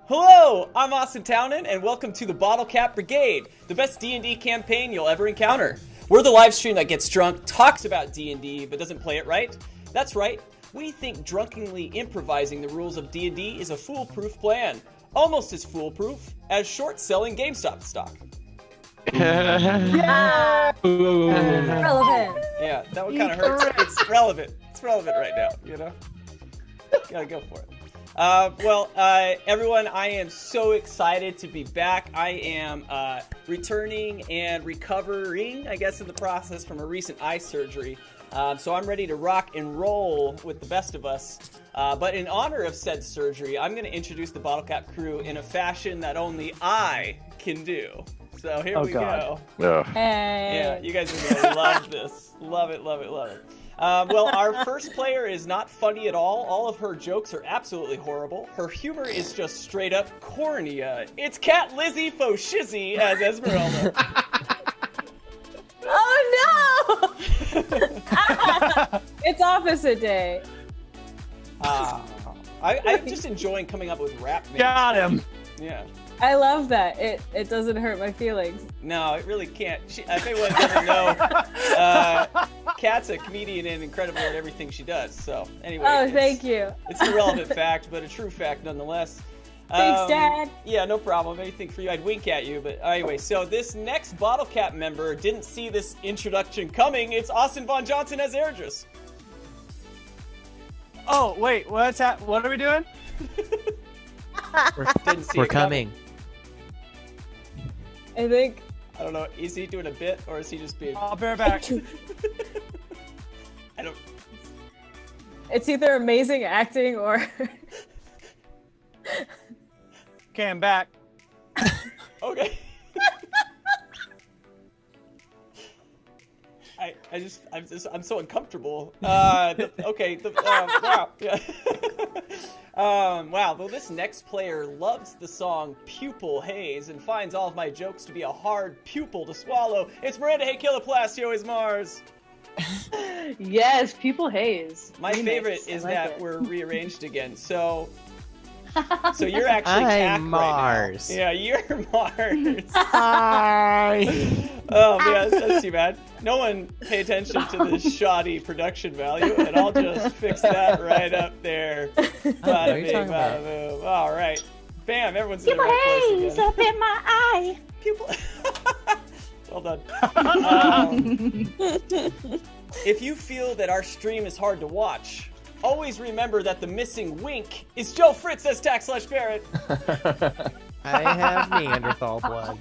Hello, I'm Austin Townend, and welcome to the Bottlecap Brigade, the best D&D campaign you'll ever encounter. We're the live stream that gets drunk, talks about D&D, but doesn't play it right. That's right, we think drunkenly improvising the rules of D&D is a foolproof plan. Almost as foolproof as short-selling GameStop stock. Yeah! Relevant. Yeah, that one kind of hurts. It's relevant. It's relevant right now, you know? Gotta go for it. Everyone, I am so excited to be back. I am returning and recovering, I guess, in the process from a recent eye surgery. So I'm ready to rock and roll with the best of us. But in honor of said surgery, I'm going to introduce the Bottlecap crew in a fashion that only I can do. So here we go. Hey. Yeah, you guys are going to love this. Love it, love it, love it. Our first player is not funny at all. All of her jokes are absolutely horrible. Her humor is just straight up cornea. It's Cat Lizzie Foshizzy as Esmeralda. Oh no! It's opposite day. I'm just enjoying coming up with rap names. Got him! Yeah. I love that. It doesn't hurt my feelings. No, it really can't. If anyone doesn't know, Kat's a comedian and incredible at everything she does. So, anyway. Oh, thank you. It's an irrelevant fact, but a true fact nonetheless. Thanks, Dad. Yeah, no problem. Anything for you, I'd wink at you. But anyway, so this next Bottlecap member didn't see this introduction coming. It's Austin Von Johnson as Airdris. Oh, wait, what are we doing? We're coming. I think. I don't know. Is he doing a bit or is he just being? I'll bear back. I don't. It's either amazing acting or. Okay, I'm back. Okay. I'm so uncomfortable. Wow. Yeah. Wow. Though this next player loves the song Pupil Haze and finds all of my jokes to be a hard pupil to swallow. It's Miranda Hey Killer Palacio is Mars. Yes, Pupil Haze. My Remix. favorite is like that it. we're rearranged again. So you're actually Cac I'm Mars. Right now. Yeah, you're Mars. Hi. Oh man, that's too bad. No one pay attention to this shoddy production value, and I'll just fix that right up there. Bada bing, bada boom. All right, bam! Everyone's in the right place again. Up in my eye. Pupil. Well done. If you feel that our stream is hard to watch, always remember that the missing wink is Joe Fritz as Tax/Barrett. I have Neanderthal blood.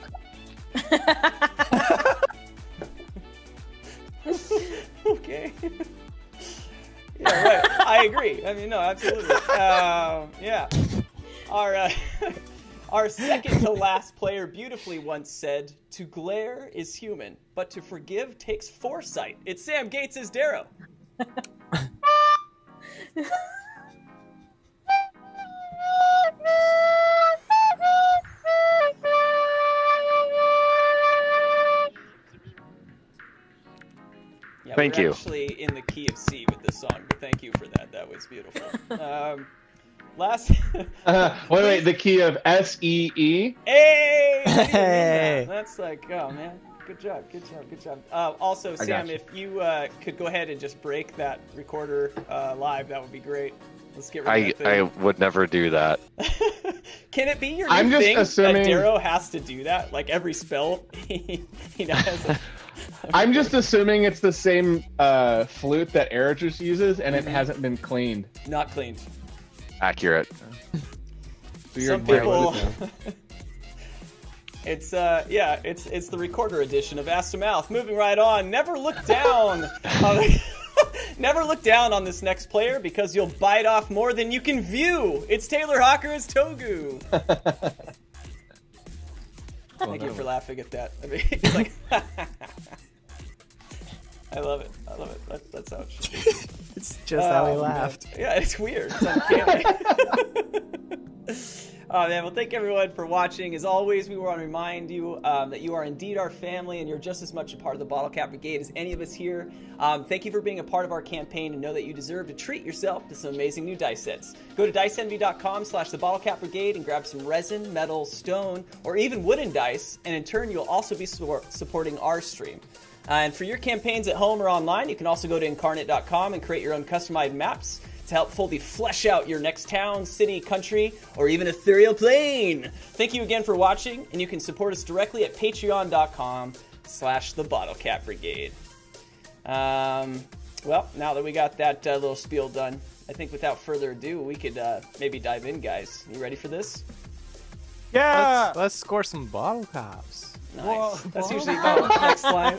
Okay. Yeah, right. I agree. I mean, no, absolutely. Yeah. Our second to last player beautifully once said, "To glare is human, but to forgive takes foresight." It's Sam Gates as Darrow. Yeah, thank we're you. Actually in the key of C with this song, but thank you for that. That was beautiful. Last. Wait, the key of S-E-E? Hey! Hey! That's like, oh man, good job. Also, Sam, if you could go ahead and just break that recorder live, that would be great. Let's get rid of that I thing. would never do that. Can it be your I'm new just thing assuming- that Darrow has to do that? Like every spell, he now has a... I'm just assuming it's the same flute that Airdris uses, and it hasn't been cleaned. Not cleaned. Accurate. So you're Some people... It's the recorder edition of Ass to Mouth. Moving right on. Never look down. Never look down on this next player because you'll bite off more than you can view. It's Taylor Hawker as Togu. Thank you for laughing at that. I mean, it's like, I love it. That's how it should be. It's just how he laughed. Yeah, it's weird. It's uncanny. Oh man, well thank everyone for watching. As always, we want to remind you that you are indeed our family and you're just as much a part of the Bottlecap Brigade as any of us here. Thank you for being a part of our campaign and know that you deserve to treat yourself to some amazing new dice sets. Go to diceenvy.com/the Bottlecap Brigade and grab some resin, metal, stone, or even wooden dice, and in turn you'll also be supporting our stream. And for your campaigns at home or online, you can also go to incarnate.com and create your own customized maps to help fully flesh out your next town, city, country, or even ethereal plane. Thank you again for watching, and you can support us directly at patreon.com/the Bottlecap Brigade. Well, now that we got that little spiel done, I think without further ado, we could maybe dive in, guys. You ready for this? Yeah. Let's score some bottle caps. Nice. Whoa. That's usually the next line.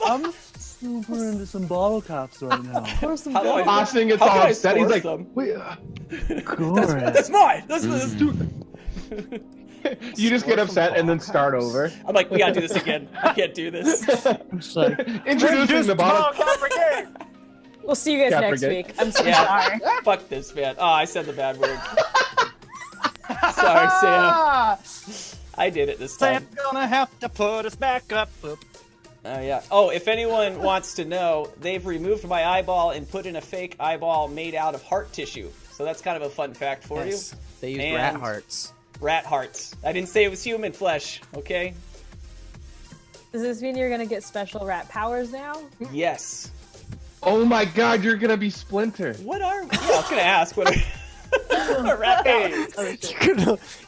I'm super into some bottle caps right now. How do I- Austin gets how all can I upset. He's source like, them? wait, That's mine! Let's do it! you just get upset and then start over. I'm like, we gotta do this again. I can't do this. It's like, Introducing the bottle. Brigade. We'll see you guys Cat next Brigade. week. I'm so Yeah. sorry. Fuck this, man. Oh, I said the bad word. Sorry, Sam. I did it this time. Sam's gonna have to put us back up. Oh, yeah. Oh, if anyone wants to know, they've removed my eyeball and put in a fake eyeball made out of heart tissue. So that's kind of a fun fact for Yes. They use And- rat hearts. you. Rat hearts. I didn't say it was human flesh, okay? Does this mean you're gonna get special rat powers now? Yes. Oh my god, you're gonna be Splinter. What are... Yeah, I was gonna ask. What are rat powers?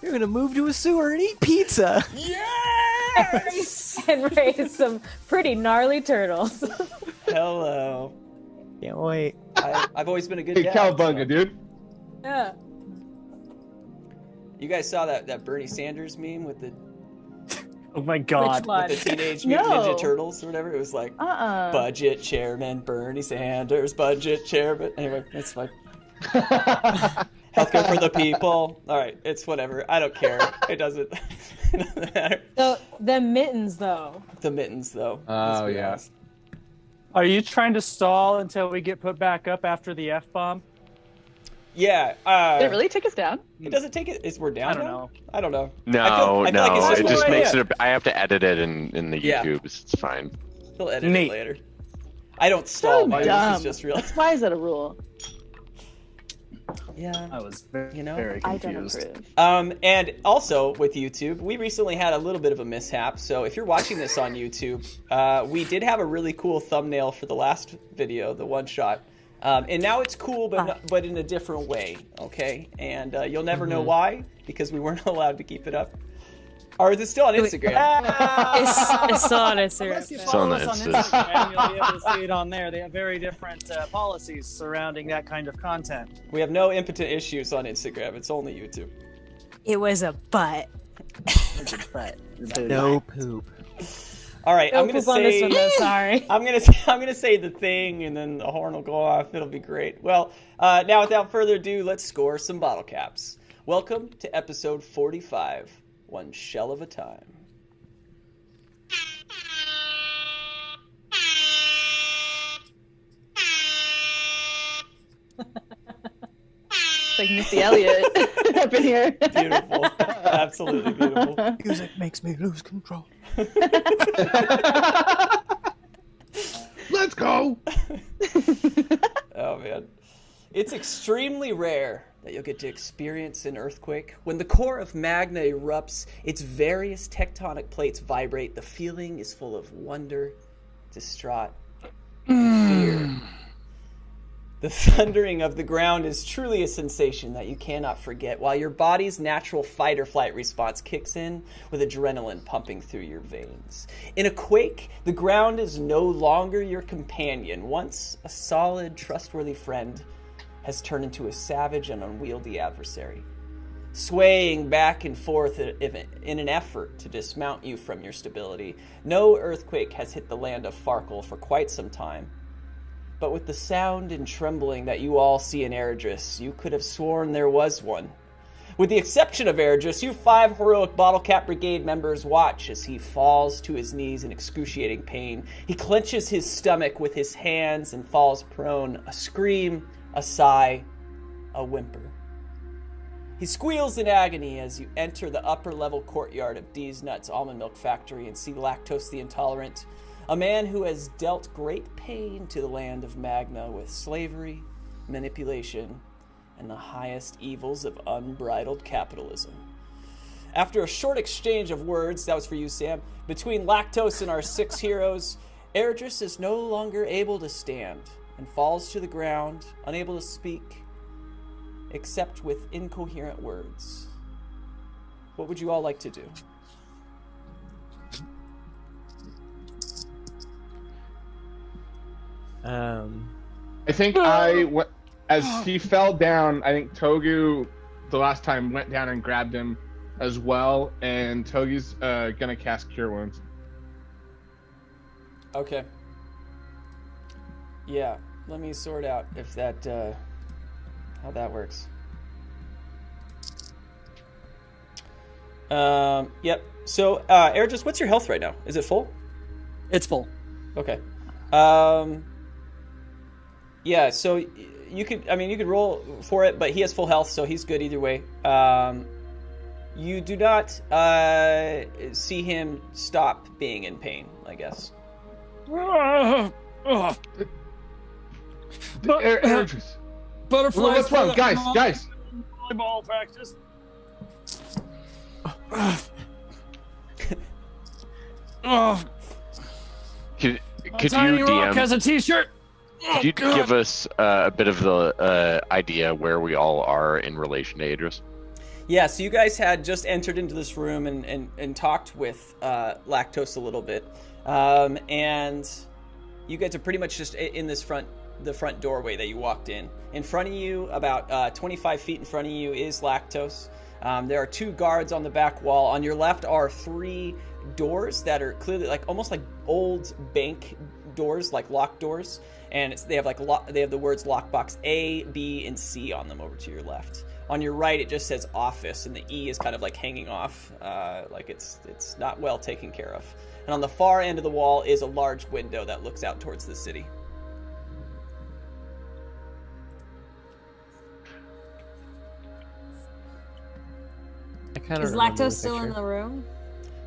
You're gonna move to a sewer and eat pizza. Yes! And raise some pretty gnarly turtles. Hello. Can't wait. I've always been a good Hey, dad. Cowabunga, dude. Yeah. You guys saw that Bernie Sanders meme with the Oh my god. Which one? Teenage Mutant No. Ninja Turtles or whatever? It was like, Uh-uh. Budget Chairman Bernie Sanders, Budget Chairman. Anyway, it's fine. Healthcare for the people. All right, it's whatever. I don't care. It doesn't matter. The mittens, though. The mittens, though. Oh, let's be yeah. honest. Are you trying to stall until we get put back up after the F-bomb? Yeah. Did it really take us down? It doesn't take it. We're down. I don't now? know. I don't know. No, I feel no, like it's just it one just idea. makes it. I have to edit it in the Yeah. YouTubes. It's fine. He'll edit Neat. it later. I don't stall. So man. dumb. This is just real. Why is that a rule? Yeah. I was very, You know? very I don't confused. approve. And also with YouTube, we recently had a little bit of a mishap. So if you're watching this on YouTube, we did have a really cool thumbnail for the last video, the one shot. And now it's cool, but in a different way, okay? And you'll never know why, because we weren't allowed to keep it up. Or is it still on Instagram? It's still on Unless you Instagram. follow So us on nice. Instagram, you'll be able to see it on there. They have very different policies surrounding that kind of content. We have no impotent issues on Instagram. It's only YouTube. It was a butt. But No poop. All right, I'm Don't gonna poop on this say one, though, sorry. I'm gonna say the thing, and then the horn will go off. It'll be great. Well, now without further ado, let's score some bottle caps. Welcome to episode 45, One Shell of a Time. It's like Missy Elliott up in here. Beautiful, absolutely beautiful. Music makes me lose control. Let's go. Oh man, it's extremely rare that you'll get to experience an earthquake. When the core of Magna erupts, its various tectonic plates vibrate. The feeling is full of wonder, distraught, fear. The thundering of the ground is truly a sensation that you cannot forget, while your body's natural fight or flight response kicks in with adrenaline pumping through your veins. In a quake, the ground is no longer your companion. Once a solid, trustworthy friend has turned into a savage and unwieldy adversary, swaying back and forth in an effort to dismount you from your stability. No earthquake has hit the land of Farkle for quite some time. But with the sound and trembling that you all see in Eredris, you could have sworn there was one. With the exception of Eredris, you 5 heroic Bottlecap Brigade members watch as he falls to his knees in excruciating pain. He clenches his stomach with his hands and falls prone, a scream, a sigh, a whimper. He squeals in agony as you enter the upper-level courtyard of D's Nuts Almond Milk Factory and see Lactose the Intolerant, a man who has dealt great pain to the land of Magna with slavery, manipulation, and the highest evils of unbridled capitalism. After a short exchange of words, that was for you, Sam, between Lactose and our 6 heroes, Erdris is no longer able to stand and falls to the ground, unable to speak, except with incoherent words. What would you all like to do? I think as he fell down, I think Togu, the last time, went down and grabbed him as well, and Togu's gonna cast Cure Wounds. Okay. Yeah, let me sort out if that, how that works. Yep. So, Erdris, what's your health right now? Is it full? It's full. Okay. Yeah, so you could roll for it, but he has full health, so he's good either way. You do not see him stop being in pain, I guess. Erdris. Butterflies. What's wrong, guys? Volleyball practice. Could you Tiny Rock DM? has a T-shirt. Could you give us a bit of the idea where we all are in relation to Adris? Yeah, so you guys had just entered into this room and talked with Lactose a little bit. And you guys are pretty much just in this the front doorway that you walked in. In front of you, about 25 feet in front of you, is Lactose. There are 2 guards on the back wall. On your left are 3 doors that are clearly almost like old bank doors, like locked doors. And they have they have the words lockbox A, B, and C on them over to your left. On your right, it just says office, and the E is kind of hanging off, like it's not well taken care of. And on the far end of the wall is a large window that looks out towards the city. Is Lactose still in the room?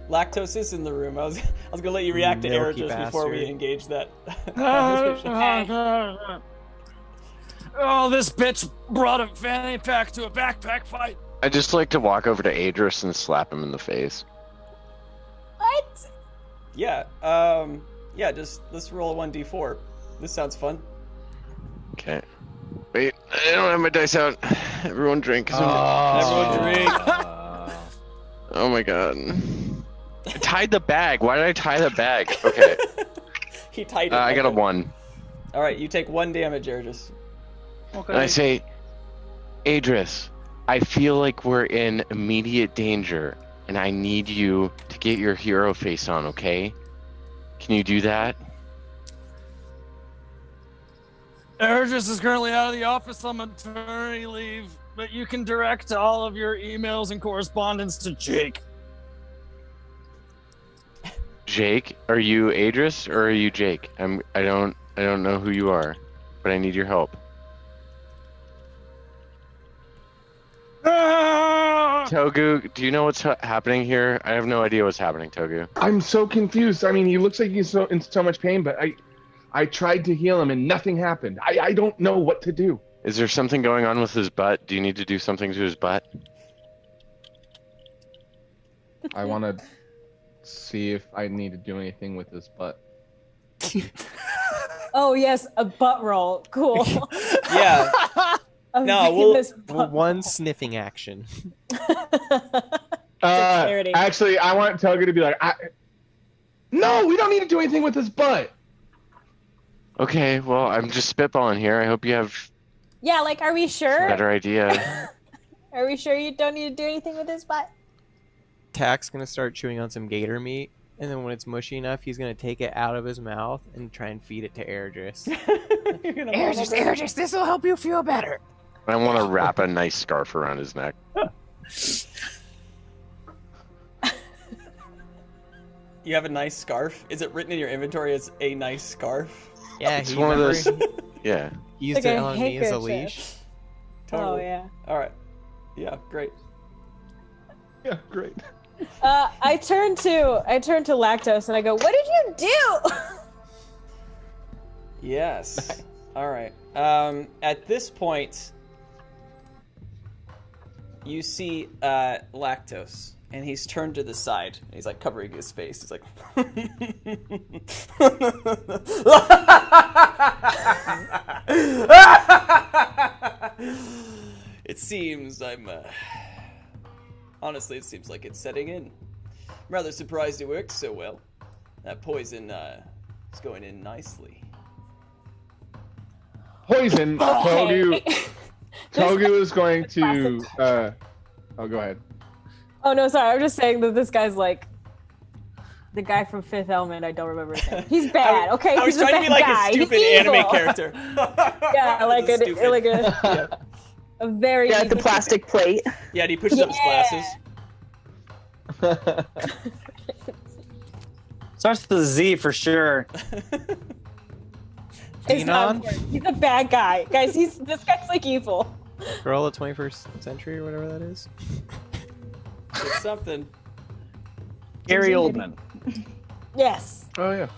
Lactose is in the room. I was gonna let you react to Milky Erdris before we bastard. engage that conversation. Oh, this bitch brought a fanny pack to a backpack fight. I'd just like to walk over to Adris and slap him in the face. What? Yeah, just let's roll a 1d4. This sounds fun. Okay. Wait, I don't have my dice out. Everyone drink. Everyone drink. Oh my god. I tied the bag. Why did I tie the bag? Okay. He tied it. I got a 1. All right, you take 1 damage, Erdris. Okay. And I say, Adris, I feel like we're in immediate danger, and I need you to get your hero face on, okay? Can you do that? Erdris is currently out of the office on maternity leave, but you can direct all of your emails and correspondence to Jake. Jake, are you Adris or are you Jake? I don't know who you are, but I need your help. Togu, do you know what's happening here? I have no idea what's happening, Togu. I'm so confused. I mean, he looks like he's in so much pain, but I tried to heal him and nothing happened. I don't know what to do. Is there something going on with his butt? Do you need to do something to his butt? I want to see if I need to do anything with his butt. Oh yes, a butt roll. Cool. Yeah. Of No, making we'll- this butt One sniffing action. Dexterity. Actually, I want Toga to be like, no, we don't need to do anything with his butt. Okay, well, I'm just spitballing here. I hope you have Yeah, are we a sure? better idea. Are we sure you don't need to do anything with his butt? Tack's gonna start chewing on some gator meat, and then when it's mushy enough, he's gonna take it out of his mouth and try and feed it to Erdris. Erdris, this will help you feel better. I want to wrap a nice scarf around his neck. You have a nice scarf? Is it written in your inventory as a nice scarf? Yeah, It's he one of remember those. Yeah. he used Like it a on me as a handkerchief. leash. Totally. Oh yeah. All right. Yeah, great. Yeah, great. I turn to Lactose and I go, "What did you do?" Yes. All right. At this point, you see Lactose, and he's turned to the side. He's like covering his face. He's like, it seems honestly, it seems like it's setting in. I'm rather surprised it worked so well. That poison is going in nicely. Poison. Okay. Togu is going to. Oh, go ahead. Oh no, sorry. I'm just saying that this guy's like the guy from Fifth Element. I don't remember his name. He's bad. Okay, I was he's trying to be like guy. a stupid He's anime evil. character. Yeah, like a very Yeah, the plastic plate. Yeah, and he pushes up his glasses. Starts with a Z for sure. It's not Xenon? important. He's a bad guy, guys. This guy's like evil. Girl of 21st century or whatever that is. It's something. Gary Oldman. Yes. Oh yeah.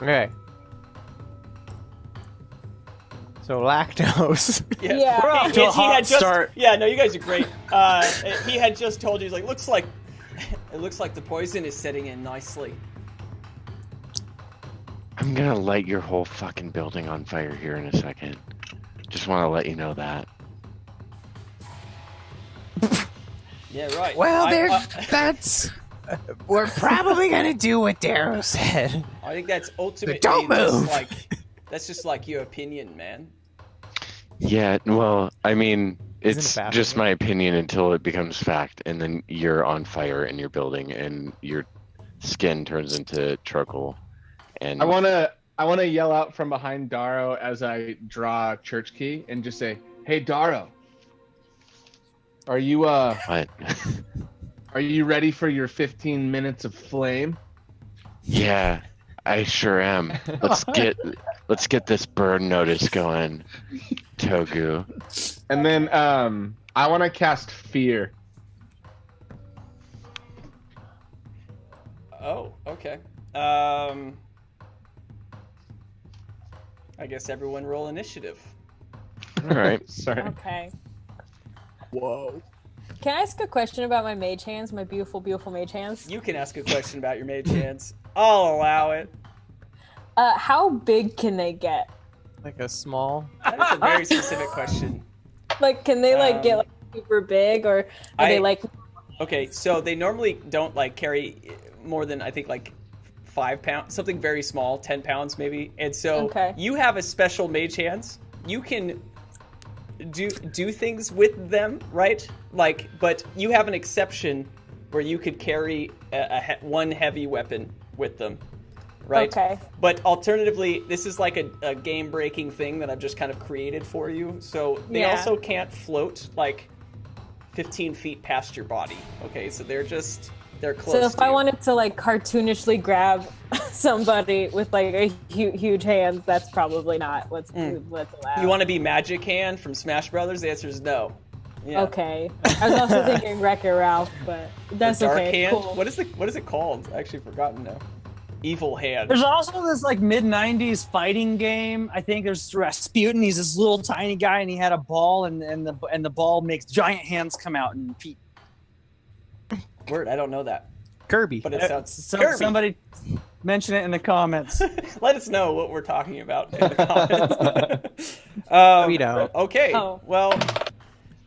Okay. So Lactose. Yeah. We're off He- to a he hot had just, start. Yeah, no, you guys are great. He had just told you, he's like, it looks like the poison is setting in nicely. I'm gonna light your whole fucking building on fire here in a second. Just want to let you know that. Yeah, right. Well, that's. We're probably gonna do what Darrow said. I think that's ultimately don't move. that's just like your opinion, man. Yeah, well, I mean, Isn't it's it just baffling? my opinion until it becomes fact, and then you're on fire in your building, and your skin turns into charcoal. And I wanna yell out from behind Darrow as I draw church key and just say, "Hey, Darrow, are you what? are you ready for your 15 minutes of flame?" Yeah, I sure am. Let's get this burn notice going, Togu. And then I want to cast fear. Oh, okay. I guess everyone roll initiative. All right. Sorry. Okay. Whoa. Can I ask a question about my mage hands? My beautiful, beautiful mage hands. You can ask a question about your mage hands. I'll allow it. How big can they get? Like a small. That's a very specific question. Like, can they get like super big, or are they like? Okay, so they normally don't like carry more than I think like 5 pounds, something very small, 10 pounds maybe. And so Okay. you have a special mage hands. You can do things with them, right? Like, but you have an exception where you could carry one heavy weapon with them, right? Okay. But alternatively, this is like a game-breaking thing that I've just kind of created for you. So they Yeah. also can't float like 15 feet past your body. Okay, so they're close. So if to I you. wanted to like cartoonishly grab somebody with like a huge hands, that's probably not what's allowed. You want to be Magic Hand from Smash Brothers? The answer is no. Yeah. Okay. I was also thinking Wreck-It Ralph, but that's Dark okay. Hand. Cool. What is it called? I actually forgotten now. Evil Hand. There's also this like mid-90s fighting game. I think there's Rasputin. He's this little tiny guy, and he had a ball, and the ball makes giant hands come out and feet. Word, I don't know that. Kirby. But it sounds So, somebody mention it in the comments. Let us know what we're talking about in the comments. We don't. Okay. Oh. Well,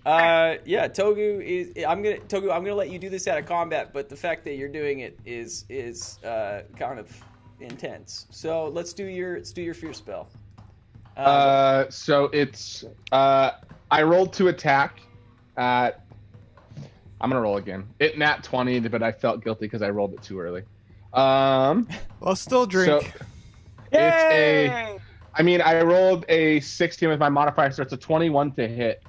yeah, Togu, I'm gonna let you do this out of combat, but the fact that you're doing it is kind of intense. So let's do your fear spell. So it's I rolled to attack at. I'm gonna roll again. It nat 20, but I felt guilty because I rolled it too early. Well, still drink. So I rolled a 16 with my modifier, so it's a 21 to hit.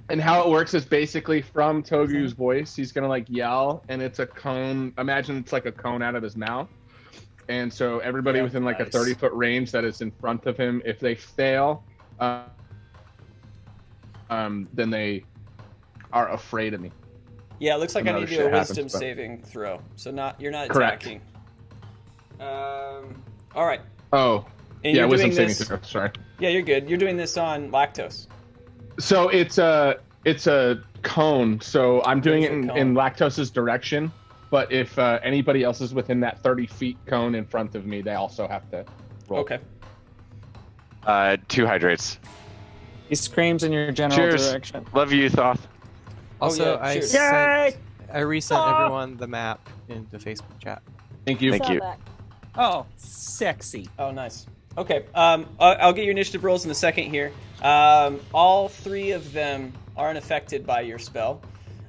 And how it works is basically from Togu's voice, he's gonna like yell, and it's a cone. Imagine it's like a cone out of his mouth. And so everybody within like a 30-foot range that is in front of him, if they fail, then they are afraid of me. Yeah, it looks like I Another need to do a shit happens, wisdom but- saving throw. So you're not Correct. attacking. All right. Oh, And yeah, you're wisdom doing saving this. throw. Sorry. Yeah, you're good. You're doing this on lactose. So it's a cone. So I'm doing it It's a cone. in Lactose's direction. But if anybody else is within that 30 feet cone in front of me, they also have to roll. Okay. 2 hydrates. He screams in your general Cheers. direction. Love you, Thoth. Also, yeah, I cheers. I resent everyone the map in the Facebook chat. Thank you. Thank Saw you. that. Oh, sexy. Oh, nice. Okay. I'll get your initiative rolls in a second here. All 3 of them are unaffected by your spell,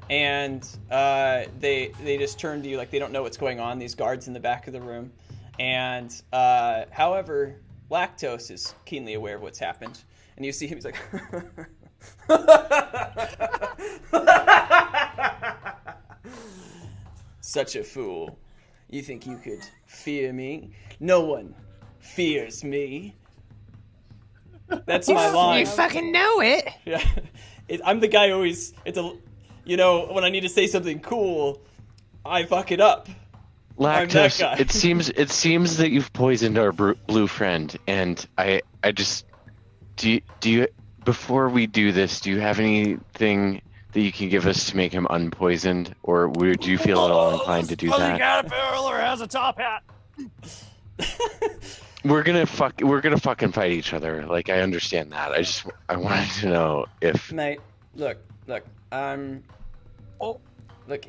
and they just turn to you like they don't know what's going on. These guards in the back of the room, and however, Lactose is keenly aware of what's happened, and you see him. He's like. Such a fool. You think you could fear me? No one fears me. That's my line. fucking know it. Yeah. I'm the guy who always, when I need to say something cool, I fuck it up. I'm that Lactose, guy. it seems that you've poisoned our blue friend, and I just do you before we do this, do you have anything that you can give us to make him unpoisoned, or would you feel at all inclined to do that? Caterpillar has a top hat. We're gonna fucking fight each other. Like, I understand that. I wanted to know if Mate, look.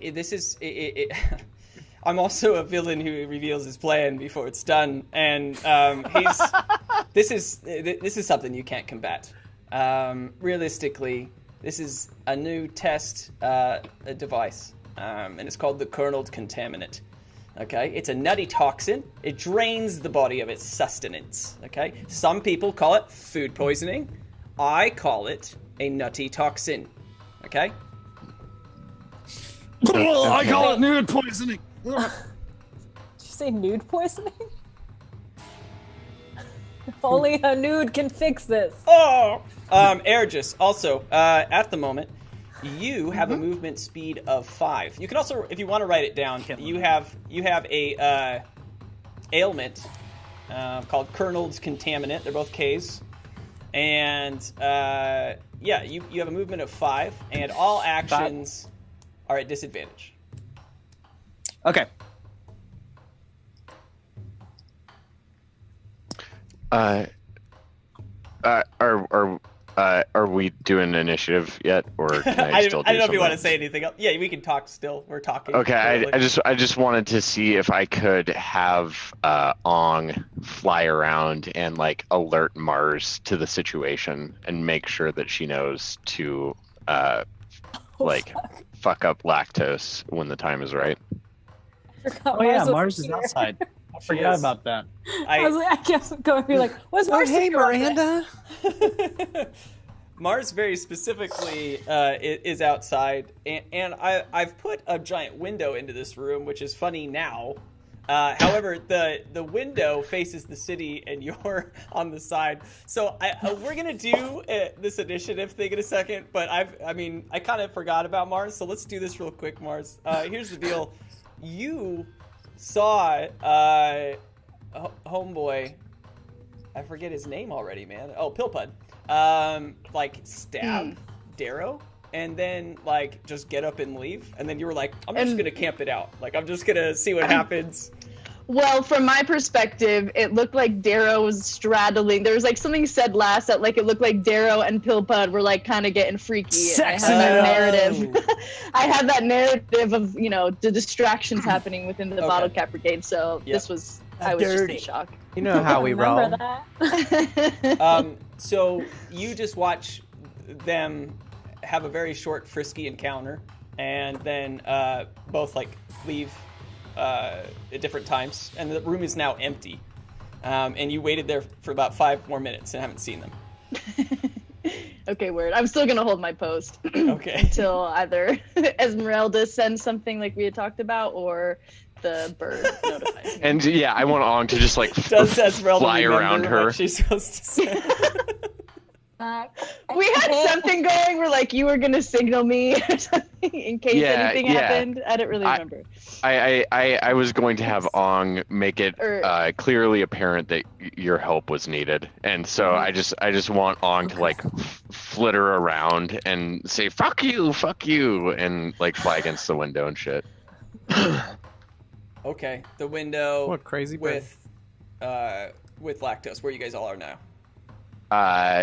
This is it. I'm also a villain who reveals his plan before it's done, and this is something you can't combat. Realistically, this is a new test device, and it's called the kerneled contaminant. Okay, it's a nutty toxin. It drains the body of its sustenance. Okay, some people call it food poisoning. I call it a nutty toxin. Okay. I call it nude poisoning. Did you say nude poisoning? Only a nude can fix this. Oh! Ergis, also, at the moment, you have a movement speed of 5. You can also, if you want to write it down, you have a ailment called Kerneled Contaminant. They're both Ks. And, you have a movement of 5, and all actions are at disadvantage. Okay. Are we doing initiative yet, or can I still do I don't know if you want to something? say anything else. Yeah, we can talk still. We're talking. Okay, totally. I just wanted to see if I could have Ong fly around and like alert Mars to the situation and make sure that she knows to fuck up Lactose when the time is right. Oh yeah, Mars is outside. I forgot is. about that. I kept going be like, what's Mars doing over there? Mars very specifically is outside, and I've put a giant window into this room, which is funny now. However, the window faces the city, and you're on the side. So we're gonna do this initiative thing in a second, but I kind of forgot about Mars, so let's do this real quick, Mars. Here's the deal: you saw homeboy. I forget his name already, man. Oh, Pillpud. Stab Darrow, and then just get up and leave, and then you were like, I'm just gonna camp it out. I'm just gonna see what happens. Well, from my perspective, it looked like Darrow was straddling. There was something said last that it looked like Darrow and Pillpud were kind of getting freaky. Sexy. And I had that narrative. I had that narrative of the distractions happening within the Bottlecap Brigade. So this was I was just in shock. You know how we roll. Remember that? So you just watch them have a very short, frisky encounter, and then both leave at different times, and the room is now empty. And you waited there for about 5 more minutes and haven't seen them. Okay, word. I'm still gonna hold my post. Okay. Until either Esmeralda sends something like we had talked about, or the bird notifies me. And yeah, I want Ong to just Does Esmeralda fly remember around her. what she's supposed to say? We had something going where like you were gonna signal me or something in case anything happened. I don't really remember. I was going to have Ong make it clearly apparent that your help was needed, and so I just want Ong to like flitter around and say fuck you, and like fly against the window and shit. Okay, the window. What crazy bird. With Lactose, where you guys all are now.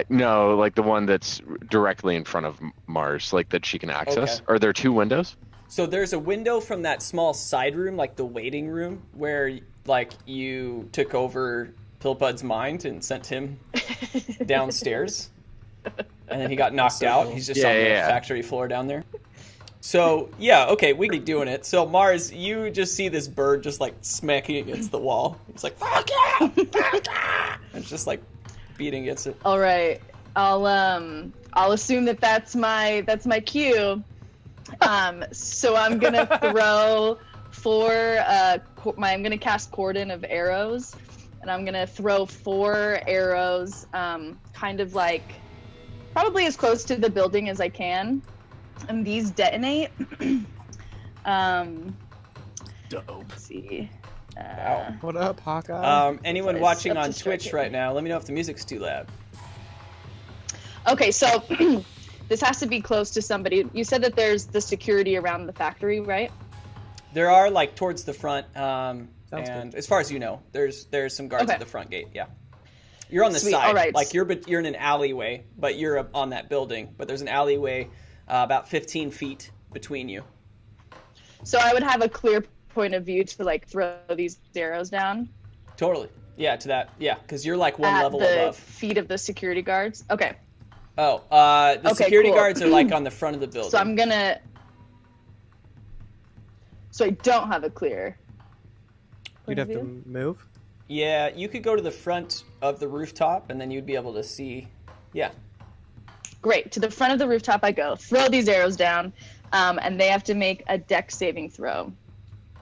No, like the one that's directly in front of Mars, like that she can access. Okay. Are there two windows? So there's a window from that small side room, like the waiting room, where like you took over Pilpud's mind and sent him downstairs, and then he got knocked out. He's just on the factory floor down there. So yeah, okay, we keep doing it. So Mars, you just see this bird just like smacking against the wall. It's like fuck yeah, fuck yeah! It's just like beating against it. All right, I'll assume that's my cue. So I'm gonna throw I'm gonna cast Cordon of Arrows, and I'm gonna throw 4 arrows, kind of like probably as close to the building as I can, and these detonate. Dope. Let's see. Wow. What up, Hawkeye? Anyone watching on Twitch right now, let me know if the music's too loud. Okay, so this has to be close to somebody. You said that there's the security around the factory, right? There are like towards the front, and good. as far as you know, there's some guards at the front gate. Yeah, you're on the Sweet. side, All right. like you're in an alleyway, but you're on that building. But there's an alleyway about 15 feet between you. So I would have a clear point of view to like throw these arrows down. Totally. Yeah, to that. Yeah, because you're like one at level the above. feet of the security guards. Okay. Oh, the security guards are like on the front of the building. So I'm gonna. So I don't have a clear. You'd have to move. Yeah, you could go to the front of the rooftop, and then you'd be able to see. Yeah. Great. To the front of the rooftop I go. Throw these arrows down, and they have to make a dex saving throw.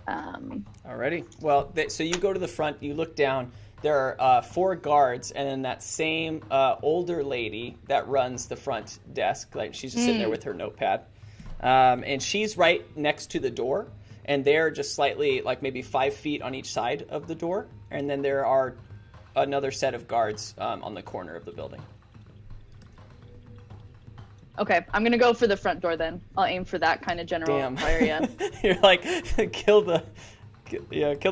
Alrighty. Well, so you go to the front. You look down. There are 4 guards, and then that same older lady that runs the front desk, like she's just sitting there with her notepad, and she's right next to the door, and they're just slightly, like maybe 5 feet on each side of the door, and then there are another set of guards on the corner of the building. Okay, I'm gonna go for the front door then. I'll aim for that kind of general area. You're like, kill the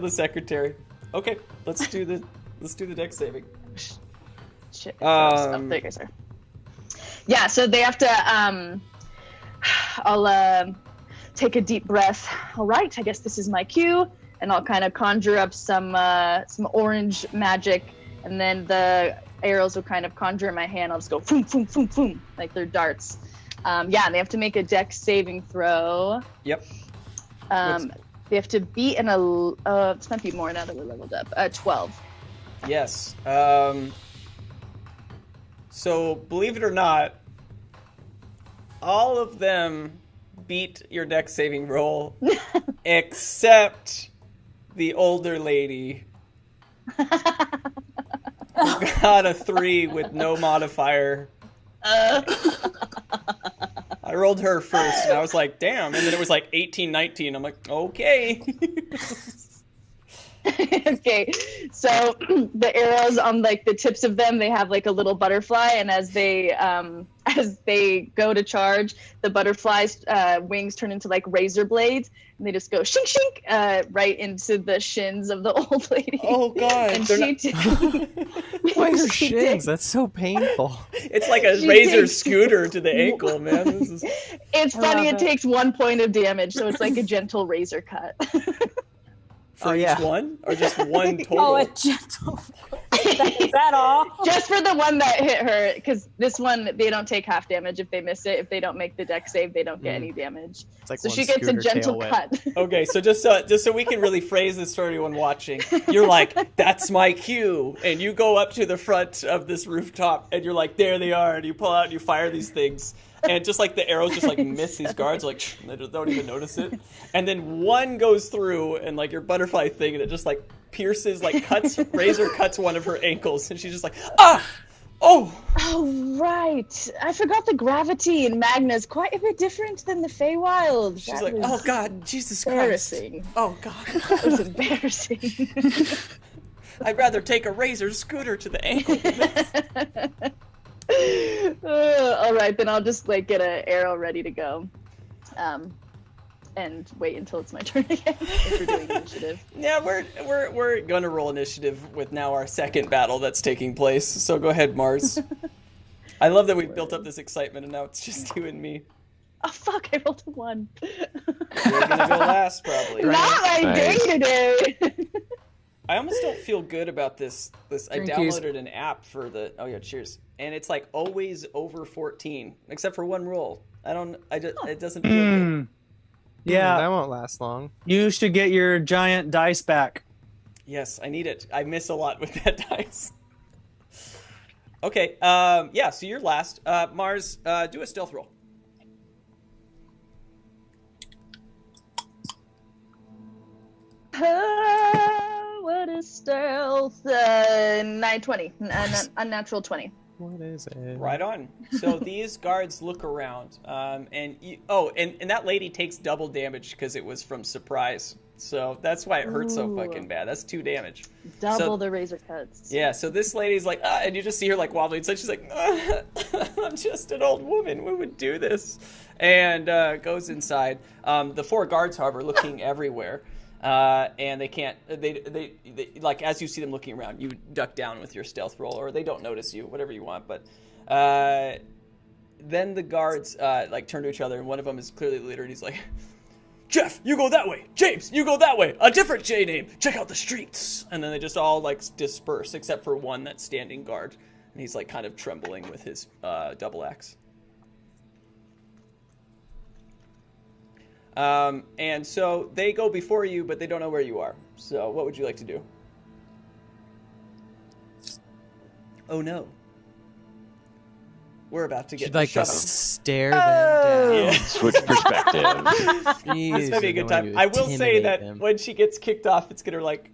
secretary. Okay, let's do the dex saving. Shit. Oh, there you guys are. Yeah, so they have to. I'll take a deep breath. All right, I guess this is my cue, and I'll kind of conjure up some orange magic, and then the arrows will kind of conjure in my hand. I'll just go boom, boom, boom, boom, like they're darts. Yeah, and they have to make a dex saving throw. Yep. They have to beat this might be more now that we're leveled up. 12. Yes. So, believe it or not, all of them beat your dex saving roll, except the older lady. Who got a 3 with no modifier. I rolled her first, and I was like, damn. And then it was like 18, 19. I'm like, okay. Okay, so the arrows on like the tips of them, they have like a little butterfly, and as they go to charge, the butterfly's wings turn into like razor blades, and they just go shink shink right into the shins of the old lady. Oh god! And Why are shins? That's so painful. It's like a razor scooter to the ankle, man. It's funny. It takes 1 point of damage, so it's like a gentle razor cut. For each one? Or just one total? Oh, a gentle. Is that all? Just for the one that hit her, because this one, they don't take half damage if they miss it. If they don't make the dex save, they don't get any damage. It's like so she gets a gentle cut. Okay, so just so we can really phrase this for everyone watching, you're like, that's my cue. And you go up to the front of this rooftop, and you're like, there they are. And you pull out and you fire these things. And just like the arrows just like miss these guards, like they don't even notice it. And then one goes through and like your butterfly thing, and it just like pierces, like razor cuts one of her ankles, and she's just like, ah! Oh! Oh, right. I forgot the gravity in Magna is quite a bit different than the Feywild. She's That like, was oh god, Jesus Christ. embarrassing. Oh god. That was embarrassing. I'd rather take a razor scooter to the ankle than this. All right, then I'll just like get an arrow ready to go, and wait until it's my turn again if we're doing initiative. Yeah, we're gonna roll initiative with now our second battle that's taking place. So go ahead, Mars. I love that we've built up this excitement and now it's just you and me. Oh fuck! I rolled a 1. You're gonna go last, probably. Right? Not my day today. I almost don't feel good about this. I Drink keys. downloaded an app for the. Oh yeah, cheers. And it's like always over 14, except for one roll. It doesn't feel good. Yeah, that won't last long. you should get your giant dice back. Yes, I need it. I miss a lot with that dice. Okay, yeah, so you're last. Mars, do a stealth roll. What is stealth? 920. Unnatural 20. What is it? Right on. So these guards look around, and that lady takes double damage because it was from surprise. So that's why it hurts so fucking bad. That's 2 damage. Double the razor cuts. Yeah, so this lady's like, and you just see her like wobbling. So she's like, I'm just an old woman. Who would do this? And goes inside. The 4 guards, however, looking everywhere. And they can't, they like, as you see them looking around, you duck down with your stealth roll, or they don't notice you, whatever you want. But then the guards like turn to each other, and one of them is clearly the leader, and he's like, Jeff, you go that way. James, you go that way. A different J name. Check out the streets. And then they just all like disperse, except for one that's standing guard, and he's like kind of trembling with his double axe. And so they go before you, but they don't know where you are. So what would you like to do? Oh no. We're about to get Should like shut to up. stare them down. Yeah. Switch perspective. This might be a good time. I will say that when she gets kicked off, it's gonna like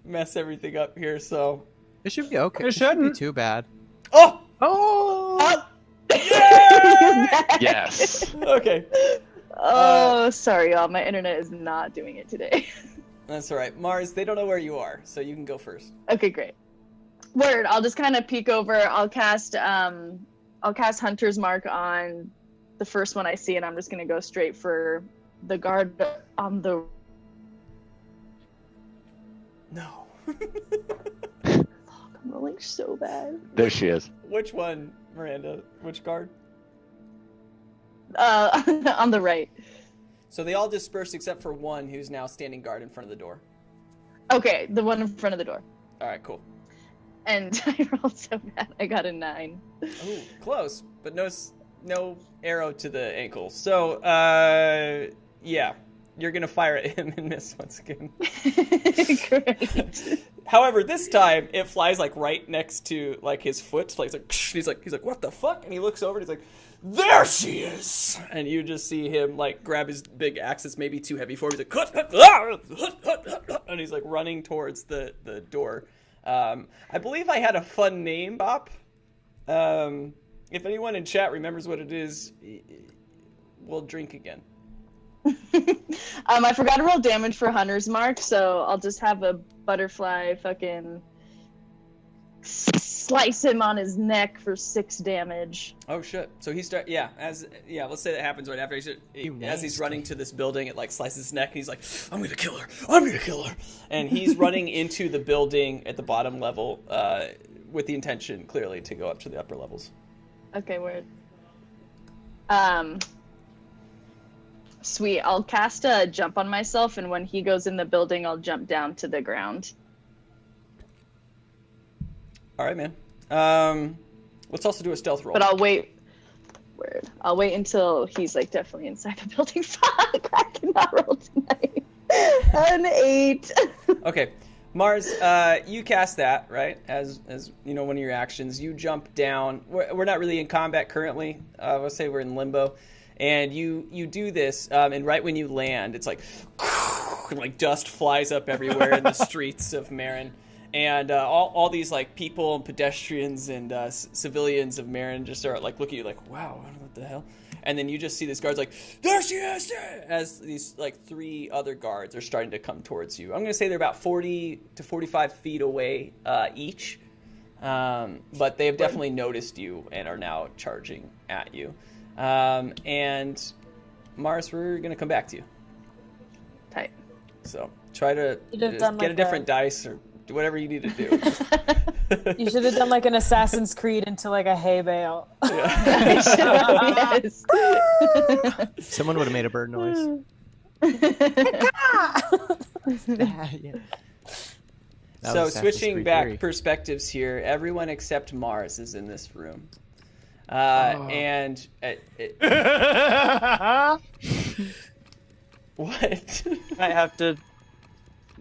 mess everything up here, so. It should be okay. It shouldn't be shouldn't. too bad. Oh! Oh! Yes. Okay. Oh, sorry, y'all. My internet is not doing it today. That's alright. Mars, they don't know where you are, so you can go first. Okay, great. Word. I'll just kind of peek over. I'll cast Hunter's Mark on the first one I see, and I'm just gonna go straight for the guard on the. No. I'm rolling so bad. There she is. Which one, Miranda? Which guard? On the right. So they all disperse except for one who's now standing guard in front of the door. Okay, the one in front of the door. Alright, cool. And I rolled so bad. I got a 9. Ooh, close, but no arrow to the ankle. So, yeah, you're gonna fire at him and miss once again. Great. However, this time it flies like right next to like his foot. Like he's like, what the fuck? And he looks over and he's like, there she is. And you just see him like grab his big axe that's maybe too heavy for him. He's like, and he's like running towards the door. I believe I had a fun name, Bop. If anyone in chat remembers what it is, we'll drink again. I forgot to roll damage for Hunter's Mark, so I'll just have a butterfly fucking slice him on his neck for 6 damage. Oh shit! So he let's say that happens right after as he's running to this building, it like slices his neck, and he's like, I'm gonna kill her, and he's running into the building at the bottom level, with the intention clearly to go up to the upper levels. Okay, word. Sweet. I'll cast a jump on myself, and when he goes in the building, I'll jump down to the ground. All right, man. Let's also do a stealth roll. But I'll wait. Word. I'll wait until he's like definitely inside the building. Fuck! I cannot roll tonight. An 8. Okay, Mars, you cast that, right? As you know, one of your actions. You jump down. We're not really in combat currently. Let's say we're in limbo. And you do this, and right when you land, it's like, and like dust flies up everywhere in the streets of Marin. And all these like people and pedestrians and civilians of Marin just start like looking at you like, wow, what the hell? And then you just see this guard's like, there she is! As these like 3 other guards are starting to come towards you. I'm going to say they're about 40 to 45 feet away each. But they have definitely noticed you and are now charging at you. And Mars, we're going to come back to you. Tight. So try to get a different dice or do whatever you need to do. You should have done like an Assassin's Creed into like a hay bale. Yes. Someone would have made a bird noise. Yeah. So switching back perspectives here, everyone except Mars is in this room. And what? You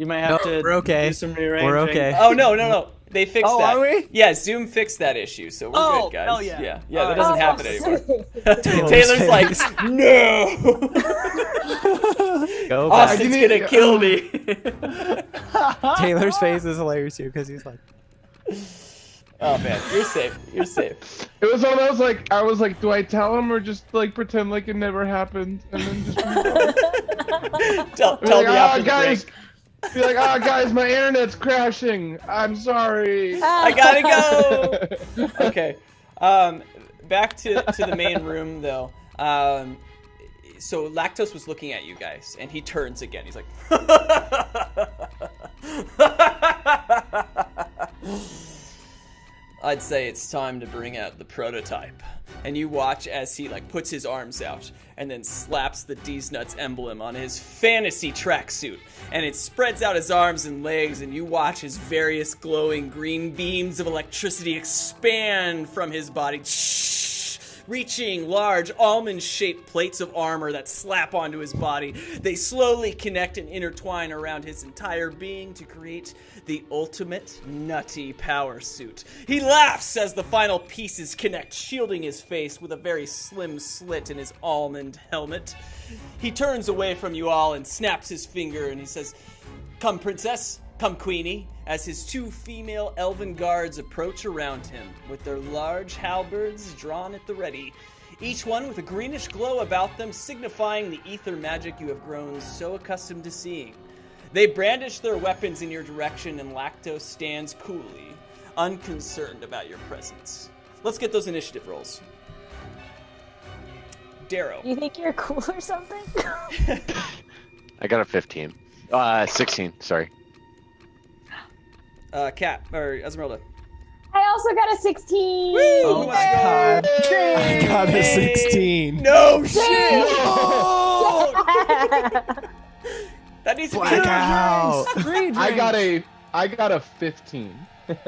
might have to we're okay. do some rearranging. We're okay. Oh no. They fixed that. Are we? Yeah, Zoom fixed that issue, so we're good, guys. Hell yeah. Yeah, that All doesn't happen anymore. Taylor's Taylor's like, no! Go back. Austin's gonna kill me. Taylor's face is hilarious too because he's like, Oh man, you're safe. You're safe. It was one of those like I was like, do I tell him or just like pretend like it never happened and then just Tell be me like, after the guys, break. be like, guys, my internet's crashing. I'm sorry. I gotta go. Okay. Back to the main room though. So Lactose was looking at you guys, and he turns again. He's like, I'd say it's time to bring out the prototype. And you watch as he like puts his arms out and then slaps the D's Nuts emblem on his fantasy tracksuit. And it spreads out his arms and legs, and you watch his various glowing green beams of electricity expand from his body, reaching large almond-shaped plates of armor that slap onto his body. They slowly connect and intertwine around his entire being to create the ultimate nutty power suit. He laughs as the final pieces connect, shielding his face with a very slim slit in his almond helmet. He turns away from you all and snaps his finger, and he says, "Come, princess. Come, queenie," as his 2 female elven guards approach around him with their large halberds drawn at the ready, each one with a greenish glow about them, signifying the ether magic you have grown so accustomed to seeing. They brandish their weapons in your direction, and Lactose stands coolly, unconcerned about your presence. Let's get those initiative rolls. Darrow. You think you're cool or something? I got a 15. 16, sorry. Kat, or Esmeralda. I also got a 16. Woo! oh my god, I got a 16. No shit! That needs to be Black out. I got a 15. Get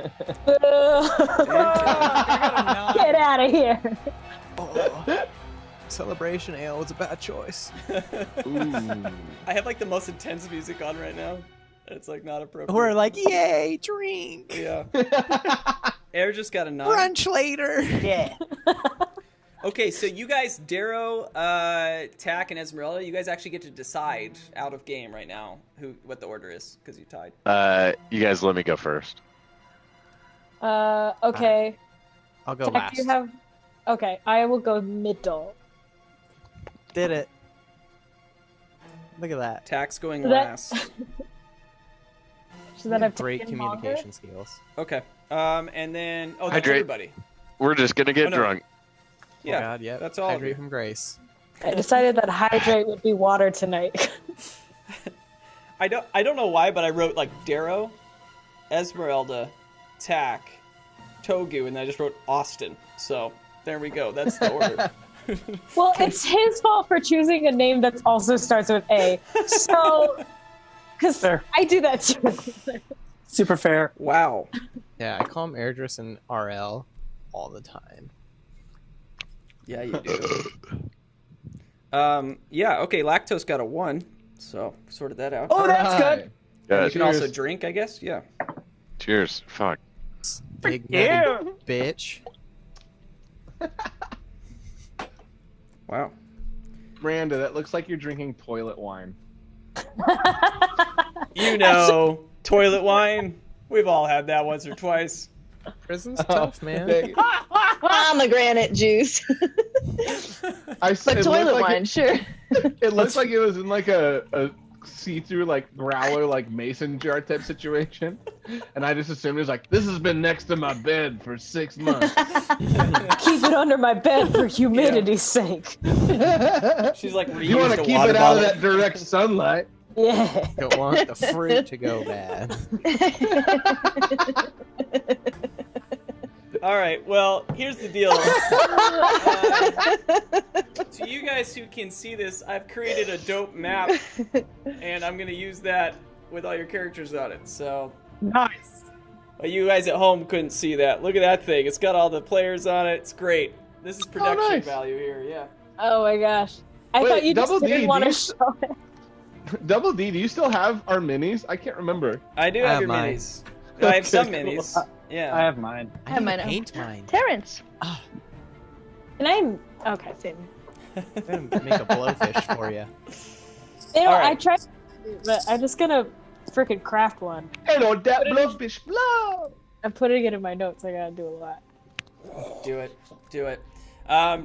out of here. Oh. Celebration ale was a bad choice. Ooh. I have like the most intense music on right now. It's like not appropriate. We're like, yay, drink. Yeah. Air just got a 9. Brunch later. Yeah. Okay, so you guys, Darrow, Tack, and Esmeralda, you guys actually get to decide out of game right now what the order is because you tied. You guys let me go first. Okay. I'll go Jack, last. do you have... Okay, I will go middle. Did it. Look at that. Tack's going So that- last. So that I've Great taken communication skills. Okay. And then that's Hydrate. everybody. We're just gonna get Oh, no. drunk. Yeah. Oh god, yeah. that's all of Hydrate you. from Grace. I decided that hydrate would be water tonight. I don't know why, but I wrote like Darrow, Esmeralda, Tack, Togu, and then I just wrote Austin. So there we go. That's the order. Well, it's his fault for choosing a name that also starts with A. So, because Fair. I do that too. Super fair. Wow. Yeah, I call him Airdris and RL all the time. Yeah, you do. Yeah, okay, Lactose got a 1, so sorted that out. Oh, that's Alright. good. You Good. can also drink, I guess, yeah. Cheers. Fuck. Big Yeah. nutty bitch. Wow. Miranda, that looks like you're drinking toilet wine. You know, toilet wine. We've all had that once or twice. Prison's tough, man. Pomegranate juice. But toilet wine, sure. It looks like it was in like a see-through like growler like mason jar type situation, and I just assumed it was like, this has been next to my bed for 6 months. Keep it under my bed for humidity's sake. She's like, You want to keep it out of that direct sunlight. Yeah. Don't want the fruit to go bad. All right, well, here's the deal. To you guys who can see this, I've created a dope map, and I'm going to use that with all your characters on it. So, Nice. well, you guys at home couldn't see that. Look at that thing. It's got all the players on it. It's great. This is production nice. value here, yeah. Oh my gosh. I Wait, thought you just Double D, didn't want do to you- show it. Double D, do you still have our minis? I can't remember. I do I have have your mine. minis. I have some Okay, cool. minis. Yeah. I have mine. I have mine. Paint mine. Terrence. And I'm okay. Same. I'm gonna make a blowfish for you. You know, All right. I tried, but I'm just gonna freaking craft one. Hello, that blowfish blow. I'm putting it in my notes. I gotta do a lot. Do it. Do it.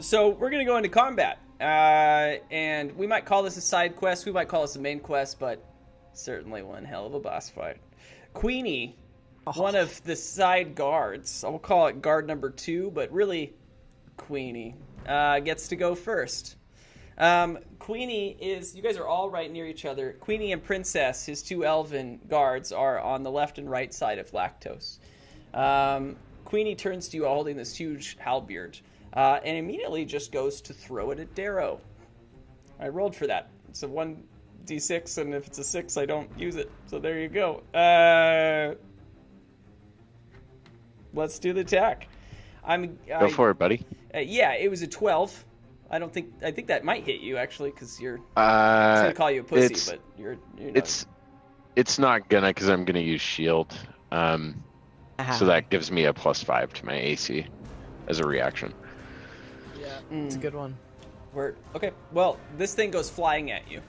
So we're going to go into combat. And we might call this a side quest. We might call this a main quest, but certainly one hell of a boss fight. Queenie, one of the side guards, I'll call it guard number 2, but really Queenie, gets to go first. Queenie is, you guys are all right near each other. Queenie and Princess, his 2 elven guards, are on the left and right side of Lactose. Queenie turns to you holding this huge halberd, and immediately just goes to throw it at Darrow. I rolled for that. It's a 1d6, and if it's a 6, I don't use it. So there you go. Let's do the attack. Go for it, buddy. Yeah, it was a 12. I think that might hit you, actually, because you're... I was going to call you a pussy, but you're not. It's not gonna, because I'm gonna use shield. So that gives me a +5 to my AC as a reaction. Yeah, It's a good one. Okay, well, this thing goes flying at you.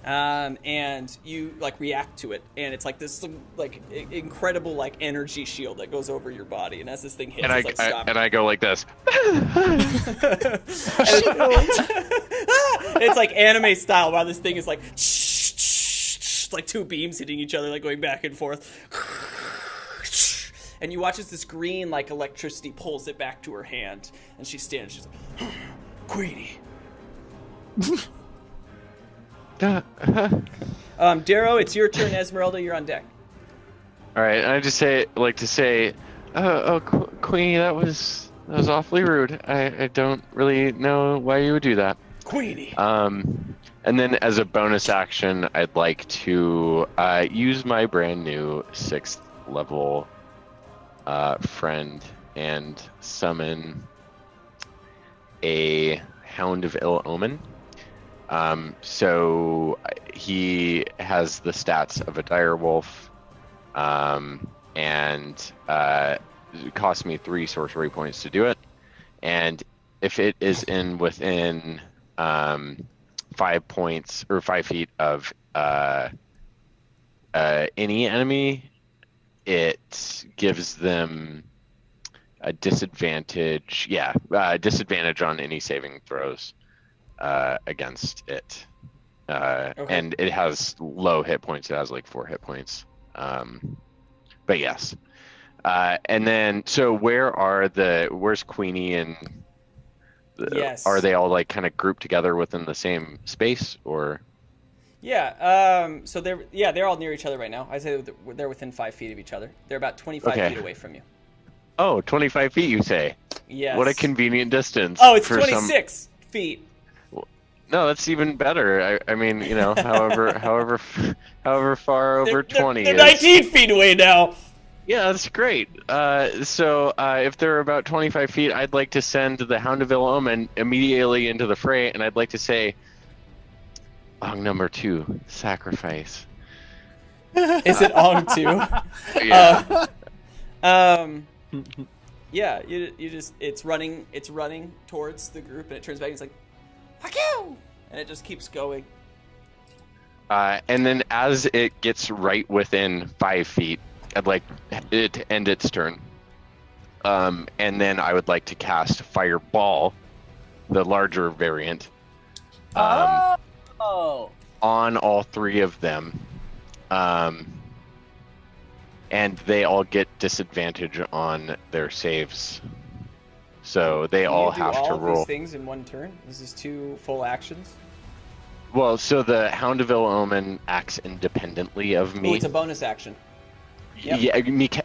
And you like react to it, and it's like this like incredible like energy shield that goes over your body, and as this thing hits, And it's like stop. I go like this. It's like anime style, while this thing is like like 2 beams hitting each other, like going back and forth. And you watch as this green like electricity pulls it back to her hand, and she stands. She's like, Queenie. Darrow, it's your turn. Esmeralda, you're on deck. All right, and I just like to say, Queenie, that was awfully rude. I don't really know why you would do that. Queenie. And then as a bonus action, I'd like to use my brand new 6th level friend and summon a Hound of Ill Omen. So he has the stats of a dire wolf, and it costs me 3 sorcery points to do it. And if it is within 5 points or 5 feet of any enemy, it gives them a disadvantage. Disadvantage on any saving throws against it. Okay. And it has low hit points. It has like 4 hit points. But yes. And then, so where's Queenie and yes. Are they all like kind of grouped together within the same space, or? Yeah. So they're all near each other right now. I say they're within 5 feet of each other. They're about 25 feet away from you. Oh, 25 feet, you say? Yes. What a convenient distance. Oh, it's 26 feet. No, that's even better. I mean, you know, however far over 20 they're is. 19 feet away now. Yeah, that's great. So if they're about 25 feet, I'd like to send the Hound of Ill Omen immediately into the fray, and I'd like to say, Ong number 2, sacrifice. Is it Ong 2? Yeah. Yeah, you just it's running towards the group, and it turns back and it's like, fuck you, and it just keeps going. And then as it gets right within 5 feet, I'd like it to end its turn. And then I would like to cast Fireball, the larger variant, on all 3 of them. And they all get disadvantage on their saves. So they all have to all roll. These things in one turn. This is 2 full actions. Well, so the Hound of Ill Omen acts independently of me. Oh, it's a bonus action. Yep. Yeah,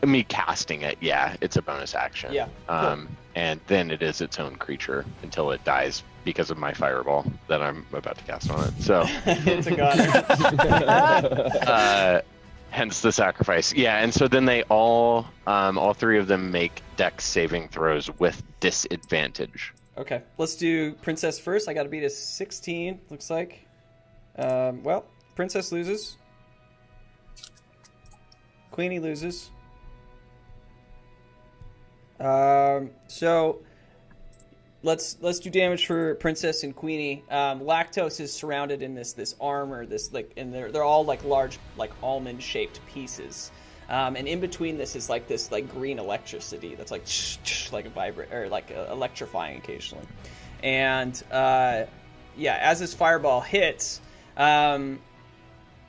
me casting it. Yeah, it's a bonus action. Yeah. Cool. And then it is its own creature until it dies because of my fireball that I'm about to cast on it. So it's a god. Hence the sacrifice. Yeah, and so then they all 3 of them make dex saving throws with disadvantage. Okay, let's do Princess first. I got to beat a 16. Looks like. Well, Princess loses. Queenie loses. So let's do damage for Princess and Queenie. Lactose is surrounded in this armor, and they're all like large, like almond shaped pieces. And in between this is this green electricity that's like a vibrate or electrifying occasionally. And as this fireball hits,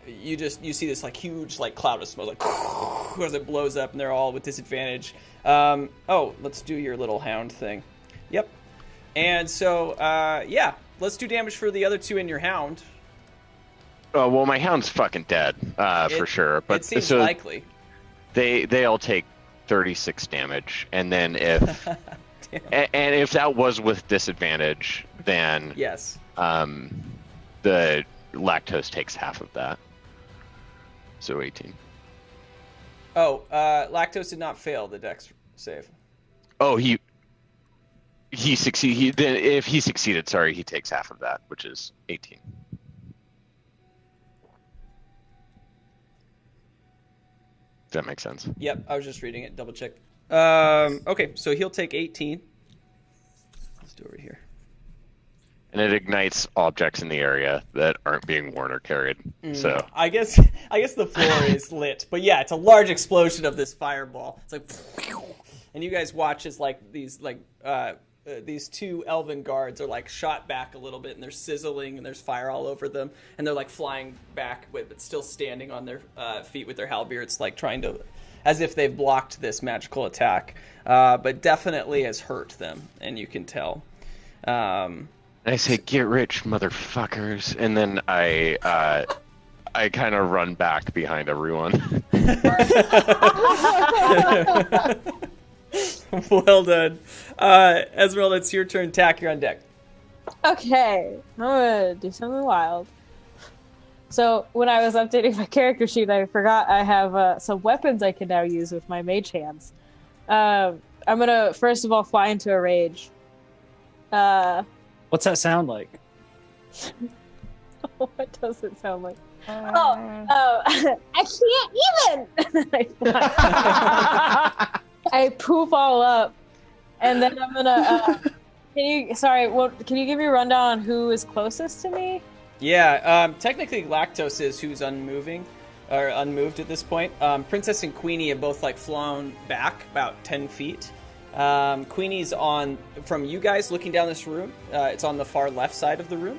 you see this huge cloud of smoke as it blows up, and they're all with disadvantage. Let's do your little hound thing. Yep. And so let's do damage for the other 2 in your hound. Oh well, my hound's fucking dead for sure. But it seems likely. They all take 36 damage, and then if and if that was with disadvantage, then yes, the Lactose takes half of that, so 18. Lactose did not fail the dex save. Oh, he succeeded. If he succeeded, sorry, he takes half of that, which is 18. Does that make sense? Yep, I was just reading it. Double check. Okay, so he'll take 18. Let's do it over here. And it ignites objects in the area that aren't being worn or carried. So I guess the floor is lit, but yeah, it's a large explosion of this fireball. It's like, and you guys watch as these 2 elven guards are shot back a little bit, and they're sizzling, and there's fire all over them, and they're flying back, but still standing on their feet with their halberds, trying to, as if they've blocked this magical attack, but definitely has hurt them, and you can tell. I say, "Get rich, motherfuckers!" And then I kind of run back behind everyone. Well done. Ezreal, it's your turn. Tack, you're on deck. Okay, I'm gonna do something wild. So when I was updating my character sheet, I forgot I have some weapons I can now use with my mage hands. I'm gonna first of all fly into a rage. What's that sound like? What does it sound like? I can't even. I poop all up, and then I'm gonna. Can you give me a rundown on who is closest to me? Yeah, technically Lactose is who's unmoved at this point. Princess and Queenie have both flown back about 10 feet. Queenie's from you guys looking down this room. It's on the far left side of the room.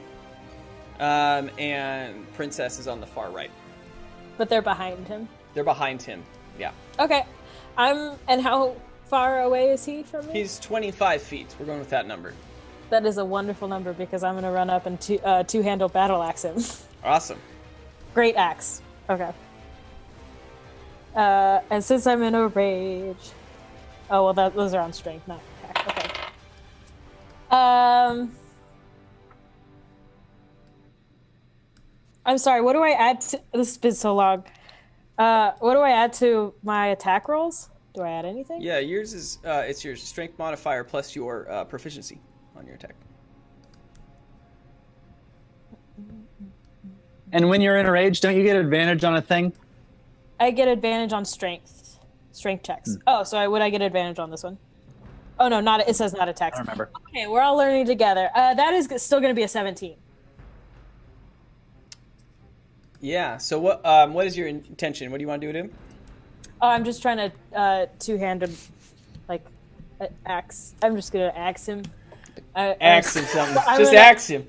And Princess is on the far right. But they're behind him? They're behind him, yeah. Okay. And how far away is he from me? He's 25 feet. We're going with that number. That is a wonderful number because I'm going to run up and two-handle battle axe him. Awesome. Great axe. Okay. And since I'm in a rage... Oh, well, those are on strength, not attack. Okay. I'm sorry, what do I add to... This has been so long. What do I add to my attack rolls? Do I add anything? Yeah, yours is... it's your strength modifier plus your proficiency on your attack. And when you're in a rage, don't you get advantage on a thing? I get advantage on strength checks. Oh, so would I get advantage on this one? Oh no, not it says not attacks. I don't remember. Okay, we're all learning together. That is still going to be a 17. Yeah. So what is your intention? What do you want to do with him? Oh, I'm just trying to two-handed, like, axe. I'm just gonna axe him. Axe him something. I'm Just gonna- axe him.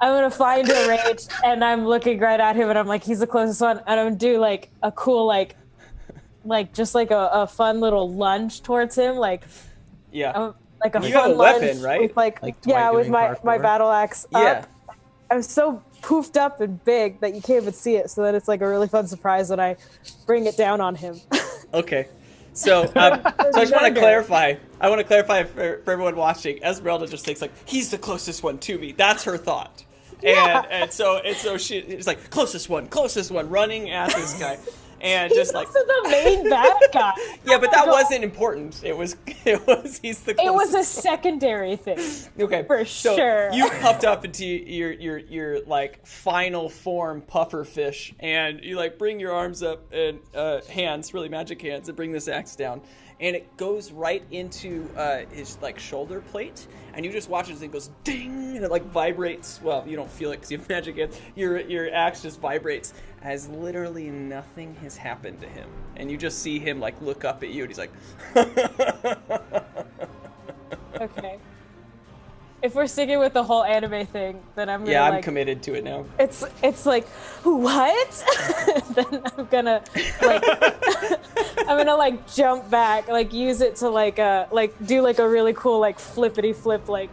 I'm gonna fly into a rage, and I'm looking right at him, and I'm like, he's the closest one, and I'm gonna do like a cool just like a fun little lunge towards him, like Yeah. like a You fun have a lunge weapon, right? with Like yeah, Dwight with doing my parkour? battle axe. Yeah. I was so poofed up and big that you can't even see it, so that it's like a really fun surprise when I bring it down on him. Okay. So I just want to clarify. I want to clarify for everyone watching. Esmeralda just thinks like he's the closest one to me. That's her thought. Yeah. And so she's like closest one, running at this guy, and He's just like also the main bad guy. yeah, but that wasn't important. It was he's the closest. It was a secondary thing. Okay, for so sure. You puffed up into your like final form puffer fish, and you like bring your arms up and hands, really magic hands, and bring this axe down, and it goes right into his like shoulder plate, and you just watch as it goes ding, and it like vibrates. Well, you don't feel it because you have magic hands. Your axe just vibrates as literally nothing has happened to him, and you just see him like look up at you, and he's like. Okay. If we're sticking with the whole anime thing, then I'm gonna Yeah, I'm committed to it now. It's like what? Then I'm gonna like jump back, like use it to like do like a really cool like flippity flip like.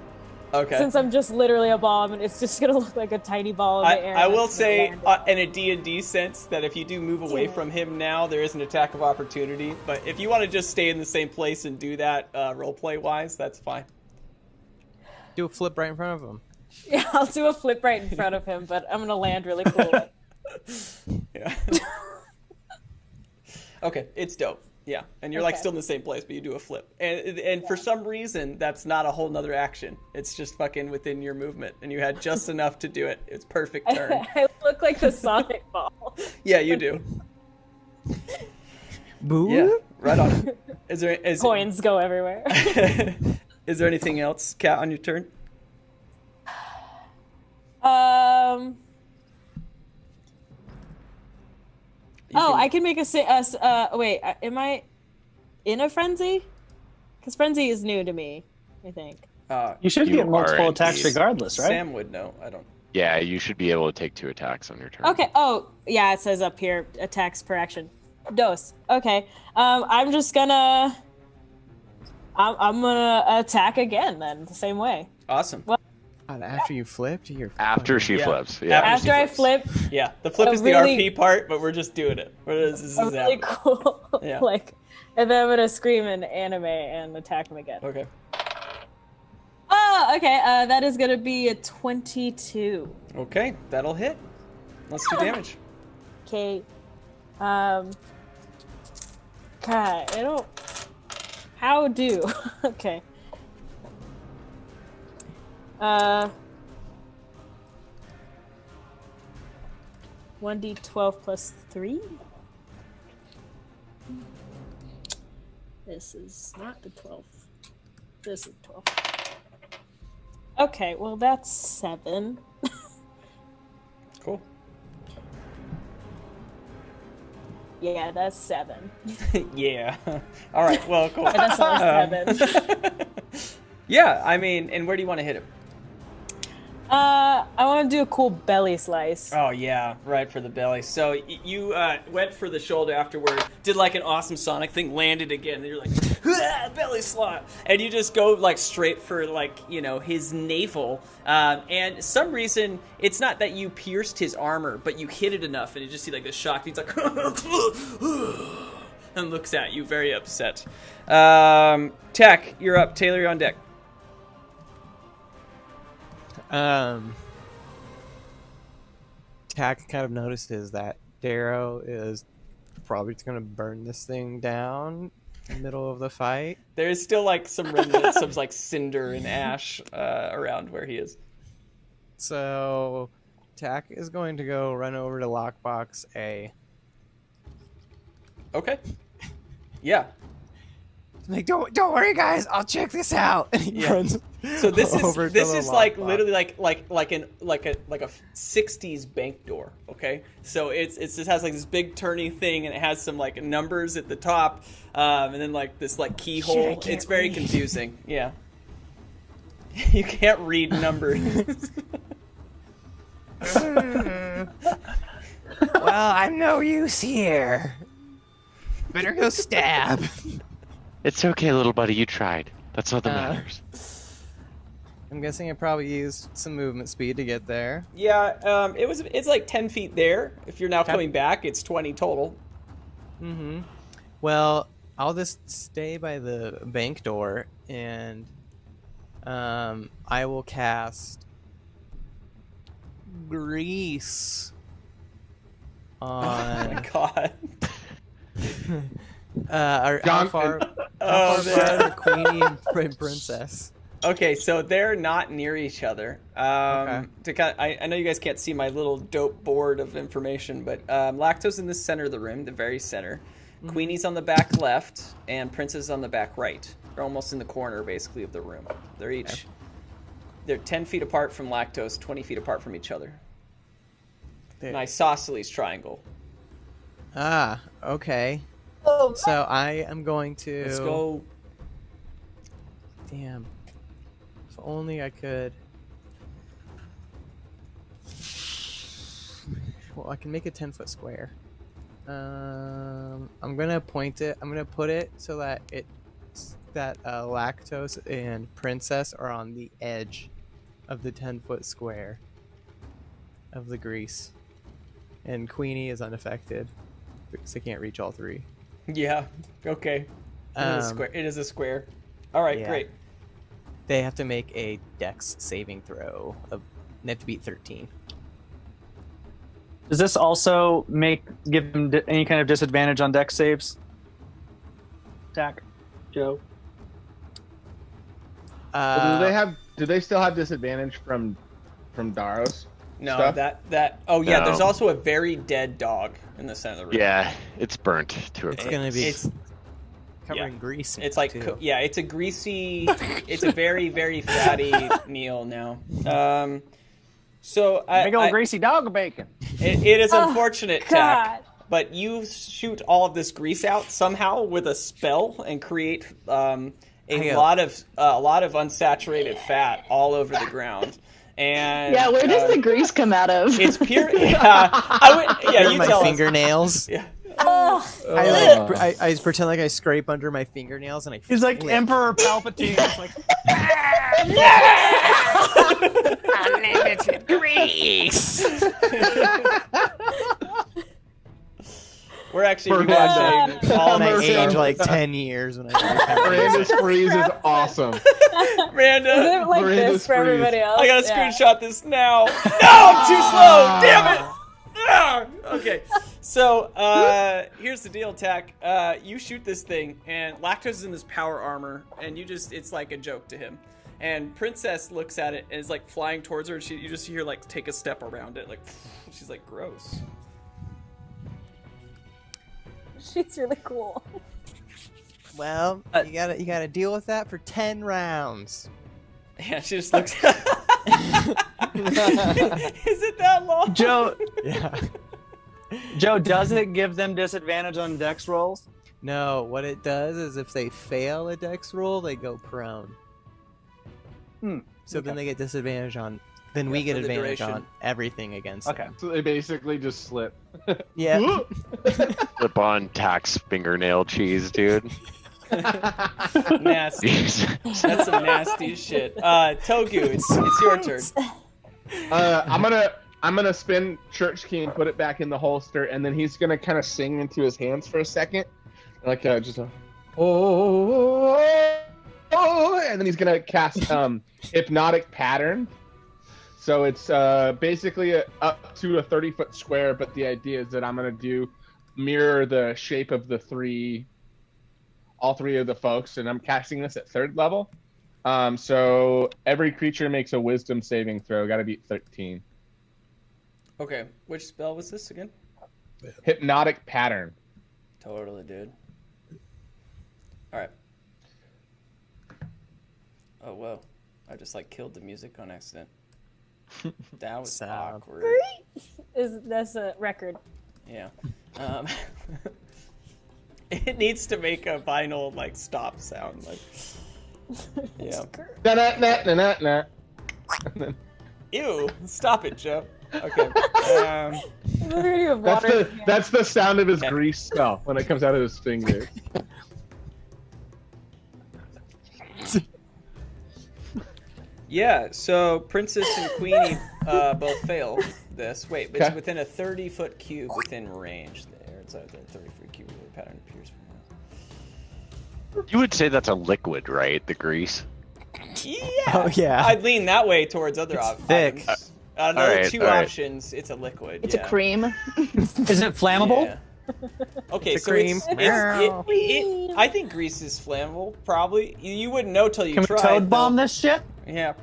Okay. Since I'm just literally a ball, and it's just gonna look like a tiny ball in the air. I will say, in a D&D sense, that if you do move away from him now, there is an attack of opportunity. But if you want to just stay in the same place and do that roleplay-wise, that's fine. Do a flip right in front of him. Yeah, I'll do a flip right in front of him, but I'm gonna land really cool. Yeah. Okay, it's dope. Yeah, and you're like Okay. still in the same place, but you do a flip. And for some reason, that's not a whole nother action. It's just fucking within your movement, and you had just enough to do it. It's perfect turn. I look like the Sonic ball. Yeah, you do. Boo. Yeah, right on. Is Coins go everywhere. Is there anything else, Kat, on your turn? I can make wait, am I in a frenzy? Because frenzy is new to me, I think. You should You get multiple aren't. attacks regardless, right? Sam would know. I don't. Yeah, you should be able to take 2 attacks on your turn. Okay. Oh, yeah, it says up here attacks per action. Dose. Okay. I'm just gonna. I'm gonna attack again then, the same way. Awesome. Well, God, after you flipped, you're After she Yeah. flips. Yeah. After after I flips. flip, Yeah, the flip A is the really- RP part, but we're just doing it. This is a really happening. cool, Yeah. and then I'm gonna scream in anime and attack him again. Okay. Oh, okay. That is gonna be a 22. Okay, that'll hit. Let's do damage. Okay. God, I don't. How do? Okay. 1d12 plus 3. This is not the 12. This is 12. Okay, well that's 7. Cool. Yeah, that's 7. Yeah. All right. Well, cool. That's all 7. Yeah. I mean, and where do you want to hit him? I want to do a cool belly slice. Oh yeah, right for the belly. So you went for the shoulder afterward, did like an awesome Sonic thing, landed again, and you're like, "Ah, belly slot, and you just go like straight for like his navel. And some reason it's not that you pierced his armor, but you hit it enough, and you just see like this shock. He's like, and looks at you, very upset. Tech, you're up. Taylor, you're on deck. Tack kind of notices that Darrow is probably just gonna burn this thing down in the middle of the fight. There's still like some remnants, some like cinder and ash around where he is. So Tack is going to go run over to Lockbox A. Okay. Yeah. Like, don't worry, guys. I'll check this out. And he runs So this over is to the like lockbox. literally like a 60s bank door. Okay, so it just has like this big turny thing, and it has some like numbers at the top, and then like this like keyhole. It's very confusing. Yeah, you can't read numbers. Well, I'm no use here. Better go stab. It's okay, little buddy. You tried. That's all that matters. I'm guessing I probably used some movement speed to get there. Yeah, it's like 10 feet there. If you're now Okay. coming back, it's 20 total. Mm-hmm. Well, I'll just stay by the bank door, and I will cast grease Oh on. my god. How John- far? Oh, How far man. are Queenie and Princess? Okay, so they're not near each other. Okay. I know you guys can't see my little dope board of information, but Lactose in the center of the room, the very center. Queenie's on the back left, and Princess on the back right. They're almost in the corner, basically, of the room. They're 10 feet apart from Lactose, 20 feet apart from each other. There. An isosceles triangle. Ah, okay. So I am going to. Let's go. Damn. If only I could. Well, I can make a 10-foot square. I'm gonna point it. I'm gonna put it so that Lactose and Princess are on the edge of the 10-foot square of the grease, and Queenie is unaffected because I can't reach all three. Yeah, okay. It is a square. All right, yeah. great. They have to make a Dex saving throw. They have to beat 13. Does this also give them any kind of disadvantage on dex saves? Attack, Joe. Do they still have disadvantage from Daros? No, Stuff? Oh yeah, No. there's also a very dead dog in the center of the room. Yeah, it's burnt to a It's crisp. gonna be It's covering grease. it's like too. it's a greasy, it's a very very fatty meal now. So Big old greasy dog bacon. it is Oh, unfortunate, God. Tack, but you shoot all of this grease out somehow with a spell and create a lot of unsaturated fat all over the ground. And Yeah, where does the grease come out of? It's pure. Yeah, you my tell us. fingernails. Yeah. I pretend like I scrape under my fingernails and I. He's like flip. Emperor Palpatine. It's like, Unlimited grease. We're actually For rewatching all And I this age stuff. like 10 years when I. Miranda's freeze is awesome. Miranda, Is it like Miranda's this for freeze. everybody else? I gotta Yeah. screenshot this now. No, I'm too slow. Damn it. Ah! Okay, so here's the deal, Tack. You shoot this thing, and Lactose is in this power armor, and it's like a joke to him. And Princess looks at it and is like flying towards her, and you just hear like take a step around it, like she's like gross. She's really cool. Well, you gotta deal with that for 10 rounds. Yeah, she just looks. Is it that long? Joe, Yeah. Joe, does it give them disadvantage on dex rolls? No, what it does is if they fail a dex roll, they go prone. So then they get disadvantage on. Then we get for the advantage duration. on everything against Okay. them. So they basically just slip. Yeah. Flip on tax fingernail cheese, dude. Nasty. Jeez. That's some nasty shit. Togu, it's your turn. I'm gonna spin Church Key and put it back in the holster, and then he's gonna kind of sing into his hands for a second, like just a oh, and then he's gonna cast hypnotic pattern. So it's basically up to a 30-foot square, but the idea is that I'm gonna mirror the shape of all three of the folks, and I'm casting this at 3rd level. So every creature makes a Wisdom saving throw. Got to beat 13. Okay, which spell was this again? Hypnotic pattern. Totally, dude. All right. Oh, whoa. I just, like, killed the music on accident. That was Sad. awkward. That's a record. Yeah. It needs to make a vinyl, like, stop sound. Like, yeah. Na-na-na-na-na-na. Ew. Stop it, Joe. Okay. That's the sound of his grease smell when it comes out of his fingers. Yeah, so Princess and Queenie both fail this. Wait, it's Okay. within a 30-foot cube within range there. It's a 30-foot cube where the pattern appears from You would say that's a liquid, right? The grease. Yeah. Oh, yeah. I'd lean that way towards other thick. options. Another Alright, two alright. options, it's a liquid. It's yeah. a cream. Is it flammable? Yeah. Okay, The so cream. I think grease is flammable, probably. You wouldn't know till you Can we tried. toad bomb though. this shit? Yeah.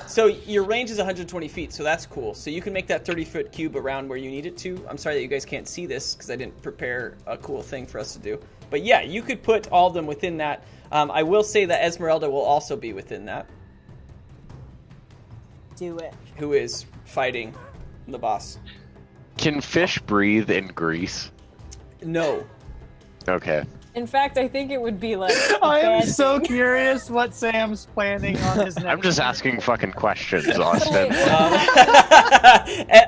So your range is 120 feet, so that's cool. So you can make that 30-foot cube around where you need it to. I'm sorry that you guys can't see this because I didn't prepare a cool thing for us to do. But yeah, you could put all of them within that. I will say that Esmeralda will also be within that, Do it. who is fighting the boss. Can fish breathe in grease? No. Okay. In fact, I think it would be like. I am bad so thing. curious what Sam's planning on his next. I'm just asking fucking questions, Austin. Wait,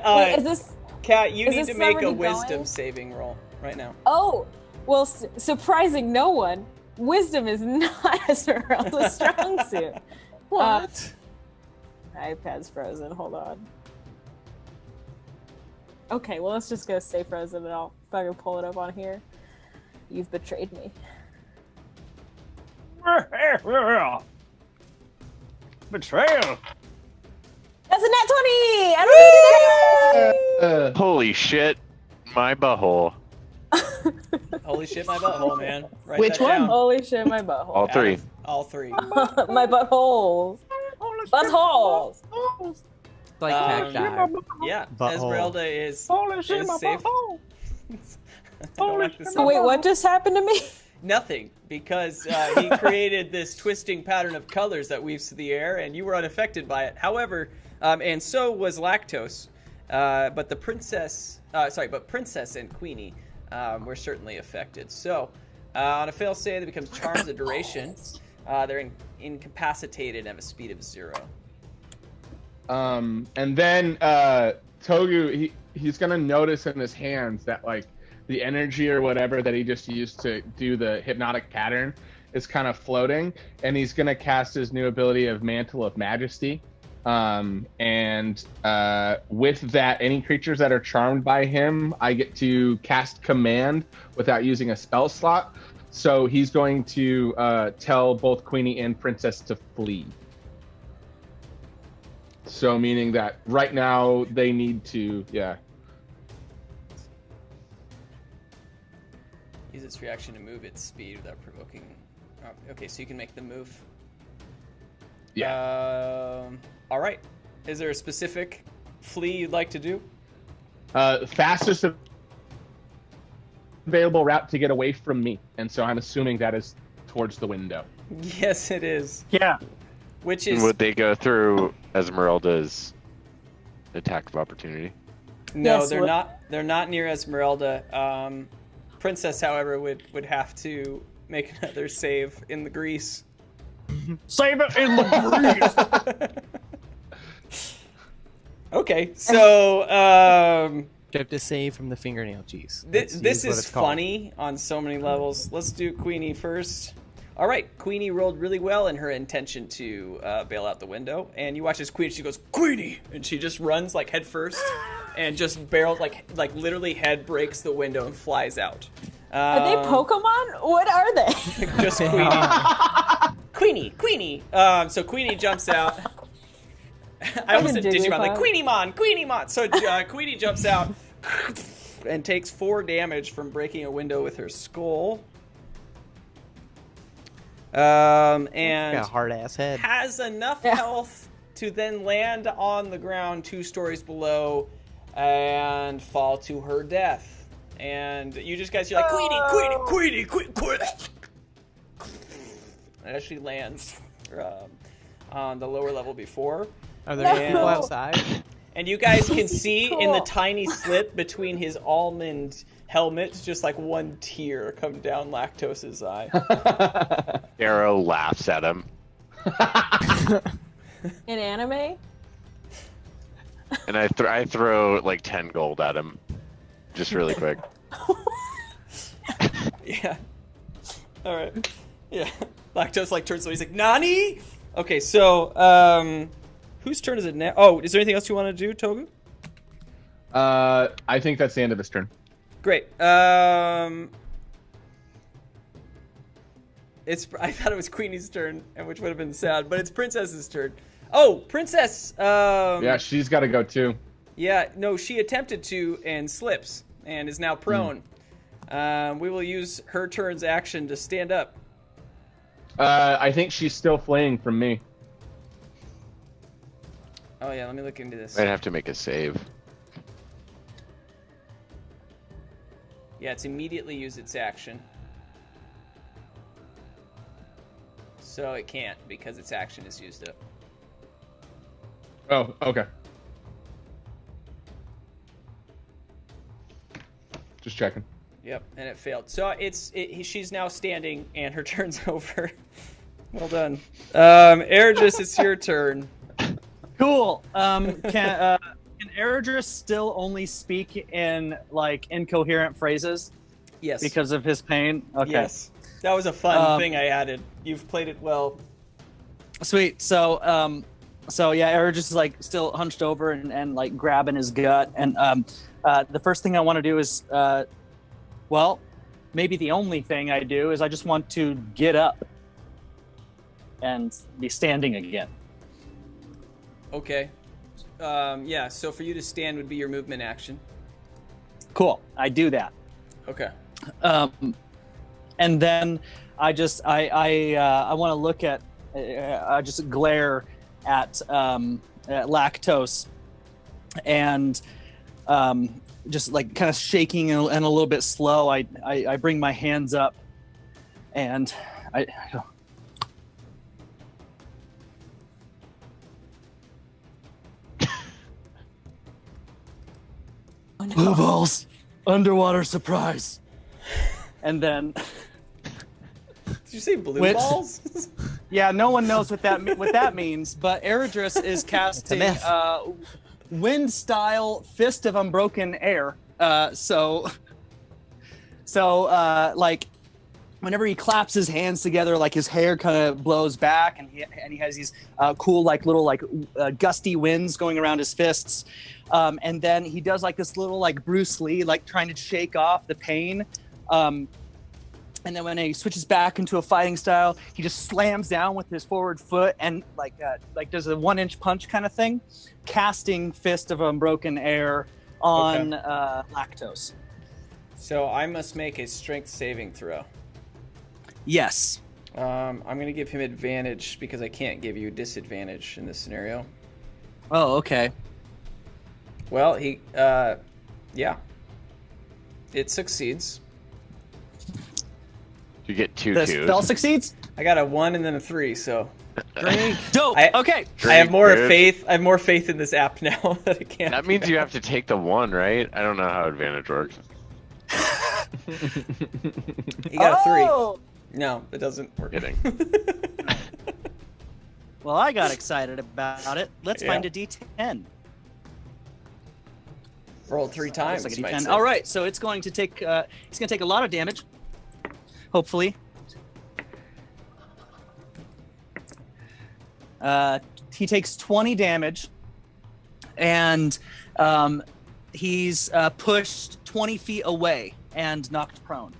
Wait, is this? Kat, you is need this to make a already wisdom going? saving roll right now. Oh, well, surprising no one. Wisdom is not Esmeralda's strong suit. What? iPad's frozen. Hold on. Okay, well, let's just go stay frozen and I'll fucking pull it up on here. You've betrayed me. Betrayal. That's a nat 20! I don't need Holy shit, my butthole. Holy shit, my butthole, man. Write Which that one? down. Holy shit, my butthole. All three. All three. My buttholes. Buttholes. Like cacti. Yeah, Butthole. Esmeralda is my safe. butthole. I don't have to say Wait, what just happened to me? nothing, because he created this twisting pattern of colors that weaves through the air, and you were unaffected by it. However, and so was Lactose, but Princess and Queenie were certainly affected. So, on a fail save, that becomes charms of duration. They're incapacitated and have a speed of 0. And then Togu, he's gonna notice in his hands that like the energy or whatever that he just used to do the hypnotic pattern is kind of floating, and he's gonna cast his new ability of Mantle of Majesty. And with that, any creatures that are charmed by him, I get to cast command without using a spell slot. So he's going to tell both Queenie and Princess to flee. So meaning that right now they need to, yeah. Use its reaction to move its speed without provoking. Okay, so you can make the move. Yeah. All right. Is there a specific flee you'd like to do? Fastest available route to get away from me. And so I'm assuming that is towards the window. Yes, it is. Yeah. Which is Would they go through Esmeralda's attack of opportunity? no, Yes, they're what- not. They're not near Esmeralda. Princess, however, would have to make another save in the grease. Save it in the breeze. Okay, so You have to save from the fingernail cheese. this That's what is it's called. funny on so many levels. Let's do Queenie first. All right, Queenie rolled really well in her intention to bail out the window, and you watch as Queenie, she goes, Queenie, and she just runs like head first, and just barrels like literally head breaks the window and flies out. Are they Pokemon? What are they? Just Queenie. So Queenie jumps out. I almost said Digimon, like Queeniemon. So Queenie jumps out and takes 4 damage from breaking a window with her skull. And Got a hard ass head. has enough health to then land on the ground 2 stories below and fall to her death. And you just guys, you're like, Queenie. And as she lands, on the lower level before. Are there people outside? And you guys can see in the tiny slit between his almond helmet, just like one tear come down Lactose's eye. Arrow laughs at him. In anime? And I throw like 10 gold at him, just really quick. Yeah. All right. Yeah. Lactose like turns, so he's like, "Nani?" Okay, so whose turn is it now? Oh, is there anything else you want to do, Togu? I think that's the end of his turn. Great. I thought it was Queenie's turn, and which would have been sad, but it's Princess's turn. Oh, Princess. Yeah, she's got to go too. Yeah, no, she attempted to and slips and is now prone. We will use her turn's action to stand up. I think she's still fleeing from me. Oh yeah, let me look into this. I'd have to make a save. Yeah, it's immediately use its action. So it can't because its action is used up. Oh, okay. Just checking. Yep, and it failed. So she's now standing, and her turn's over. Well done. Ergis, it's your turn. Cool. Can Eredris still only speak in like incoherent phrases? Yes. Because of his pain? Okay. Yes. That was a fun thing I added. You've played it well. Sweet. So yeah, Eredris is like still hunched over and like grabbing his gut. And the first thing I want to do is, well, maybe the only thing I do is I just want to get up and be standing again. Okay. Yeah, so for you to stand would be your movement action. Cool. I do that. Okay. And then I want to look at, I just glare at Lactose and just like kind of shaking and a little bit slow. I bring my hands up and I go, blue balls, underwater surprise. And then Did you say blue balls? Yeah, no one knows what that means, but Eredris is casting wind style Fist of Unbroken Air. So like whenever he claps his hands together, like his hair kind of blows back, and he has these cool like little like gusty winds going around his fists. And then he does like this little like Bruce Lee, like trying to shake off the pain. And then when he switches back into a fighting style, he just slams down with his forward foot and like does a 1-inch punch kind of thing, casting Fist of Unbroken Air on Lactose. So I must make a strength saving throw. Yes. I'm going to give him advantage because I can't give you disadvantage in this scenario. Oh, okay. Well, yeah. It succeeds. You get 2 The twos. spell succeeds? I got a 1 and then a 3, so. Dope. Okay. I have more faith. I have more faith in this app now that I can't. That means you have to take the 1, right? I don't know how advantage works. You got Oh! a 3. No, it doesn't work. Kidding. Well, I got excited about it. Let's Yeah. find a D10. Rolled 3 times. Looks like a you might D10. say. All right, so it's going to take. He's going to take a lot of damage. Hopefully. He takes 20 damage, and he's pushed 20 feet away and knocked prone.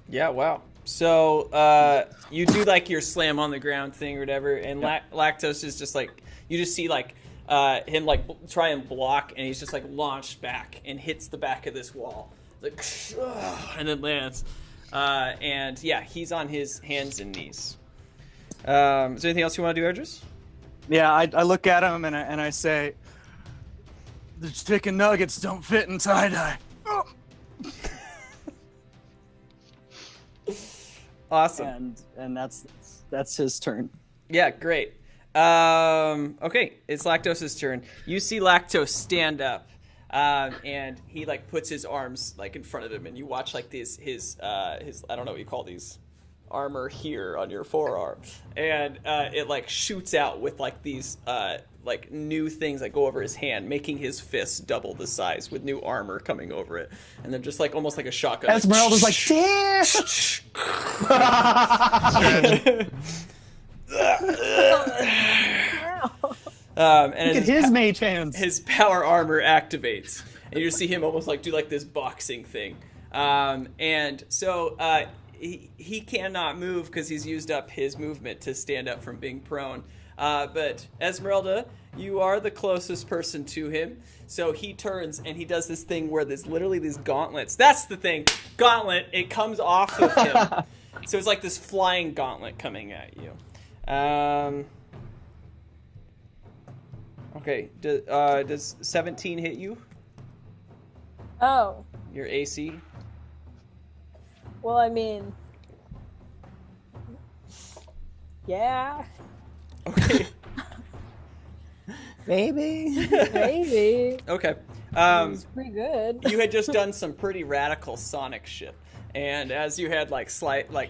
Yeah, wow. So you do like your slam on the ground thing or whatever, and Lactose is just like, you just see like him like try and block, and he's just like launched back and hits the back of this wall, like, and then lands. And yeah, he's on his hands and knees. Is there anything else you want to do, Edris? Yeah, I look at him and I say, the chicken nuggets don't fit in tie-dye. Awesome. And that's that's his turn. Yeah, great. Okay, it's Lactose's turn. You see Lactose stand up, and he like puts his arms like in front of him, and you watch like his I don't know what you call these, armor here on your forearm, and it like shoots out with like these like new things that go over his hand, making his fists double the size with new armor coming over it, and then just like almost like a shotgun. Esmeralda's like, damn. And Look at his mage hands. His power armor activates, and you just see him almost like do like this boxing thing. And so he cannot move because he's used up his movement to stand up from being prone. But Esmeralda, you are the closest person to him. So he turns and he does this thing where there's literally these gauntlets. That's the thing. Gauntlet. It comes off of him. So it's like this flying gauntlet coming at you. Okay. Does 17 hit you? Oh. Your AC? Well, I mean, yeah. Okay. Maybe. Maybe. Okay. It's pretty good. You had just done some pretty radical Sonic shit, and as you had like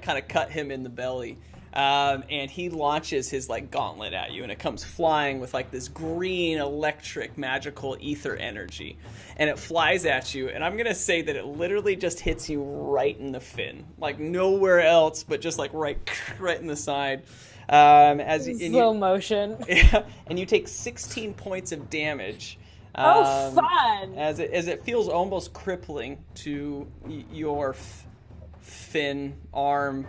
kind of cut him in the belly, and he launches his like gauntlet at you, and it comes flying with like this green electric magical ether energy, and it flies at you, and I'm gonna say that it literally just hits you right in the fin, like nowhere else, but just like right in the side. Slow motion. Yeah, and you take 16 points of damage. Oh, fun! As it feels almost crippling to your fin arm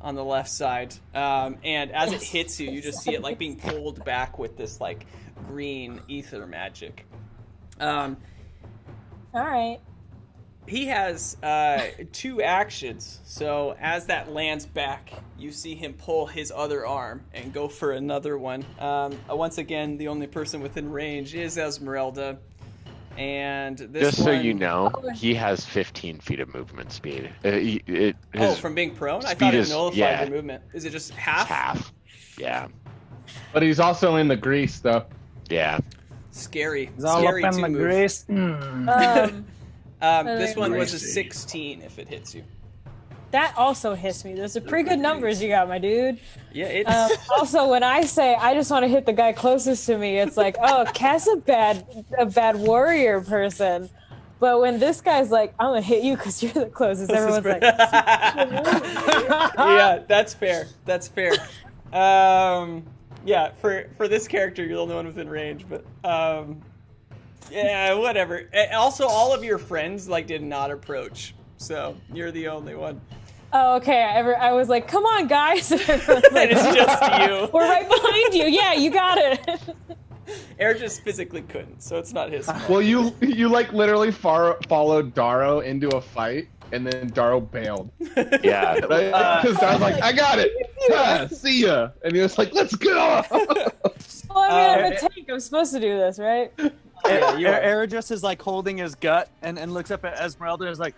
on the left side, and as it hits you, you just see it like being pulled back with this like green ether magic. All right. He has 2 actions, so as that lands back, you see him pull his other arm and go for another one. Once again, the only person within range is Esmeralda, and this Just so you know, he has 15 feet of movement speed. From being prone? I thought it nullified yeah. your movement. Is it just half? Half. Yeah. But he's also in the grease, though. Yeah. Scary. It's all Scary up in to the move. grease. This one was a 16 if it hits you. That also hits me. Those are pretty good numbers you got, my dude. Yeah, it's... Also, when I say I just want to hit the guy closest to me, it's like, oh, Cass a bad warrior person. But when this guy's like, I'm gonna hit you because you're the closest, everyone's like, yeah, that's fair. That's fair. Yeah, for this character, you're the only one within range, but yeah, whatever. Also, all of your friends like did not approach, so you're the only one. oh, okay. I was like, come on, guys. And it's just you. We're right behind you. Yeah, you got it. Air just physically couldn't, so it's not his fault. Well, you like literally followed Darrow into a fight, and then Darrow bailed. Yeah. Because I was like, I got it. See ya. And he was like, let's go. Well, I mean, I'm a tank. I'm supposed to do this, right? Yeah, you are. Aerodrus is like holding his gut and looks up at Esmeralda and is like,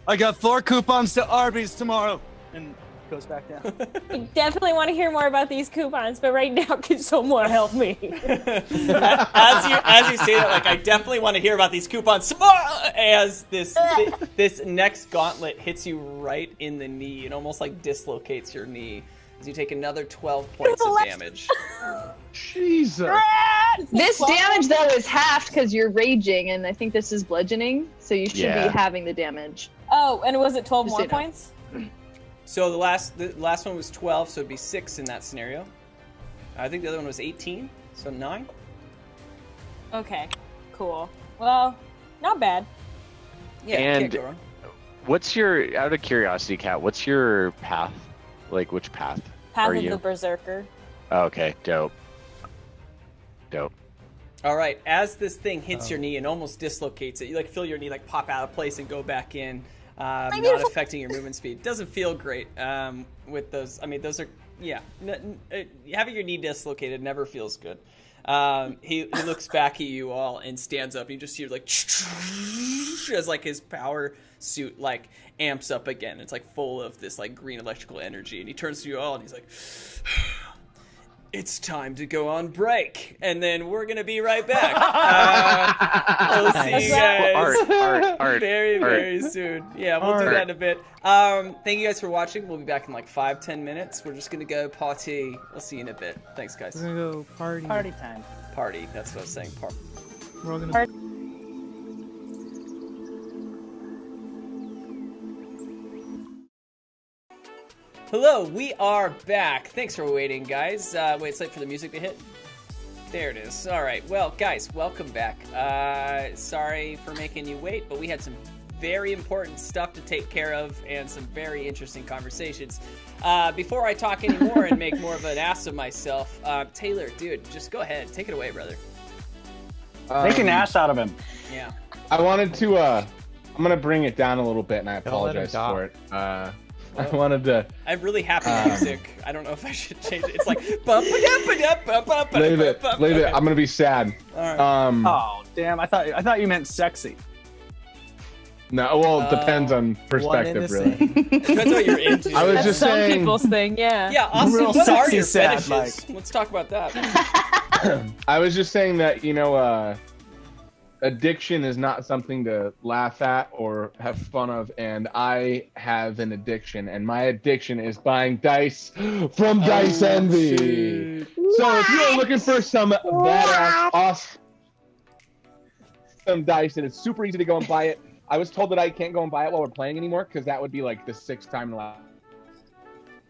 I got 4 coupons to Arby's tomorrow. And goes back down. I definitely want to hear more about these coupons, but right now, can someone help me? As you say that, like, I definitely want to hear about these coupons tomorrow. As this next gauntlet hits you right in the knee and almost like dislocates your knee as you take another 12 points of damage. Jesus. This damage, though, is halved because you're raging, and I think this is bludgeoning, so you should Yeah. be having the damage. Oh, and was it 12 Just more so you know. points? So the last one was 12, so it'd be 6 in that scenario. I think the other one was 18, so 9. Okay, cool. Well, not bad. Yeah, And- can't go wrong. What's your, out of curiosity, Kat, what's your path? Like, which path Path are of you? the Berserker. Oh, okay, dope. All right, as this thing hits your knee and almost dislocates it, you like feel your knee like pop out of place and go back in, not affecting your movement speed. Doesn't feel great with those. I mean, those are, yeah. Having your knee dislocated never feels good. He looks back at you all and stands up. And you just hear like as like his power suit like amps up again. It's like full of this like green electrical energy. And he turns to you all and he's like, it's time to go on break, and then we're gonna be right back. We'll see you guys very soon. Yeah, we'll do that in a bit. Thank you guys for watching. We'll be back in like 5-10 minutes. We're just gonna go party. We'll see you in a bit. Thanks, guys. We're gonna go party. Party time. Party. That's what I was saying. We're all gonna. Hello, we are back. Thanks for waiting, guys. Wait, it's late for the music to hit. There it is. All right. Well, guys, welcome back. Sorry for making you wait, but we had some very important stuff to take care of and some very interesting conversations. Before I talk anymore and make more of an ass of myself, Taylor, dude, just go ahead. Take it away, brother. Make an ass out of him. Yeah. I wanted to. I'm gonna bring it down a little bit, and I apologize for it. I wanted to. I have really happy music. I don't know if I should change it. It's like leave it. Leave it. I'm gonna be sad. All right. Oh damn! I thought you meant sexy. No, well, it depends on perspective, really. Depends what you're into. I was That's just some saying. people's thing, yeah. Yeah, Austin, Real what are sexy your sad, fetishes? Let's talk about that. I was just saying that addiction is not something to laugh at or have fun of, and I have an addiction, and my addiction is buying dice from Dice Envy. So if you're looking for some badass, awesome dice, and it's super easy to go and buy it. I was told that I can't go and buy it while we're playing anymore because that would be like the 6th time in the last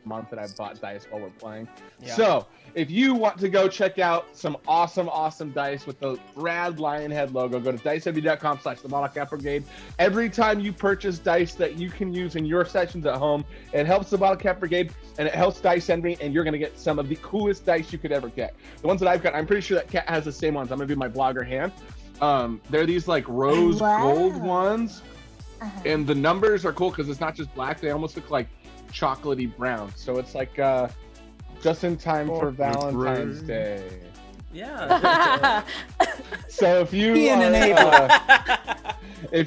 month that I've bought dice while we're playing. Yeah. So if you want to go check out some awesome dice with the rad lion head logo, go to diceenvy.com/the Brigade. Every time you purchase dice that you can use in your sessions at home, it helps the Bottlecap Brigade and it helps Dice Envy, and you're going to get some of the coolest dice you could ever get. The ones that I've got, I'm pretty sure that Cat has the same ones. I'm going to do my blogger hand. They're these like rose gold ones, and the numbers are cool because it's not just black. They almost look like chocolatey brown. So it's like just in time for Valentine's Day. Yeah. So if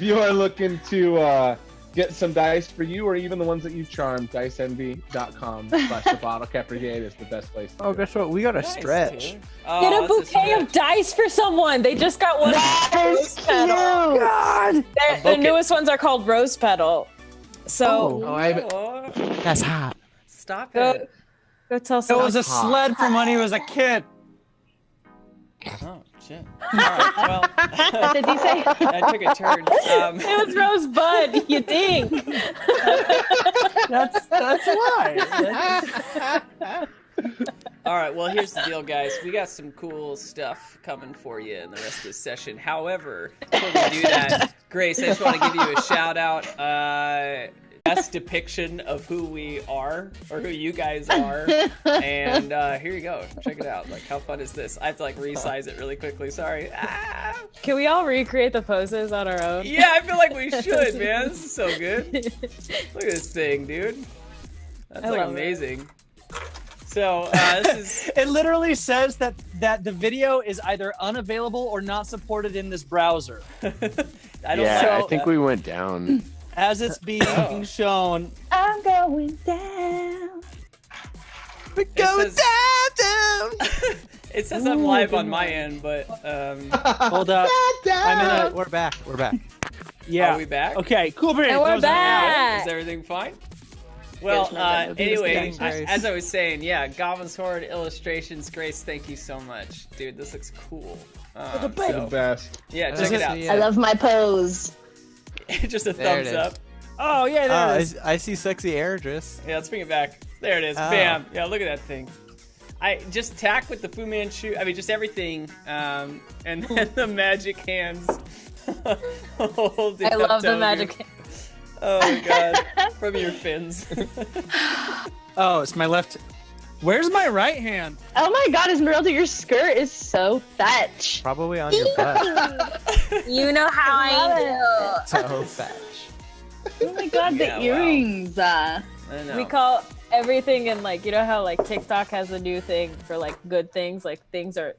you are looking to get some dice for you, or even the ones that you charm, diceenvy.com/the Brigade is the best place to Oh, guess what? We got a stretch. Get a bouquet of dice for someone. They just got one. Rose petal. God. The newest ones are called rose petal. So That's hot. Stop go, it. go tell It someone. was a sled from when he was a kid. Oh, shit. All right, well, What did he say? I took a turn. It was Rosebud, you think? That's why. All right, well, here's the deal, guys. We got some cool stuff coming for you in the rest of this session. However, before we do that, Grace, I just want to give you a shout out. Best depiction of who we are, or who you guys are. And here you go. Check it out. Like, how fun is this? I have to like resize it really quickly. Sorry. Ah! Can we all recreate the poses on our own? Yeah, I feel like we should, man. This is so good. Look at this thing, dude. That's like amazing. So this is. It literally says that the video is either unavailable or not supported in this browser. I don't I think we went down. As it's being shown. I'm going down. We're going down. It says I'm live on my end, but Hold up. We're back. We're back. Yeah. Are we back? Okay, cool. And we're back. Is everything fine? Well, anyway, as I was saying, yeah, Goblin's Horde illustrations, Grace, thank you so much. Dude, this looks cool. The best. Yeah, check it out. I love my pose. Just a There it thumbs is. up. Oh, yeah, there it is. I see sexy Airdress. Yeah, let's bring it back. There it is. Oh. Bam. Yeah, look at that thing. I just tack with the Fu Manchu. I mean, just everything. And then the magic hands. Holding I up love the Togu. magic hands. Oh my god. From your fins. Oh, it's my left. Where's my right hand? Oh my god, Esmeralda, your skirt is so fetch. Probably on your butt. You know how I So fetch. Oh my god, Yeah, the earrings. I know. We call everything in, like, you know how like TikTok has a new thing for like good things, like things are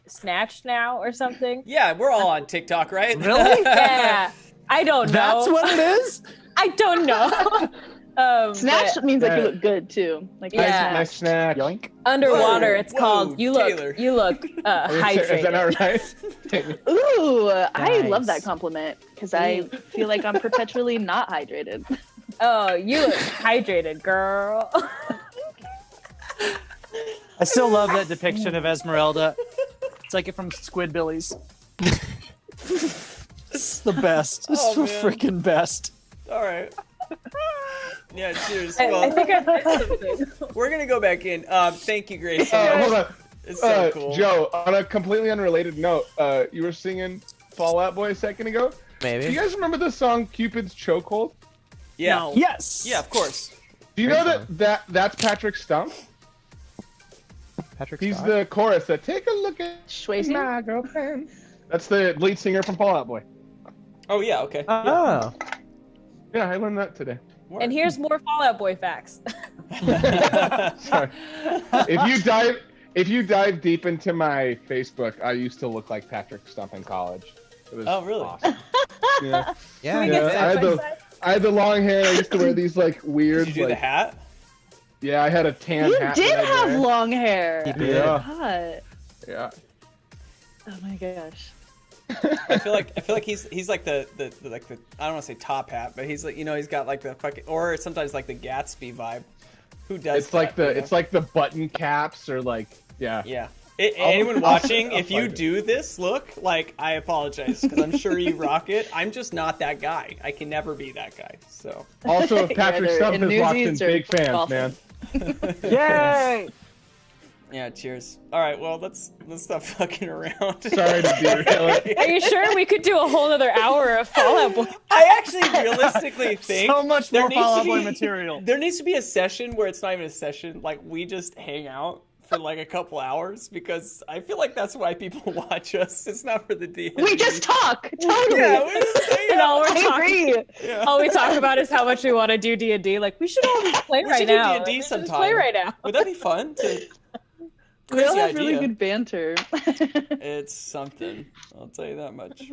Snatched now or something. Yeah, we're all on TikTok, right? Really? Yeah. I don't know. That's what it is? I don't know. Snatch but means like you look good too. Like Yeah. Nice snack. Yoink. underwater, Whoa, it's whoa, called you Taylor. look hydrated. Is that not right? Ooh, I Nice. love that compliment because I feel like I'm perpetually not hydrated. Oh, you look hydrated, girl. I still love that depiction of Esmeralda. It's like it from Squidbillies. It's the best. It's Oh, the man. freaking best. All right. Yeah, cheers. I Well, think I missed something. we're gonna go back in. Thank you, Grace. Hold on. It's so cool. Joe, on a completely unrelated note, you were singing Fall Out Boy a second ago. Do you Maybe. guys remember the song Cupid's Chokehold? Yeah. No. Yes. Yeah, of course. Do you know that's Patrick Stump? Patrick He's Star? the chorus that take a look at Swayze. my girlfriend. That's the lead singer from Fall Out Boy. Oh yeah. Okay. Oh. Yeah, I learned that today. And here's more Fallout Boy facts. Sorry. If you dive deep into my Facebook, I used to look like Patrick Stump in college. It was Oh, really? awesome. Yeah. Yeah. We get Yeah, side by side. I had the long hair. I used to wear these like weird. Did you do the like, hat? Yeah, I had a tan You hat. did that I'd have wear. long hair. He did. Yeah. Hot. Yeah. Oh my gosh. I feel like he's like the like the I don't want to say top hat, but he's like he's got like the fucking or sometimes like the Gatsby vibe. Who does? It's like that, it's like the button caps or like yeah. Yeah. Anyone watching, I'll if you find it. do this look, like I apologize because I'm sure you rock it. I'm just not that guy. I can never be that guy. So Also, if Patrick Either Stump in is watching, Newsies or big fans, golfing. man. Yay! yeah, cheers. All right, well let's stop fucking around. Sorry to derail it. Are you sure we could do a whole other hour of Fallout Boy? I actually realistically think So much there more needs to Fall Out Boy be- material. There needs to be a session where it's not even a session, like we just hang out for like a couple hours because I feel like that's why people watch us. It's not for the D&D. We just talk. Totally. Yeah, we just hang All out. we're I talking, agree. Yeah. all we talk about is how much we want to do D&D. Like we should all just play We right should do now. D&D We should just sometime. play right now. Would that be fun? We all Crazy have really idea. good banter. It's something. I'll tell you that much.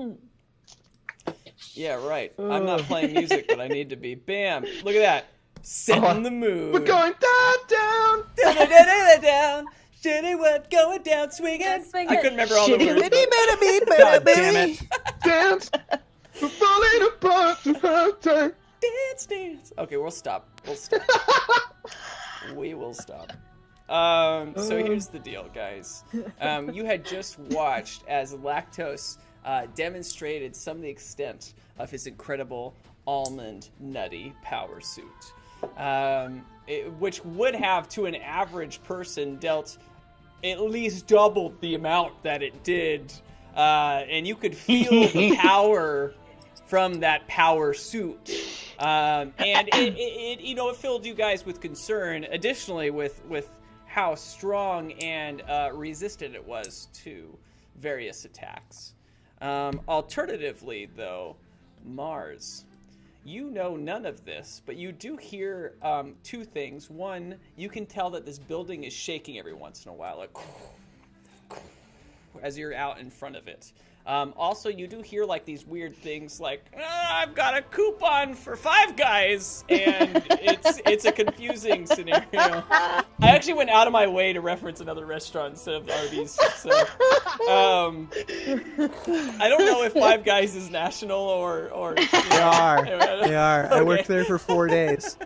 Yeah, right. I'm not playing music, but I need to be. Bam! Look at that. Setting the mood. We're going down. down. Shitty what going down swinging. I couldn't remember all the Shitty words. but- God damn it. Dance. We're falling apart to hurt time. Dance, dance. Okay, we'll stop. We will stop. So here's the deal, guys. You had just watched as Lactose demonstrated some of the extent of his incredible almond nutty power suit, which would have, to an average person, dealt at least double the amount that it did. And you could feel the power from that power suit. And it filled you guys with concern, additionally with how strong and resistant it was to various attacks. Alternatively, though, Mars, you know none of this, but you do hear two things. One, you can tell that this building is shaking every once in a while, like as you're out in front of it. Also, you do hear like these weird things like, I've got a coupon for Five Guys, and it's a confusing scenario. I actually went out of my way to reference another restaurant instead of Arby's. So, I don't know if Five Guys is national or They are. They are. I Okay. worked there for 4 days.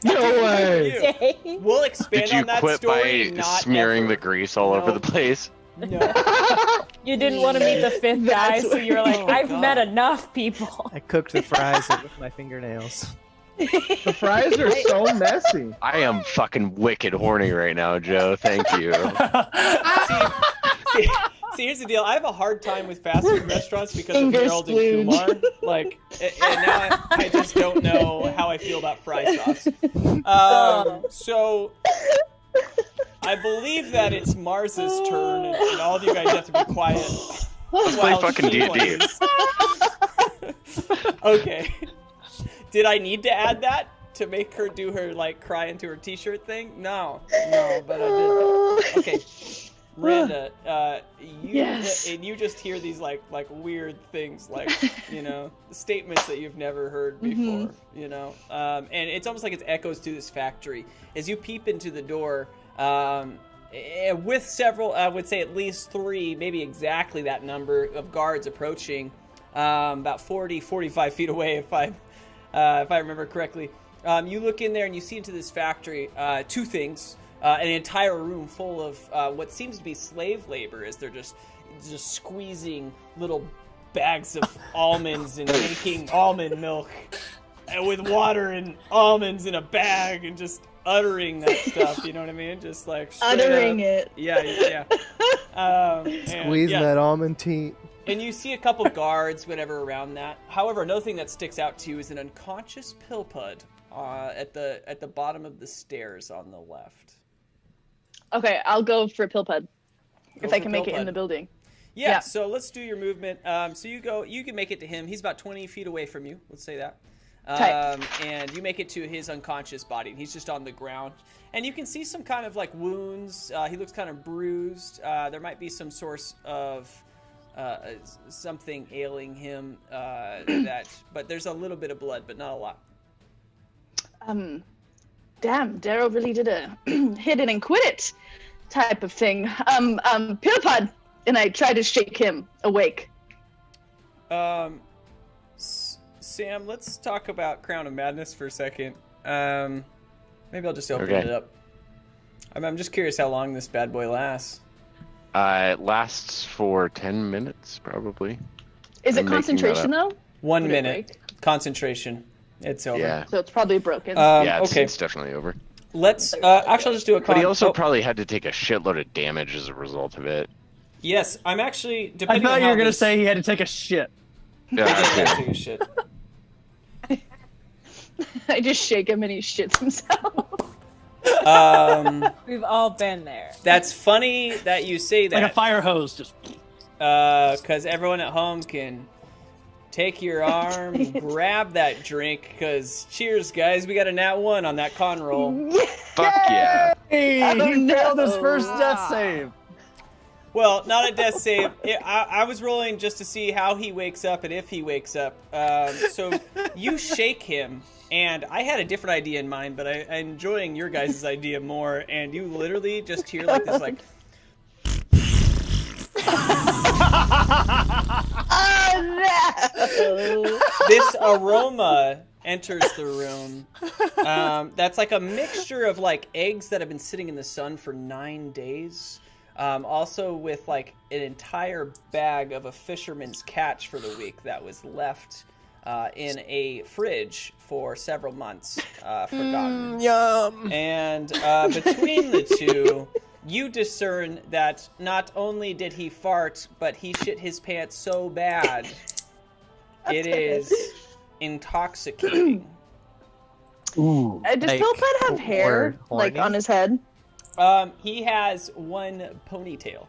No way. We'll expand Did you on that quit story. by Not smearing ever. the grease all over No. the place? No. You didn't want to meet the fifth guy, so you were like, Oh, I've God. met enough people. I cooked the fries with my fingernails. The fries are so messy. I am fucking wicked horny right now, Joe. Thank you. See, here's the deal. I have a hard time with fast food restaurants because of Finger Harold and splooge. Kumar. Like, and now I just don't know how I feel about fry sauce. So I believe that it's Mars's turn, and all of you guys have to be quiet. Let's play while fucking she D&D. plays. Okay. Did I need to add that to make her do her like cry into her t-shirt thing? No, but I did. Okay. Miranda, Yes. and you just hear these like weird things, like statements that you've never heard before, and it's almost like it's echoes through this factory as you peep into the door, with several, I would say at least 3, maybe exactly that number of guards approaching, about 45 feet away, if I remember correctly. You look in there and you see into this factory 2 things. An entire room full of what seems to be slave labor, as they're just squeezing little bags of almonds and making almond milk with water and almonds in a bag and just uttering that stuff. You know what I mean? Just like uttering it. Yeah. Squeezing that almond tea. And you see a couple guards, whatever, around that. However, another thing that sticks out to you is an unconscious Pillpud at the bottom of the stairs on the left. Okay, I'll go for Pillpud if I can make it in the building. Yeah, so let's do your movement. So you can make it to him. He's about 20 feet away from you. Let's say that. And you make it to his unconscious body. He's just on the ground. And you can see some kind of like wounds. He looks kind of bruised. There might be some source of something ailing him. But there's a little bit of blood, but not a lot. Damn, Darrow really did a hit it and quit it type of thing. Pillpud, and I try to shake him awake. Sam, let's talk about Crown of Madness for a second. Maybe I'll just open it up. I'm just curious how long this bad boy lasts. It lasts for 10 minutes, probably. Is it concentration, though? 1 minute. Concentration. It's over. Yeah. So it's probably broken. It's definitely over. Let's actually I'll just do a But he also probably had to take a shitload of damage as a result of it. Yes, I'm actually... I thought you were going to say he had to take a shit. Yeah, I did take a shit. I just shake him and he shits himself. We've all been there. That's funny that you say that. Like a fire hose, just... Because everyone at home can take your arm, grab that drink, because cheers, guys. We got a nat 1 on that con roll. Fuck yeah. Hey, he failed his first death save. Well, not a death save. I was rolling just to see how he wakes up and if he wakes up. So you shake him, and I had a different idea in mind, but I'm enjoying your guys' idea more. And you literally just hear like this, like... Oh, no! This aroma enters the room. That's like a mixture of like eggs that have been sitting in the sun for 9 days. Also with like an entire bag of a fisherman's catch for the week that was left in a fridge for several months, forgotten. Yum. And between the two, you discern that not only did he fart, but he shit his pants so bad, it is intoxicating. Ooh. Does Pillpud have hair, like, on his head? He has one ponytail.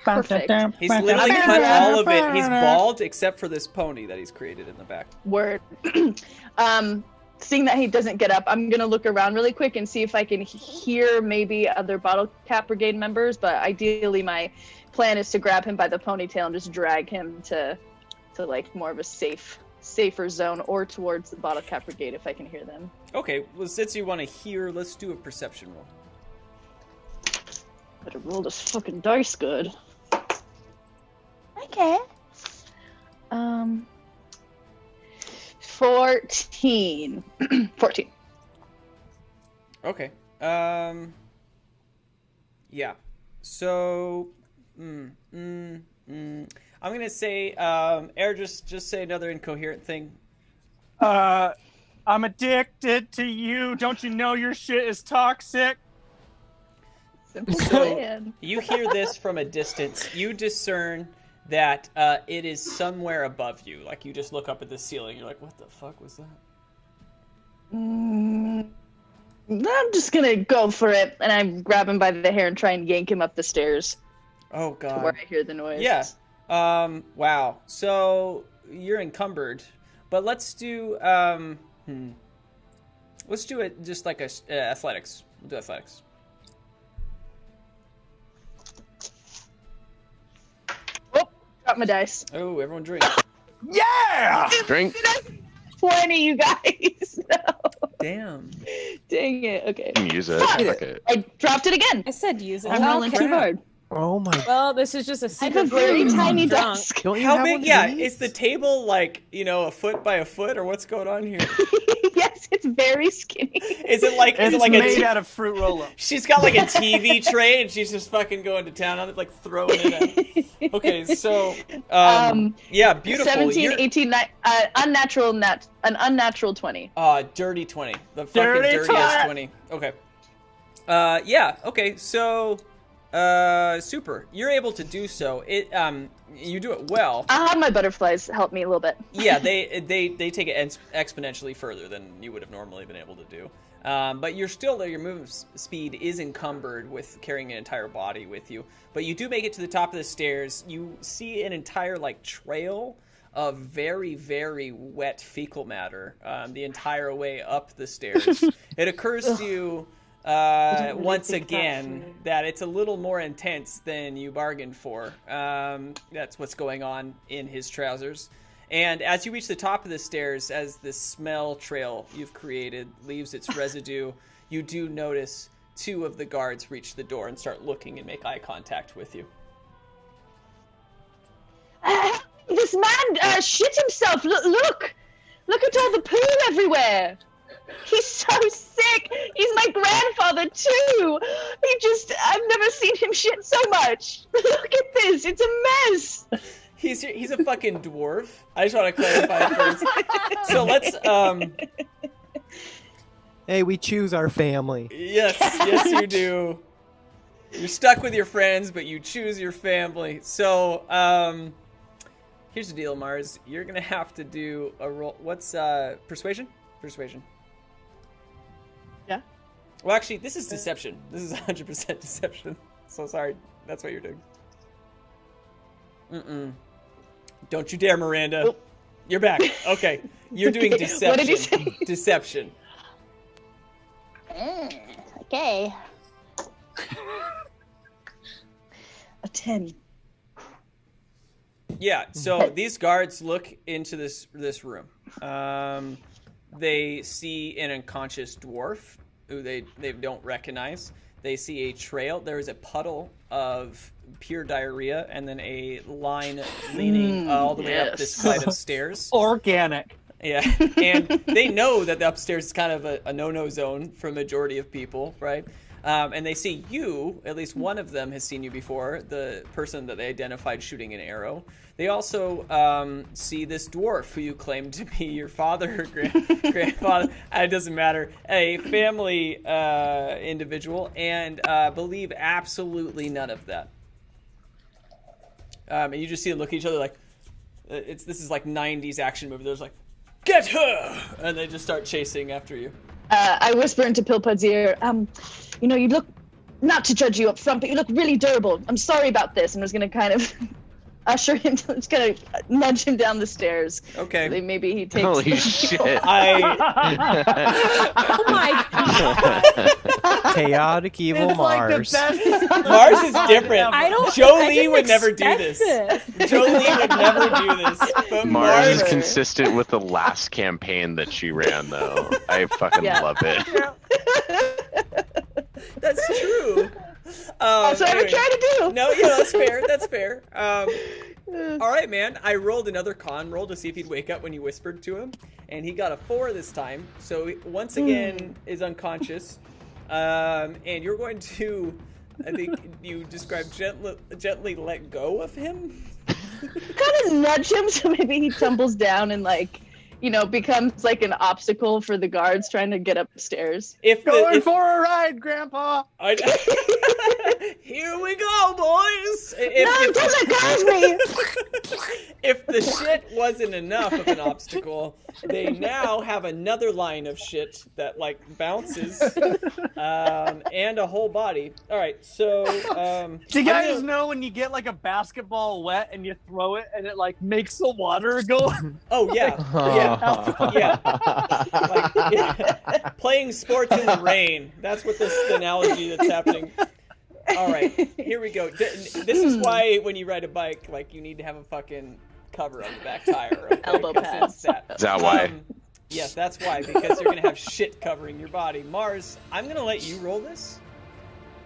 Perfect. He's literally cut all of it. He's bald except for this pony that he's created in the back. Word. Seeing that he doesn't get up, I'm going to look around really quick and see if I can hear maybe other Bottlecap Brigade members, but ideally my plan is to grab him by the ponytail and just drag him to like more of a safer zone or towards the Bottlecap Brigade if I can hear them. Okay, well, since you want to hear, let's do a perception roll. Better roll this fucking dice good. Okay. 14. 14. Okay. Yeah. So, I'm gonna say, Air, just say another incoherent thing. I'm addicted to you. Don't you know your shit is toxic? So you hear this from a distance. You discern that it is somewhere above you. Like you just look up at the ceiling. You're like, what the fuck was that? I'm just gonna go for it, and I grab him by the hair and try and yank him up the stairs. Oh god. To where I hear the noise. Yeah. Wow. So you're encumbered, but let's do let's do it just like a athletics. We'll do athletics. Drop my dice. Oh, everyone drink. Yeah! Drink. 20, you guys. No. Damn. Dang it. Okay. You can use it. Fuck. Fuck it. I dropped it again. I said use it. I'm rolling too hard. Oh my. Well, this is just a I have a secret. very room. tiny Drunk. desk. Don't you How have big? one of Yeah, these? is the table like, a foot by a foot, or what's going on here? Yes, it's very skinny. Is it like It's a made out of fruit roll-up. She's got like a TV tray and she's just fucking going to town on it, like throwing it at. Okay, so yeah, beautiful. 17, You're- 18, an unnatural 20. Dirty 20. The fucking Dirty dirtiest 20. 20. Okay. Yeah, okay, so super. You're able to do so. You do it well. I'll have my butterflies help me a little bit. Yeah, they take it exponentially further than you would have normally been able to do. But you're still there. Your movement speed is encumbered with carrying an entire body with you. But you do make it to the top of the stairs. You see an entire trail of very, very wet fecal matter the entire way up the stairs. It occurs to you once again that it's a little more intense than you bargained for. That's what's going on in his trousers. And as you reach the top of the stairs, as this smell trail you've created leaves its residue, you do notice 2 of the guards reach the door and start looking and make eye contact with you. This man shit himself. Look at all the poo everywhere. He's so sick. He's my grandfather too. I've never seen him shit so much. Look at this. It's a mess. He's a fucking dwarf. I just want to clarify first. So let's Hey, we choose our family. Yes you do. You're stuck with your friends, but you choose your family. So here's the deal, Mars. You're gonna have to do a roll. What's persuasion? Persuasion. Yeah. Well, actually, this is deception. This is 100% deception. So sorry. That's what you're doing. Don't you dare, Miranda. Oh. You're back. Okay. You're doing deception. What did you say? Deception. Okay. A 10. Yeah, so these guards look into this room. They see an unconscious dwarf who they don't recognize. They see a trail. There is a puddle of pure diarrhea and then a line leading all the way up this flight of stairs. Organic. Yeah, and they know that the upstairs is kind of a no-no zone for a majority of people, right? And they see you, at least one of them has seen you before, the person that they identified shooting an arrow. They also see this dwarf who you claim to be your father or grandfather. It doesn't matter. A family individual, and believe absolutely none of that. And you just see them look at each other like, this is like 90s action movie. There's like, get her! And they just start chasing after you. I whisper into Pilpud's ear, you look, not to judge you up front, but you look really durable. I'm sorry about this. I'm just going to kind of usher him, just going to nudge him down the stairs. Okay. So maybe he takes... Holy shit. Oh my god. Chaotic evil It's like the Mars. best. Mars is different. I Jolie didn't would never do expect this. Jolie would never do this. But Mars is Mars- consistent with the last campaign that she ran, though. I fucking Yeah. love it. That's true. That's what I would Anyway. try to do. No, yeah, that's fair. That's fair. All right, man. I rolled another con roll to see if he'd wake up when you whispered to him, and he got a 4 this time. So he, once again, is unconscious. And you're going to, I think you described gently let go of him. Kind of nudge him so maybe he tumbles down and becomes like an obstacle for the guards trying to get upstairs. Going for a ride, Grandpa. Here we go, boys. No, don't let go of me. If the shit wasn't enough of an obstacle, they now have another line of shit that bounces, and a whole body. All right, so Do you guys know when you get a basketball wet and you throw it and it makes the water go? Oh yeah, yeah. Playing sports in the rain. That's what this analogy that's happening. All right, here we go. This is why when you ride a bike, like you need to have a fucking cover on the back tire. Okay? Elbow pads. Is that why? Yes, that's why, because you're gonna have shit covering your body. Mars, I'm gonna let you roll this.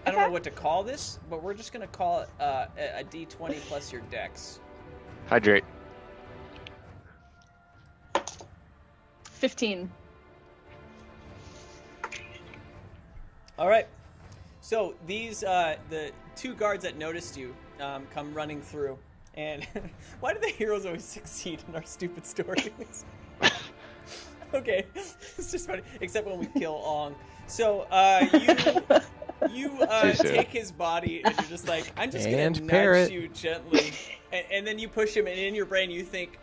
I don't know what to call this, but we're just gonna call it a D20 plus your dex. Hydrate. 15. All right. So these the two guards that noticed you come running through, and why do the heroes always succeed in our stupid stories? Okay, it's just funny. Except when we kill Ong. So you take his body, and you're just like, I'm just gonna nudge you gently, and then you push him, and in your brain you think,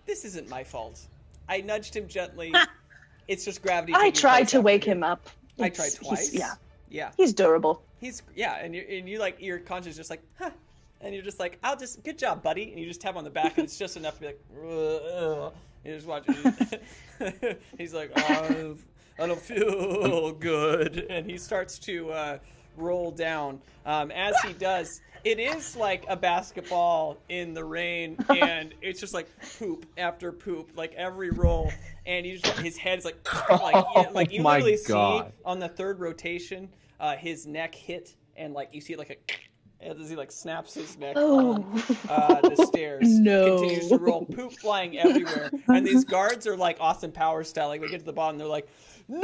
this isn't my fault. I nudged him gently. It's just gravity. I tried to wake him up. I tried twice. Yeah. He's durable. And you like your conscience is just like, huh, and you're just like, good job, buddy, and you just tap on the back, and it's just enough to be like, ugh. You just watch it. He's like, oh, I don't feel good, and he starts to roll down. As he does, it is like a basketball in the rain, and it's just like poop after poop, like every roll, and his head's like you literally see on the third rotation, his neck hit, and like you see like a. As he like snaps his neck on the stairs, continues to roll, poop flying everywhere, and these guards are like Austin Powers style. Like they get to the bottom, they're like, "No,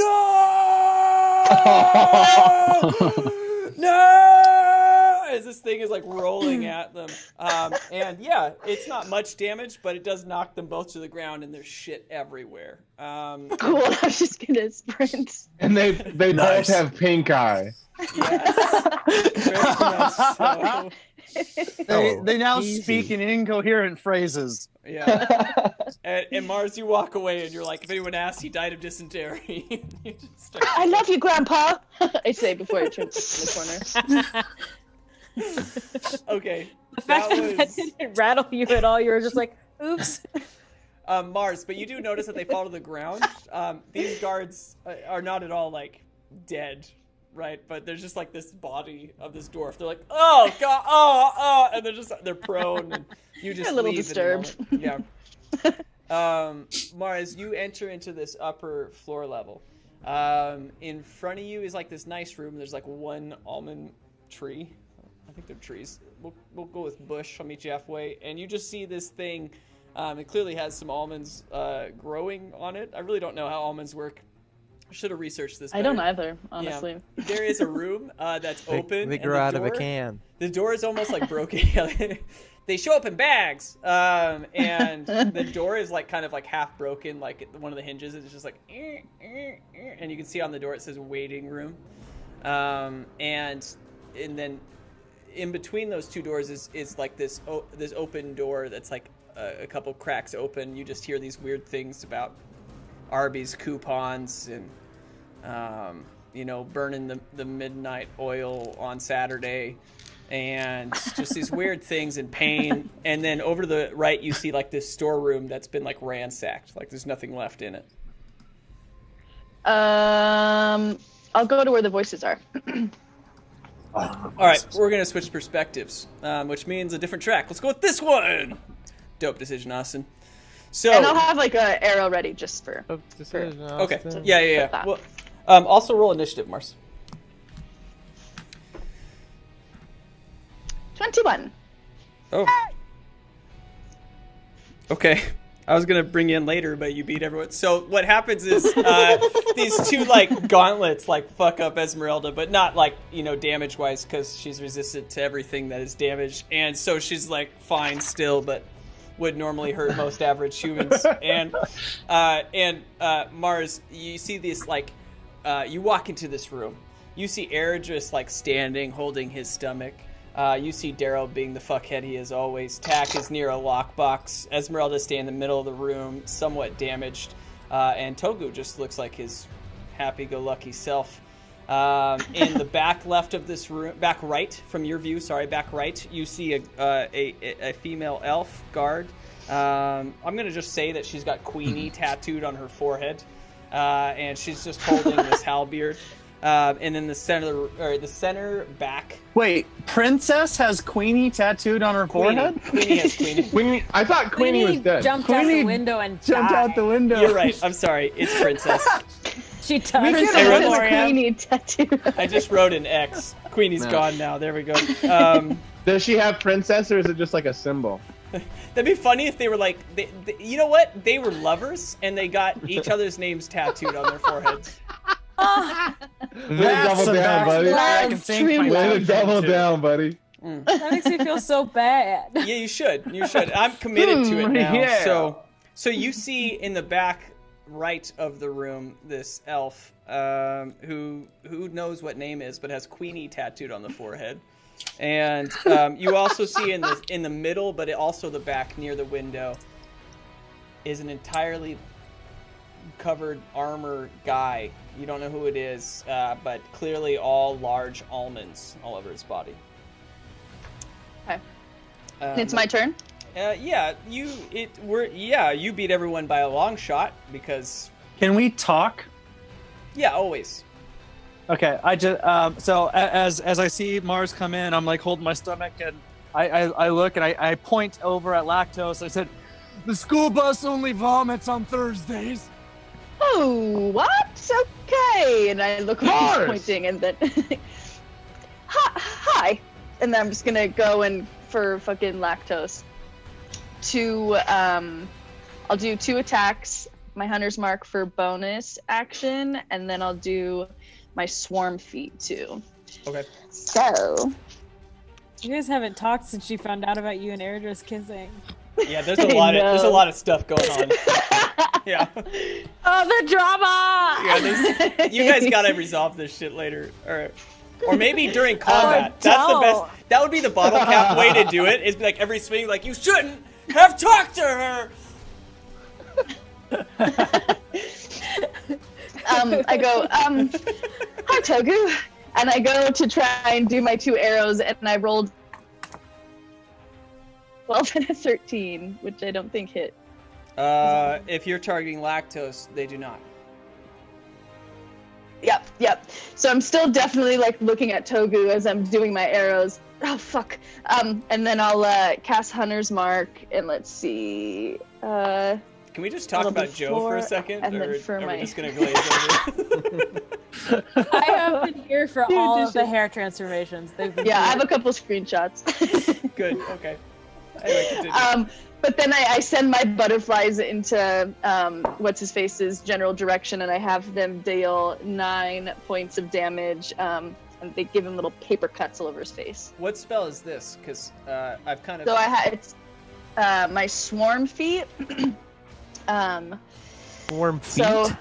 no!" As this thing is like rolling at them, and yeah, it's not much damage, but it does knock them both to the ground, and there's shit everywhere. Cool. I was just gonna sprint. And they both have pink eye. Yes. Very much so. They now speak in incoherent phrases. Yeah. And Mars, you walk away and you're like, if anyone asks, he died of dysentery. You just start I love you, Grandpa. I say before I turn in the corner. Okay. The fact that didn't rattle you at all, you were just like, oops. Mars, but you do notice that they fall to the ground. These guards are not at all like dead. Right, but there's just like this body of this dwarf. They're like, oh god, and they're prone, and you just a little leave disturbed. Yeah. Mars, you enter into this upper floor level. In front of you is like this nice room. There's like one almond tree. I think they're trees. We'll go with bush. I'll meet you halfway. And you just see this thing. It clearly has some almonds growing on it. I really don't know how almonds work. Should have researched this better. I don't either, honestly. Yeah. There is a room that's open. They grow out of a can. The door is almost like broken. They show up in bags, and the door is like kind of like half broken. Like one of the hinges is just like, and you can see on the door it says waiting room, and then in between those two doors is like this open door that's like a couple cracks open. You just hear these weird things about Arby's coupons and burning the midnight oil on Saturday, and just these weird things and pain. And then over to the right you see like this storeroom that's been like ransacked, like there's nothing left in it. I'll go to where the voices are. All right, we're gonna switch perspectives, which means a different track. Let's go with this one. Dope decision, Austin. So, and I'll have like an arrow ready just for. Okay. Yeah. Well, also roll initiative, Mars. 21. Oh. Okay. I was gonna bring you in later, but you beat everyone. So what happens is these two like gauntlets like fuck up Esmeralda, but not like damage wise because she's resistant to everything that is damaged, and so she's like fine still, but would normally hurt most average humans. And Mars, you see this like you walk into this room, you see Eredris like standing holding his stomach. You see Darrow being the fuckhead he is always. Tack is near a lockbox. Esmeralda standing in the middle of the room, somewhat damaged. And Togu just looks like his happy-go-lucky self. In the back left of this room, back right from your view, back right, you see a female elf guard. I'm going to just say that she's got Queenie tattooed on her forehead. And she's just holding this halberd. And then the center back. Wait, Princess has Queenie tattooed on her forehead? Queenie has Queenie. Queenie, I thought Queenie was dead. Jumped out Queenie the window and Jumped died. out the window. You're right. I'm sorry. It's Princess. She touched Princess I wrote has more, Queenie tattoo. I just wrote an X. Queenie's No. gone now. There we go. Does she have princess or is it just like a symbol? That'd be funny if they were like, you know what? They were lovers and they got each other's names tattooed on their foreheads. Way to double down, buddy. I can sing my Way to language double too. down, buddy. That makes me feel so bad. Yeah, you should. You should. I'm committed to it now. Yeah. So you see in the back right of the room this elf who knows what name is, but has Queenie tattooed on the forehead. And you also see in the middle, but also the back near the window, is an entirely covered armor guy. You don't know who it is, but clearly all large almonds all over his body. Okay. It's my turn. Yeah, you beat everyone by a long shot because Can we talk? always. Okay, I just so as I see Mars come in, I'm like holding my stomach and I look and I point over at Lactose. I said, "The school bus only vomits on Thursdays." Oh, what? Okay. And I look Mars! around pointing and then hi. And then I'm just gonna go and for fucking Lactose. I'll do 2 attacks, my Hunter's Mark for bonus action, and then I'll do my Swarm Feat too. Okay. So You guys haven't talked since she found out about you and Airdris kissing. Yeah, there's a lot of stuff going on. Yeah. Oh, the drama! Yeah, you guys gotta resolve this shit later, or maybe during combat. That's the best. That would be the Bottlecap way to do it. Is be like every swing, like you shouldn't have talked to her. I go, hi Togu, and I go to try and do my 2 arrows, and I rolled 12 and a 13, which I don't think hit. If you're targeting Lactose, they do not. Yep. So I'm still definitely like looking at Togu as I'm doing my arrows. Oh fuck. And then I'll cast Hunter's Mark, and let's see. Can we just talk That'll be about Joe for a 4, second, and then or for are my- we just gonna glaze over? I have been here for all of the hair transformations. They've been Yeah, I great. have a couple screenshots. Good. Okay. Anyway, continue. But then I send my butterflies into what's his face's general direction, and I have them deal 9 points of damage, and they give him little paper cuts all over his face. What spell is this? Because I've kind of. So it's my Swarm Feat. Warm feet. So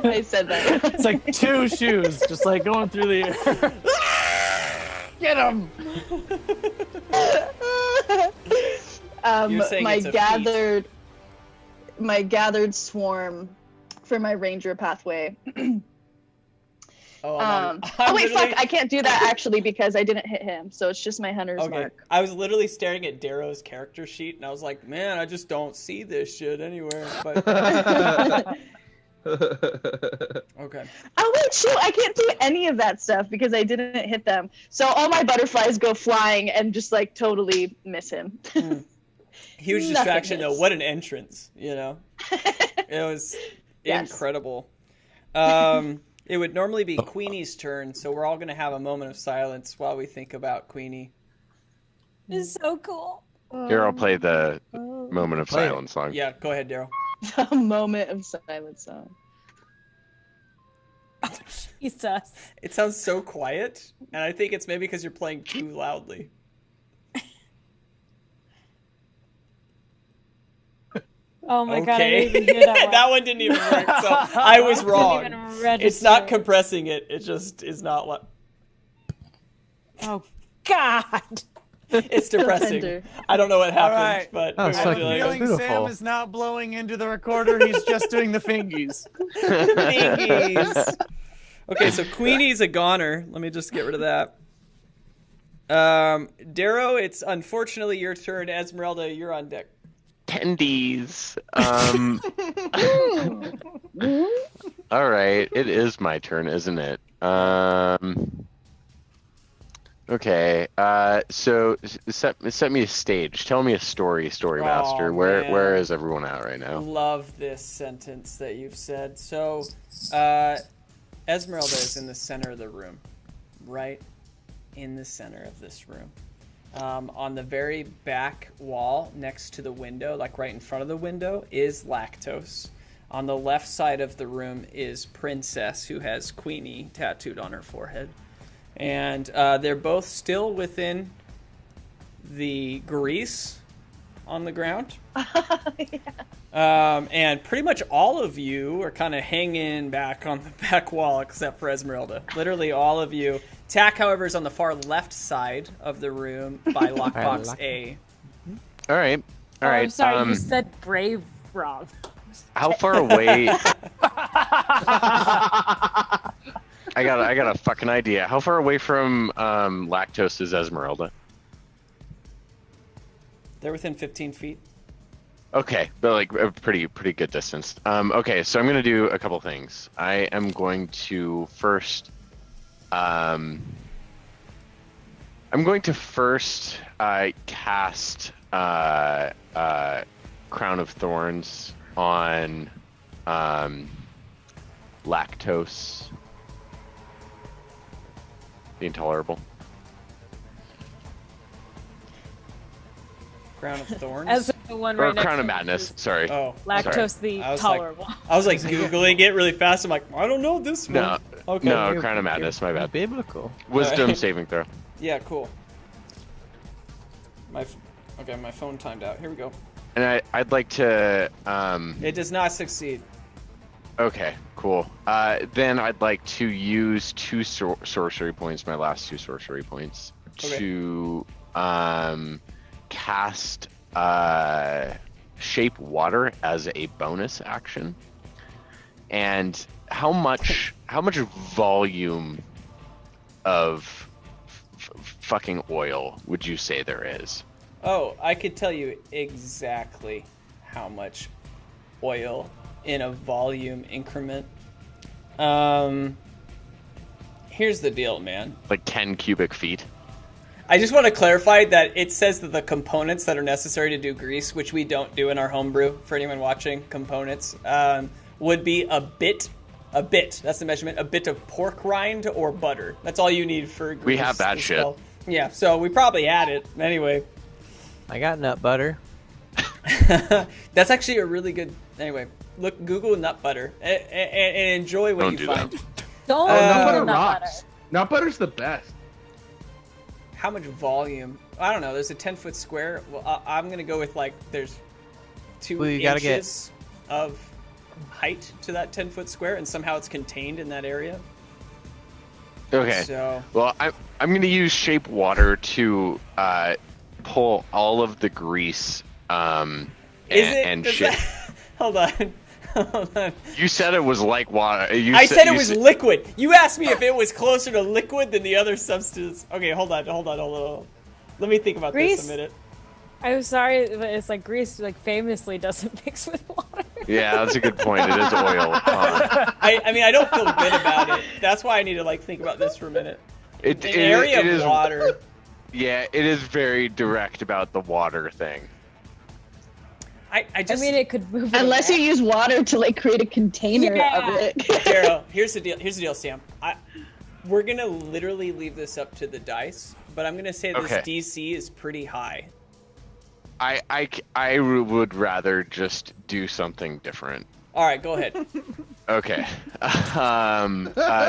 I said that. It's like 2 shoes, just like going through the air. Get him! You're saying my it's a gathered swarm for my ranger pathway. Oh, oh wait, fuck! I can't do that actually because I didn't hit him, so it's just my Hunter's Okay. Mark. I was literally staring at Darrow's character sheet, and I was like, man, I just don't see this shit anywhere. But okay. Oh wait, shoot! I can't do any of that stuff because I didn't hit them. So all my butterflies go flying and just like totally miss him. Huge Nothing distraction though. hits. What an entrance, you know. It was Yes. incredible. It would normally be Queenie's turn, so we're all gonna have a moment of silence while we think about Queenie. It's so cool. Here, I'll play the moment of Play it. silence song. Yeah, go ahead, Darrow. A moment of silence song. Jesus. It sounds so quiet, and I think it's maybe because you're playing too loudly. Oh my god, I Okay. didn't even hear that one. That one didn't even work, so I was Didn't wrong. even register. It's not compressing it. It just is not what. Oh god. It's depressing. tender. I don't know what happened, right. but Oh, it it's was fucking really beautiful. Feeling Sam Beautiful. is not blowing into the recorder, he's just doing the fingies. Fingies. Okay, so Queenie's a goner. Let me just get rid of that. Darrow, it's unfortunately your turn. Esmeralda, you're on deck. attendees. All right, it is my turn, isn't it? Okay. So set me a stage. Tell me a story, Master. Where is everyone at right now? Love this sentence that you've said. So, Esmeralda is in the center of the room, right in the center of this room. On the very back wall next to the window, like right in front of the window, is Lactose. On the left side of the room is Princess, who has Queenie tattooed on her forehead. And they're both still within the grease on the ground. Yeah. And pretty much all of you are kind of hanging back on the back wall except for Esmeralda. Literally all of you. Tack, however, is on the far left side of the room by lockbox A. All right. I'm sorry, you said brave wrong. How far away? I got a fucking idea. How far away from Lactose is Esmeralda? They're within 15 feet. Okay, but like a pretty good distance. Okay, so I'm gonna do a couple things. I am going to first, cast Crown of Thorns on Lactose the Intolerable. Crown of Thorns? As the one Or right next Crown of to Madness, sorry. Oh, Lactose the I was Tolerable. I was like Googling it really fast. I'm like, I don't know this one. No, Okay. no, Crown of Madness, my bad. Biblical. Wisdom Alright. saving throw. Yeah, cool. My phone timed out. Here we go. And I'd like to, It does not succeed. okay, cool. Then I'd like to use two sorcery points, my last two sorcery points, Okay. to cast Shape Water as a bonus action. And how much volume of fucking oil would you say there is? Oh, I could tell you exactly how much oil in a volume increment. Here's the deal, man. Like 10 cubic feet? I just want to clarify that it says that the components that are necessary to do grease, which we don't do in our homebrew, for anyone watching, components, would be a bit, that's the measurement, a bit of pork rind or butter. That's all you need for grease. We have that shit. Well. Yeah, so we probably had it. Anyway. I got nut butter. That's actually a really good, anyway, look, Google nut butter and enjoy what Don't you do find. that. Don't Nut put butter a nut rocks. butter. Nut butter's the best. How much volume? I don't know. There's a 10-foot square. Well, I'm going to go with, like, there's 2 Well, you gotta inches of height to that 10-foot square, and somehow it's contained in that area. Okay. So, Well, I'm going to use Shape Water to pull all of the grease and does shit. that- Hold on. Hold on. You said it was like water. I said it was liquid. You asked me if it was closer to liquid than the other substance. Okay, hold on. Let me think about Grease? this a minute. I'm sorry, but it's like grease, like famously doesn't mix with water. Yeah, that's a good point. It is oil. I mean, I don't feel good about it. That's why I need to, like, think about this for a minute. An area it of is, water. Yeah, it is very direct about the water thing. I just mean, it could move it Unless you around. use water to like create a container Yeah. of it. Daryl, here's the deal, Sam. We're gonna literally leave this up to the dice, but I'm gonna say this Okay. DC is pretty high. I would rather just do something different. All right, go ahead. Okay.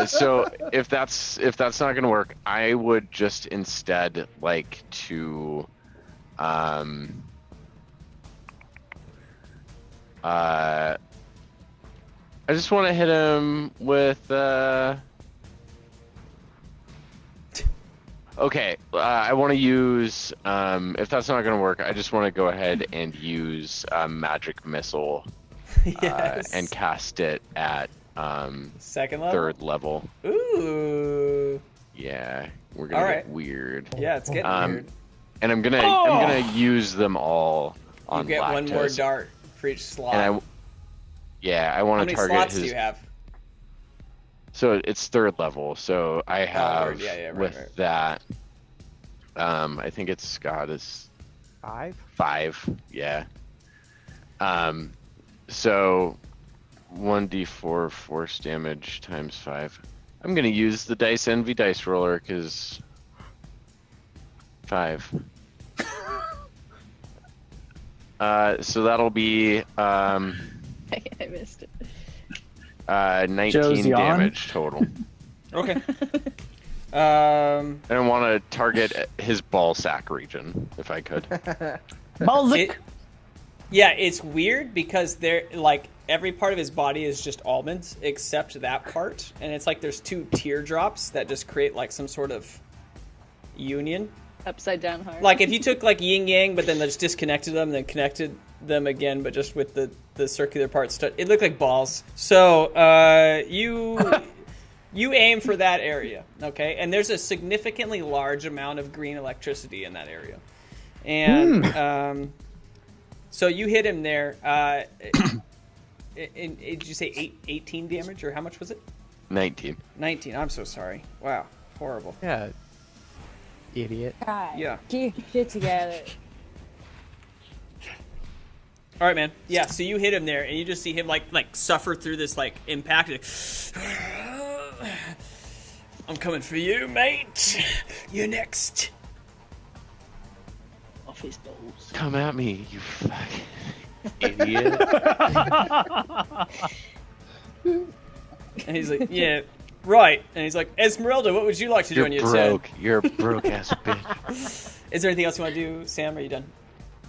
So if that's not gonna work, I would just instead like to I just want to hit him with okay, I want to use if that's not going to work, I just want to go ahead and use Magic Missile Yes. and cast it at Second level. 3rd level. Ooh. Yeah, we're gonna All get right. weird. Yeah, it's getting weird. And I'm gonna use them all on You get one more lactose. dart for each slot. And I How want to many target slots his. do you have? So it's 3rd level. So I have right, with right. that. I think it's Scott is 5? 5. Yeah. So 1d4 force damage times 5. I'm gonna use the Dice Envy dice roller because 5. So that'll be I missed it. 19 Josie on? damage total. Okay. And I want to target his ball sack region if I could. Balzic. Yeah, it's weird because they're like every part of his body is just almonds except that part, and it's like there's 2 teardrops that just create like some sort of union. Upside down heart. Like if you took like yin yang, but then just disconnected them, then connected them again, but just with the circular parts, it looked like balls. So you aim for that area, okay? And there's a significantly large amount of green electricity in that area, and so you hit him there. Did you say 18 damage, or how much was it? 19. 19. I'm so sorry. Wow, horrible. Yeah. Idiot. God, Yeah. get your shit together. All right, man. Yeah, so you hit him there, and you just see him like suffer through this like impact. I'm coming for you, mate. You're next. Off his balls. Come at me, you fucking idiot. And he's like, yeah, right. And he's like, Esmeralda, what would you like to do on You're your broke. turn? You're a broke ass bitch. Is there anything else you want to do, Sam? Are you done?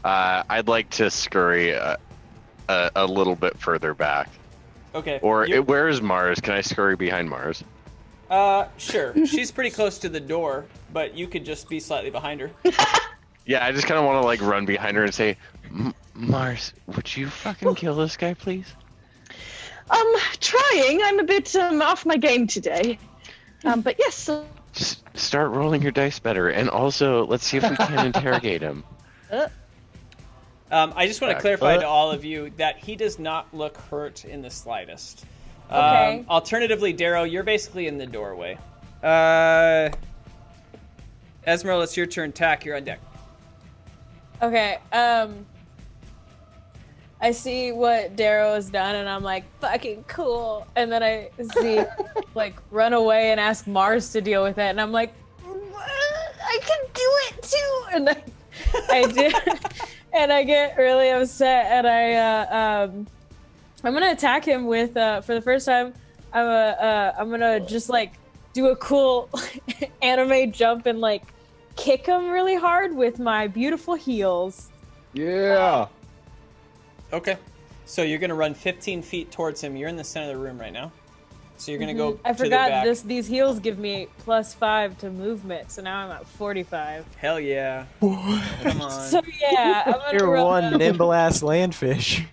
I'd like to scurry a little bit further back. Okay. Or where is Mars? Can I scurry behind Mars? Sure. She's pretty close to the door, but you could just be slightly behind her. Yeah, I just kind of want to like run behind her and say, Mars, would you fucking kill this guy, please? Trying. I'm a bit off my game today. But yes. Just start rolling your dice better, and also let's see if we can interrogate him. I just want to clarify to all of you that he does not look hurt in the slightest. Okay. Alternatively, Darrow, you're basically in the doorway. Esmeralda, it's your turn. Tack, you're on deck. Okay, I see what Darrow has done, and I'm like, fucking cool. And then I see, like, run away and ask Mars to deal with it, and I'm like, I can do it too. And I do, and I get really upset, and I'm gonna attack him with, for the first time, I'm gonna just like do a cool anime jump and like kick him really hard with my beautiful heels. Yeah. Okay. So you're going to run 15 feet towards him. You're in the center of the room right now. So you're going to go I to the forgot back. these heels give me +5 to movement, so now I'm at 45. Hell yeah. Come on. So yeah, I'm gonna You're run one up. nimble ass landfish.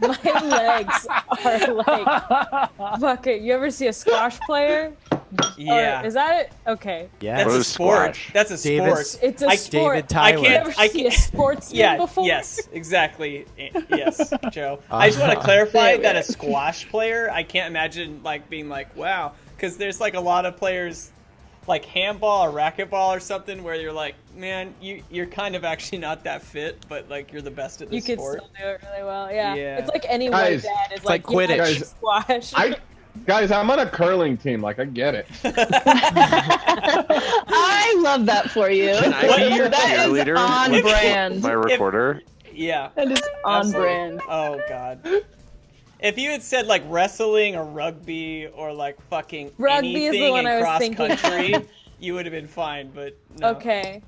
My legs are like fucking. You ever see a squash player? Yeah. Or is that it? Okay. Yeah. That's What a is sport. squash? That's a David's- sport. It's a I- sport. David Tyler. You ever I see can't- a sportsman Yeah, before? yes, exactly. Yes, Joe. I just want to clarify that a squash player, I can't imagine like being like, wow, because there's like a lot of players like handball or racquetball or something where you're like, man, you're kind of actually not that fit, but like you're the best at You this could sport. still do it really well. Yeah. Yeah. It's like any Guys, white dad is like like, you know, Quidditch. squash. Guys, I'm on a curling team. Like, I get it. I love that for you. Can I be your That is cheerleader? on with brand. My recorder. Yeah. That is on Absolutely. brand. Oh god. If you had said like wrestling or rugby or like fucking Rugby is the anything one in I was cross thinking. country, you would have been fine. But no. Okay.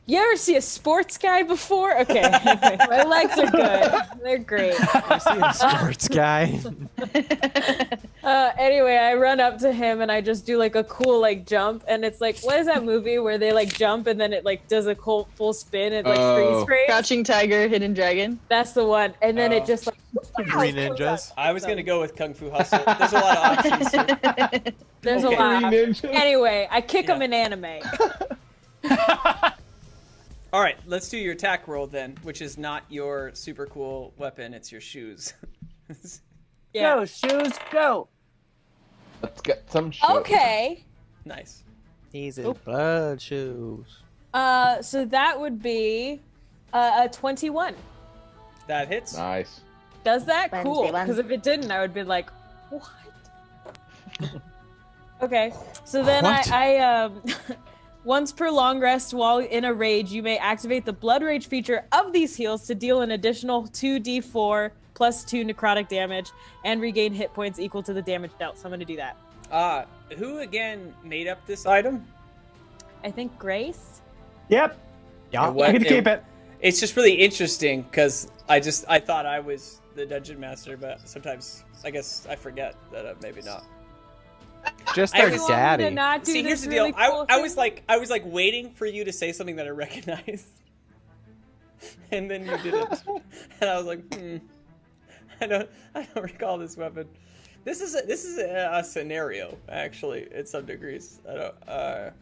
You ever see a sports guy before? Okay. Anyway, my legs are good. They're great. I see a sports guy. Anyway, I run up to him and I just do like a cool like jump, and it's like, what is that movie where they like jump and then it like does a full spin and like freeze frame? Crouching Tiger, Hidden Dragon. That's the one. And then Oh. it just like Three ninjas. I was gonna go with Kung Fu Hustle. There's a lot of options here. there's Okay. a lot. Ninja. Anyway, I kick him Yeah. in anime. All right, let's do your attack roll then, which is not your super cool weapon. It's your shoes. Go, shoes, go. Let's get some shoes. Okay. Nice. These is blood shoes. So that would be a 21. That hits. Nice. Does that? Wednesday Cool. one. Because if it didn't, I would be like, what? Okay. So then What? I once per long rest while in a rage, you may activate the blood rage feature of these heals to deal an additional 2d4 plus 2 necrotic damage and regain hit points equal to the damage dealt. So I'm going to do that. Who again made up this item? I think Grace. Yep. Yeah. What- You can keep it. It's just really interesting because I thought I was the dungeon master, but sometimes I guess I forget that maybe not. Just I their was- You want me to daddy. not do See, here's this the deal. really cool I thing? was like waiting for you to say something that I recognized, and then you didn't, and I was like, I don't recall this weapon. This is a scenario actually, in some degrees. I don't.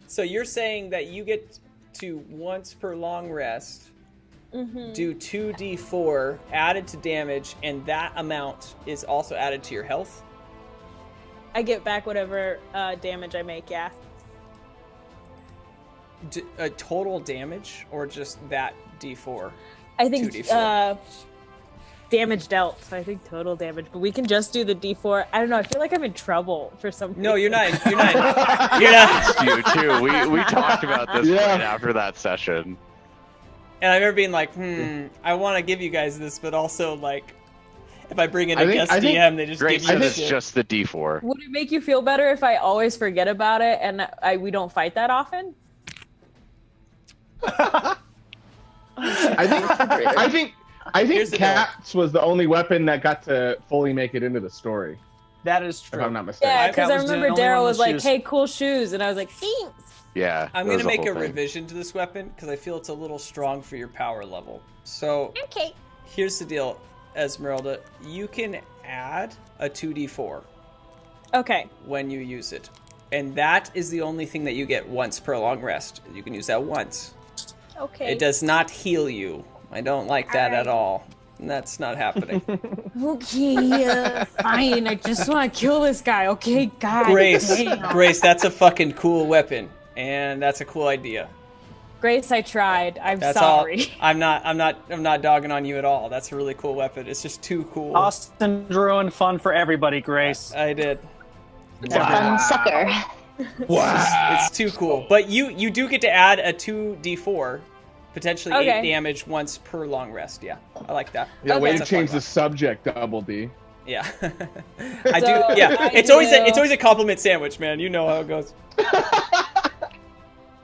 So you're saying that you get to once per long rest do 2d4 added to damage, and that amount is also added to your health. I get back whatever damage I make, yeah. Total damage, or just that d4? I think 2d4. Damage dealt, so I think total damage. But we can just do the d4. I don't know, I feel like I'm in trouble for some reason. No, you're not. You're not. You're not. You too. We talked about this Yeah. right after that session. And I remember being like, I want to give you guys this, but also like, if I bring in a guest I think DM, they just Great give me said this it's shit. just the D4. Would it make you feel better if I always forget about it and we don't fight that often? I think Here's the deal. Cats was the only weapon that got to fully make it into the story, That is if true. I'm not mistaken. Yeah, Cat because I was the remember only one Daryl with was like, shoes. hey, cool shoes. And I was like, thanks. Yeah. I'm that going was to the make a whole thing. revision to this weapon because I feel it's a little strong for your power level. So Okay. here's the deal, Esmeralda. You can add a 2d4 Okay. when you use it. And that is the only thing that you get once per long rest. You can use that once. Okay. It does not heal you. I don't like that at all. That's not happening. Okay, fine. I just want to kill this guy. Okay, God. Grace, damn. Grace, that's a fucking cool weapon, and that's a cool idea. Grace, I tried. I'm That's sorry. all. I'm not dogging on you at all. That's a really cool weapon. It's just too cool. Austin ruined fun for everybody, Grace. I did. Fun sucker. It's too cool. But you do get to add a 2d4, potentially Okay. 8 damage once per long rest. Yeah, I like that. Yeah, way Okay. to That's a fun change the one. subject, Double D. Yeah, I do. So, Yeah, I it's always do- it's always a compliment sandwich, man. You know how it goes.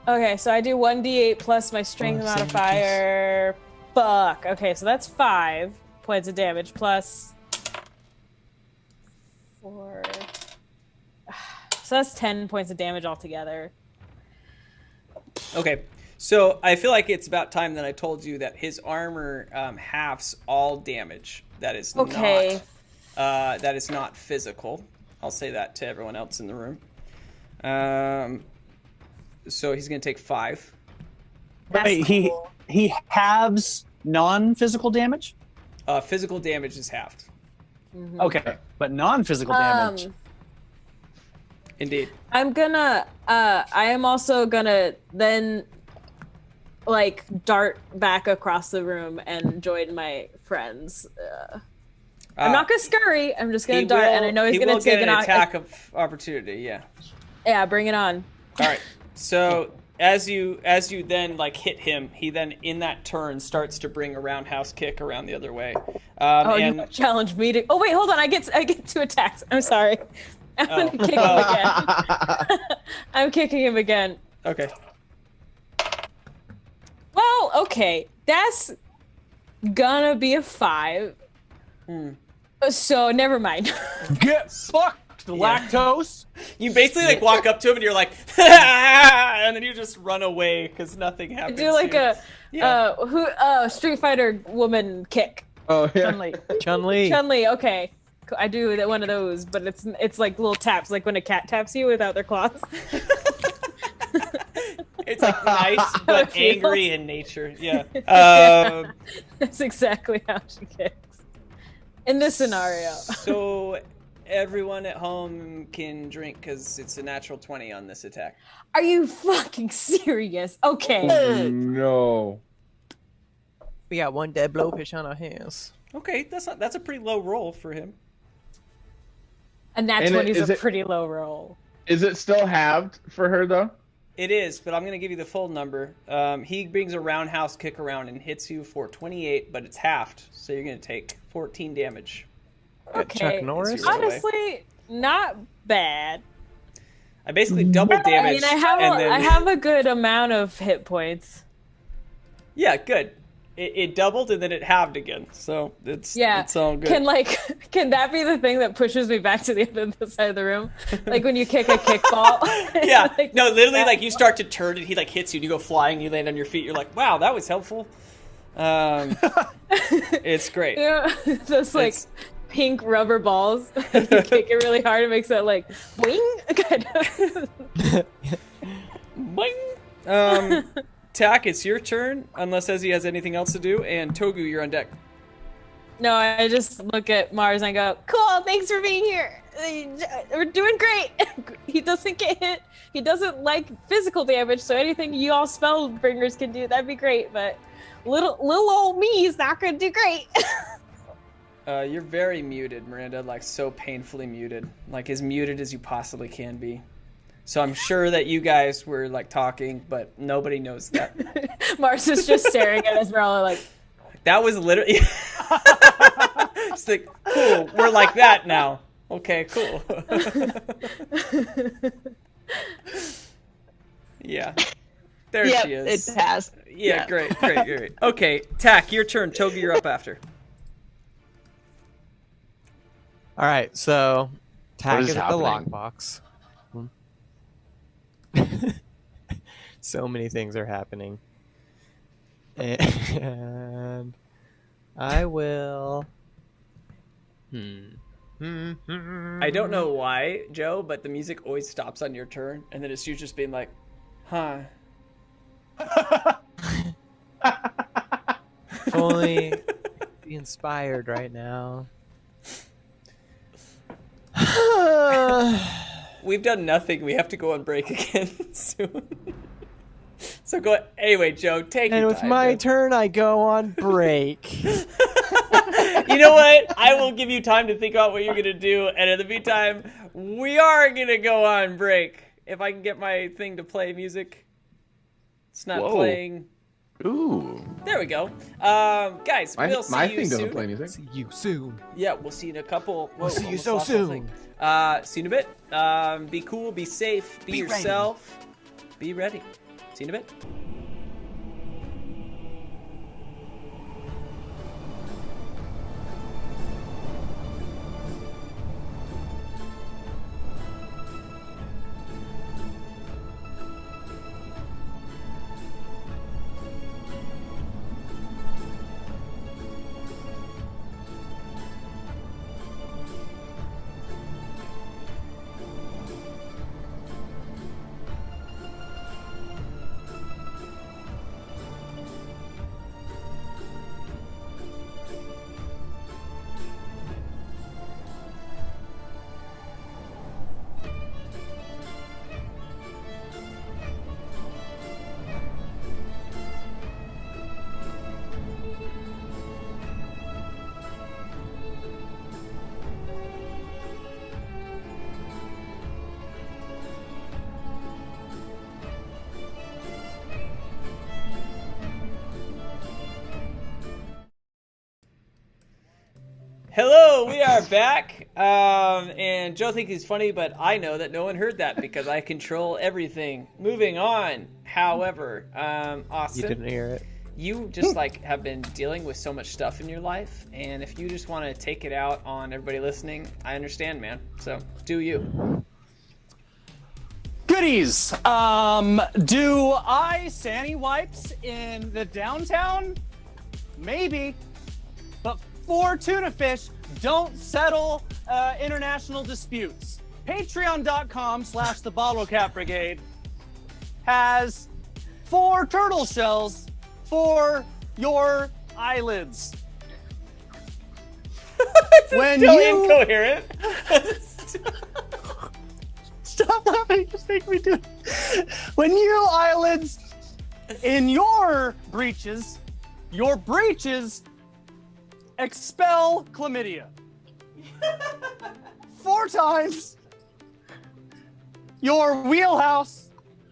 Okay, so I do 1d8 plus my strength modifier. Fuck. Okay, so that's 5 points of damage plus 4. So that's 10 points of damage altogether. Okay, so I feel like it's about time that I told you that his armor halves all damage. That is Okay. that is not physical. I'll say that to everyone else in the room. So he's gonna take 5. That's Wait, cool. he halves non-physical damage? Physical damage is halved. Okay, but non-physical damage. Indeed. I'm gonna I am also gonna then like dart back across the room and join my friends. I'm not gonna scurry, I'm just gonna He dart will- and I know he's he gonna will take get an attack of opportunity. Yeah. Yeah, bring it on. All right. So as you then like hit him, he then in that turn starts to bring a roundhouse kick around the other way. And You challenged me to. Oh wait, hold on. I get 2 attacks. I'm sorry. I'm gonna kick him again. I'm kicking him again. okay. Well, okay, that's gonna be a 5. So never mind. Get fucked, lactose! You basically like walk up to him and you're like, and then you just run away because nothing happens. Do like to you. a Street Fighter woman kick. Oh yeah. Chun-Li. Chun-Li. Chun-Li, okay. I do one of those, but it's like little taps, like when a cat taps you without their claws. It's like nice but angry in nature. Yeah. That's exactly how she kicks. In this scenario. So everyone at home can drink because it's a natural 20 on this attack. Are you fucking serious? Okay. Oh, no. We got one dead blowfish on our hands. Okay, that's a pretty low roll for him. And that 20 is a pretty low roll. Is it still halved for her though? It is, but I'm going to give you the full number. He brings a roundhouse kick around and hits you for 28, but it's halved, so you're going to take 14 damage. Okay. Chuck Norris. Honestly, not bad. I basically doubled damage. I mean, I have a good amount of hit points. Yeah, good. It doubled and then it halved again, so it's all good. Can that be the thing that pushes me back to the other side of the room? Like when you kick a kickball? Yeah, no, literally, like you start to turn and he like hits you and you go flying, you land on your feet, you're like, wow, that was helpful. It's great. You know, those like pink rubber balls. You kick it really hard, it makes that like boing kind of. Boing. Tak, it's your turn, unless Ezzy has anything else to do, and Togu, you're on deck. No, I just look at Mars and go, cool, thanks for being here. We're doing great. He doesn't get hit. He doesn't like physical damage, so anything you all spellbringers can do, that'd be great, but little old me is not gonna do great. You're very muted, Miranda, like so painfully muted. Like as muted as you possibly can be. So I'm sure that you guys were like talking, but nobody knows that. Mars is just staring at us. We're all like, that was literally. It's like, cool. We're like that now. Okay, cool. Yeah. There she is. It passed. Yeah, great. Okay, Tak, your turn. Togi, you're up after. All right, so Tak is is at the happening? lockbox. So many things are happening. And I will... I don't know why, Joe, but the music always stops on your turn, and then it's you just being like, huh. If only be inspired right now. We've done nothing. We have to go on break again soon. So go. Anyway, Joe, take And your with time, my man. turn, I go on break. You know what? I will give you time to think about what you're gonna do, and in the meantime, we are gonna go on break. If I can get my thing to play music, it's not playing. Ooh. There we go. Guys, we'll see My you thing soon. doesn't play music. See you soon. Yeah, we'll see you in a couple. We'll see you almost so lost the whole soon. thing. See you in a bit. Be cool, be safe, be yourself. Be ready. See you in a bit. Hello, we are back. And Joe thinks he's funny, but I know that no one heard that because I control everything. Moving on. However, Austin, You didn't hear it. you just like have been dealing with so much stuff in your life, and if you just want to take it out on everybody listening, I understand, man. So do you. Goodies. Do I Sandy wipes in the downtown? Maybe. But for tuna fish, don't settle international disputes. Patreon.com/the Bottlecap Brigade has 4 turtle shells for your eyelids. When Still you incoherent. stop laughing, just make me do it. When you eyelids in your breeches expel chlamydia. 4 times. Your wheelhouse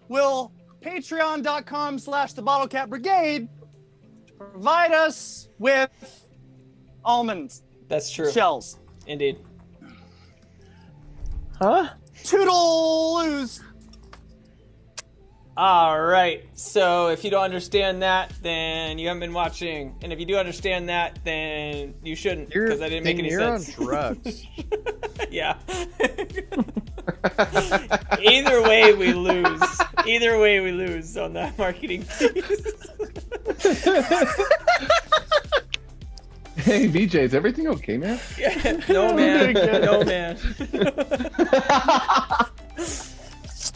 will patreon.com/the Bottlecap Brigade provide us with almonds. That's true. Shells. Indeed. Huh? Toodaloos. All right. So if you don't understand that, then you haven't been watching. And if you do understand that, then you shouldn't, because I didn't make any sense. You're on drugs. Yeah. Either way, we lose. Either way, we lose on that marketing piece. Hey, VJ, is everything okay, man? Yeah. No, man. No, man.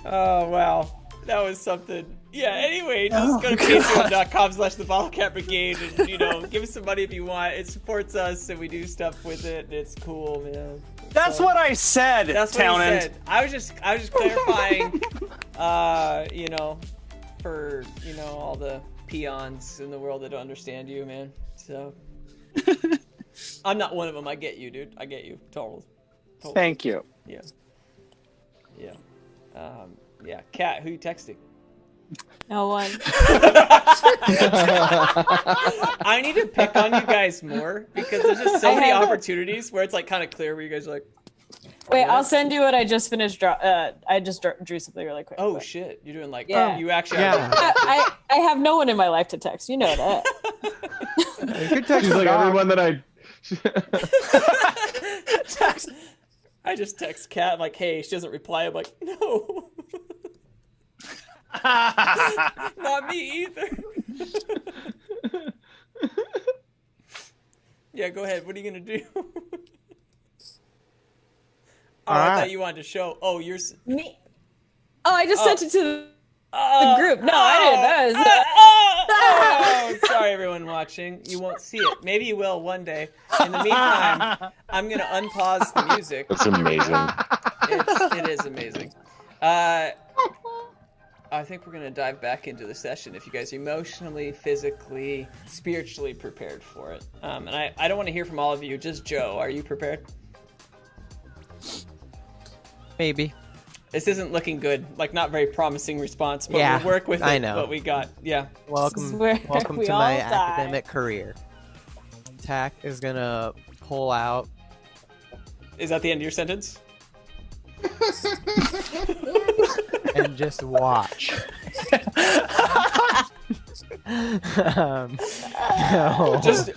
Oh, wow. That was something. Yeah, anyway, just go to patreon.com/the Bottlecap Brigade and, give us some money if you want. It supports us and we do stuff with it and it's cool, man. That's what I said, That's what I said. I was just clarifying, for, all the peons in the world that don't understand you, man. So, I'm not one of them. I get you, dude. I get you. Totally. Thank you. Yeah. Yeah. Yeah. Kat, who you texting? No one. I need to pick on you guys more because there's just so many opportunities where it's like kind of clear where you guys are like. Wait, I'll send you what I just finished. I just drew something really quick. Oh but... shit! You're doing like Yeah. you actually. Yeah. I have no one in my life to text. You know that. You could text She's like everyone that I. I just text Kat like, "Hey," she doesn't reply. I'm like, "No." Not me either. Yeah, go ahead. What are you gonna do? I thought you wanted to show. Oh, you're Me? Oh, I just sent it to the group. No, I didn't. Oh, sorry, everyone watching. You won't see it. Maybe you will one day. In the meantime, I'm gonna unpause the music. That's amazing. It is amazing. I think we're going to dive back into the session if you guys are emotionally, physically, spiritually prepared for it. And I don't want to hear from all of you, just Joe. Are you prepared? Maybe. This isn't looking good. Like, not very promising response, but Yeah, we'll work with I it, know. what we got. Yeah. Welcome where to we my all die. academic career. Tack is gonna pull out. Is that the end of your sentence? And just watch. No. Just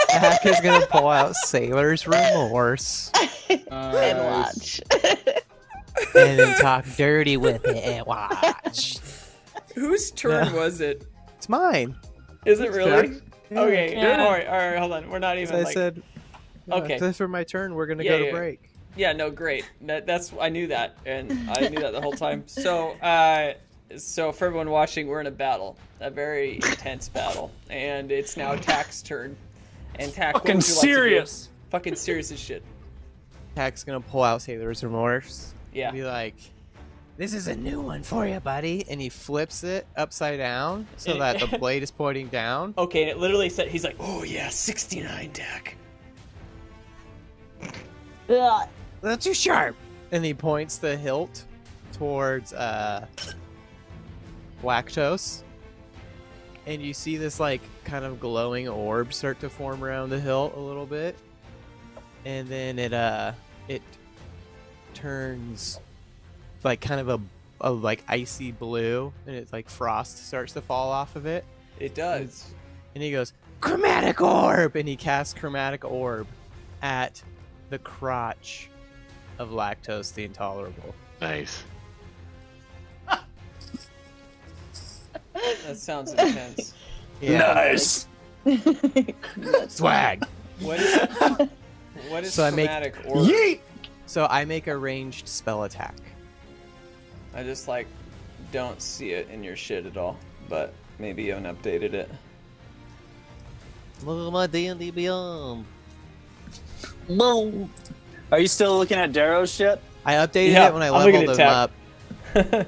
Tack is gonna pull out Sailor's Remorse And watch. and then talk dirty with it and watch. whose turn was it? It's mine. Is it really? Jack's? Okay. Yeah. All right, hold on. We're not even I like... said, Okay. this for my turn. We're gonna Yeah, go to yeah. break. Yeah, no, great. That's I knew that, and I knew that the whole time. So, so for everyone watching, we're in a battle, a very intense battle, and it's now Tack's turn. And Tack, what Fucking would you like to do? serious. Fucking serious as shit. Tack's gonna pull out Sailor's Remorse. Yeah. And be like, "This is a new one for you, buddy." And he flips it upside down so that the blade is pointing down. Okay, and it literally said, he's like, "Oh yeah, 69, Tack." Ugh. That's too sharp. And he points the hilt towards Lactose. And you see this like kind of glowing orb start to form around the hilt a little bit. And then it turns like kind of a like icy blue, and it's like frost starts to fall off of it. It does. And he goes, "Chromatic orb!" And he casts Chromatic orb at the crotch of Lactose the Intolerable. Nice. That sounds intense. Yeah. Nice. Swag. What is So I make- chromatic orb? Yeet. So I make a ranged spell attack. I just like don't see it in your shit at all, but maybe you haven't updated it. Look at my D&D Beyond. Are you still looking at Darrow's shit? I updated Yeah, it when I I'm looking leveled at him up.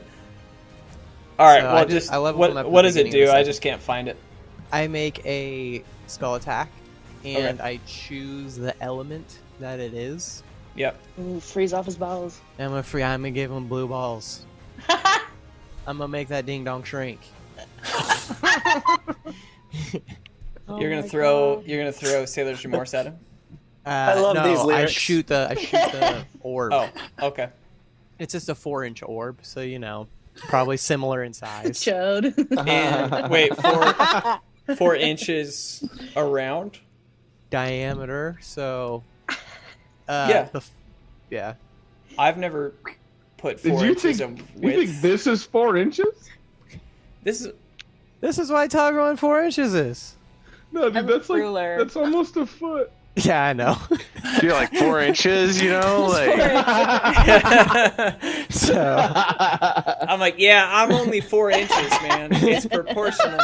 All right, So well, I leveled him up at what the does it beginning of do? the I session. just can't find it. I make a spell attack, and I choose the element that it is. Yep. Ooh, freeze off his balls. I'm gonna give him blue balls. I'm gonna make that ding dong shrink. You're gonna throw Sailor's Remorse at him. I love no, these I lyrics. shoot the orb. Oh, okay. It's just a 4-inch orb, so probably similar in size. Chode. And wait, 4 inches around. Diameter, so Yeah. Yeah. I've never put 4 Did you inches think of you width. think this is 4 inches? This is This is why Toggle 4 inches is. No, dude, I'm a that's like ruler. that's almost a foot. Yeah, I know. You're like 4 inches, like. So I'm like, yeah, I'm only 4 inches, man. It's proportional.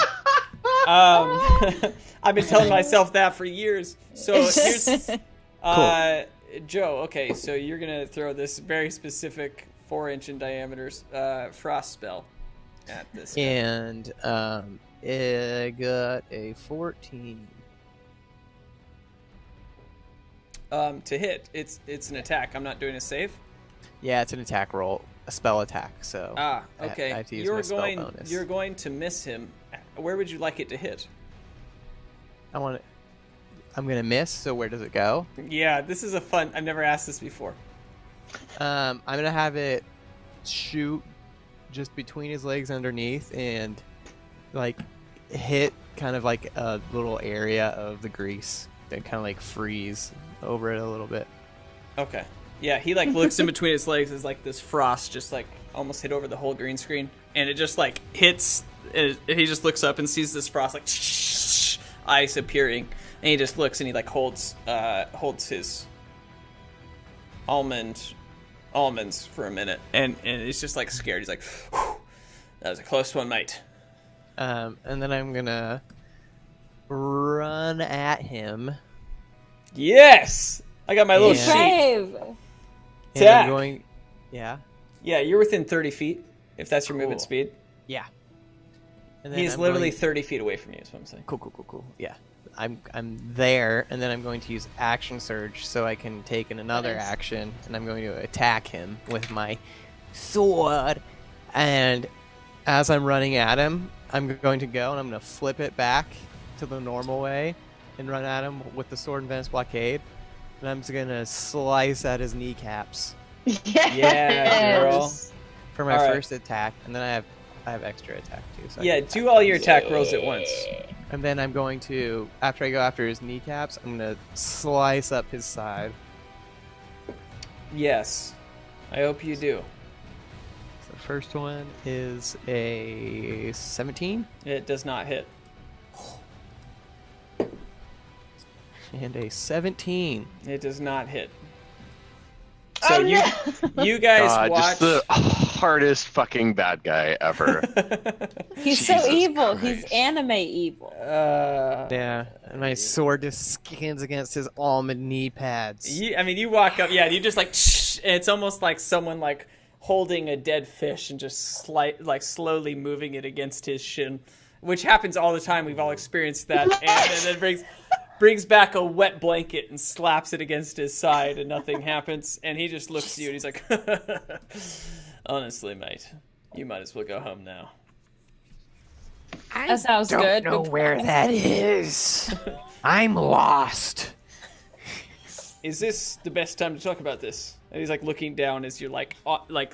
I've been telling myself that for years. So here's Joe. Okay, so you're gonna throw this very specific 4-inch in diameter frost spell at this guy. and it got a 14. To hit, it's an attack. I'm not doing a save. Yeah, it's an attack roll, a spell attack. So Okay. I have to use my spell bonus. You're going to miss him. Where would you like it to hit? I'm gonna miss. So where does it go? Yeah, this is a fun. I've never asked this before. I'm gonna have it shoot just between his legs underneath and like hit kind of like a little area of the grease and kind of like freeze over it a little bit. Okay. Yeah, he like looks in between his legs as like this frost just like almost hit over the whole green screen, and it just like hits. He just looks up and sees this frost like ice appearing, and he just looks and he like holds his almonds for a minute, and he's just like scared. He's like, whew, that was a close one, mate. And then I'm gonna run at him. Yes, I got my little Yeah. sheet. Brave. And Attack. I'm going. Yeah. Yeah, you're within 30 feet if that's your movement Cool. speed. Yeah. And then He's I'm literally going- 30 feet away from you. Is what I'm saying. Cool. Yeah. I'm there, and then I'm going to use action surge so I can take another Nice. action, and I'm going to attack him with my sword. And as I'm running at him, I'm going to go and I'm going to flip it back to the normal way and run at him with the sword and Venice blockade. And I'm just going to slice at his kneecaps Yeah, girl. for my All right. first attack, and then I have extra attack too. So I Yeah, can do attack all him. your attack rolls at once. And then I'm going to, after I go after his kneecaps, I'm going to slice up his side. Yes, I hope you do. So the first one is a 17 It does not hit. and a 17. It does not hit. So you guys God, watch. just the hardest fucking bad guy ever. He's Jesus so evil. He's Christ. anime evil. Yeah, and my sword just skins against his almond knee pads. You walk up, yeah, and you just like, and it's almost like someone like holding a dead fish and just slowly moving it against his shin, which happens all the time. We've all experienced that, and then brings back a wet blanket and slaps it against his side, and nothing happens. And he just looks at you and he's like, honestly, mate, you might as well go home now. That sounds good. Know Good where plan. that is. I'm lost. Is this the best time to talk about this? And he's like looking down as you're like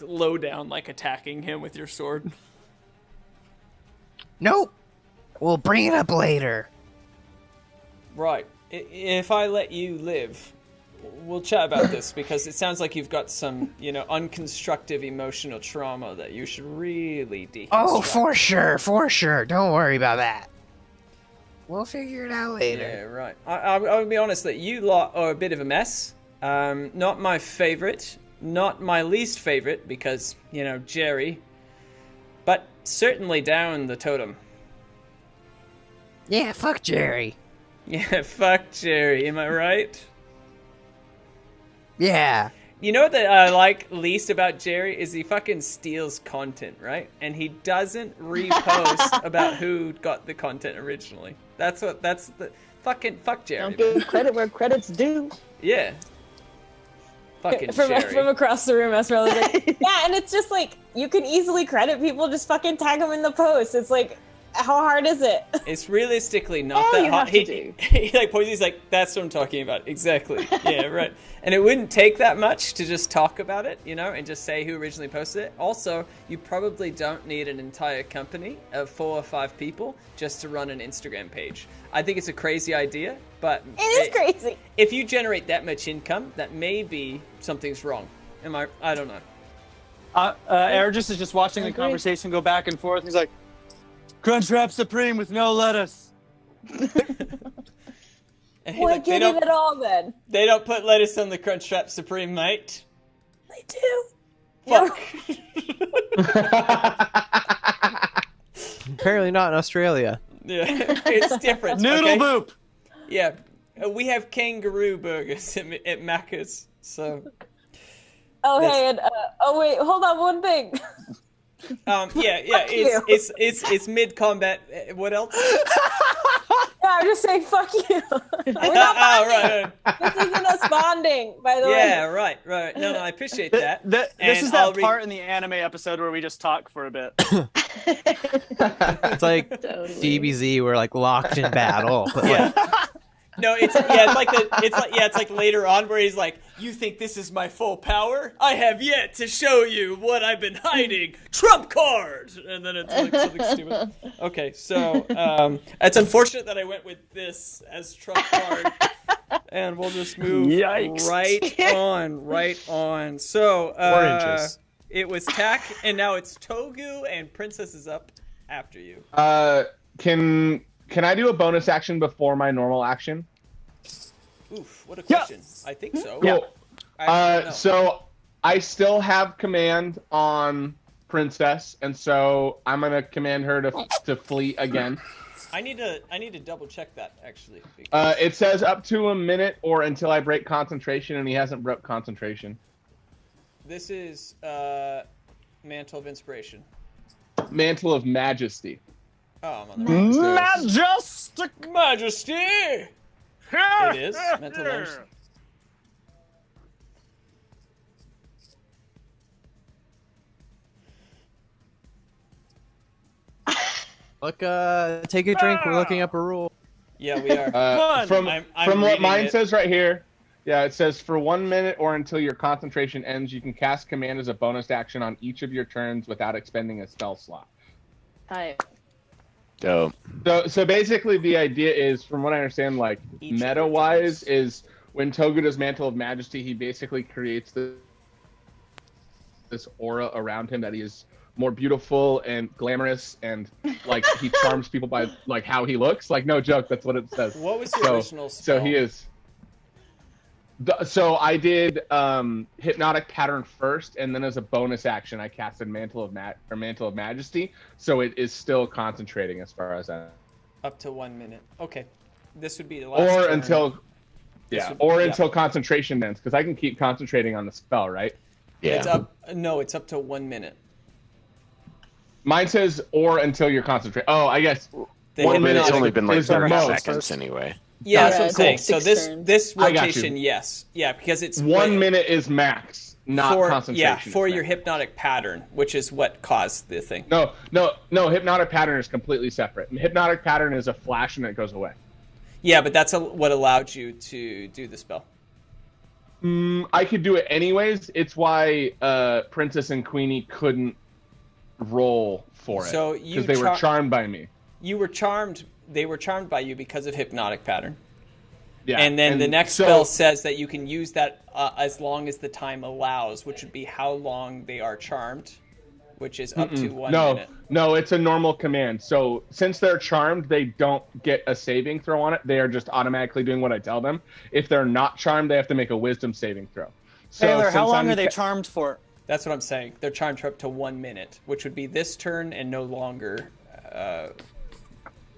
low down, like attacking him with your sword. Nope. We'll bring it up later. Right. If I let you live, we'll chat about this because it sounds like you've got some, unconstructive emotional trauma that you should really deconstruct. Oh, for sure. Don't worry about that. We'll figure it out later. Yeah, right. I'll be honest that you lot are a bit of a mess. Not my favorite, not my least favorite because, Jerry. But certainly down the totem. Yeah, fuck Jerry. Yeah, fuck Jerry. Am I right? Yeah. You know what I like least about Jerry is he fucking steals content, right? And he doesn't repost about who got the content originally. That's the fucking fuck Jerry. Don't give credit where credit's due. Yeah. Fucking from Jerry. across the room, Esmeralda was like, yeah, and it's just like, you can easily credit people, just fucking tag them in the post. It's like, how hard is it? It's realistically not All that you hard. have to do. He like points. He's like, "That's what I'm talking about." Exactly. Yeah, right. And it wouldn't take that much to just talk about it, you know, and just say who originally posted it. Also, you probably don't need an entire company of 4 or 5 people just to run an Instagram page. I think it's a crazy idea, but It is crazy. if you generate that much income, that maybe something's wrong. I don't know. Ergis is just watching the Agree. conversation go back and forth. He's like, Crunchwrap Supreme with no lettuce. And he's Well, like, get it all then. they don't put lettuce on the Crunchwrap Supreme, mate. They do. Fuck. Apparently not in Australia. Yeah, it's different. Noodle okay? boop. Yeah, we have kangaroo burgers at Macca's, so Oh, That's- hey, and oh wait, hold on, one thing. yeah, Fuck you. it's mid combat. What else? Yeah, I'm just saying, fuck you. We're not Oh, bonding. right. This isn't us bonding, by the way. Yeah, right. No, I appreciate that. This And is I'll that part in the anime episode where we just talk for a bit. It's like Totally. DBZ, we're like locked in battle. But like, No, it's like later on where he's like, "You think this is my full power? I have yet to show you what I've been hiding. Trump card!" And then it's like something stupid. Okay, so it's unfortunate that I went with this as Trump card, and we'll just move Yikes. right on. So Oranges. it was Tak, and now it's Togu, and Princess is up after you. Can I do a bonus action before my normal action? Oof, what a question. I think so. Yeah. I don't know. So I still have command on Princess, and so I'm gonna command her to flee again. I need to double check that actually. Because It says up to a minute or until I break concentration, and he hasn't broke concentration. this is Mantle of Inspiration. Mantle of Majesty. Oh, I'm on the Majestic. Majesty. It is Mantle of Majesty. look, take a drink. We're looking up a rule. Yeah, we are. Fun. From I'm what reading mine it. says right here, yeah, it says for 1 minute or until your concentration ends, you can cast command as a bonus action on each of your turns without expending a spell slot. Alright. Dope. So basically, the idea is, from what I understand, like Each of your meta-wise, turns. is when Togu does Mantle of Majesty, he basically creates this aura around him that he is more beautiful and glamorous, and like he charms people by like how he looks. Like, no joke, that's what it says. What was your original spell? So he is. So I did Hypnotic Pattern first, and then as a bonus action, I casted Mantle of Majesty. So it is still concentrating as far as that. Up to 1 minute. Okay, this would be the last. Or turn. until, This yeah, would- or yeah. until concentration ends, because I can keep concentrating on the spell, right? Yeah. It's up. No, it's up to 1 minute. Mine says or until you're concentrating. Oh, I guess. The 1 minute It's hypnotic- only been like is the 30 most. seconds anyway. Yeah, that's what I'm Alright, saying. cool. So 6 turns. this I got you. rotation, yes, yeah, because it's 1 minute is max, not for concentration. yeah is for max. your hypnotic pattern, which is what caused the thing. No. Hypnotic Pattern is completely separate. Hypnotic Pattern is a flash and it goes away. Yeah, but that's what allowed you to do the spell. I could do it anyways. It's why Princess and Queenie couldn't roll for it. So you because they were charmed by me. You were charmed. They were charmed by you because of hypnotic pattern. Yeah. And then the next so- spell says that you can use that as long as the time allows, which would be how long they are charmed, which is up to 1 minute. No, it's a normal command. So since they're charmed, they don't get a saving throw on it. They are just automatically doing what I tell them. If they're not charmed, they have to make a wisdom saving throw. So Taylor, how since long I'm are they charmed for? That's what I'm saying. They're charmed for up to 1 minute, which would be this turn and no longer.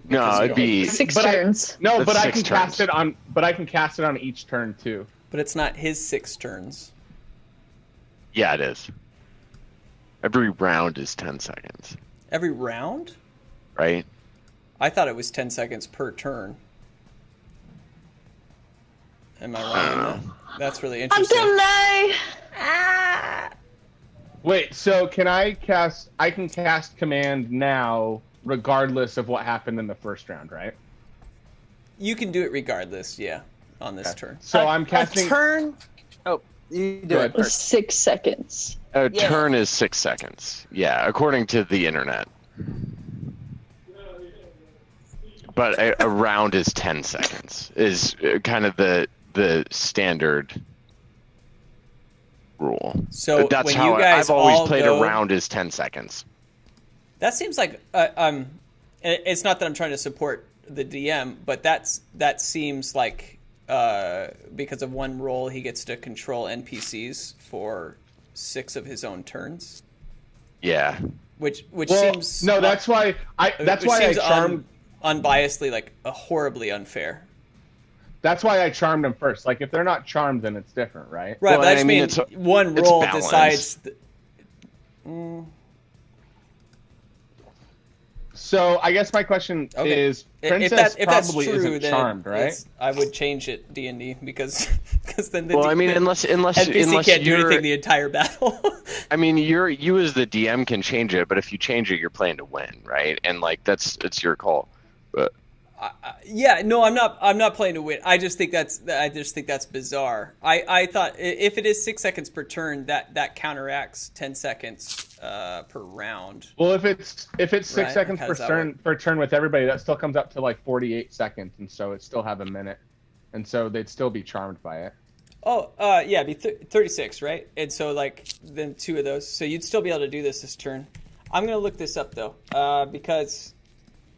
No, it'd be Six but turns. No, That's but I 6 can cast turns. it on. But I can cast it on each turn too. But it's not his 6 turns. Yeah, it is. Every round is 10 seconds, Every round? right? I thought it was 10 seconds per turn. Am I wrong in that? That's really I'm interesting. gonna. Wait, so can I cast? I can cast command now, regardless of what happened in the first round, right? You can do it regardless, yeah, on this Okay. turn. So I'm casting. A turn. Oh, you do Go it ahead. first. 6 seconds. A Yeah. turn is 6 seconds. Yeah, according to the internet. But a round is 10 seconds. Is kind of the standard rule. So That's when how you guys I've always all played. go- A round is 10 seconds. That seems like it's not that I'm trying to support the DM, but that seems like because of one roll he gets to control NPCs for 6 of his own turns, Yeah. which Well, seems no, that's why I. That's which why I seems charmed. unbiasedly like horribly unfair. That's why I charmed them first. Like if they're not charmed, then it's different, right? Right, Well, but I I just mean, mean it's- one it's roll balanced. decides. So I guess my question Okay. is, If Princess that's probably true, isn't then charmed, right? I would change it D&D because then the Well, I mean, unless NPC can't do you're, anything the entire battle. I mean, you as the DM can change it, but if you change it, you're playing to win, right? And like it's your call. But Yeah, no, I'm not playing to win. I just think that's bizarre. I thought if it is 6 seconds per turn, that counteracts 10 seconds per round. Well, if it's 6 Right, seconds how per does that turn with everybody, that still comes up to like 48 seconds, and so it still have a minute, and so they'd still be charmed by it. Oh, yeah, it'd be 36, right? And so like then 2 of those, so you'd still be able to do this turn. I'm gonna look this up though, because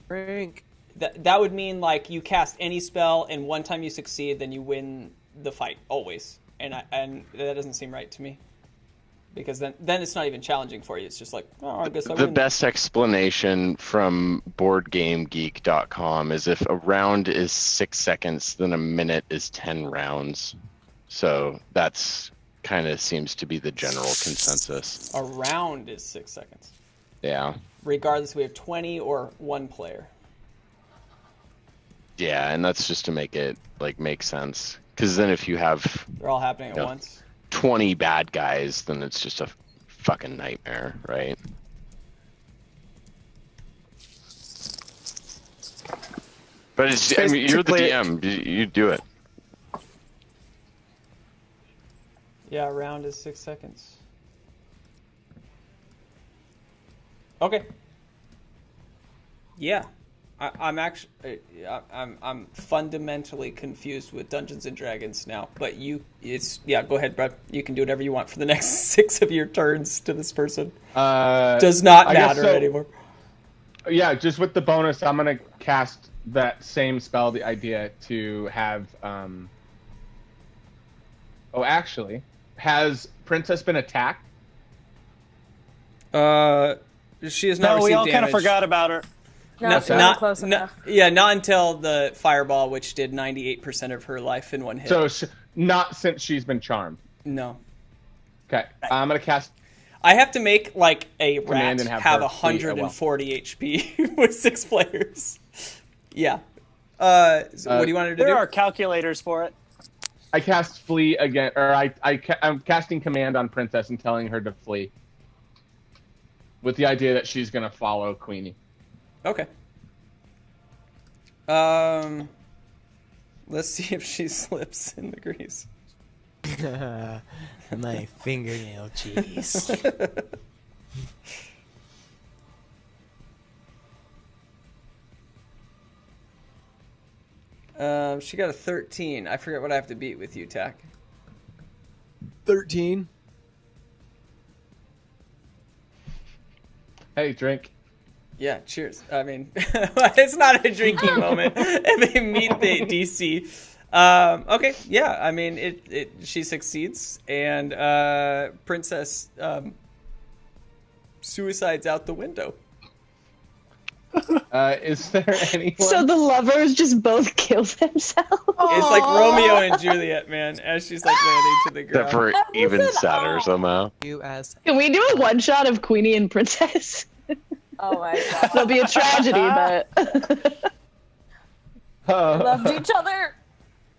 Frank. that would mean like you cast any spell and one time you succeed, then you win the fight always, and that doesn't seem right to me. Because then it's not even challenging for you. It's just like, oh, I guess I the win. best explanation from BoardGameGeek.com is if a round is 6 seconds, then a minute is 10 rounds. So that's kind of seems to be the general consensus. A round is 6 seconds. Yeah. Regardless, we have 20 or 1 player. Yeah, and that's just to make it like make sense. Because then if you have They're all happening at Yeah. once. 20 bad guys, then it's just a fucking nightmare, right? But it's, I mean, you're the Basically- DM. You do it. Yeah, a round is 6 seconds. Okay. Yeah, I'm actually I'm fundamentally confused with Dungeons and Dragons now. But go ahead, Brett. You can do whatever you want for the next 6 of your turns to this person. Does not I guess matter so. anymore. Yeah, just with the bonus, I'm gonna cast that same spell, the idea to have. Oh, actually, has Princess been attacked? She has not No, we received all kind of damage. forgot about her. Not close enough. Yeah, not until the fireball, which did 98% of her life in one hit. So not since she's been charmed. No. Okay, I'm gonna cast. I have to make like a rat Command and have, have her 140 HP with 6 players. Yeah. What do you want her to There do? are calculators for it. I cast flee again, or I'm casting command on Princess and telling her to flee, with the idea that she's gonna follow Queenie. Okay. Let's see if she slips in the grease. My fingernail cheese. She got a 13. I forget what I have to beat with you, Tack. 13. Hey, drink. Yeah, cheers. I mean, it's not a drinking moment if they meet the DC. Okay, yeah. I mean, she succeeds, and Princess suicides out the window. Is there anyone? So the lovers just both kill themselves. It's like Romeo and Juliet, man, as she's like landing to the Except ground. for even sadder somehow. You as Can we do a one shot of Queenie and Princess? Oh my god. It'll be a tragedy, but Loved each other.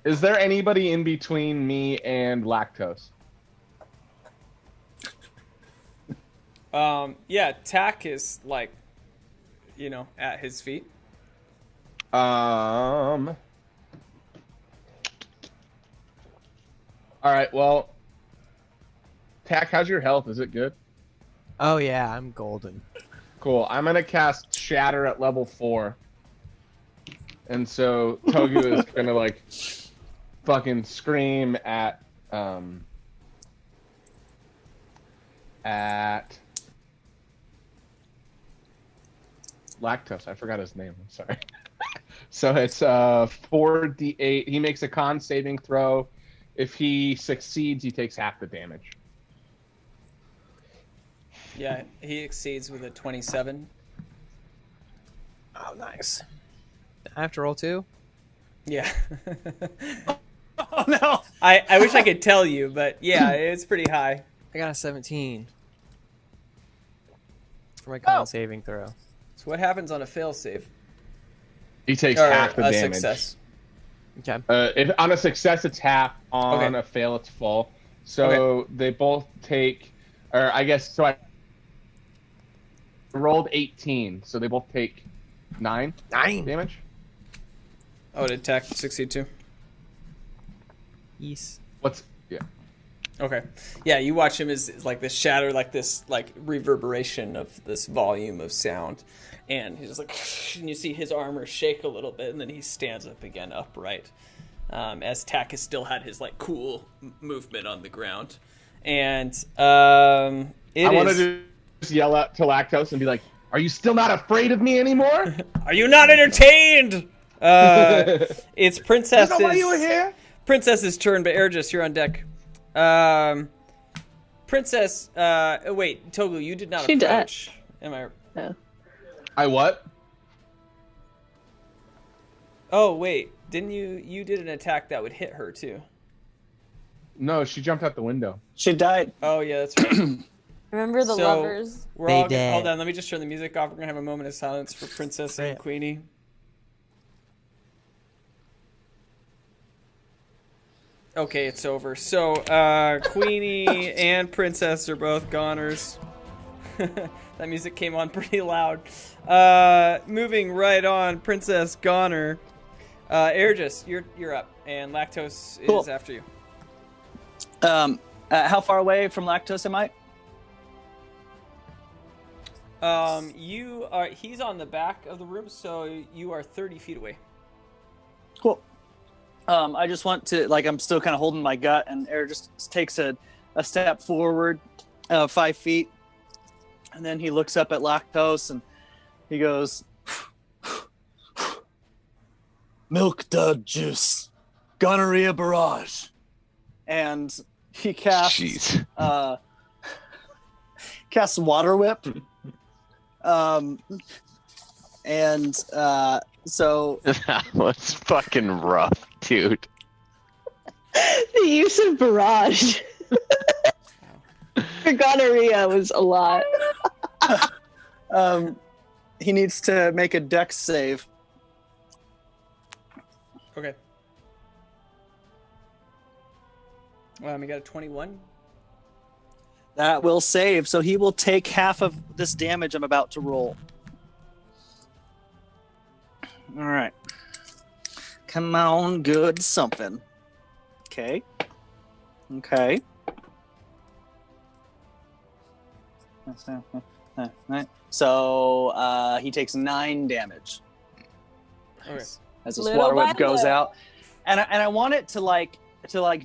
Is there anybody in between me and Lactose? Yeah, Tack is like, at his feet. All right. Well, Tack, how's your health? Is it good? Oh yeah, I'm golden. Cool. I'm gonna cast Shatter at level 4, and so Togu is gonna like fucking scream at Lactose. I forgot his name. I'm sorry. So it's 4d8. He makes a con saving throw. If he succeeds, he takes half the damage. Yeah, he exceeds with a 27. Oh, nice. I have to roll 2? Yeah. Oh no! I wish I could tell you, but yeah, it's pretty high. I got a 17 for my con saving throw. So what happens on a fail save? He takes Or half the a damage. success? Okay. If on a success, it's half. On Okay. a fail, it's full. So they both take, or I guess so. I rolled 18, so they both take 9 damage. Oh, did Tack succeed too? Yes. Yeah. Okay. Yeah, you watch him as like this shatter, like this like reverberation of this volume of sound. And he's just like, and you see his armor shake a little bit, and then he stands up again upright. As Tack has still had his like cool movement on the ground. And I wanted to just yell out to Lactose and be like, "Are you still not afraid of me anymore? Are you not entertained? It's Princess's... You know why you were here?" Princess's turn, but Ergis, you're on deck. Princess, wait, Togu, you did not She did. approach. Am I? No. I what? Oh, wait, didn't you did an attack that would hit her too? No, she jumped out the window. She died. Oh yeah, that's right. Remember the So, lovers? We're They all gonna, dead. hold on, let me just turn the music off. We're gonna have a moment of silence for Princess and Right. Queenie. Okay, it's over. So, Queenie and Princess are both goners. That music came on pretty loud. Moving right on, Princess goner. Ergis, you're up, and Lactose Cool. is after you. How far away from Lactose am I? He's on the back of the room, so you are 30 feet away. Cool. I just want to, like, I'm still kind of holding my gut, and Air just takes a step forward, 5 feet, and then he looks up at Lactose, and he goes, "Milk dud juice, gonorrhea barrage," and he casts Jeez. casts water whip, and so That was fucking rough, dude. The use of barrage for gonorrhea was a lot. he needs to make a dex save. Okay. We got a 21. That will save, so he will take half of this damage I'm about to roll. All right. Come on, good something. Okay. Okay. So he takes 9 damage Okay. as this Little water by whip goes little. out, and I want it to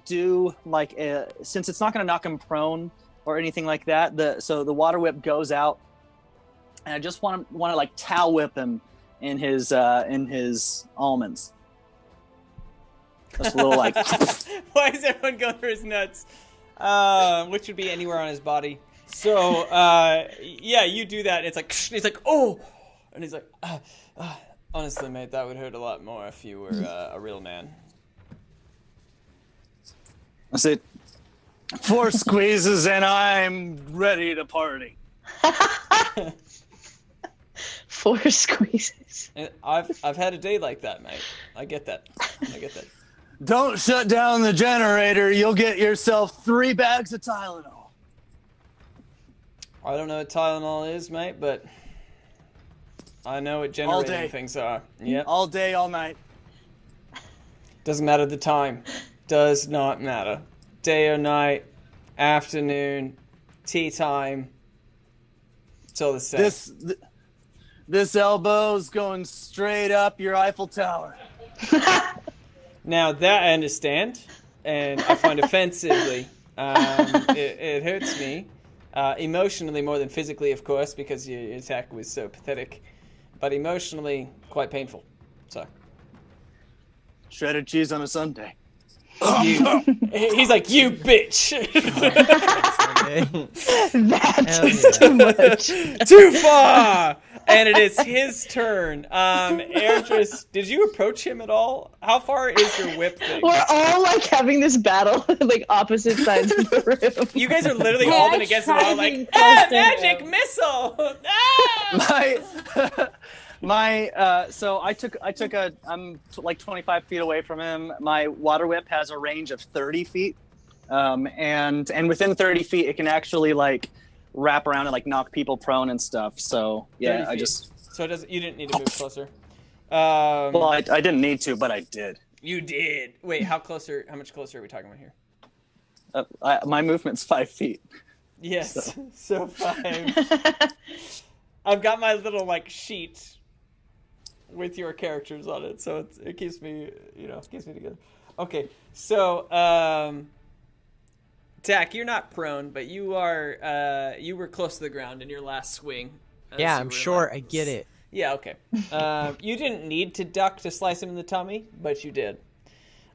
do like since it's not going to knock him prone or anything like that. So the water whip goes out, and I just want to like towel whip him in his almonds. Just a little like. Why is everyone going for his nuts? Which would be anywhere on his body. So, yeah, you do that. And it's like, he's like, oh, and he's like, honestly, mate, that would hurt a lot more if you were a real man. I said, 4 squeezes and I'm ready to party. 4 squeezes. And I've had a day like that, mate. I get that. Don't shut down the generator. You'll get yourself 3 bags of Tylenol. I don't know what Tylenol is, mate, but I know what generating things are. Yep. All day, all night. Doesn't matter the time. Does not matter. Day or night, afternoon, tea time. It's all the same. This elbow's going straight up your Eiffel Tower. Now that I understand, and I find offensively, it hurts me. Emotionally more than physically, of course, because your attack was so pathetic. But emotionally, quite painful. So. Shredded cheese on a Sunday. He's like, you bitch! That's too much. Too far! And it is his turn. Airdris, did you approach him at all? How far is your whip thing? We're all like having this battle, like opposite sides of the room. You guys are literally all been against the wall, like, magic missile! So I'm like 25 feet away from him. My water whip has a range of 30 feet. And within 30 feet, it can actually like wrap around and like knock people prone and stuff. So yeah, So you didn't need to move closer. Well, I didn't need to, but I did. You did. Wait, how much closer are we talking about here? My movement's 5 feet. Yes, so 5. I've got my little like sheet with your characters on it, so it keeps me, keeps me together. Okay, so Dak, you're not prone, but you were close to the ground in your last swing. Yeah, I'm sure I get it. Yeah, okay. You didn't need to duck to slice him in the tummy, but you did.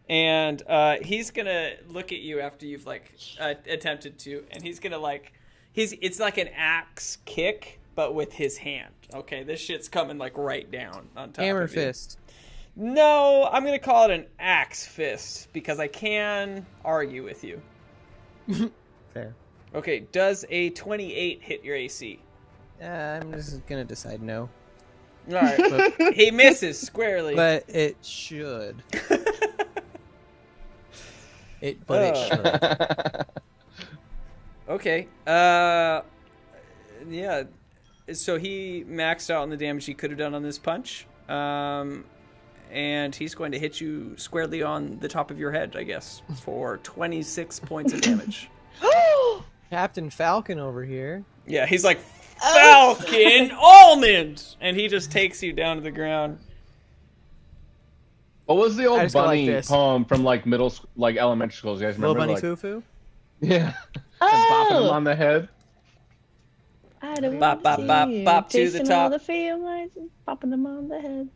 And he's gonna look at you after you've like attempted to, and he's gonna like it's like an axe kick, but with his hand. Okay, this shit's coming like right down on top Hammer of you. fist. No, I'm gonna call it an axe fist because I can argue with you. Fair. Okay, does a 28 hit your AC? I'm just gonna decide no. All right, he misses squarely. But it should. It should. Okay. Yeah. So he maxed out on the damage he could have done on this punch. And he's going to hit you squarely on the top of your head, I guess, for 26 points of damage. Captain Falcon over here. Yeah, he's like, Falcon Almond! And he just takes you down to the ground. What was the old bunny like poem from like elementary schools? You guys remember? Little bunny like, foo-foo? Yeah. Bopping him on the head. I don't Bop, bop, see bop, you bop to the chasing top. all the field lines and popping them on the head.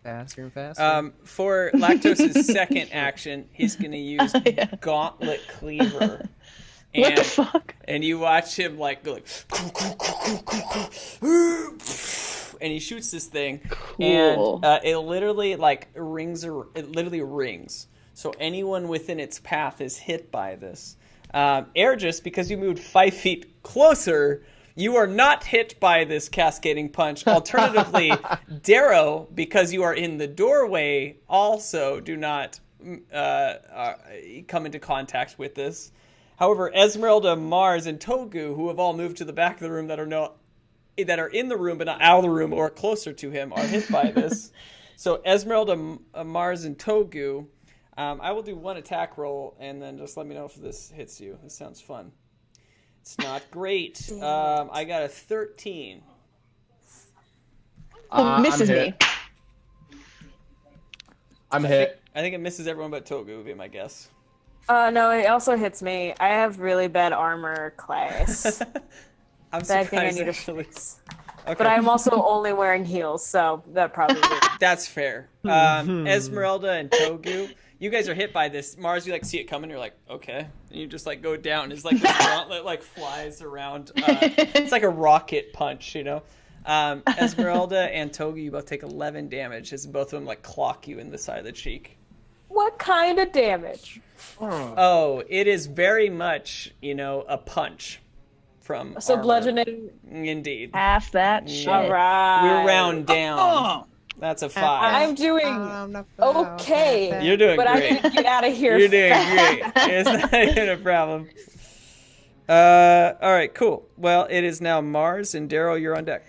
Faster and faster. For Lactose's second action, he's going to use Gauntlet Cleaver. And, What the fuck? And you watch him like go like, and he shoots this thing, Cool. and it literally like rings. It literally rings. So anyone within its path is hit by this. Airgis, because you moved 5 feet closer, you are not hit by this cascading punch. Alternatively, Darrow, because you are in the doorway, also do not come into contact with this. However, Esmeralda, Mars, and Togu, who have all moved to the back of the room that are in the room but not out of the room or closer to him, are hit by this. So Esmeralda, Mars, and Togu, I will do one attack roll, and then just let me know if this hits you. This sounds fun. It's not great. I got a 13. Misses me. I'm hit. I think it misses everyone but Togu, would be my guess. No, it also hits me. I have really bad armor class. I'm Bad thing I surprised, need to actually. fix. Okay. But I'm also only wearing heels, so that probably would. That's fair. Esmeralda and Togu, you guys are hit by this. Mars, you like see it coming. You're like, okay, and you just like go down. It's like this gauntlet like flies around. It's like a rocket punch, you know. Esmeralda and Togu, you both take 11 damage as both of them like clock you in the side of the cheek. What kind of damage? Oh, it is very much, you know, a punch from So armor. bludgeoning. Indeed. Half that shit. All right. We're round down. That's a 5. I'm doing okay. You're doing but great. I can get out of here. You're doing great. It's not even a problem. All right, cool. Well, it is now Mars and Daryl. You're on deck.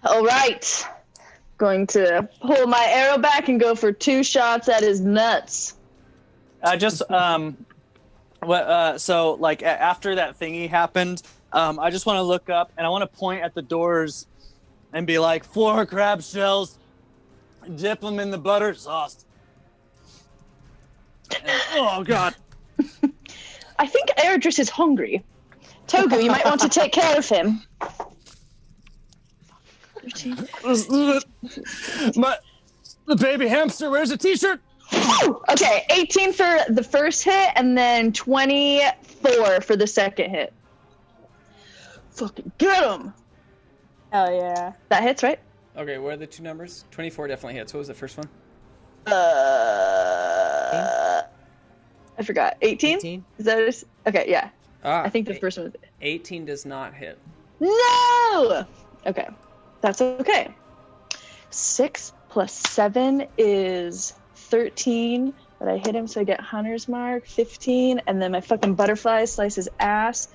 All right. Going to pull my arrow back and go for 2 shots at his nuts. So like after that thingy happened, I just want to look up and I want to point at the doors and be like, 4 crab shells, dip them in the butter sauce. Oh God. I think Eredris is hungry. Togu, you might want to take care of him. The baby hamster wears a t-shirt. Okay, 18 for the first hit and then 24 for the second hit. Fucking get him! Hell yeah. That hits, right? Okay, what are the 2 numbers? 24 definitely hits. What was the first one? I forgot. 18? 18? Is that it? Okay, yeah. I think the eight- first one was 18 does not hit. No! Okay. That's okay. 6 plus 7 is 13. But I hit him, so I get Hunter's Mark. 15. And then my fucking butterfly slices ass.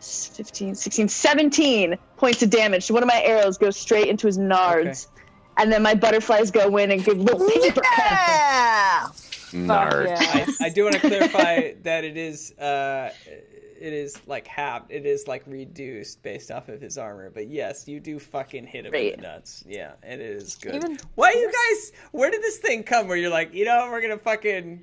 15, 16, 17 points of damage. One of my arrows goes straight into his nards. Okay. And then my butterflies go in and give little paper cuts. Nard. Yeah. I do want to clarify that it is like halved. It is like reduced based off of his armor. But yes, you do fucking hit him in the nuts. Yeah, it is good. Why you guys? Where did this thing come? Where you're like, you know, we're gonna fucking.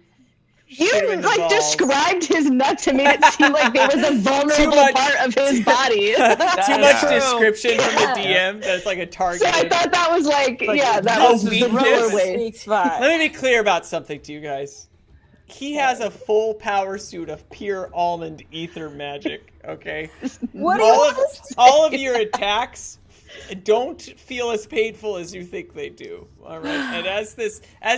You like described his nuts and made it seem like they was a vulnerable part of his body. Too much description from the DM that it's like a target. So I thought that was like yeah, that was the way. Let me be clear about something to you guys. He has a full power suit of pure almond ether magic. Okay. What all of your attacks don't feel as painful as you think they do. All right. And as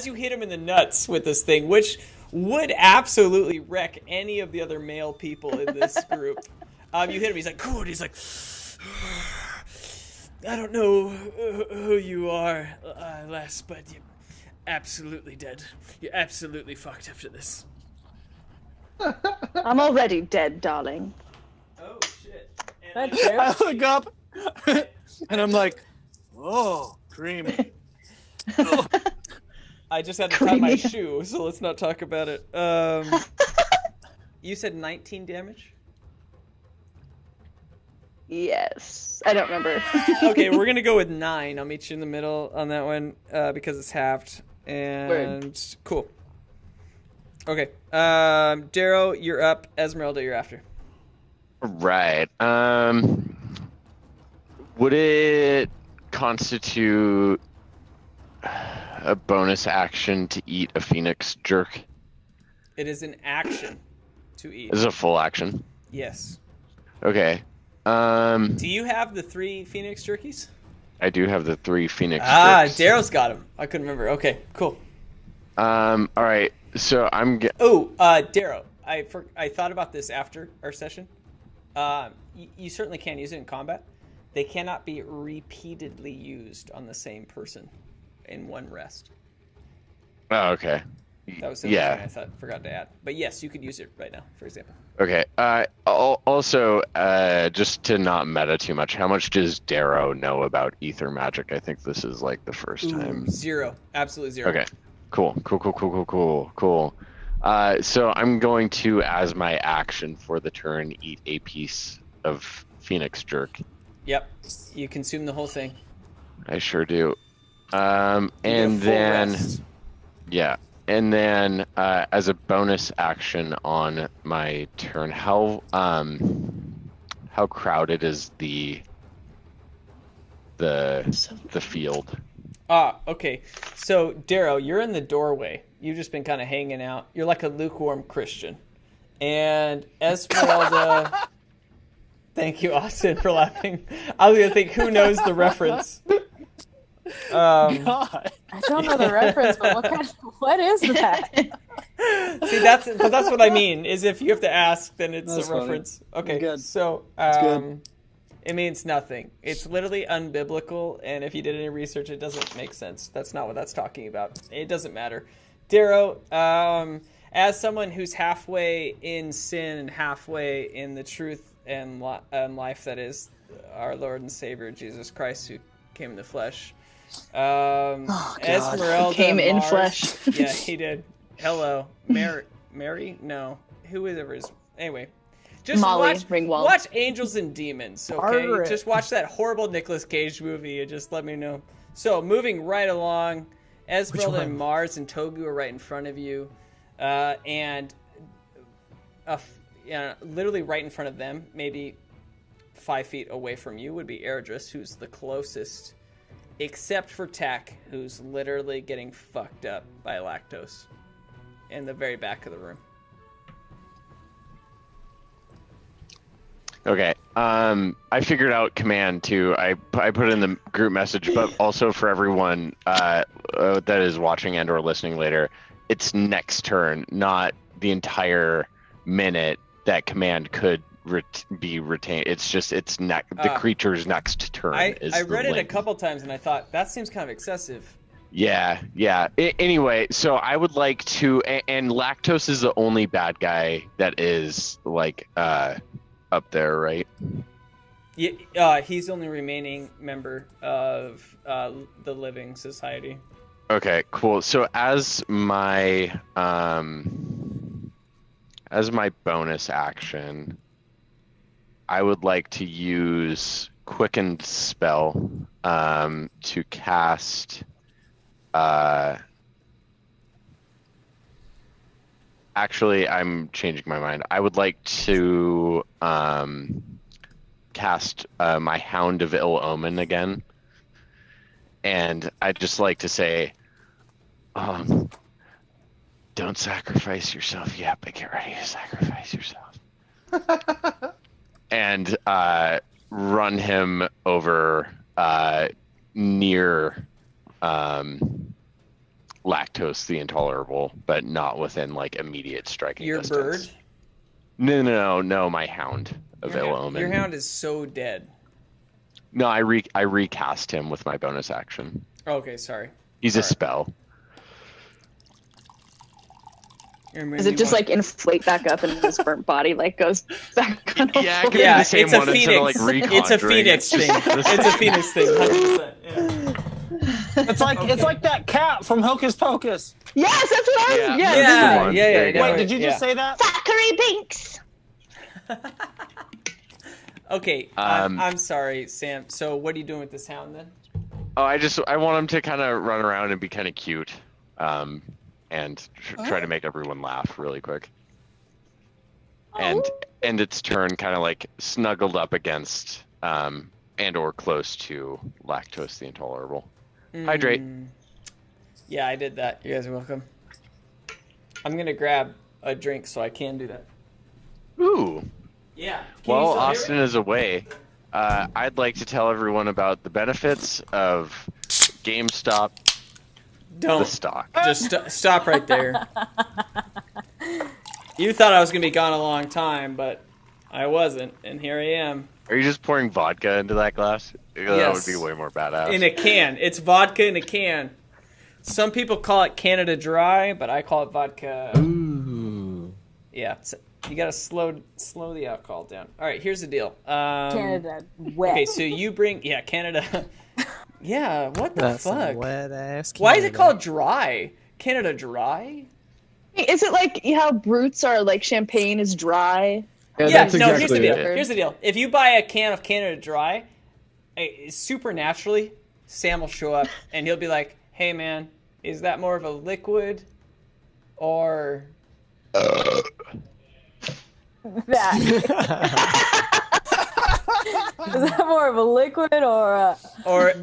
you hit him in the nuts with this thing, which would absolutely wreck any of the other male people in this group. You hit him, he's like, cool, and he's like, I don't know who you are, Les, but you're absolutely dead. You're absolutely fucked after this. I'm already dead, darling. Oh, shit. I look up and I'm like, oh, creamy. Oh. I just had to tie my shoe, so let's not talk about it. You said 19 damage? Yes. I don't remember. Okay, we're going to go with 9. I'll meet you in the middle on that one because it's halved. And cool. Okay. Darrow, you're up. Esmeralda, you're after. Right. Would it constitute a bonus action to eat a phoenix jerk? It is an action to eat. Is it a full action? Yes. Okay. Do you have the 3 phoenix jerkies? I do have the 3 phoenix jerks. Darrow's got them. I couldn't remember. Okay, cool. All right. So I'm. Darrow. I thought about this after our session. You certainly can use it in combat. They cannot be repeatedly used on the same person in one rest. Oh, okay. That was something I forgot to add. But yes, you could use it right now, for example. Okay. Also, just to not meta too much, how much does Darrow know about ether magic? I think this is like the first time. 0. Absolutely 0. Okay. Cool. So I'm going to, as my action for the turn, eat a piece of phoenix jerk. Yep. You consume the whole thing. I sure do. And then, rest. Yeah. And then, as a bonus action on my turn, how crowded is the the field. Okay. So, Darrow, you're in the doorway. You've just been kind of hanging out. You're like a lukewarm Christian. And Esmeralda... Thank you, Austin, for laughing. I was going to think, who knows the reference? God. I don't know the reference, but what is that? See, that's what I mean, is if you have to ask, then it's That's a funny. reference. Okay, Good. so good. it means nothing. It's literally unbiblical, and if you did any research, it doesn't make sense. That's not what that's talking about. It doesn't matter. Darrow, as someone who's halfway in sin and halfway in the truth and life that is our Lord and Savior, Jesus Christ, who came in the flesh. Esmeralda Came in Mars. flesh. Yeah, he did. Hello. Mary? No. Whoever is. Anyway. Just Molly watch Angels and Demons, okay? Margaret. Just watch that horrible Nicolas Cage movie and just let me know. So, moving right along, Esmeralda and Mars and Togu are right in front of you. Literally right in front of them, maybe 5 feet away from you, would be Eredris, who's the closest, except for Tack, who's literally getting fucked up by Lactose in the very back of the room. Okay. I figured out command too. I put in the group message, but also for everyone that is watching and or listening later, it's next turn, not the entire minute that command could be retained. It's just the creature's next turn. I read it a link. couple times and I thought that seems kind of excessive. Yeah. Anyway, so I would like to, and Lactose is the only bad guy that is like up there, right? Yeah, he's the only remaining member of the Living Society. Okay, cool. So as my bonus action, I would like to use Quickened Spell to cast actually, I'm changing my mind. I would like to cast my Hound of Ill Omen again. And I'd just like to say, don't sacrifice yourself yet, but get ready to sacrifice yourself. And run him over near Lactose the Intolerable, but not within like immediate striking Your distance. bird? No, my Hound of Ill Omen. Your Hound is so dead. No, I recast him with my bonus action. Okay, sorry. He's a spell. Does it just like inflate back up and his burnt body like goes back on? Yeah, it could be the same it's a one instead of, phoenix. like, It's a reconjuring. phoenix thing. It's a phoenix thing. 100%. Yeah. It's like that cat from Hocus Pocus. Yes, that's what I was. Yeah. Yeah. Yeah. There Wait, did you just say that? Zachary Binks. Okay, I'm sorry, Sam. So what are you doing with this hound then? Oh, I want him to kind of run around and be kind of cute, and try to make everyone laugh really quick. And end its turn kind of like snuggled up against and or close to Lactose the Intolerable. Hydrate. Yeah, I did that. You guys are welcome. I'm gonna grab a drink so I can do that. Ooh. Yeah. While Austin is away, I'd like to tell everyone about the benefits of GameStop. Don't The stock. just stop right there. You thought I was gonna be gone a long time, but I wasn't, and here I am. Are you just pouring vodka into that glass? That Yes. would be way more badass. In a can. It's vodka in a can. Some people call it Canada Dry, but I call it vodka. Ooh. Yeah, you gotta slow the alcohol down. All right, here's the deal. Canada wet. Okay, so you bring Canada. Yeah, what the That's some fuck? wet ass. Why is it Canada. called dry? Canada Dry? Is it like how brutes are like champagne is dry? Yeah, Yeah, that's no, exactly here's the deal. it. Here's the deal. If you buy a can of Canada Dry, supernaturally, Sam will show up and he'll be like, "Hey, man, is that more of a liquid or?" That. that more of a liquid or Or is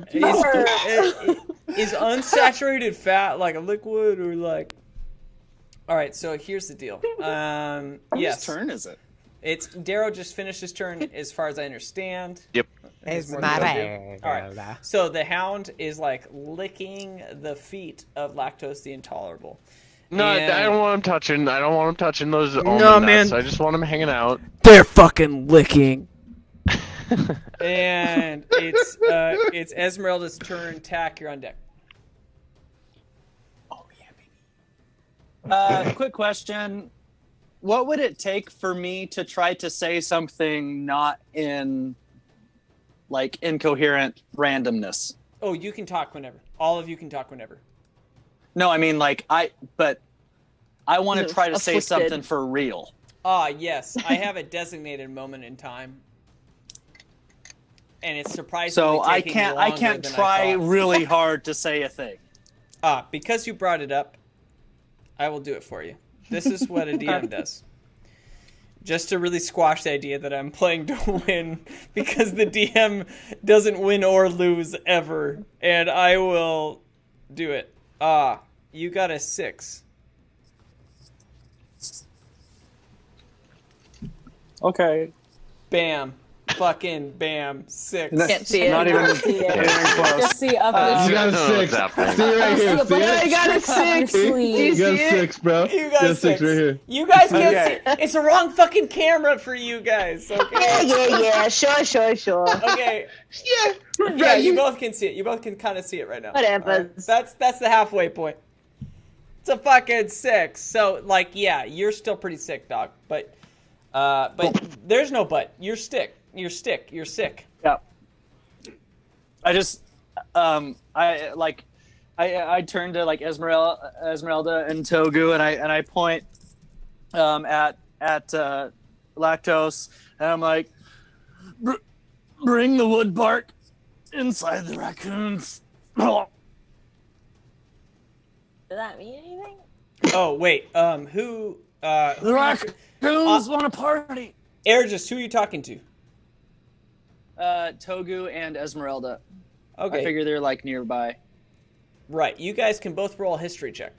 unsaturated fat like a liquid or like? All right, so here's the deal. Yes. Whose turn is it? It's Darrow just finished his turn, as far as I understand. Yep. There's It's more my to go do. turn. All right. So the hound is like licking the feet of Lactose the Intolerable. No, And- I don't want him touching. I don't want him touching those almond No, nuts. man. I just want him hanging out. They're fucking licking. And it's Esmeralda's turn. Tack, you're on deck. Quick question. What would it take for me to try to say something not in, like, incoherent randomness? Oh, you can talk whenever. All of you can talk whenever. No, I mean, like, I want to try to say afflicted. something for real. Ah, yes. I have a designated moment in time. And it's surprisingly So I taking can't longer than I try thought. really hard to say a thing. Because you brought it up, I will do it for you. This is what a DM does. Just to really squash the idea that I'm playing to win, because the DM doesn't win or lose ever, and I will do it. You got a 6. Okay. Bam. Fucking bam. 6. Can't see it. Not even Just see it. close. Just see up You got No, a 6. what's happening. See right here. See I it? got a your 6. sleeve. You got a see it? 6, bro. You You got a 6 right here. You guys can't Okay. see. It's the wrong fucking camera for you guys. Okay. Yeah. Sure. Okay. Yeah. Yeah, you both can see it. You both can kind of see it right now. Whatever. All right? That's the halfway point. It's a fucking 6. So like, yeah, you're still pretty sick, dog. But there's no but. You're sick. You're sick. Yeah. I just, I turn to like Esmeralda and Togu, and I point at Lactose, and I'm like, bring the wood bark inside the raccoons. Does that mean anything? Oh wait. Who? The raccoons want a party. Ergis, who are you talking to? Togu and Esmeralda. Okay. I figure they're like nearby. Right. You guys can both roll a history check.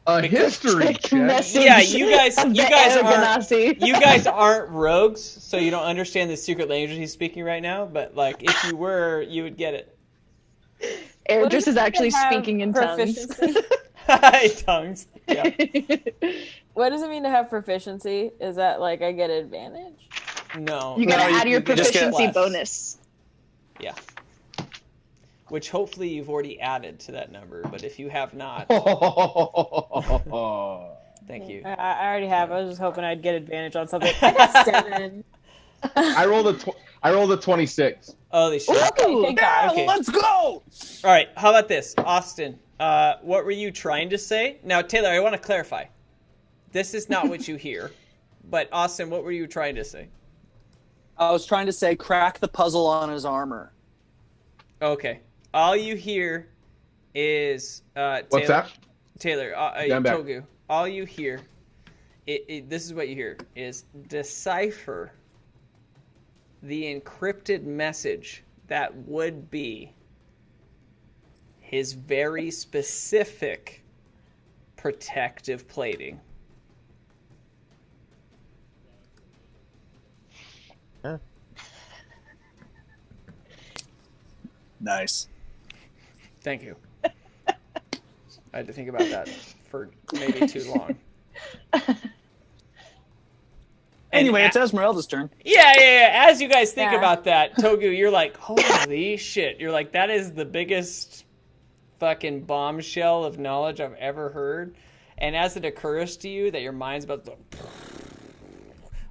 A history check. Message Yeah, you guys of the aren't. Ganassi. You guys aren't rogues, so you don't understand the secret language he's speaking right now. But like, if you were, you would get it. Erdris is actually Have speaking in tongues. proficiency? Tongues. Yeah. What does it mean to have proficiency? Is that like I get advantage? No. You gotta No, add your you just get proficiency less. bonus. Yeah. Which hopefully you've already added to that number, but if you have not, thank you. I already have. I was just hoping I'd get advantage on something. I got 7. I rolled a 26. Holy shit. Okay, thank God. Okay. Let's go. All right. How about this, Austin? What were you trying to say? Now, Taylor, I want to clarify. This is not what you hear, but Austin, what were you trying to say? I was trying to say, crack the puzzle on his armor. Okay. All you hear is Taylor. What's that? Taylor, Yeah, I'm back. Togu. All you hear, this is what you hear, is decipher the encrypted message that would be his very specific protective plating. Nice. Thank you. I had to think about that for maybe too long. Anyway, And it's Esmeralda's turn. Yeah. As you guys think Yeah. about that, Togu, you're like, holy shit. You're like, that is the biggest fucking bombshell of knowledge I've ever heard. And as it occurs to you that your mind's about to,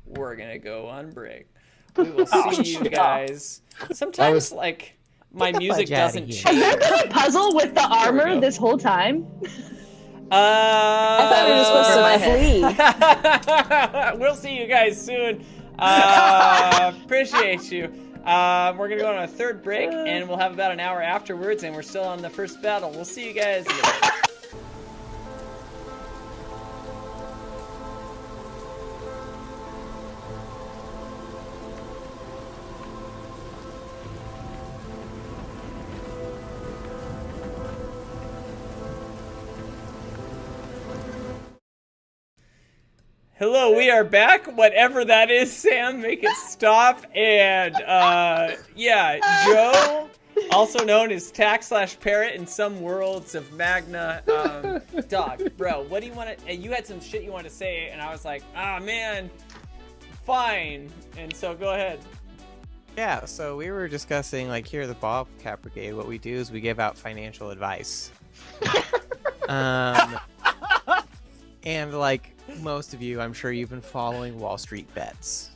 we're gonna go on break. We will see you guys. Sometimes, like, my music fudge outta doesn't here. change. Has there been a puzzle with the There we armor go. this whole time? I thought we were supposed to flee. We'll see you guys soon. Appreciate you. We're gonna go on a third break, and we'll have about an hour afterwards, and we're still on the first battle. We'll see you guys in a bit. Hello, we are back. Whatever that is, Sam, make it stop. And yeah, Joe, also known as Tack/Parrot in some worlds of Magna. Dog, bro, what do you want to? You had some shit you wanted to say, and I was like, ah, man, fine. And so go ahead. Yeah, so we were discussing, like, here at the Bottlecap Brigade, what we do is we give out financial advice. And like most of you, I'm sure you've been following Wall Street bets.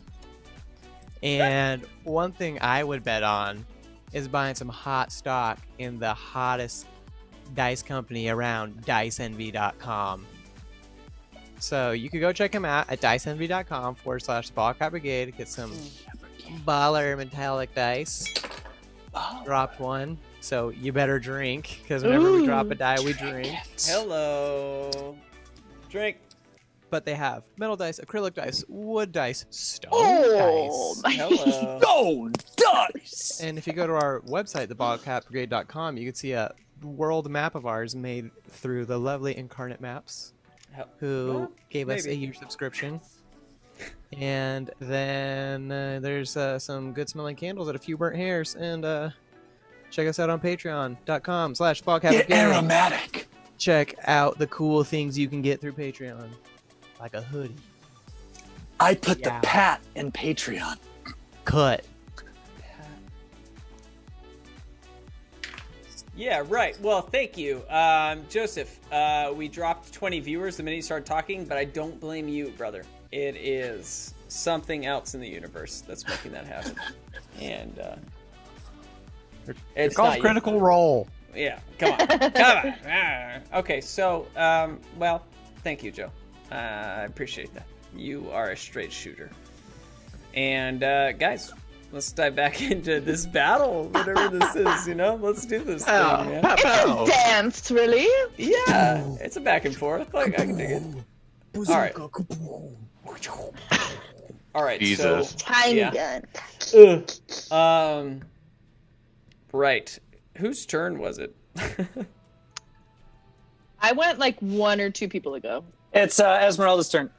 And one thing I would bet on is buying some hot stock in the hottest dice company around, diceenvy.com. So you could go check them out at diceenvy.com/Bottlecap Brigade. Get some baller metallic dice. Dropped one, so you better drink, because whenever we drop a die, we drink. Hello. Drink. But they have metal dice, acrylic dice, wood dice, stone dice. Hello. Stone dice! And if you go to our website, thebottlecapbrigade.com, you can see a world map of ours made through the lovely Incarnate Maps, who gave us a year subscription. And then there's some good smelling candles and a few burnt hairs. And check us out on patreon.com/Bottlecap Brigade. Get aromatic. Check out the cool things you can get through Patreon, like a hoodie. I put the pat in Patreon. Cut. Yeah, right. Well, thank you. Joseph, we dropped 20 viewers the minute you started talking, but I don't blame you, brother. It is something else in the universe that's making that happen. And it's called not Critical Role. Yeah, come on. Come on. Okay, so, well, thank you, Joe. I appreciate that. You are a straight shooter. And, guys, let's dive back into this battle, whatever this is, you know? Let's do this thing, man. Dance, really? Yeah, it's a back and forth. Like, I can dig it. All right. All right, Jesus. so... Tiny gun. Right. Whose turn was it? I went like 1 or 2 people ago. It's Esmeralda's turn.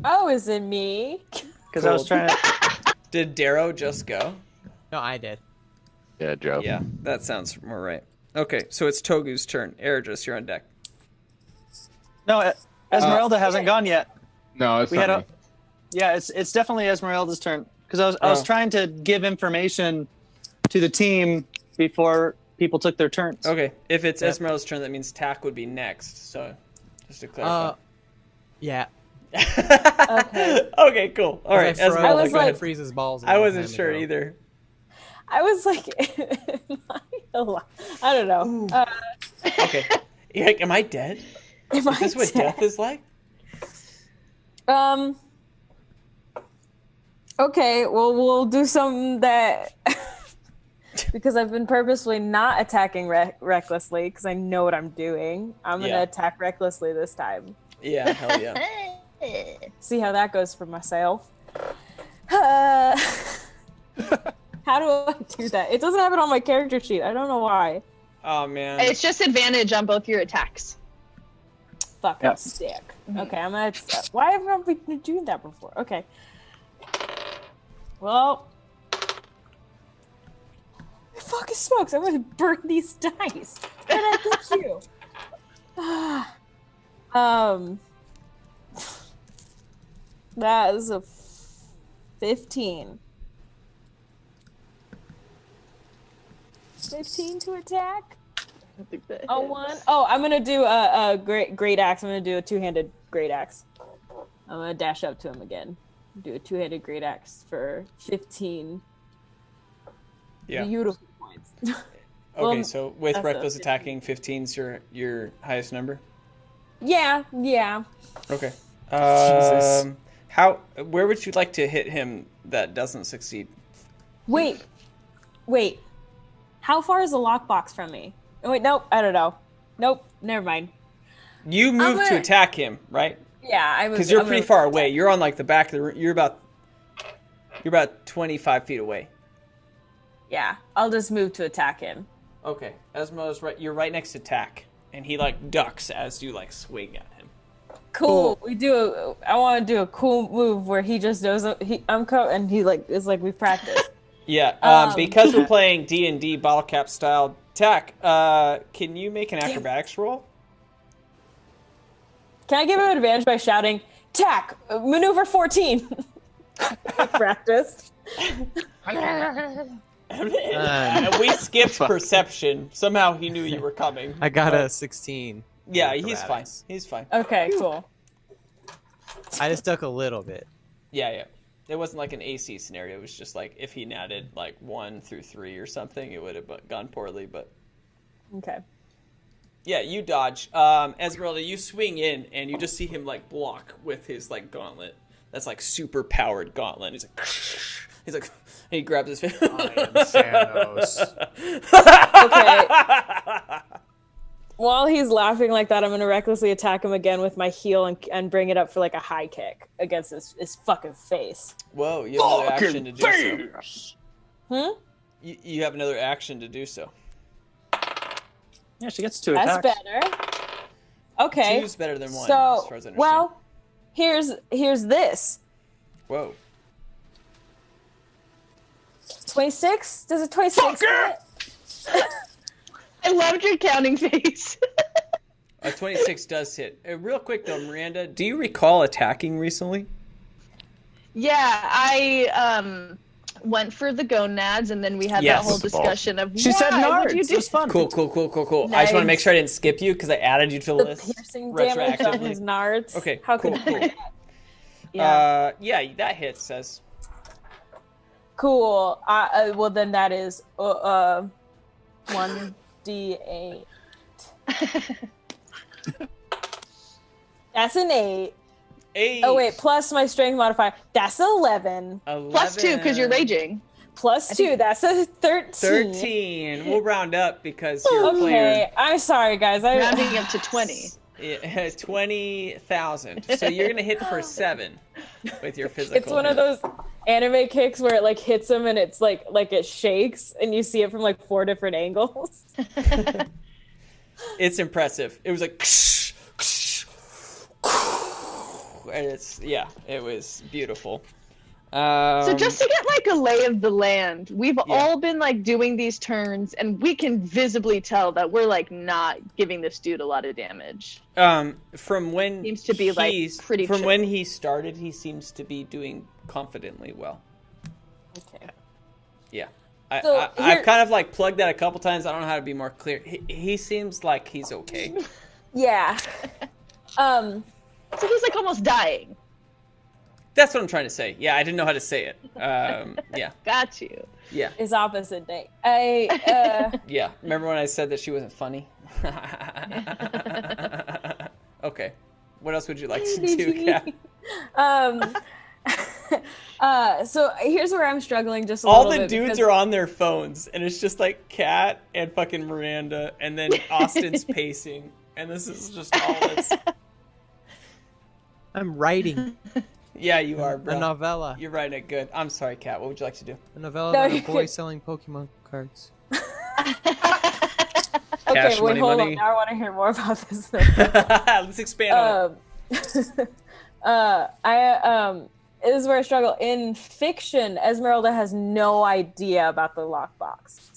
Oh, is it me? Because I was trying to... Did Darrow just go? No, I did. Yeah, Joe. Yeah, that sounds more right. Okay, so it's Togu's turn. Eredris, you're on deck. No, Esmeralda hasn't gone yet. No, it's not me. Yeah, it's definitely Esmeralda's turn. Because I was trying to give information to the team before people took their turns. Okay, if it's Esmeralda's turn, that means Tack would be next. So, just to clarify. Yeah. Okay. Okay, cool. All right, Esmeralda, I was go ahead. like- Freeze his balls. I wasn't sure either. I was like, I don't know. Okay. You're like, am I dead? Am Is this what death is like? Okay, well, we'll do something that... because I've been purposefully not attacking recklessly because I know what I'm doing. I'm going to attack recklessly this time. Yeah, hell yeah. See how that goes for myself. How do I do that? It doesn't have it on my character sheet. I don't know why. Oh, man. It's just advantage on both your attacks. Fuck up, stick. Okay, I'm gonna. Why haven't we been doing that before? Okay. Well, fucking smokes! I'm gonna burn these dice. Where did I put you? That is a 15. 15 to attack. I think that Oh, hits. 1. Oh, I'm gonna do a great axe. I'm gonna do a 2-handed great axe. I'm gonna dash up to him again. Do a 2-handed great axe for 15 beautiful points. Okay, so with that's reckless a- attacking, 15's your highest number? Yeah. Okay. Jesus. Where would you like to hit him that doesn't succeed? Wait. How far is the lockbox from me? Oh, wait, nope. I don't know. Nope. Never mind. You moved to attack him, right? Yeah, I was. Because you're pretty far away. You're on like the back of the room. You're about 25 feet away. Yeah, I'll just move to attack him. Okay, Esmeralda's right. You're right next to Tack, and he like ducks as you like swing at him. Cool. I want to do a cool move where he just knows and he like is like we practiced. Yeah. Because we're playing D&D Bottlecap style tech, can you make an acrobatics roll? Can I give him advantage by shouting, "Tack, maneuver 14"? Practice. We skipped perception. Somehow he knew you were coming. I got a 16. Yeah, he's fine. He's fine. Okay, cool. I just duck a little bit. Yeah. It wasn't like an AC scenario. It was just like if he natted like 1 through 3 or something, it would have gone poorly. But Okay. yeah, you dodge. Esmeralda, you swing in and you just see him like block with his like gauntlet. That's like super powered gauntlet. He's like, and he grabs his face. I am Thanos. Okay. While he's laughing like that, I'm gonna recklessly attack him again with my heel and bring it up for like a high kick against his fucking face. Whoa, you have another action to do so. Hmm? You have another action to do so. Yeah, she gets 2 That's attacks. better. Okay. 2's better than 1, as So, far as I understand. well, here's this. Whoa. 26? Does a 26 hit? I loved your counting face. A 26 does hit. Real quick though, Miranda, do you recall attacking recently? Yeah, I went for the gonads, and then we had Yes. that whole discussion of She said why would nards. you It do was fun. Cool. I just want to make sure I didn't skip you because I added you to the The list piercing damage on his retroactively. nards. Okay, How cool. could Yeah. Yeah, that hits, says. Cool. Well, then that is 1d8. That's an 8. 8. Oh wait, plus my strength modifier. That's 11. 11. Plus 2 because you're raging. Plus 2. That's a 13. 13. We'll round up because you're a Okay, player. I'm sorry, guys. Rounding up to 20. 20,000. So you're gonna hit for 7 with your physical. It's one of those anime kicks where it like hits him and it's like it shakes and you see it from like 4 different angles. It's impressive. It was like, and it was beautiful. So just to get like a lay of the land, we've all been like doing these turns, and we can visibly tell that we're like not giving this dude a lot of damage. From when Seems to be, like, pretty from chill. when he started, he seems to be doing confidently well. Okay. Yeah. So I've here- kind of like plugged that a couple times. I don't know how to be more clear. He seems like he's okay. Yeah. So he's like almost dying. That's what I'm trying to say. Yeah, I didn't know how to say it. Yeah. Got you. Yeah. It's opposite day. Yeah. Remember when I said that she wasn't funny? Okay. What else would you like to do, Kat? So here's where I'm struggling just a All little the bit. dudes are on their phones, and it's just like Kat and fucking Miranda, and then Austin's pacing, and this is just all it's... I'm writing Yeah, you are, a bro. novella. You're writing it good. I'm sorry, Kat. What would you like to do? A novella No, about a you boy could- selling Pokemon cards. Okay, Cash, wait, money, hold money. on. Now I want to hear more about this. Let's expand on it. This is where I struggle. In fiction, Esmeralda has no idea about the lockbox.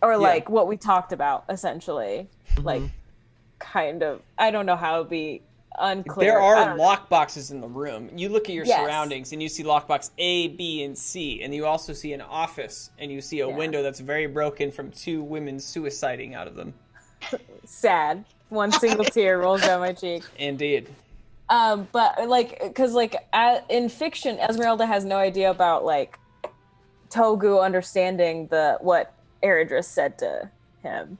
Or like what we talked about, essentially. Like, kind of. I don't know how it would be unclear. There I are don't know. lock boxes in the room. You look at your Yes. surroundings and you see lockbox A, B, and C, and you also see an office and you see a window that's very broken from 2 women suiciding out of them. Sad. One single tear rolls down my cheek. Indeed. But like, because like in fiction, Esmeralda has no idea about like Togu understanding what Eridris said to him.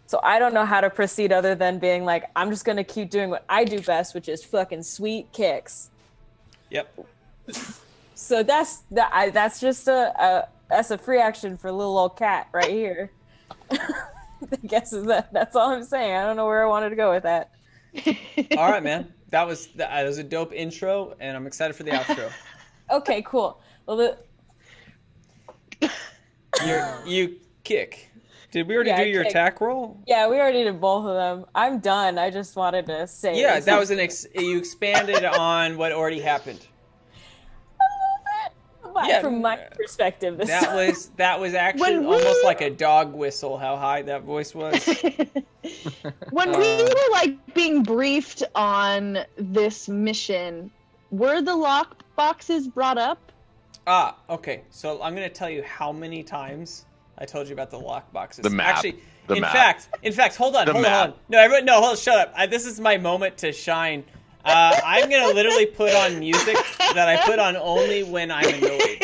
So I don't know how to proceed other than being like, I'm just gonna keep doing what I do best, which is fucking sweet kicks. Yep. So that's just that's a free action for little old cat right here. I guess that's all I'm saying. I don't know where I wanted to go with that. All right, man. That was a dope intro, and I'm excited for the outro. Okay, cool. Well, You kick. Did we already Yeah, do I your kicked. attack roll? Yeah, we already did both of them. I'm done. I just wanted to say. Yeah, that was you expanded on what already happened. Yeah, From my perspective, this That was actually When we- almost like a dog whistle. How high that voice was. When we were like being briefed on this mission, were the lock boxes brought up? Okay. So I'm gonna tell you how many times I told you about the lock boxes. The map. Actually, The in map. fact, hold on. The map. No, everyone, no, hold on, shut up. This is my moment to shine. I'm gonna literally put on music that I put on only when I'm annoyed.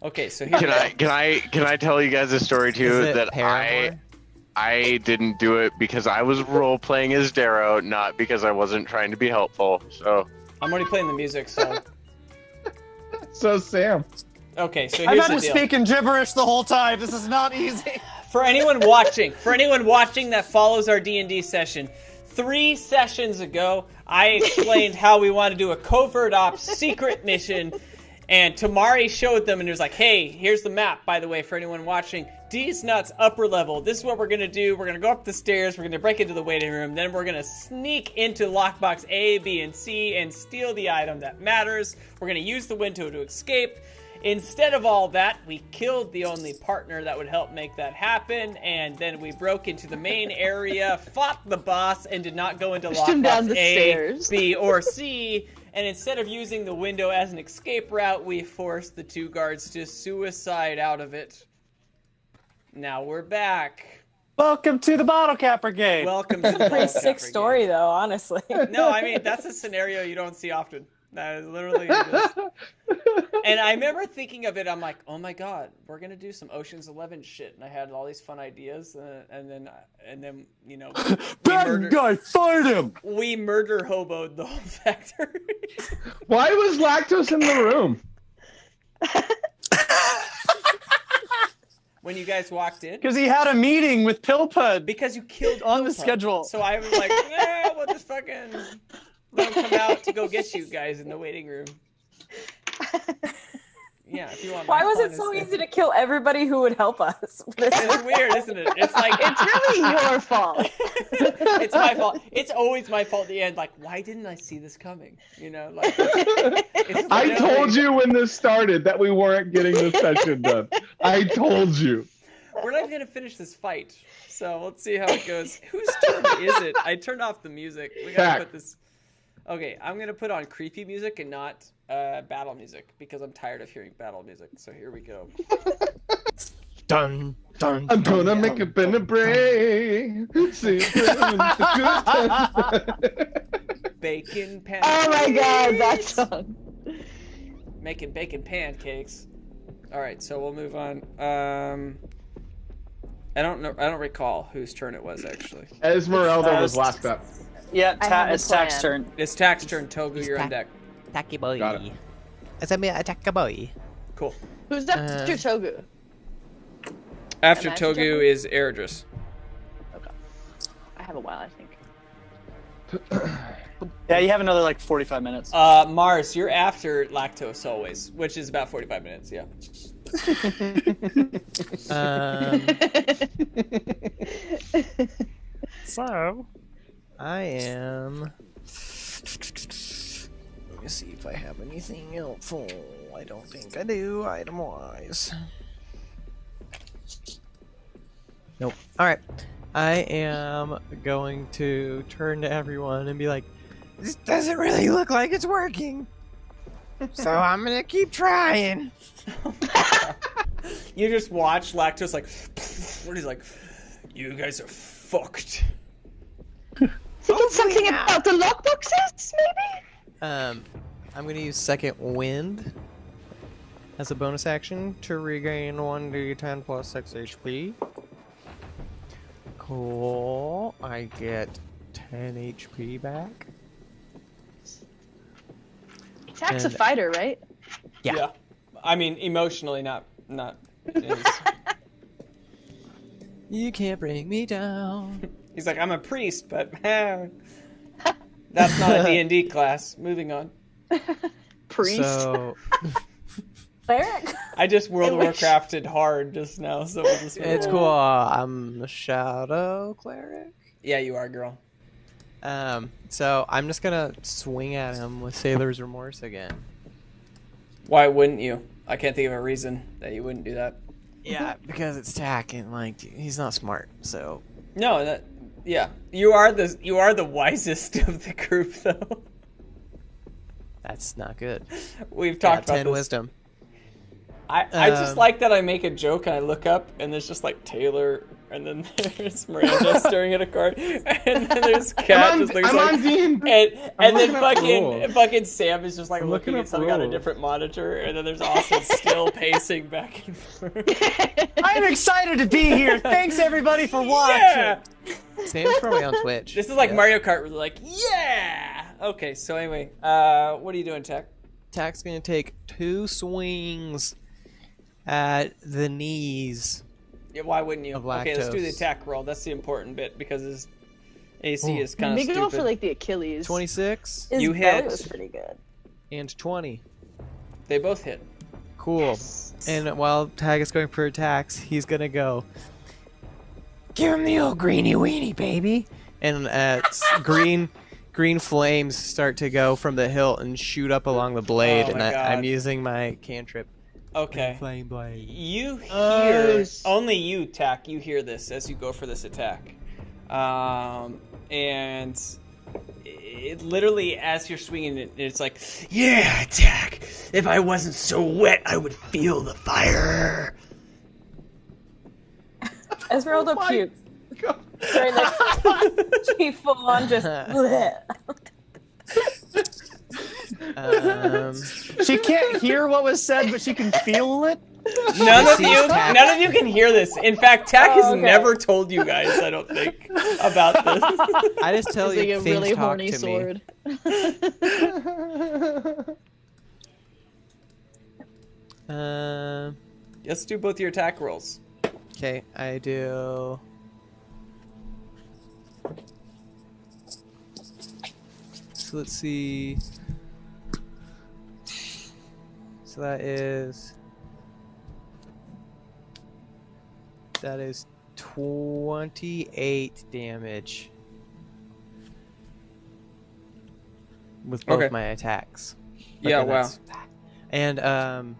Okay, so here. Can I tell you guys a story too Is it that Paramore? I didn't do it because I was role playing as Darrow, not because I wasn't trying to be helpful. So I'm already playing the music, so. So Sam. Okay, so I've here's had the to deal. speak in gibberish the whole time. This is not easy. For anyone watching that follows our D&D session, 3 sessions ago, I explained how we want to do a covert ops secret mission, and Tamari showed them and it was like, hey, here's the map, by the way, for anyone watching. D's Nuts upper level. This is what we're going to do. We're going to go up the stairs. We're going to break into the waiting room. Then we're going to sneak into lockbox A, B, and C and steal the item that matters. We're going to use the window to escape. Instead of all that, we killed the only partner that would help make that happen, and then we broke into the main area, fought the boss, and did not go into Pushed him down lockbox the A, stairs. B, or C. And instead of using the window as an escape route, we forced the 2 guards to suicide out of it. Now we're back. Welcome to the Bottlecap Brigade. Welcome to the pretty Bottlecap sick Brigade. story, though. Honestly. No, I mean, that's a scenario you don't see often. That is literally just... And I remember thinking of it, I'm like, oh my god, we're going to do some Ocean's 11 shit. And I had all these fun ideas, and then you know, Bad guy, fight him! we murder hoboed the whole factory. Why was Lactose in the room? When you guys walked in? Because he had a meeting with Pillpud Because you killed on the Pillpud. schedule. So I was like, yeah, we'll just fucking let him come out to go get you guys in the waiting room. Yeah, if you want. Why my was fun it so instead. easy to kill everybody who would help us? It's weird, isn't it? It's like It's really your fault. it's my fault. It's always my fault at the end. Like, why didn't I see this coming? You know, like it's I literally- told you when this started that we weren't getting this session done. I told you. We're not even gonna finish this fight. So let's see how it goes. Whose turn is it? I turned off the music. We gotta Back. put this. Okay, I'm gonna put on creepy music and not battle music because I'm tired of hearing battle music. So here we go. Dun dun. I'm gonna make a been a break. See if it's a good time. Bacon pan. Oh my god, that song. Making bacon pancakes. All right, so we'll move on. I don't know. I don't recall whose turn it was actually. Esmeralda was last up. Yeah, I have a it's Tax plan. turn. It's Tack's turn. Togu, you're on deck. Tacky boy. Got it. It's a me attack a boy. Cool. Who's after Togu? After Am I Togu jumping? is Eridris. Okay. I have a while, I think. Yeah, you have another like 45 minutes. Mars, you're after Lactose always, which is about 45 minutes. Yeah. So, I am. Let me see if I have anything helpful. I don't think I do, item wise. Nope. Alright. I am going to turn to everyone and be like, this doesn't really look like it's working. So I'm gonna keep trying. You just watch Lactose like, what he's like, you guys are fucked. Thinking something about the lockboxes, maybe? I'm gonna use Second Wind as a bonus action to regain 1d10 plus 6 HP. Cool. I get 10 HP back. Tack's a And- fighter, right? Yeah. I mean, emotionally, not. You can't bring me down. He's like, I'm a priest, but that's not a D&D class. Moving on. Priest. So, Cleric? I just World of Warcrafted hard just now, so we'll just. It's cool. I'm the Shadow Cleric. Yeah, you are, girl. So I'm just gonna swing at him with Sailor's Remorse again. Why wouldn't you? I can't think of a reason that you wouldn't do that. Yeah, because it's tack and like he's not smart. So No, that. Yeah, you are the wisest of the group, though. that's not good. We've talked about 10 this. wisdom. I just like that I make a joke and I look up and there's just like Taylor and then there's Miranda staring at a card and then there's Kat just looks I'm like on D&D. and then looking up fucking Sam is just like I'm looking looking at up something on a rules. different monitor and then there's Austin still pacing back and forth. I'm excited to be here. Thanks everybody for watching. Yeah! Sam's probably on Twitch. This is like Yeah. Mario Kart where they're like, yeah! Okay, so anyway, what are you doing, Tech? Tack's gonna take 2 swings at the knees. Yeah, why wouldn't you? Of Okay, let's do the lactose. attack roll. That's the important bit because his AC Ooh. is kind of Maybe stupid. go for like the Achilles. 26 His You belly hit. was pretty good. and 20. They both hit. Cool. And while Tag is going for attacks, he's gonna go. Give him the old greeny weeny, baby. And green flames start to go from the hilt and shoot up along the blade, Oh and my God. I'm using my cantrip. Okay. Flame blade. You hear Nice. only you, Tack. You hear this as you go for this attack, and it literally as you're swinging it, it's like, yeah, Tack. If I wasn't so wet, I would feel the fire. Esmeralda puked. During the she full on just bleh. She can't hear what was said, but she can feel it. None of Tack. you can hear this. In fact, Tack has okay. never told you guys, I don't think, about this. I just tell It's like you a things really talk horny to sword. me. Let's do both your attack rolls. Okay, I do. So let's see. So that is 28 damage with both Okay. my attacks. Yeah, then wow. that's- And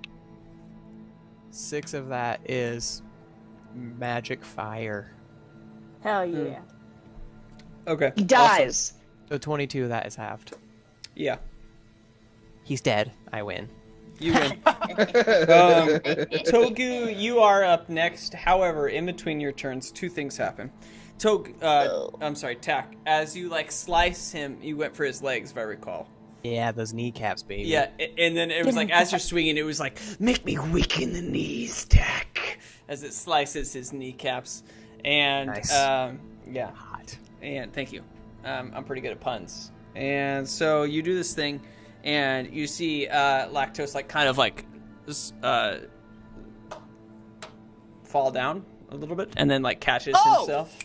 6 of that is magic fire. Hell yeah. Okay. He dies. So 22 of that is halved. Yeah, He's dead. I win. you win. Togu, you are up next. However, in between your turns, 2 things happen. I'm sorry, Tack. As you like slice him, you went for his legs, if I recall. Yeah, those kneecaps, baby. Yeah, and then it was like as you're swinging, it was like, make me weak in the knees, Tack, as it slices his kneecaps. And Nice. yeah, Hot. and thank you. I'm pretty good at puns. And so you do this thing, and you see Lactose like kind of like this, fall down a little bit, and then like catches himself.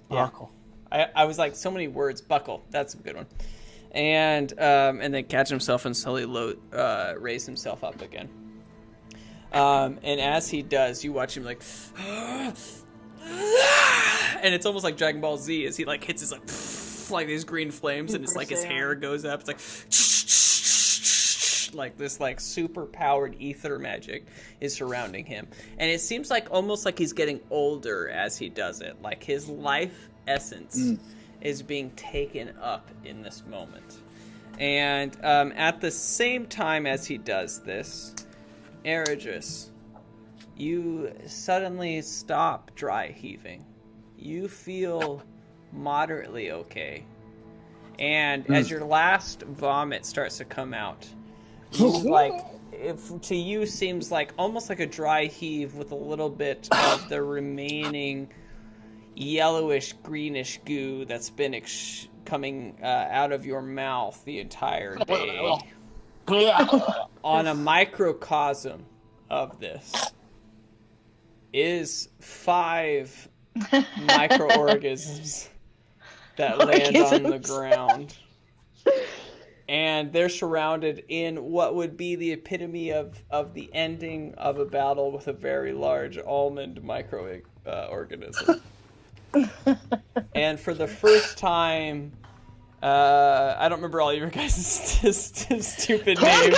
Yeah. Buckle. I was like so many words. Buckle. That's a good one. And then catch himself and slowly raise himself up again. And as he does, you watch him like, and it's almost like Dragon Ball Z as he like hits his like these green flames, and it's like his hair goes up. It's like this like super powered ether magic is surrounding him, and it seems like almost like he's getting older as he does it. Like his life essence is being taken up in this moment. And at the same time as he does this, Eridris, you suddenly stop dry heaving. You feel moderately okay. And as your last vomit starts to come out, you like, if to you seems like almost like a dry heave with a little bit of the remaining yellowish greenish goo that's been coming out of your mouth the entire day. On a microcosm of this is 5 microorganisms that land on the ground. and they're surrounded in what would be the epitome of the ending of a battle with a very large almond microorganism. And for the first time, I don't remember all your guys' stupid names.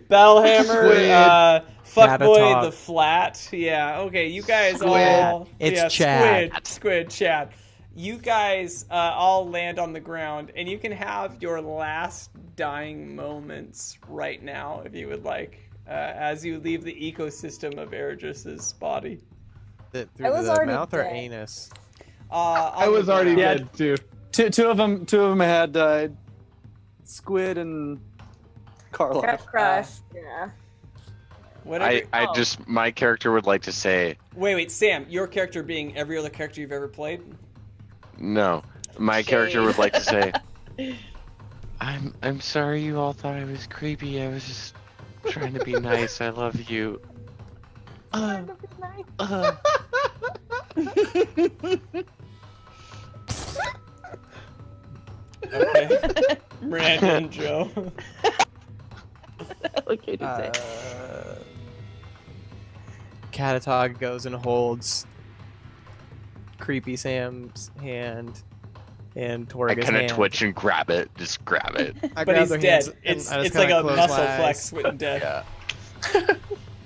Battlehammer, Fuckboy the Flat. Yeah, okay, you guys all... It's Chad. Squid, Chad. You guys all land on the ground, and you can have your last dying moments right now, if you would like, as you leave the ecosystem of Eredris's body. Through I was the already mouth or dead. anus? I was already dead too. Two of them had died. Squid and Carla. Got crushed. Yeah. Whatever. My character would like to say, Wait, Sam, your character being every other character you've ever played? no. My character would like to say, I'm sorry you all thought I was creepy. I was just trying to be nice. I love you. Okay. Brandon, Joe. Okay, to say. Catatog goes and holds Creepy Sam's hand and I Torga's kind of hand. twitch and grab it. Just grab it. I But grab he's their dead. hands and It's I just like kinda a close muscle my flex eyes. with death. Yeah.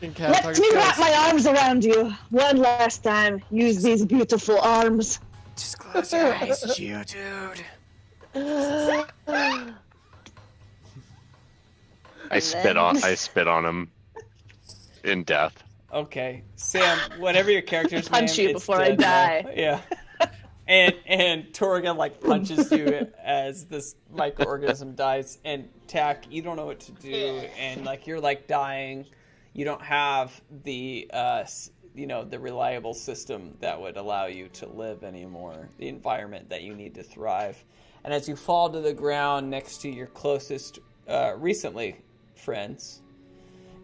And Let Catatog me wrap goes, my arms around you one last time. Use these beautiful arms. Just close your eyes, Geodude. I spit on him in death. Okay, Sam, whatever your character's Punch name, you it's before I dead now. die. Yeah. And Torga like punches you as this microorganism dies, and Tack, you don't know what to do, and like you're like dying. You don't have the the reliable system that would allow you to live anymore, the environment that you need to thrive. And as you fall to the ground next to your closest recently friends,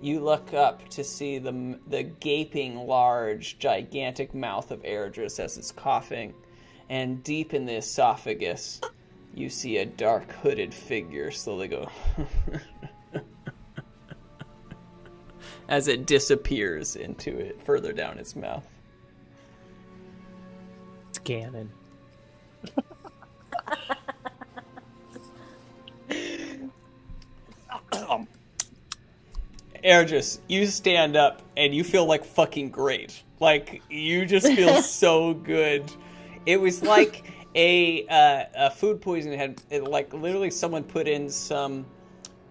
you look up to see the gaping, large, gigantic mouth of Eredris as it's coughing, and deep in the esophagus, you see a dark, hooded figure slowly go as it disappears into it further down its mouth. it's Ganon. Eredris, you stand up and you feel like fucking great. Like you just feel so good. It was like a food poisoning like literally someone put in some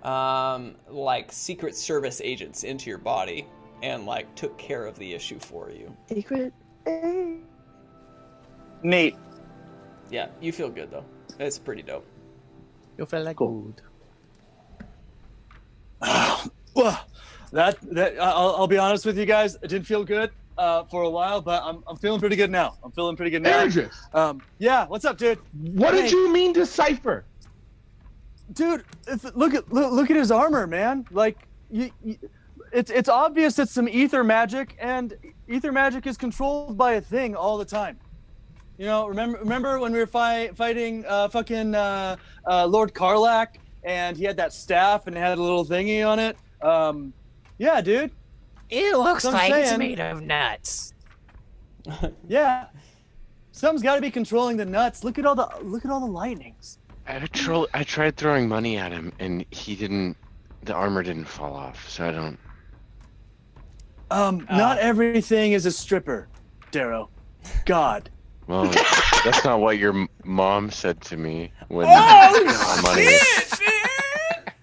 like Secret Service agents into your body and like took care of the issue for you. Secret. Neat. Yeah, you feel good though. It's pretty dope. You'll feel like Cool. gold. Well, I'll be honest with you guys. It didn't feel good for a while, but I'm feeling pretty good now. Eredris, Yeah. What's up, dude? what did you mean to cipher? Dude, look at his armor, man. Like, it's obvious it's some ether magic, and ether magic is controlled by a thing all the time. You know, remember when we were fighting fucking Lord Karlak, and he had that staff and it had a little thingy on it. Yeah, dude. It looks So I'm like it's saying- made of nuts. Yeah. Something's got to be controlling the nuts. Look at all the lightnings. I tried throwing money at him, and the armor didn't fall off, so I don't... Not everything is a stripper, Darrow. God. Well, that's not what your mom said to me when Oh, money. shit, man!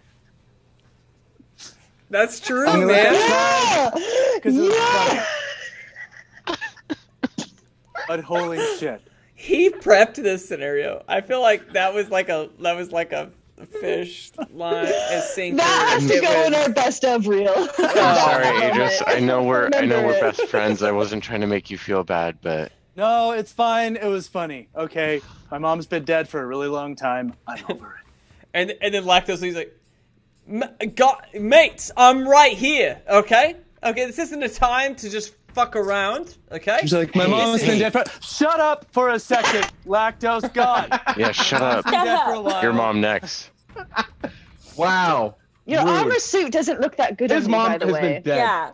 That's true, I'm gonna man. let Because it was funny. But holy shit. He prepped this scenario. I feel like that was like a fish line, a sinker. That has to It go in was- our best of reel. Sorry, Adris. I know we're Remember it. best friends. I wasn't trying to make you feel bad, but No, it's fine. It was funny. Okay. My mom's been dead for a really long time. I'm over it. And then Lactose, he's like, mates, I'm right here. Okay, this isn't a time to just fuck around. Okay. She's like, my mom's been dead for... Shut up for a second, Lactose. God. yeah, shut up. Been dead for a while. Your mom next. Wow. Your Rude. armor suit doesn't look that good His on me, mom by the has way. been dead. Yeah.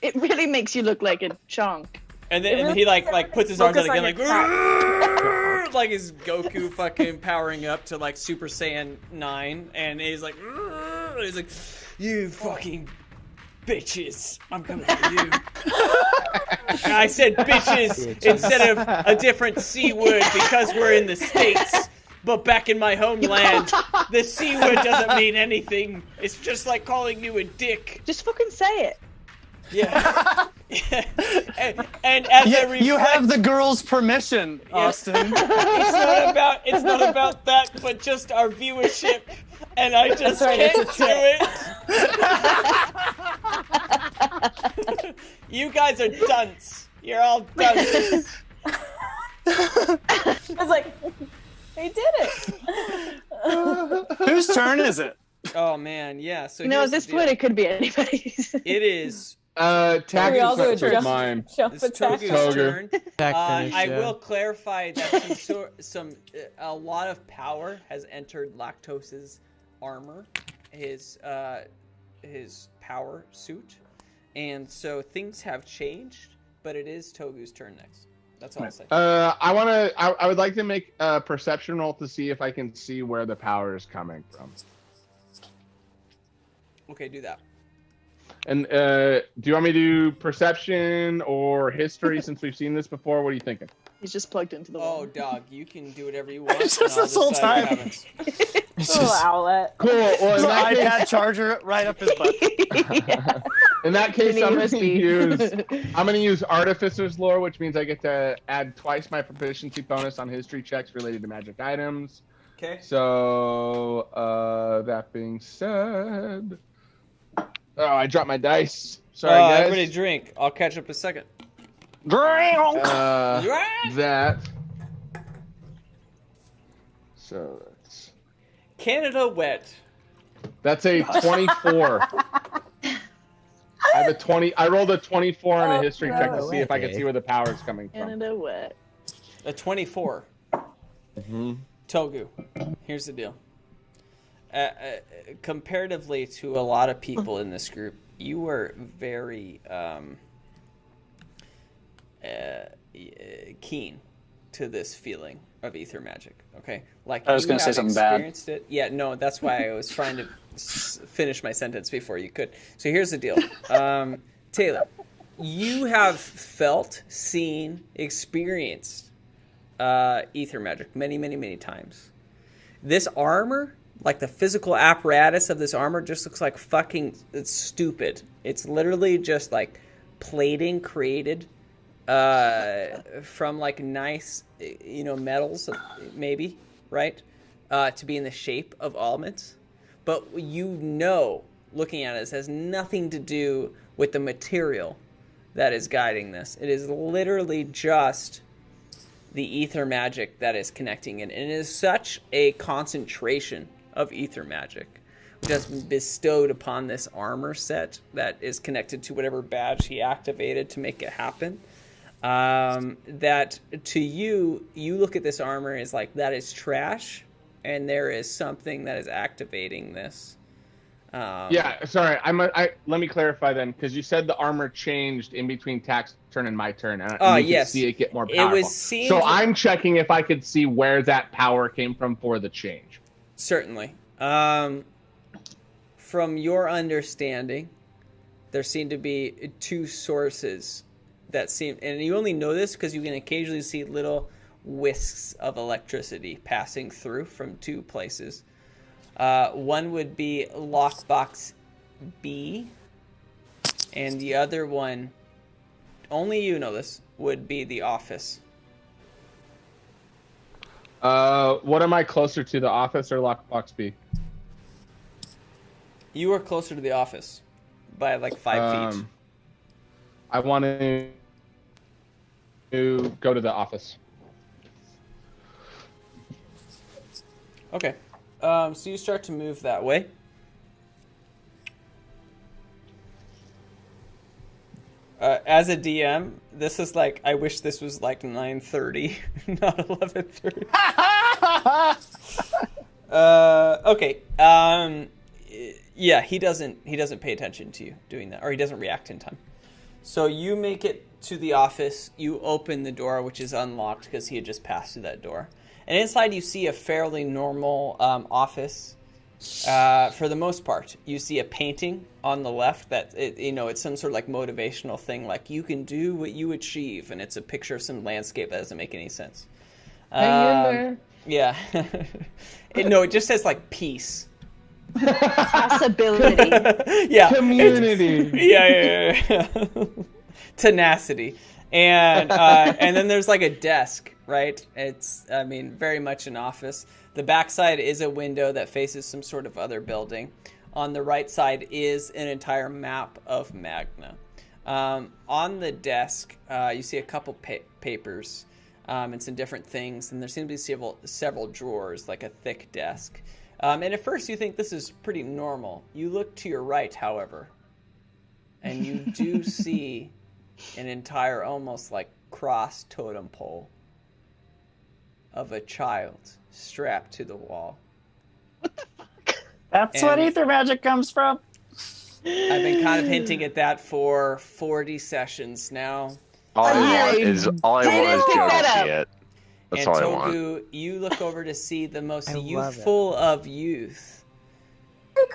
It really makes you look like a chunk. And then It really he like puts his arms out focus again, on like your cat. like his Goku fucking powering up to like Super Saiyan 9, and he's like, you fucking bitches, I'm coming for you. And I said bitches instead of a different C word because we're in the States. But back in my homeland, the C word doesn't mean anything. It's just like calling you a dick. Just fucking say it. Yeah. and as a You have the girl's permission, Austin. it's not about that, but just our viewership, and I just can't do it. You guys are dunce. You're all dunce. I was like, they did it. Whose turn is it? Oh man, yeah. So No, at here's this the deal. point it could be anybody's. It is Can we all do a Tagging jump, mine. jump it's attack? Togu's Togu. turn. Attack finish, I yeah. will clarify that a lot of power has entered Lactose's armor, his power suit, and so things have changed. But it is Togu's turn next. That's all I'll say. I would like to make a perception roll to see if I can see where the power is coming from. Okay, do that. And do you want me to do perception or history since we've seen this before? What are you thinking? He's just plugged into the wall. Oh, dog, you can do whatever you want. It's and just I'll this whole decide what time. happens. Little outlet. Cool. Well, His in that case, iPad charger right up his butt. in that case, Mini I'm USB. gonna use Artificer's Lore, which means I get to add twice my proficiency bonus on history checks related to magic items. Okay. So that being said, oh, I dropped my dice. Sorry, guys. Everybody drink. I'll catch up in a second. That. So Canada wet. that's a 24. I have a 20. I rolled a 24 on a history check to see if I could see where the power is coming from. Canada wet. A 24. Mm-hmm. Togu, here's the deal. Comparatively to a lot of people in this group, you were very keen to this feeling of ether magic. Okay, like I was going to say something bad. It. Yeah, no, that's why I was trying to finish my sentence before you could. So here's the deal, Taylor. You have felt, seen, experienced ether magic many times. This armor, like the physical apparatus of this armor, just looks like it's stupid. It's literally just like plating created from like nice, metals, maybe, right? To be in the shape of almonds. But looking at it, this has nothing to do with the material that is guiding this. It is literally just the ether magic that is connecting it. And it is such a concentration of ether magic which has been bestowed upon this armor set that is connected to whatever badge he activated to make it happen. That to you look at this armor as like, that is trash, and there is something that is activating this. Yeah, sorry. Let me clarify then, because you said the armor changed in between Tack's turn and my turn, and you could see it get more powerful. So I'm checking if I could see where that power came from for the change. Certainly. From your understanding, there seem to be two sources that seem, and you only know this because you can occasionally see little wisps of electricity passing through from two places. One would be lockbox B, and the other one, only you know this, would be the office. What am I closer to, the office or lockbox B? You are closer to the office by like 5 feet. I want to go to the office. Okay. So you start to move that way. As a DM, this is like, I wish this was like 9:30, not 11:30. Okay. Yeah, he doesn't pay attention to you doing that, or he doesn't react in time. So you make it to the office. You open the door, which is unlocked because he had just passed through that door. And inside you see a fairly normal office. For the most part, you see a painting on the left that it's some sort of like motivational thing, like you can do what you achieve, and it's a picture of some landscape that doesn't make any sense. Yeah. It just says like peace. Possibility. Yeah. Community. Yeah. Tenacity. And then there's like a desk, right? It's, very much an office. The backside is a window that faces some sort of other building. On the right side is an entire map of Magna. On the desk, you see a couple papers and some different things, and there seem to be several drawers, like a thick desk. And at first you think this is pretty normal. You look to your right, however, and you do see an entire, almost like cross totem pole of a child strapped to the wall. What the fuck? That's what ether magic comes from. I've been kind of hinting at that for 40 sessions now. All I want is Joe to see it. That's all I want. And Togu, you look over to see the most youthful of youth.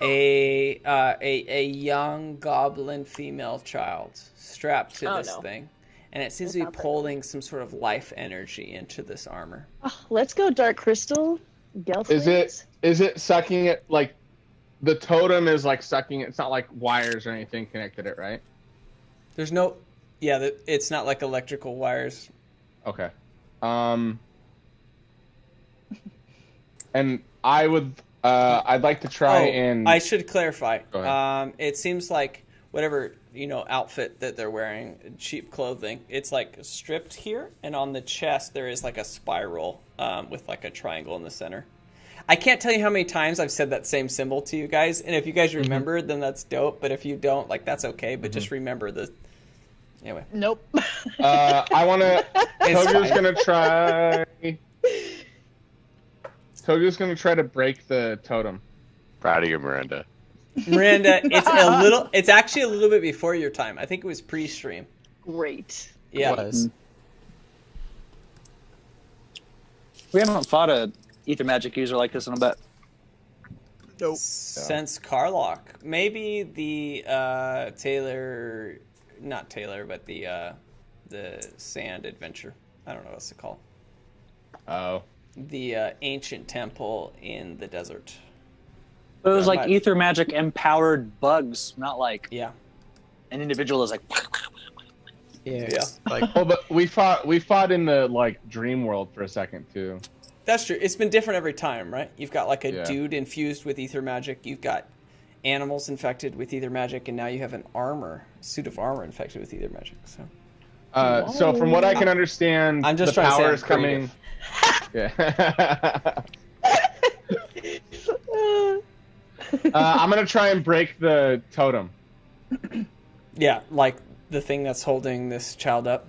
A young goblin female child strapped to this thing. And it seems to be pulling some sort of life energy into this armor. Oh, let's go Dark Crystal. Is it sucking it, like the totem is like sucking it? It's not like wires or anything connected it, right? There's no, it's not like electrical wires. Okay. And I'd like to try and... I should clarify. Go ahead. It seems like whatever, outfit that they're wearing, cheap clothing, it's like stripped here, and on the chest there is like a spiral with like a triangle in the center. I can't tell you how many times I've said that same symbol to you guys, and if you guys remember, then that's dope, but if you don't, like, that's okay, but just remember the... Anyway. Nope. I want to... Togu's going to try to break the totem. Proud of you, Miranda. Miranda, it's actually a little bit before your time. I think it was pre-stream. Great. Yeah. It was. We haven't fought a ether magic user like this in a bit. Nope. Since Karlach. Maybe the not Taylor, but the Sand Adventure. I don't know what's it called. Oh. The ancient temple in the desert. It was like ether magic empowered bugs, not like an individual is like. Yeah. Like, but we fought in the like dream world for a second too. That's true. It's been different every time, right? You've got like a dude infused with ether magic. You've got animals infected with ether magic, and now you have a suit of armor infected with ether magic. So from what I can understand, I'm just the trying power to is say coming. Yeah. I'm gonna try and break the totem. Yeah, like the thing that's holding this child up.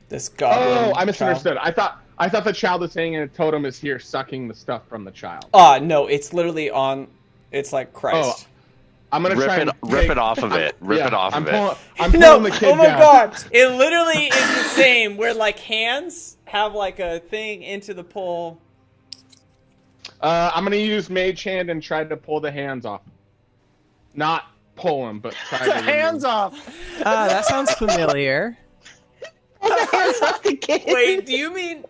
This goblin. Oh, I misunderstood. Child. I thought the child is hanging and a totem is here sucking the stuff from the child. No, it's literally on. It's like Christ. Oh, I'm gonna try and rip it off of it. Rip it off of it. I'm pulling the kid oh my down. God! It literally is the same. Where like hands have like a thing into the pole. I'm gonna use Mage Hand and try to pull the hands off. Not pull them, but try to hands off. That sounds familiar. Wait, do you mean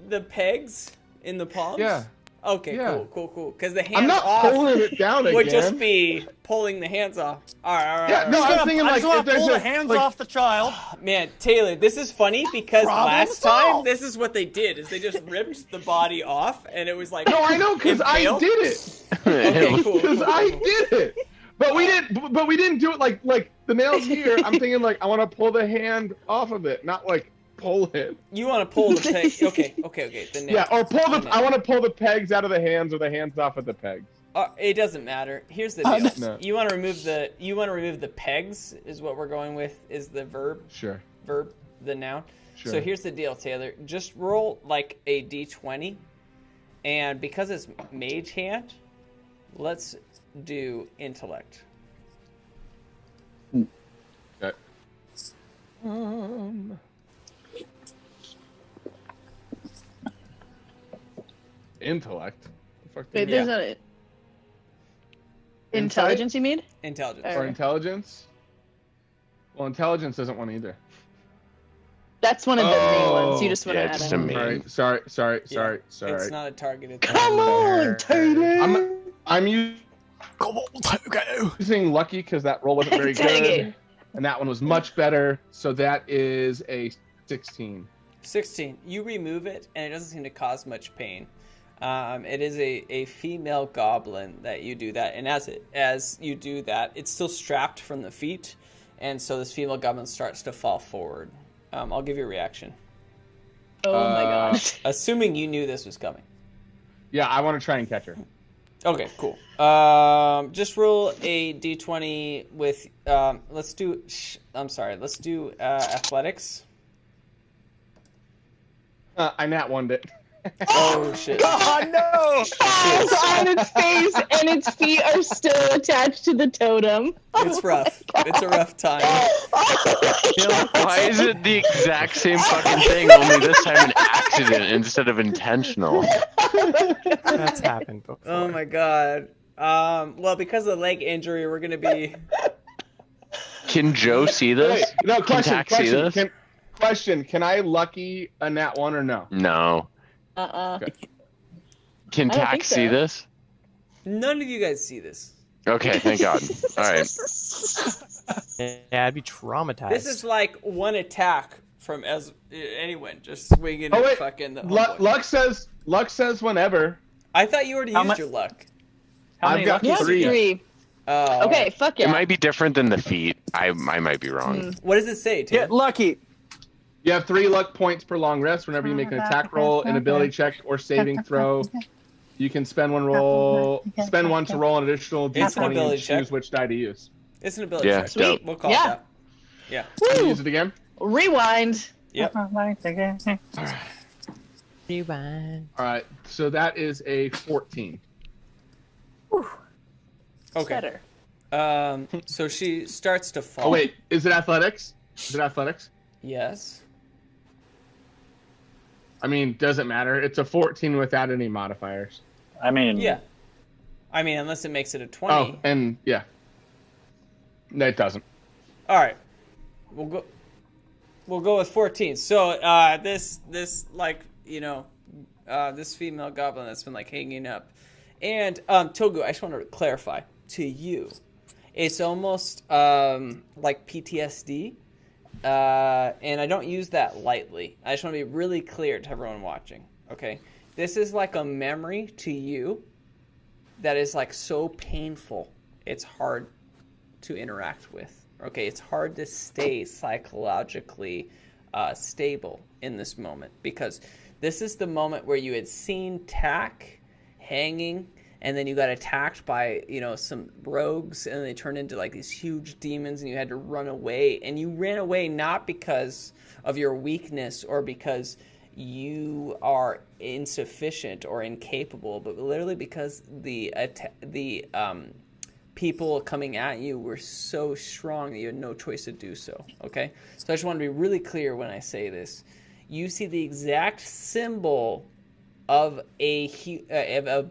the pegs in the palms? Yeah. Okay, cool. Because the hands I'm not off pulling it down again. would just be pulling the hands off. All right. Yeah, no, I was thinking like if there's pull the hands off the child. Man, Taylor, this is funny because last time this is what they did: is they just ripped the body off, and it was like no, I know because I did it. Okay, cool. Because I did it. But we didn't do it like the nails here. I'm thinking like I want to pull the hand off of it, not like pull it. You want to pull the peg? Okay. The nails. Yeah, or pull the. I want to pull the pegs out of the hands or the hands off of the pegs. It doesn't matter. Here's the deal. No. You want to remove the pegs is what we're going with. Is the verb? Sure. Verb, the noun. Sure. So here's the deal, Taylor. Just roll like a d20, And because it's mage hand, let's do intellect. Okay. Intellect. The fuck Wait, do you there's mean? a intelligence. You mean? Intelligence. Or- Or intelligence? Well, intelligence isn't one either. That's one of the main ones. You Oh, just want to yeah, add just in. a main. Sorry. Yeah, It's Sorry. not a targeted. Come on, Taylor. I'm using lucky because that roll wasn't very Dang good, it. and that one was much better. So that is a 16. 16. You remove it, and it doesn't seem to cause much pain. It is a female goblin that you do that, and as you do that, it's still strapped from the feet, and so this female goblin starts to fall forward. I'll give you a reaction, Oh my god. assuming you knew this was coming. Yeah, I want to try and catch her. Okay, cool. Just roll a d20 with. Let's do. Let's do athletics. I nat one it. Oh shit! Oh no! Falls on its face and its feet are still attached to the totem. It's rough. It's a rough time. Why is it the exact same fucking thing, only this time an accident instead of intentional? That's happened before. Oh my god. Well, because of the leg injury, we're gonna be. Can Joe see this? Wait, no, Can Tax see this? Can I lucky a nat one or no? No. Can I don't think Tax see so. this? None of you guys see this. Okay, thank God. All right. Yeah, I'd be traumatized. This is like one attack from anyone just swinging Oh, at wait. fucking the. Luck says whenever. I thought you already How used mu- your luck. How I've many got lucky- Yeah, three. three. Oh. Okay, fuck It yeah. might be different than the feet. I might be wrong. What does it say, Tim? Get lucky. You have 3 luck points per long rest whenever you make an attack roll, an ability check, or saving throw. You can spend one to roll an additional It's an d20 ability and check. choose which die to use. It's an ability Yeah, check. dope. We'll call Yeah. it that. Yeah. Can you Woo! use it again? Rewind. Yep. Rewind. All right, so that is a 14. Okay. Better. So she starts to fall. Oh wait, is it athletics? Is it athletics? Yes. I mean, doesn't matter. It's a 14 without any modifiers. I mean, Yeah. I mean, unless it makes it a 20. Oh, and yeah. No, it doesn't. All right. We'll go with 14. So this female goblin that's been like hanging up, and Togu, I just want to clarify to you, it's almost like PTSD, and I don't use that lightly. I just want to be really clear to everyone watching. Okay, this is like a memory to you that is like so painful, it's hard to interact with. Okay, it's hard to stay psychologically stable in this moment, because this is the moment where you had seen Tack hanging, and then you got attacked by, some rogues, and they turned into like these huge demons, and you had to run away. And you ran away not because of your weakness or because you are insufficient or incapable, but literally because the people coming at you were so strong that you had no choice to do so. Okay, so I just want to be really clear when I say this. You see the exact symbol of a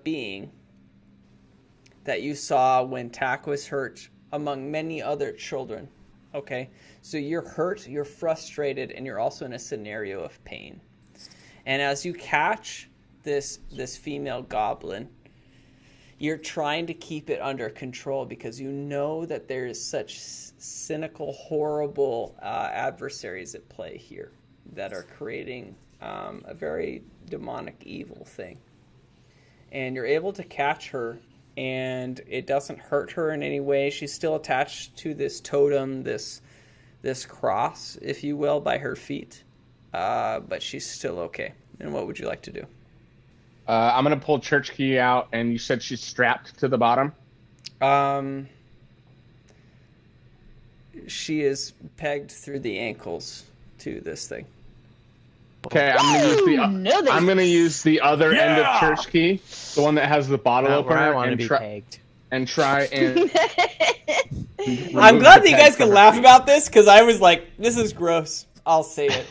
being that you saw when Tack was hurt, among many other children. Okay, so you're hurt, you're frustrated, and you're also in a scenario of pain. And as you catch this female goblin, you're trying to keep it under control because you know that there is such cynical, horrible adversaries at play here that are creating a very demonic, evil thing. And you're able to catch her, and it doesn't hurt her in any way. She's still attached to this totem, this cross, if you will, by her feet. But she's still okay. And what would you like to do? I'm gonna pull church key out, and you said she's strapped to the bottom. She is pegged through the ankles to this thing. Okay, I'm gonna use the other end of church key, the one that has the bottle Not where I opener, want to and be try pegged. and. I'm glad that you guys can laugh about this because I was like, this is gross. I'll say it.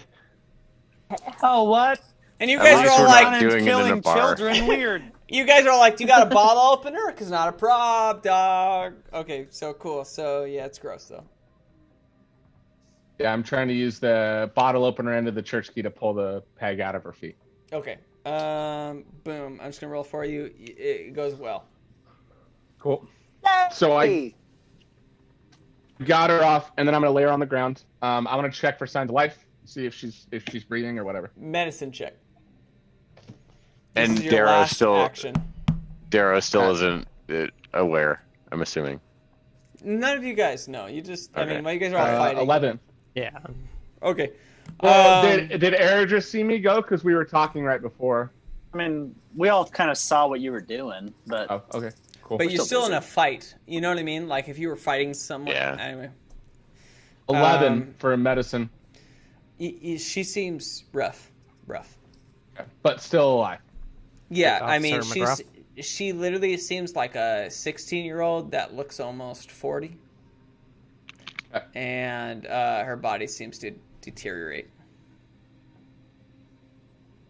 Oh, what? And you At guys least are all we're like, not doing it in a killing bar. children, weird. you guys are like, do you got a bottle opener? Because not a prob, dog. Okay, so cool. So yeah, it's gross though. Yeah, I'm trying to use the bottle opener end of the church key to pull the peg out of her feet. Okay. Boom. I'm just gonna roll for you. It goes well. Cool. So I got her off, and then I'm gonna lay her on the ground. I want to check for signs of life, see if she's breathing or whatever. Medicine check. And This is your Darrow last still action. isn't aware, I'm assuming. None of you guys know. You just, I Okay. mean, well, you guys are all fighting. 11. Yeah. Okay. Did Eric just see me go? Because we were talking right before. I mean, we all kind of saw what you were doing, but Oh, okay. Cool. But you're still in busy. a fight. You know what I mean? Like if you were fighting someone. Yeah. Anyway. 11 for medicine, She seems rough. but still alive. Yeah, I mean, Officer she literally seems like a 16-year-old that looks almost 40. And her body seems to deteriorate.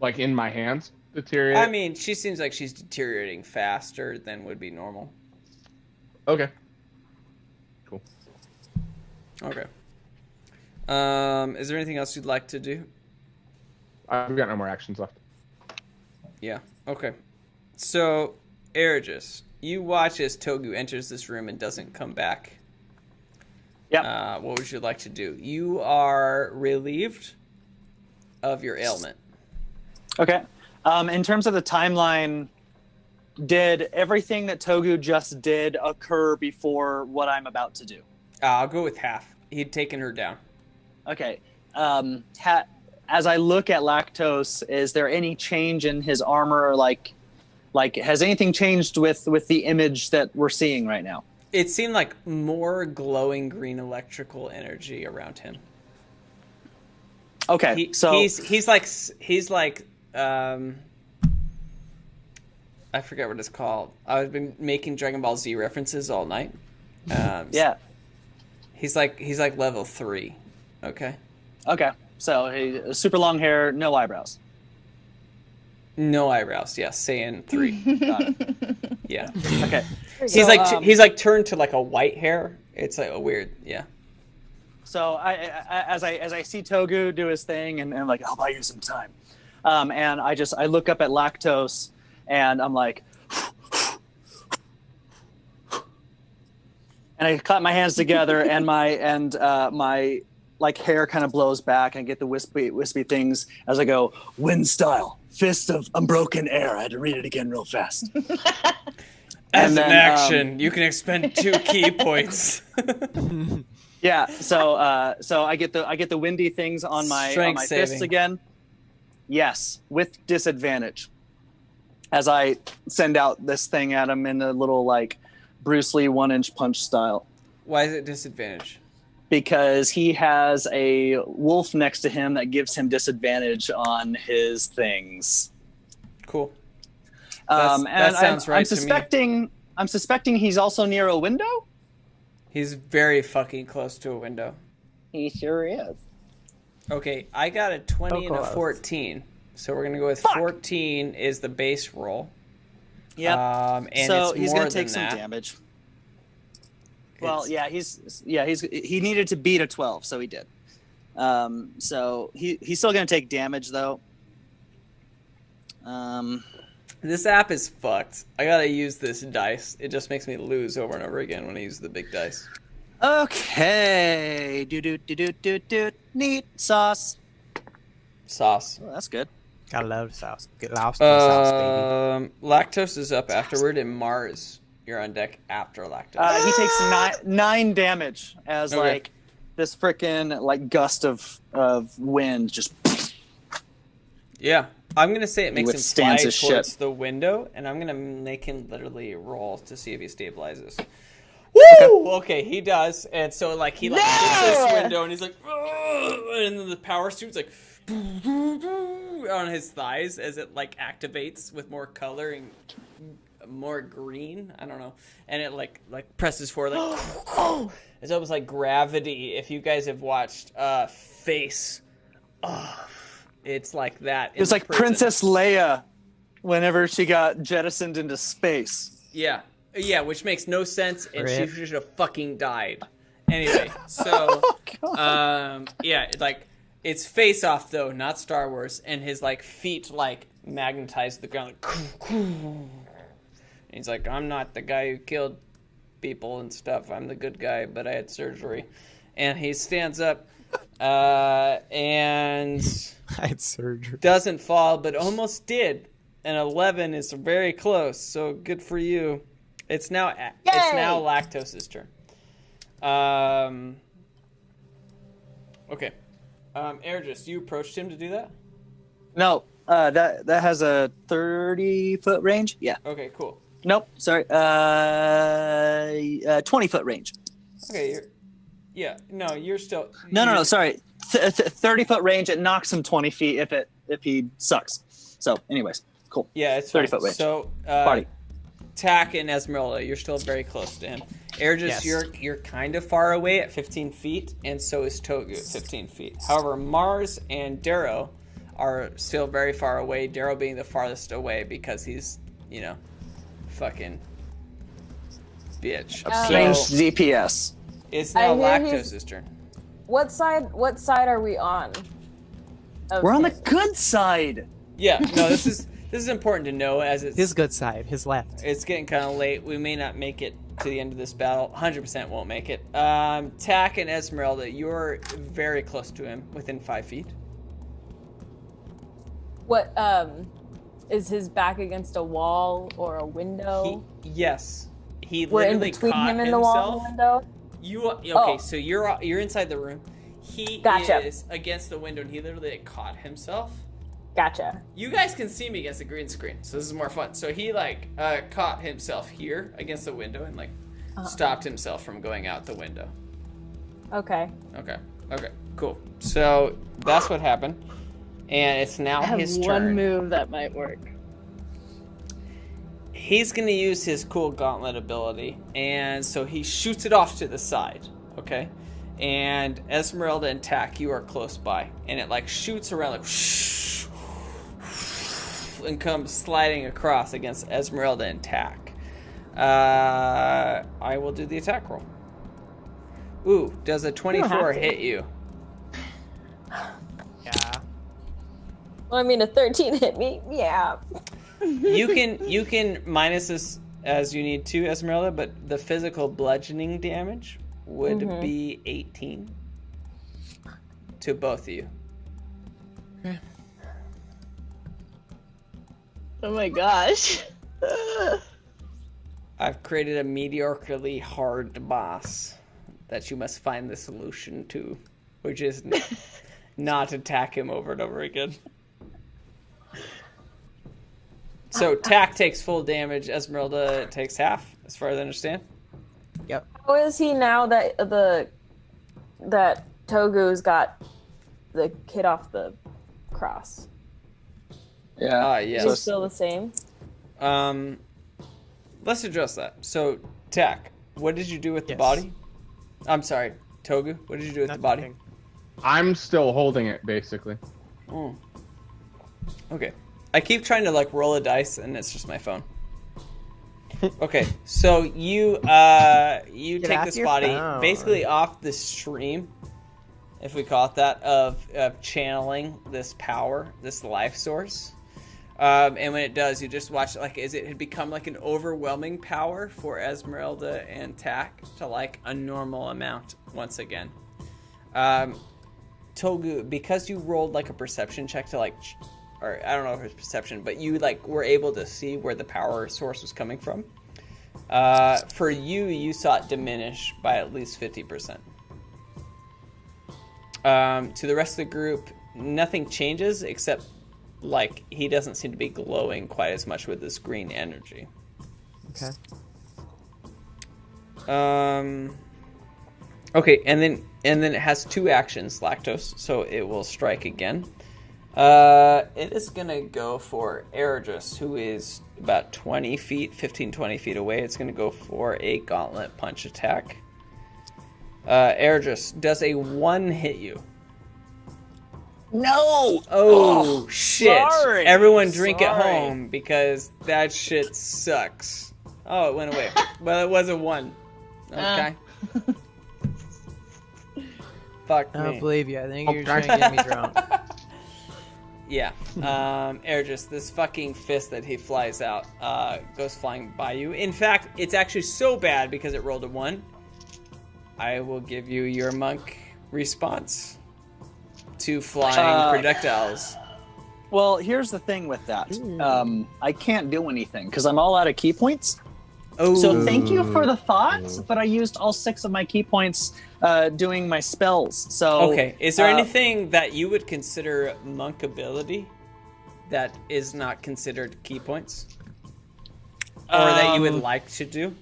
Like in my hands, deteriorate. I mean, she seems like she's deteriorating faster than would be normal. Okay. Cool. Okay. Is there anything else you'd like to do? I've got no more actions left. Yeah. Okay. So, Erigis, you watch as Togu enters this room and doesn't come back. yeah. What would you like to do? You are relieved of your ailment. Okay. In terms of the timeline, did everything that Togu just did occur before what I'm about to do? I'll go with half. He'd taken her down. Okay. As I look at Lactose, is there any change in his armor? Like has anything changed with the image that we're seeing right now? It seemed like more glowing green electrical energy around him. Okay. He's like I forget what it's called. I've been making Dragon Ball Z references all night. yeah. He's like level 3. Okay. Okay. So he super long hair, no eyebrows. No eyebrows. Yeah, Saiyan 3. Got it. Yeah. Okay. He's like turned to like a white hair. It's like a weird. Yeah. So I as I see Togu do his thing and like, I'll buy you some time. And I look up at Lactose and I'm like, and I clap my hands together and my like hair kind of blows back and I get the wispy things as I go, wind style, fist of unbroken air. I had to read it again real fast. As an action, you can expend 2 key points. Yeah, so I get the windy things on my fists saving. again. Yes, with disadvantage. As I send out this thing at him in a little like Bruce Lee 1-inch punch style. Why is it disadvantage? Because he has a wolf next to him that gives him disadvantage on his things. Cool. And that sounds right to me. I'm suspecting he's also near a window. He's very fucking close to a window. He sure is. Okay, I got a 20 and a close. 14. So we're going to go with 14 is the base roll. Yep. And So it's he's more gonna take than some that. damage. Well, It's- he needed to beat a 12, so he did. So he's still gonna take damage though. This app is fucked. I got to use this dice. It just makes me lose over and over again when I use the big dice. Okay. Do. Neat sauce. Sauce. Oh, that's good. Gotta love sauce. Get lost in the sauce, baby. Lactose is up afterward, and Mars, you're on deck after Lactose. He takes 9 damage as Okay. like this freaking like gust of wind just. Yeah. I'm going to say it makes him fly withstands his towards shit. the window, and I'm going to make him literally roll to see if he stabilizes. Woo! Okay, he does. And so, like, he, like, hits this window, and he's like, "Ugh!" And then the power suit's like, on his thighs as it like activates with more color and more green. I don't know, and it like presses forward. Like it's almost like gravity. If you guys have watched Face Off, it's like that. It's like Princess Leia whenever she got jettisoned into space. Yeah, which makes no sense, and Rip. she should have fucking died. Anyway, so like it's Face Off though, not Star Wars, and his like feet like magnetize the ground. Like, and he's like, I'm not the guy who killed people and stuff. I'm the good guy, but I had surgery. And he stands up and I had surgery. doesn't fall, but almost did. And 11 is very close, so good for you. It's now Lactose's turn. Okay. Ergis, you approached him to do that? No, that has a 30-foot range. Yeah. Okay, cool. Nope. Sorry. 20-foot range. Okay, you're still. No. Sorry. 30-foot range. It knocks him 20 feet if he sucks. So, anyways, cool. Yeah, it's 30-foot range. So, Party. Tack and Esmeralda, you're still very close to him. Ergis, Yes. you're kind of far away at 15 feet, and so is Togu at 15 feet. However, Mars and Darrow are still very far away. Darrow being the farthest away because he's, fucking bitch. Strange So DPS. it's now I hear Lactose's turn. What side are we on? of We're on the him? good side. Yeah, no, this is important to know as it's His good side, his left. It's getting kind of late. We may not make it to the end of this battle. 100% won't make it. Tack and Esmeralda, you're very close to him, within 5 feet. What is his back against a wall or a window? Yes. He We're in literally between caught him and the himself. wall and the window. Okay, Oh. so you're inside the room. He Gotcha. is against the window, and he literally caught himself. Gotcha. You guys can see me against the green screen, so this is more fun. So he caught himself here against the window and stopped himself from going out the window. Okay. Okay, cool. So that's what happened, and it's now I have his one turn. move that might work. He's gonna use his cool gauntlet ability, and so he shoots it off to the side. Okay, and Esmeralda and Tack, you are close by, and it shoots around and comes sliding across against Esmeralda and Tack. I will do the attack roll. Ooh, does a 24 to. hit you? Yeah. Well, I mean, a 13 hit me. Yeah. You can minus this as you need to, Esmeralda, but the physical bludgeoning damage would be 18 to both of you. Oh my gosh. I've created a mediocrely hard boss that you must find the solution to, which is not attack him over and over again. So Tack takes full damage, Esmeralda takes half, as far as I understand. Yep. How is he now that that Togu's got the kid off the cross? Yeah. Yes. Is he still the same? Let's address that. So, Tack, what did you do with the Yes. body? I'm sorry, Togu, what did you do with the body? Nothing. I'm still holding it, basically. Oh. Okay. I keep trying to roll a dice, and it's just my phone. Okay, so you take off this your body phone. basically off the stream, if we call it that, of channeling this power, this life source. And when it does, you just watch as it had become an overwhelming power for Esmeralda and Tack to a normal amount once again. Togu, because you rolled a perception check to or I don't know if it's perception, but you were able to see where the power source was coming from. For you saw it diminish by at least 50%. To the rest of the group, nothing changes except he doesn't seem to be glowing quite as much with this green energy. Okay. Okay, and then it has two actions, Lactose, so it will strike again. It is gonna go for Ergis, who is about 20 feet, 15, 20 feet away. It's gonna go for a gauntlet punch attack. Ergis, does a 1 hit you? No! Oh, shit. sorry. Everyone drink at Sorry. home because that shit sucks. Oh, it went away. Well, it was a 1. Okay. Fuck I don't me. believe you. I think you're trying to get me drunk. Yeah. Ergis, this fucking fist that he flies out goes flying by you. In fact, it's actually so bad because it rolled a 1. I will give you your monk response to flying projectiles. Well, here's the thing with that. I can't do anything because I'm all out of key points. Oh. So thank you for the thought, but I used all 6 of my key points doing my spells. So Okay. Is there anything that you would consider monk ability that is not considered key points? Or that you would like to do?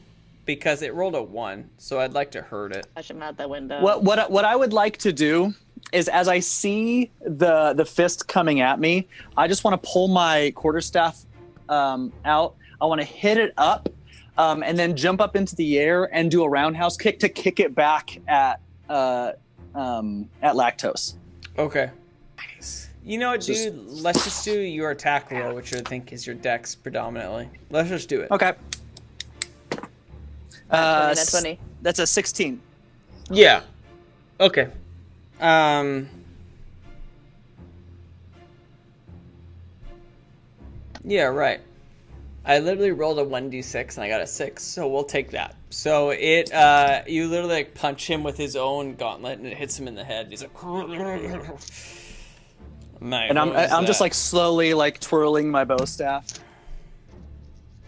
Because it rolled a 1, so I'd like to hurt it. Push him out that window. What I would like to do is, as I see the fist coming at me, I just want to pull my quarterstaff out. I want to hit it up, and then jump up into the air and do a roundhouse kick to kick it back at Lactose. Okay. Nice. You know what, dude? Let's just do your attack roll, which I think is your dex predominantly. Let's just do it. Okay. That's 20. That's a 16. Yeah. Okay. Yeah, right. I literally rolled a 1d6 and I got a 6, so we'll take that. So it, you literally like punch him with his own gauntlet and it hits him in the head. He's like, Mate, And what was I'm just that? like slowly like twirling my bow staff.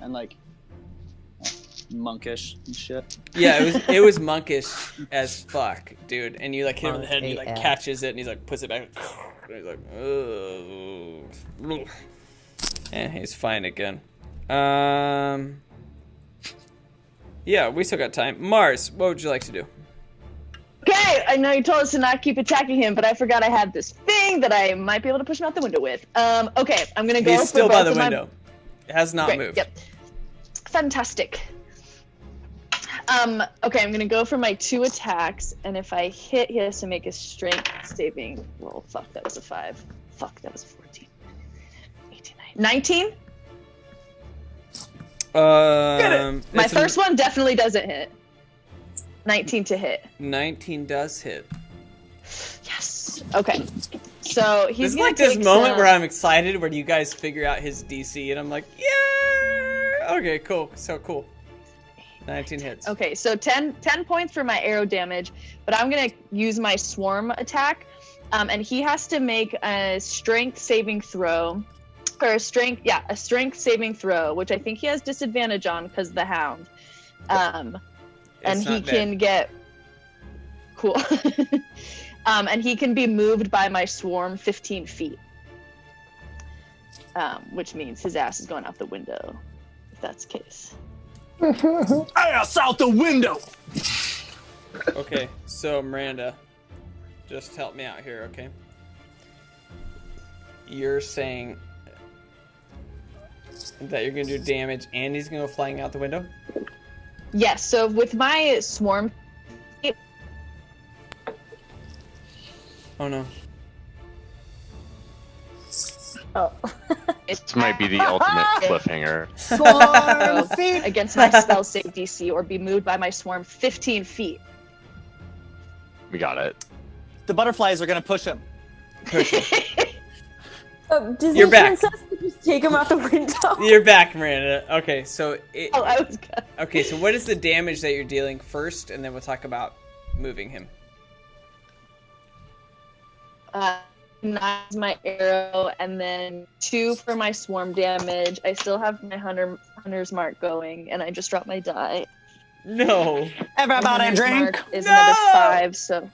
And like monkish and shit. Yeah, it was monkish as fuck, dude. And you like hit him in the head and he like AF. catches it and he's like puts it back. And he's like, ugh. And he's fine again. Yeah, we still got time. Mars, what would you like to do? Okay, I know you told us to not keep attacking him, but I forgot I had this thing that I might be able to push him out the window with. Okay, I'm gonna go. He's for still by both the of my- window. It has not Great, moved. Yep. Fantastic. Okay, I'm gonna go for my 2 attacks, and if I hit, he has to make a strength saving roll. Fuck, that was a 5. Fuck, that was a 14. 18, 19? My it's first one definitely doesn't hit. 19 to hit. 19 does hit. Yes. Okay. So This he's is gonna like this take moment some- where I'm excited where you guys figure out his DC and I'm like, yeah. Okay, cool. So cool. 19 hits. Okay, so 10 points for my arrow damage, but I'm gonna use my swarm attack, and he has to make a strength saving throw, or a strength saving throw, which I think he has disadvantage on because of the hound. And It's he not bad. can get cool, and he can be moved by my swarm 15 feet, which means his ass is going out the window, if that's the case. Ass out the window! Okay, so Miranda, just help me out here, okay? You're saying that you're gonna do damage and he's gonna go flying out the window? Yes. So with my swarm, Oh no. Oh. This might be the ultimate cliffhanger. Swarm feet! against my spell save DC or be moved by my swarm 15 feet. We got it. The butterflies are gonna push him. Disney You're back. princess could just take him out the window. You're back, Miranda. Okay, so Oh, I was good. okay, so what is the damage that you're dealing first, and then we'll talk about moving him. 9 is my arrow, and then 2 for my swarm damage. I still have my hunter's mark going, and I just dropped my die. No. Everybody Hunter's drink! mark is No! another 5, so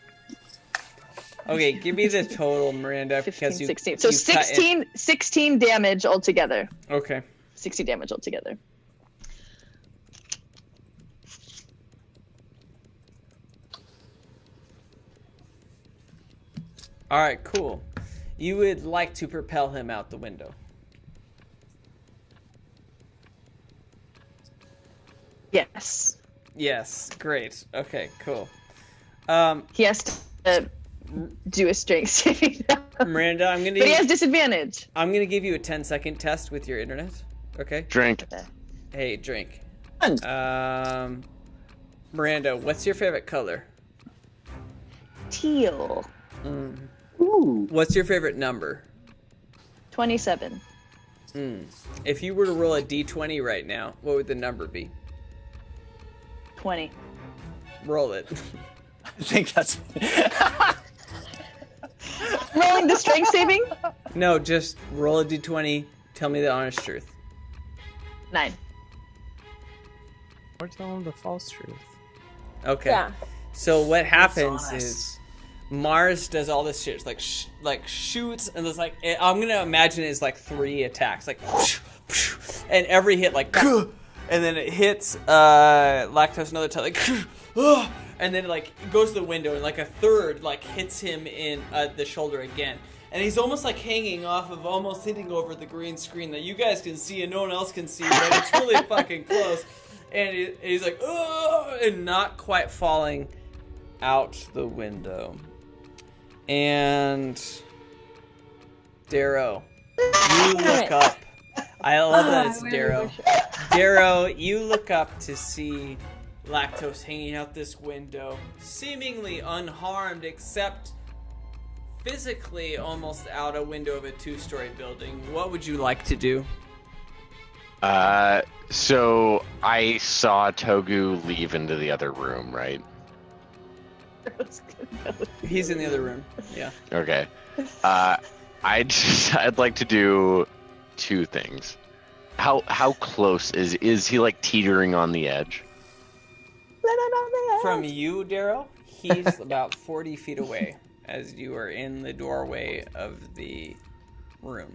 Okay, give me the total, Miranda, 15, because you 16. So you cut it. 16 damage altogether. Okay. 60 damage altogether. All right, cool. you would like to propel him out the window. Yes. Yes, great. Okay, cool. He has to do a strength saving throw. Miranda, But he has disadvantage. I'm gonna give you a 10-second test with your internet. Okay. Drink. Hey, drink. Miranda, what's your favorite color? Teal. Ooh. What's your favorite number? 27. If you were to roll a d20 right now, what would the number be? 20. Roll it. I think that's. Rolling the strength saving? No, just roll a d20. Tell me the honest truth. 9. Or tell him the false truth. Okay. Yeah. So what happens honest. is Mars does all this shit, like shoots, and there's like I'm gonna imagine it's like 3 attacks, like, and every hit like, and then it hits Lactose another time, like, and then like it goes to the window, and like a third like hits him in the shoulder again, and he's almost like hanging off of, almost hitting over the green screen that you guys can see and no one else can see, but it's really fucking close, and he's like, and not quite falling out the window. And Darrow, you look up. I love that it's Darrow. Darrow, you look up to see Lactose hanging out this window, seemingly unharmed, except physically almost out a window of a 2-story building. What would you like to do? So I saw Togu leave into the other room, right? He's in the other room. Yeah. Okay. I'd like to do 2 things. How close is he, like, teetering on the edge? From you, Darrow, he's about 40 feet away as you are in the doorway of the room.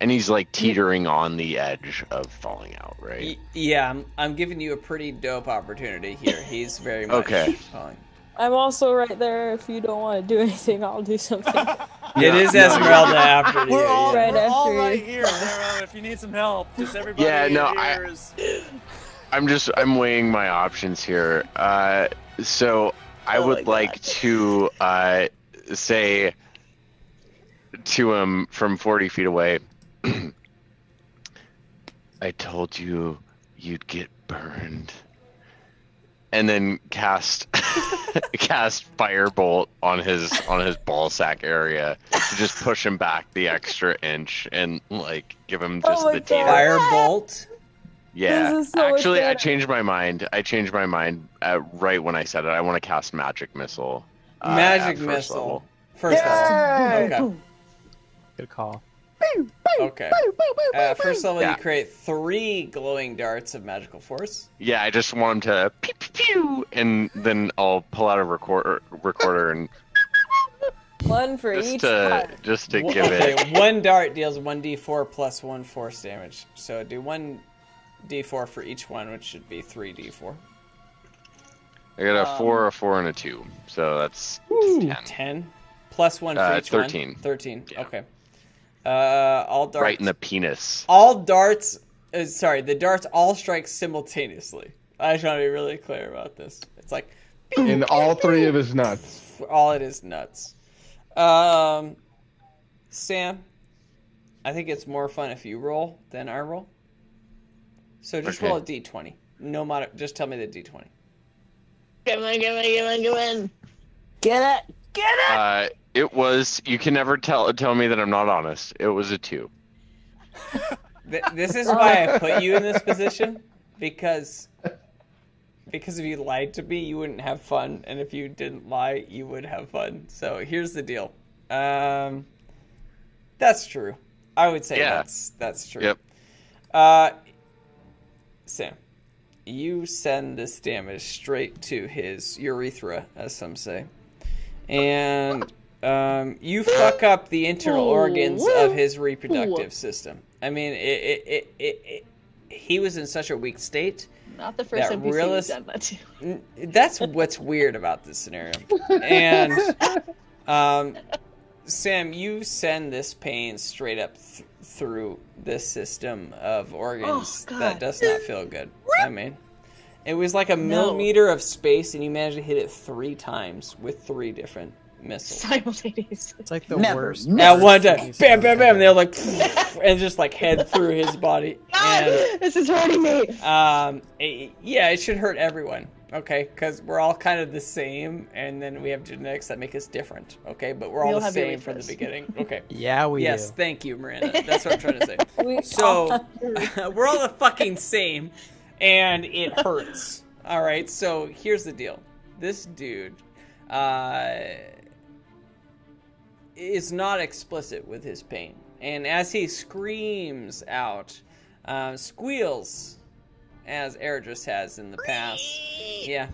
And he's like teetering on the edge of falling out, right? Yeah, I'm giving you a pretty dope opportunity here. He's very much falling. I'm also right there. If you don't want to do anything, I'll do something. It is Esmeralda after you. We're all Right we're all after right you. here, Darrow. If you need some help, just everybody. Yeah, no, here is... I'm weighing my options here. So I would like to say to him from 40 feet away, I told you you'd get burned. And then cast firebolt on his ball sack area to just push him back the extra inch and like give him just the teeter. Firebolt? Yeah. This is so much Actually, I better. changed my mind. Right when I said it. I want to cast magic missile. Magic at first missile. level. First Yay! level. Okay. Good call. Okay. First level, you create 3 glowing darts of magical force. Yeah, I just want him to pew pew pew, and then I'll pull out a recorder and One for each one. just to give it. Okay, 1 dart deals 1d4 plus 1 force damage. So do 1d4 for each one, which should be 3d4. I got a 4, a 4, and a 2, so that's 10. 10 plus 1 for each 13. one. 13. Yeah. Okay. All darts. Right in the penis. All darts. The darts all strike simultaneously. I just want to be really clear about this. It's like In all 3 of his nuts. all it is nuts. Sam, I think it's more fun if you roll than I roll. So just Okay. roll a d20. No matter, just tell me the d20. Come on. Get it! It was. You can never tell me that I'm not honest. It was a 2. This is why I put you in this position, because if you lied to me, you wouldn't have fun, and if you didn't lie, you would have fun. So here's the deal. That's true. I would say Yeah. that's true. Yep. Sam, you send this damage straight to his urethra, as some say, and you fuck up the internal organs of his reproductive system. I mean, he was in such a weak state. Not the first That NPC realist- who's done that too. That's what's weird about this scenario. And Sam, you send this pain straight up through this system of organs that does not feel good. I mean, it was like a millimeter of space, and you managed to hit it 3 times with 3 different missiles. Simultaneously. It's like the Never. worst. At one thing time, you bam, saw bam, bam, and they're ever. like, and just like head through his body. And This is hurting me. yeah, it should hurt everyone. Okay, because we're all kind of the same, and then we have genetics that make us different. Okay, but we're all We'll the have your same from the weakness. beginning. Okay. Yeah, we Yes, do. thank you, Miranda. That's what I'm trying to say. We So we're all the fucking same, and it hurts. All right. So here's the deal. This dude is not explicit with his pain, and as he screams out, squeals, as Eredris has in the past. Yeah.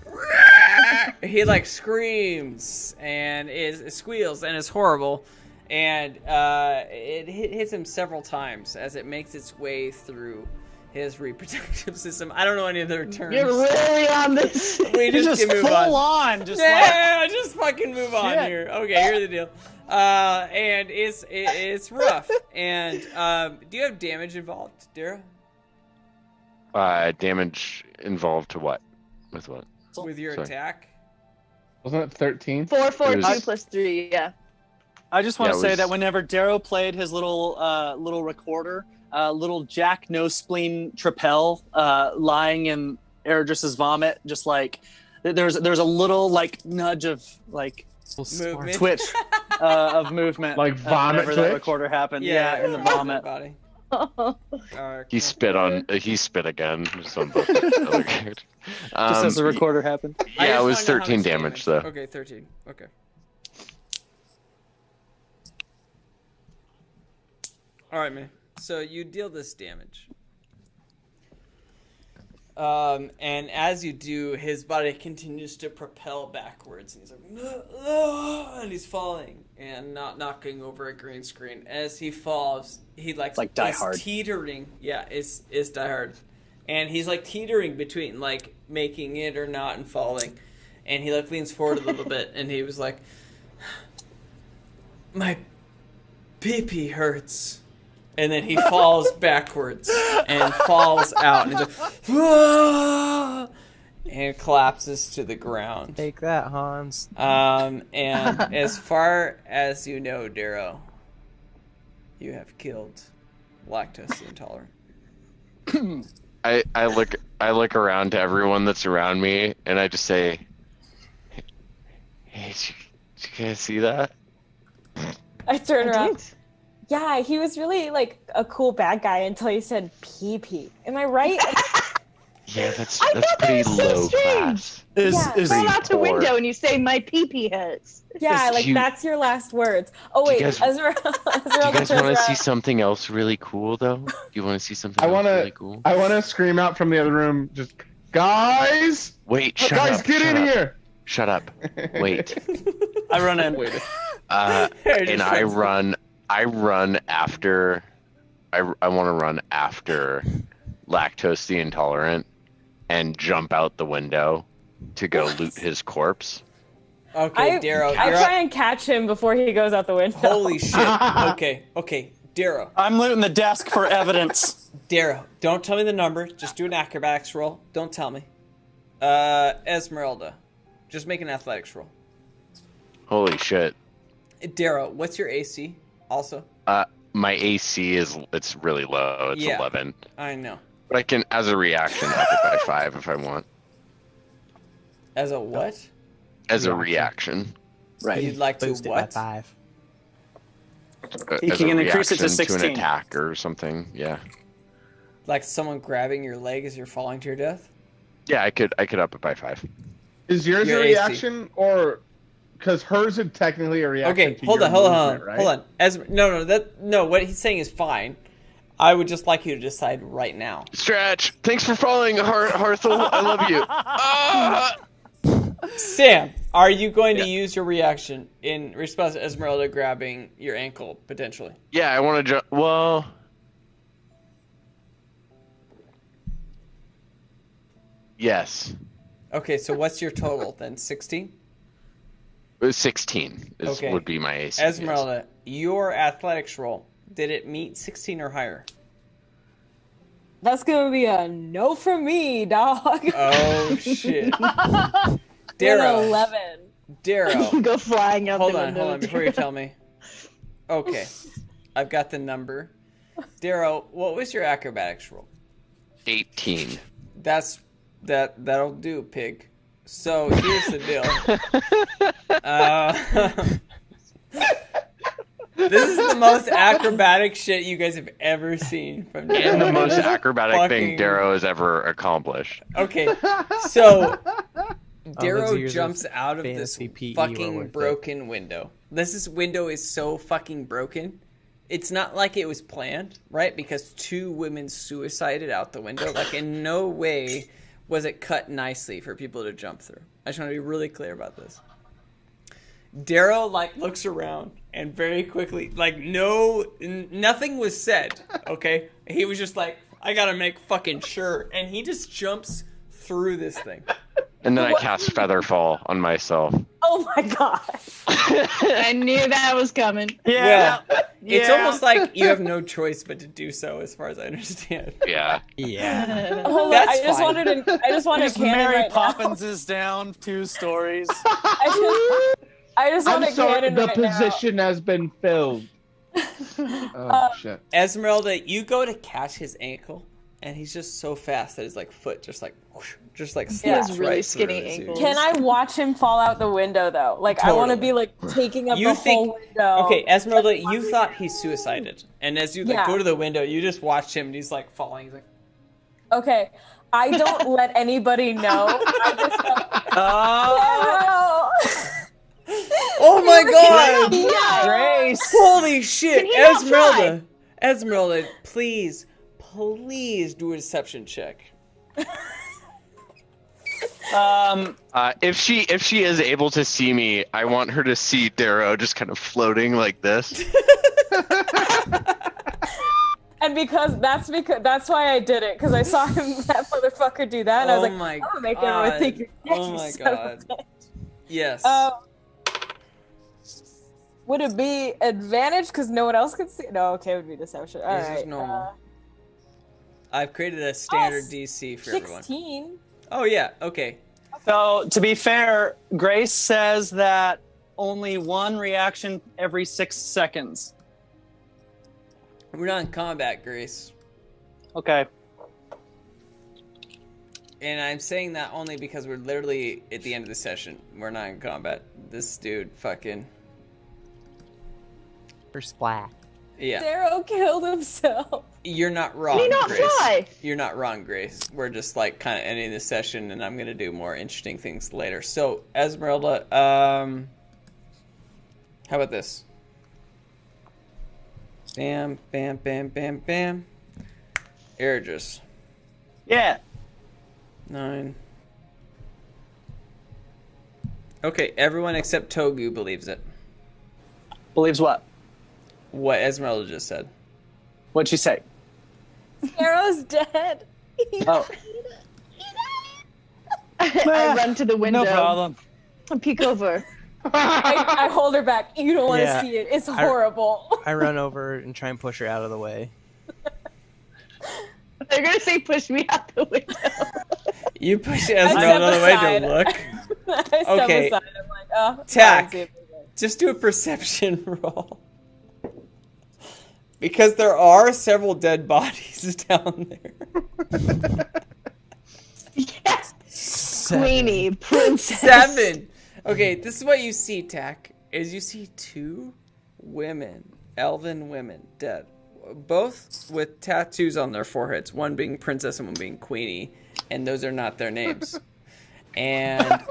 He like screams and squeals and is horrible, and it hits him several times as it makes its way through his reproductive system. I don't know any other terms. You're really on this. We He's just just can move full on. on. Just Yeah, just fucking move on Shit. here. Okay, here's the deal. And it's rough. And do you have damage involved, Dara? Damage involved to what? With what? With your Sorry. attack? Wasn't it 13? 4, 4, It 2 was- plus 3. Yeah. I just want Yeah, to it say was- that whenever Darrow played his little recorder, little Jack No Spleen Trapel lying in Eredris's vomit, just like there's a little like nudge of like Movement. twitch of movement, Like vomit whenever that twitch? recorder happened. Yeah, in the vomit. Body. He spit on. He spit again. Just on both the other characters. Just as the recorder happened. I Yeah, just it was wanna know how 13 much damage though. Okay, 13. Okay. All right, man. So you deal this damage. And as you do, his body continues to propel backwards, and he's like, and he's falling and not knocking over a green screen. As he falls, he like Die is Hard. teetering. Yeah, is Die Hard, and he's like teetering between like making it or not and falling, and he like leans forward a little bit, and he was like, my pee-pee hurts. And then he falls backwards and falls out and just and collapses to the ground. Take that, Hans. And as far as you know, Darrow, you have killed Lactose the Intolerant. I look around to everyone that's around me, and I just say, "Hey, did you guys see that?" I turn I around. did. Yeah, he was really like a cool bad guy until he said pee pee. Am I right? Yeah, that's I thought that pretty was so low strange. class. Yeah. Is Fall out the poor. window and you say, my pee-pee hurts. Yeah, Yes, like you- that's your last words. Oh Do you wait, guys- Ezra. Do you guys want to see something else really cool, though? Do you want to see something I else wanna- really cool? I want to scream out from the other room, just, guys! Wait, shut Guys, up. get shut in up, here! Shut up. Wait. I run in. And I run after. I want to run after Lactose the Intolerant and jump out the window to go loot his corpse. Okay, Darrow, I you're try and catch him before he goes out the window. Holy shit. Okay, Darrow. I'm looting the desk for evidence. Darrow, don't tell me the number. Just do an acrobatics roll. Don't tell me. Esmeralda, just make an athletics roll. Holy shit. Darrow, what's your AC? Also, My AC it's really low. It's Yeah. 11. I know. But I can, as a reaction, up it by 5 if I want. As a what? As a reaction. Right. You'd like to Boost it by what? 5. You As can a increase it to reaction 16. an attack or something. Yeah. Like someone grabbing your leg as you're falling to your death? Yeah, I could up it by 5. Is yours Your a AC. reaction, or... Because hers is technically a reaction Okay, to hold your on, movement, right? hold on. No, what he's saying is fine. I would just like you to decide right now. Stretch, thanks for following, Harthel. I love you. Ah! Sam, are you going to use your reaction in response to Esmeralda grabbing your ankle, potentially? Yeah, I want to jump. Well, yes. Okay, so what's your total then? 16? 16 would be my AC. Esmeralda, your athletics roll, did it meet 16 or higher? That's gonna be a no from me, dog. Oh shit. An Darrow. 11. Darrow. Go flying out Hold the on, window. hold on, before you tell me. Okay. I've got the number. Darrow, what was your acrobatics roll? 18. That'll do, pig. So here's the deal. This is the most acrobatic shit you guys have ever seen from Darrow. And the most acrobatic thing Fucking- Darrow has ever accomplished. Okay, so those Darrow years of jumps out of this fantasy PE were fucking worth it. broken window. This window is so fucking broken. It's not like it was planned, right? Because 2 women suicided out the window. Like, in no way was it cut nicely for people to jump through. I just want to be really clear about this. Darrow, like, looks around and very quickly, like, nothing was said, okay? He was just like, I gotta make fucking sure. And he just jumps through this thing. And then I cast Featherfall on myself. Oh my god. I knew that was coming. Well, it's almost like you have no choice but to do so, as far as I understand. Yeah. Yeah. Hold on, That's I just fine. wanted Just canon Mary right Poppins is down 2 stories. now. I just want I'm a sorry, canon the right now. position has been filled. Oh shit. Esmeralda, you go to catch his ankle, and he's just so fast that his like foot just like whoosh, just like He slips has really right skinny through his ankles. Can I watch him fall out the window though? Like I want to Totally. be like taking up You the think- whole window. Okay, Esmeralda, you thought he suicided, and as you like Yeah. go to the window, you just watched him, and he's like falling. He's like, Okay. I don't let anybody know. I just go, Oh, oh my god! yeah. Grace. Holy shit, he not Esmeralda! Esmeralda, please do a deception check. If she is able to see me, I want her to see Darrow just kind of floating like this. And that's why I did it, because I saw him that motherfucker do that, and I was like, my I'm gonna make everyone think you're dead, Oh you my son of a god. bitch. Yes. Would it be advantage because no one else could see? No, okay, it would be deception. All This is right. normal. I've created a standard DC for everyone. 16. Oh yeah, okay. So, to be fair, Grace says that only 1 reaction every 6 seconds. We're not in combat, Grace. Okay. And I'm saying that only because we're literally at the end of the session. We're not in combat. This dude fucking... For splat. Yeah. Darrow killed himself. You're not wrong, Can he not Grace. fly? You're not wrong, Grace. We're just like kind of ending the session, and I'm gonna do more interesting things later. So, Esmeralda, how about this? Bam, bam, bam, bam, bam. Ergis. Yeah. 9. Okay, everyone except Togu believes it. Believes what? What Esmeralda just said. What'd she say? Darrow's dead. Oh, I run to the window. no problem. and peek over. I hold her back. You don't want to Yeah. see it. It's horrible. I run over and try and push her out of the way. They're gonna say push me out the window. You push step Esmeralda out of the way aside. to look. I step Okay. aside. I'm like, oh. Tack. fine, see Just do a perception roll. Because there are several dead bodies down there. Yes, Seven. Queenie, princess. 7. Okay, this is what you see, Tack. Is you see 2 women, elven women, dead. Both with tattoos on their foreheads. One being princess and one being queenie. And those are not their names. And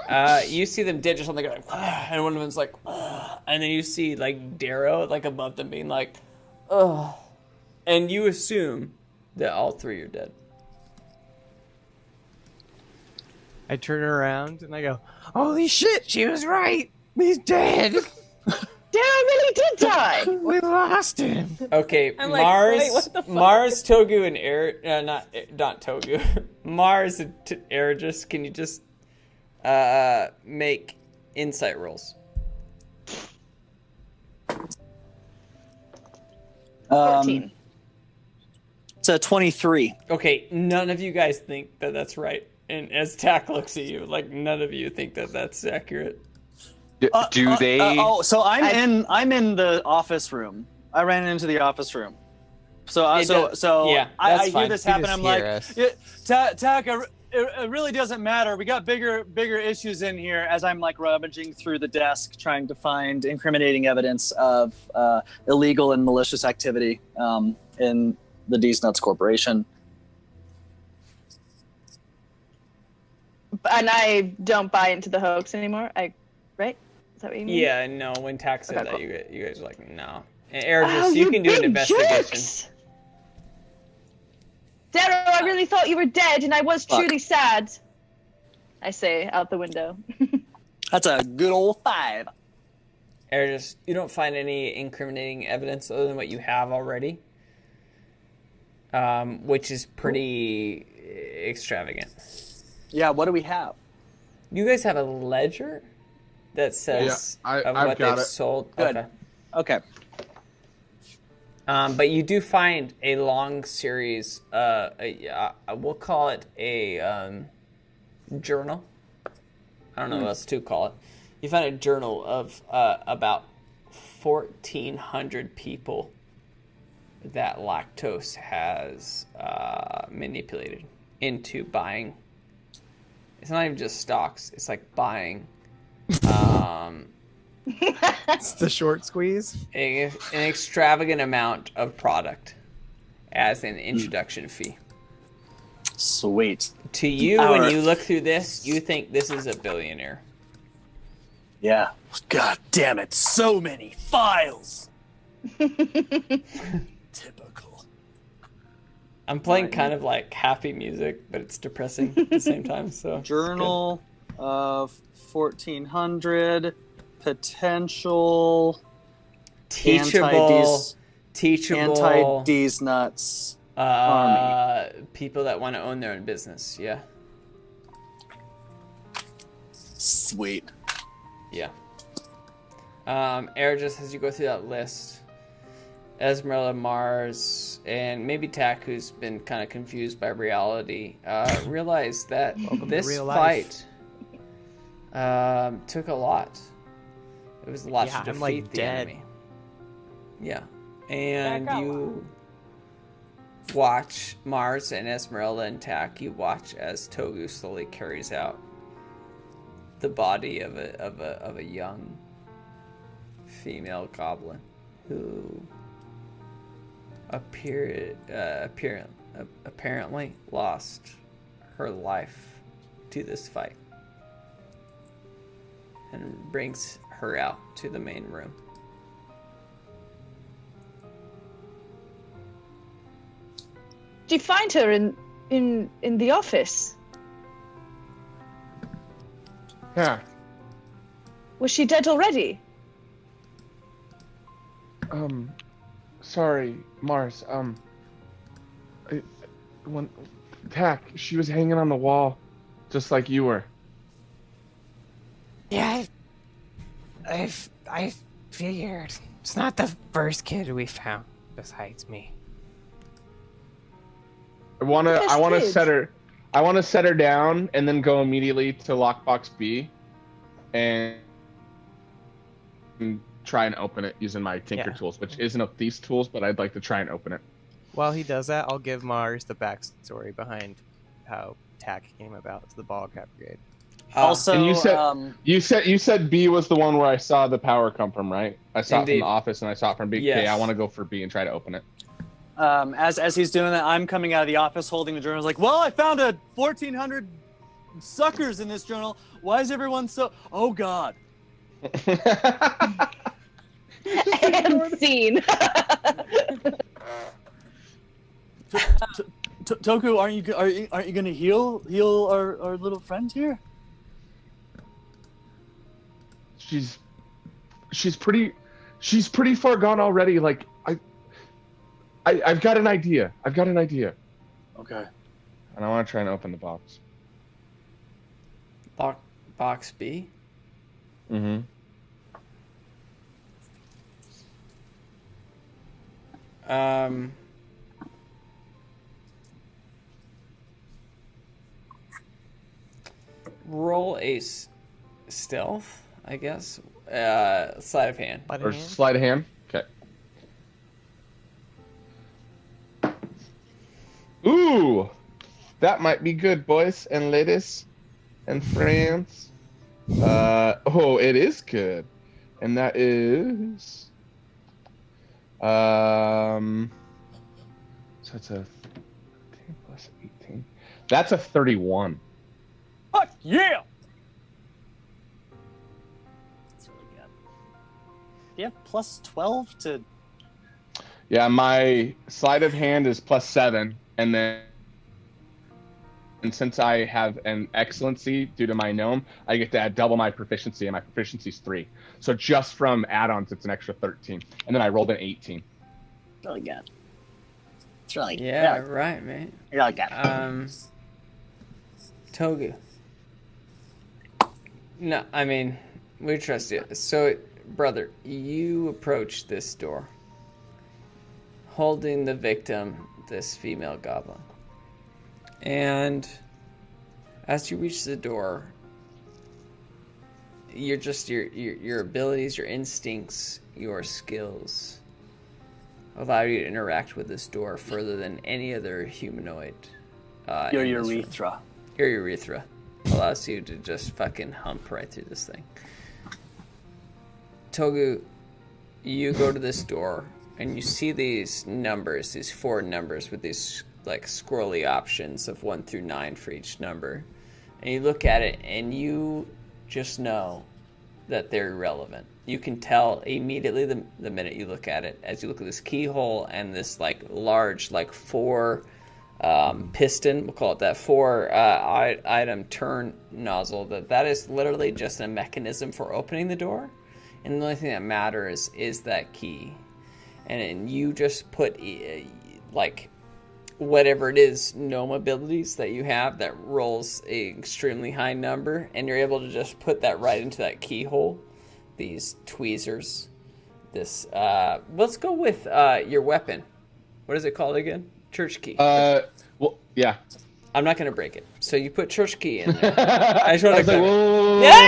you see them dead just on the ground, like, and one of them's like, and then you see like Darrow like above them being like, ugh. And you assume that all 3 are dead. I turn around and I go, "Holy shit, she was right. He's dead. Darrow really did die. We lost him." Okay, I'm like, Mars, wait, what the fuck? Mars, Togu, and not Togu, Mars and Ergis. Can you just make insight rolls? 14. It's a 23. Okay, none of you guys think that that's right. And as Tack looks at you, like none of you think that that's accurate. Do they? So I'm in the office room. I ran into the office room. So I that's hear this You happen. just I'm hear like, us. Tack, it really doesn't matter. We got bigger issues in here. As I'm like rummaging through the desk, trying to find incriminating evidence of illegal and malicious activity in the D's Nuts Corporation. And I don't buy into the hoax anymore. Right? Is that what you mean? Yeah, no. When Tack said Okay, that, cool. you guys were like, no. And Ergis, you can do an big investigation. jerks! Darrow, I really thought you were dead, and I was truly sad. I say out the window. That's a good old 5. Ergis, you don't find any incriminating evidence other than what you have already, which is pretty extravagant. Yeah, what do we have? You guys have a ledger that says of I've what got they've it. sold. Good. Okay. But you do find a long series. We'll call it a journal. I don't know what else to call it. You find a journal of about 1,400 people that Lactose has manipulated into buying. It's not even just stocks. It's like buying. It's the short squeeze. An extravagant amount of product as an introduction fee. Sweet. To you, when you look through this, you think this is a billionaire. Yeah. God damn it. So many files. Typical. I'm playing kind of like happy music, but it's depressing at the same time. So Journal of 1,400 potential teachable anti-D's Nuts army. people that want to own their own business. Yeah. Sweet. Yeah. Ergis, as you go through that list, Esmeralda, Mars, and maybe Tack, who's been kind of confused by reality, realize that this real fight life. took a lot. It was a lot Yeah, to I'm, defeat like, the dead. enemy. Yeah. And Back up. you watch Mars and Esmeralda and Tack. You watch as Togu slowly carries out the body of a young female goblin who apparently lost her life to this fight, and brings her out to the main room. Did you find her in the office? Yeah. Was she dead already? Sorry, Mars. Tack, she was hanging on the wall, just like you were. Yeah, I figured. It's not the first kid we found besides me. I wanna Yes, set her down and then go immediately to lockbox B and try and open it using my tinker tools, which isn't of these tools, but I'd like to try and open it. While he does that, I'll give Mars the backstory behind how Tack came about to the Bottlecap Brigade. Also, And you said B was the one where I saw the power come from, right? I saw it from Indeed. the office and I saw it from B. Yes. Okay, I want to go for B and try to open it. as he's doing that, I'm coming out of the office holding the journal. I was like, well, I found 1,400 suckers in this journal. Why is everyone so... Oh, God. And scene. Toku, aren't you gonna heal our little friend here? She's pretty far gone already. Like I've got an idea. Okay. And I want to try and open the box. Box B. Mm-hmm. Roll a stealth, I guess. Sleight of hand. Or sleight of hand. Okay. Ooh, that might be good, boys and ladies and friends. Oh, it is good, and that is so it's a 10 plus 18. That's a 31. Fuck yeah! That's really good. Do you have plus 12 to... Yeah, my sleight of hand is plus 7, and since I have an excellency due to my gnome, I get to add double my proficiency, and my proficiency is 3. So just from add-ons, it's an extra 13, and then I rolled an 18. Really good. It's really Yeah, right, man. really good. Togu. No, I mean, we trust you. So, brother, you approach this door, holding the victim, this female goblin. And as you reach the door, you're just your abilities, your instincts, your skills allow you to interact with this door further than any other humanoid. Your urethra. Your urethra allows you to just fucking hump right through this thing. Togu, you go to this door and you see these numbers, these 4 numbers with these like scrolly options of 1 through 9 for each number. And you look at it and you just know that they're irrelevant. You can tell immediately the minute you look at it, as you look at this keyhole and this like large like 4 piston, we'll call it that, 4 item turn nozzle, that is literally just a mechanism for opening the door. And the only thing that matters is that key. And you just put like whatever it is, gnome abilities that you have that rolls a extremely high number, and you're able to just put that right into that keyhole. These tweezers. This let's go with your weapon. What is it called again? Church key. Well, yeah. I'm not gonna break it. So you put church key in there. I just want to. Whoa. Yeah,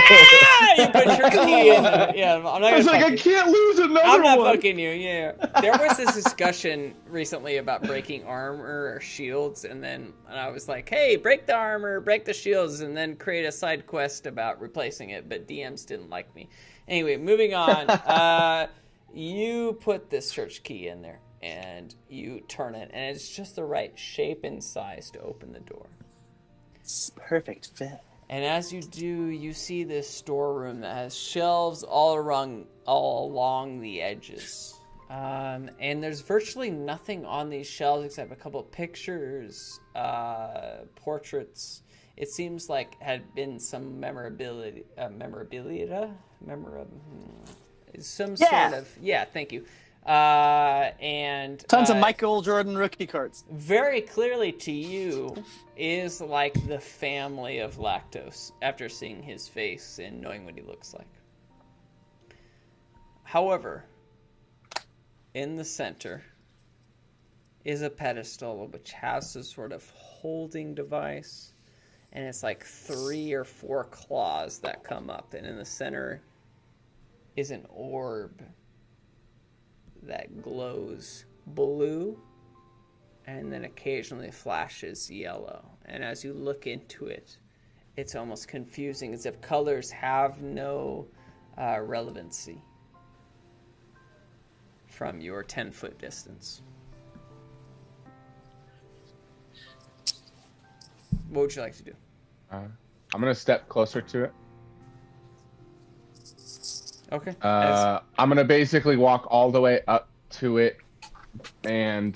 you put church key in there. Yeah, I'm not gonna. I was like, I can't lose another one. I'm not fucking you. Yeah. There was this discussion recently about breaking armor or shields, and I was like, hey, break the armor, break the shields, and then create a side quest about replacing it. But DMs didn't like me. Anyway, moving on. You put this church key in there, and you turn it, and it's just the right shape and size to open the door. It's perfect fit. And as you do, you see this storeroom that has shelves all along the edges. And there's virtually nothing on these shelves except a couple of pictures, portraits. It seems like had been some some sort of, thank you. And tons of Michael Jordan rookie cards. Very clearly to you is like the family of Lactose after seeing his face and knowing what he looks like. However, in the center is a pedestal which has this sort of holding device, and it's like 3 or 4 claws that come up, and in the center is an orb that glows blue and then occasionally flashes yellow. And as you look into it, it's almost confusing, as if colors have no relevancy from your 10-foot distance. What would you like to do? I'm going to step closer to it. Okay. I'm gonna basically walk all the way up to it, and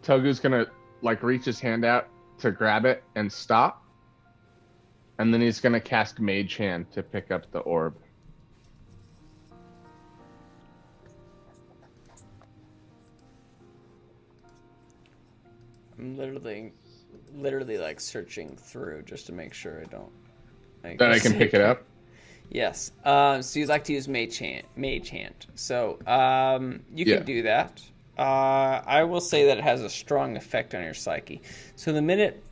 Togu's gonna like reach his hand out to grab it and stop, and then he's gonna cast Mage Hand to pick up the orb. I'm literally like searching through just to make sure I don't. That I can pick it up. Yes. So you'd like to use Mage Hand. So you can do that. I will say that it has a strong effect on your psyche. So the minute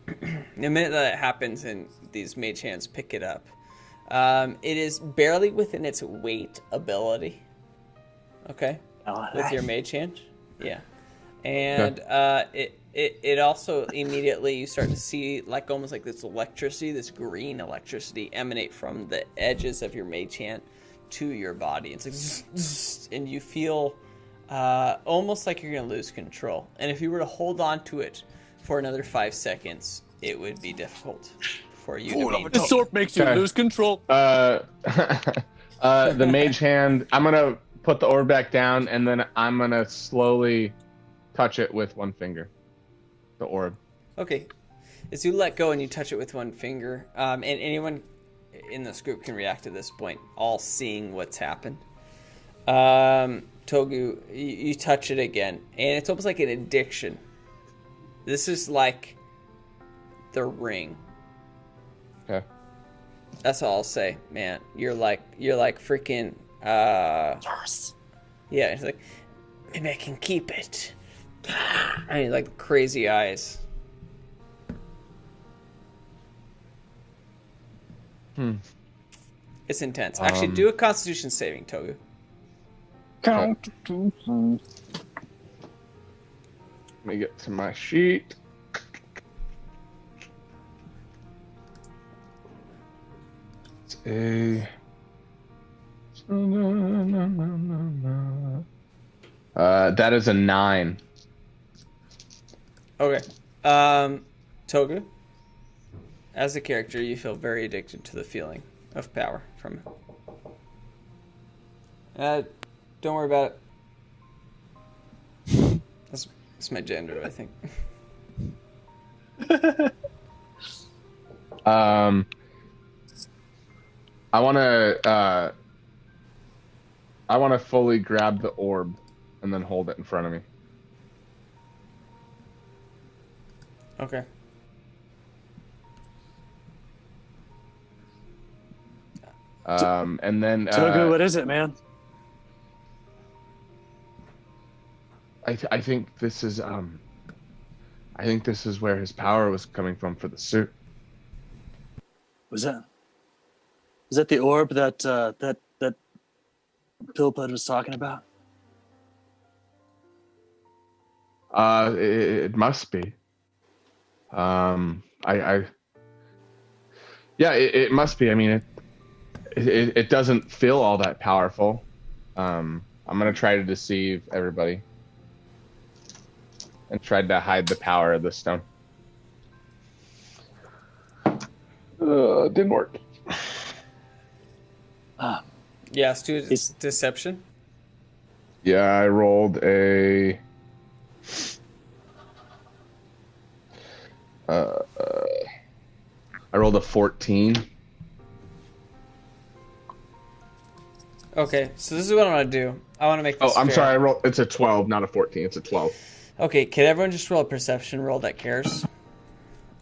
that it happens and these mage hands pick it up, it is barely within its weight ability. Okay, with your mage hand, yeah, and it also immediately you start to see like almost like this electricity, this green electricity emanate from the edges of your mage hand to your body. It's like zzz, and you feel almost like you're gonna lose control. And if you were to hold on to it for another 5 seconds, it would be difficult for you to maintain. This sword makes you lose control. The mage hand. I'm gonna put the orb back down, and then I'm gonna slowly touch it with one finger. The orb. Okay. As you let go and you touch it with one finger, and anyone in this group can react to this point, all seeing what's happened. Togu, you touch it again, and it's almost like an addiction. This is like the ring. Okay. That's all I'll say, man. You're like freaking. Yes. Yeah, it's like maybe I can keep it. I mean, like crazy eyes. It's intense. Actually, do a Constitution saving, Togu. Let me get to my sheet. It's a. That is a 9. Okay. Togu, as a character, you feel very addicted to the feeling of power from it. Don't worry about it. That's my gender, I think. I want to fully grab the orb and then hold it in front of me. Okay. And then Togu, what is it, man? I think this is where his power was coming from for the suit. Was that the orb that Pillpud was talking about? It must be. It must be. I mean, it doesn't feel all that powerful. I'm gonna try to deceive everybody and try to hide the power of the stone. Didn't work. Yeah, do deception. Yeah, I rolled a. I rolled a 14. Okay, so this is what I want to do. I want to make this I'm fair. sorry. It's a 12, not a 14. It's a 12. Okay, can everyone just roll a perception roll that cares?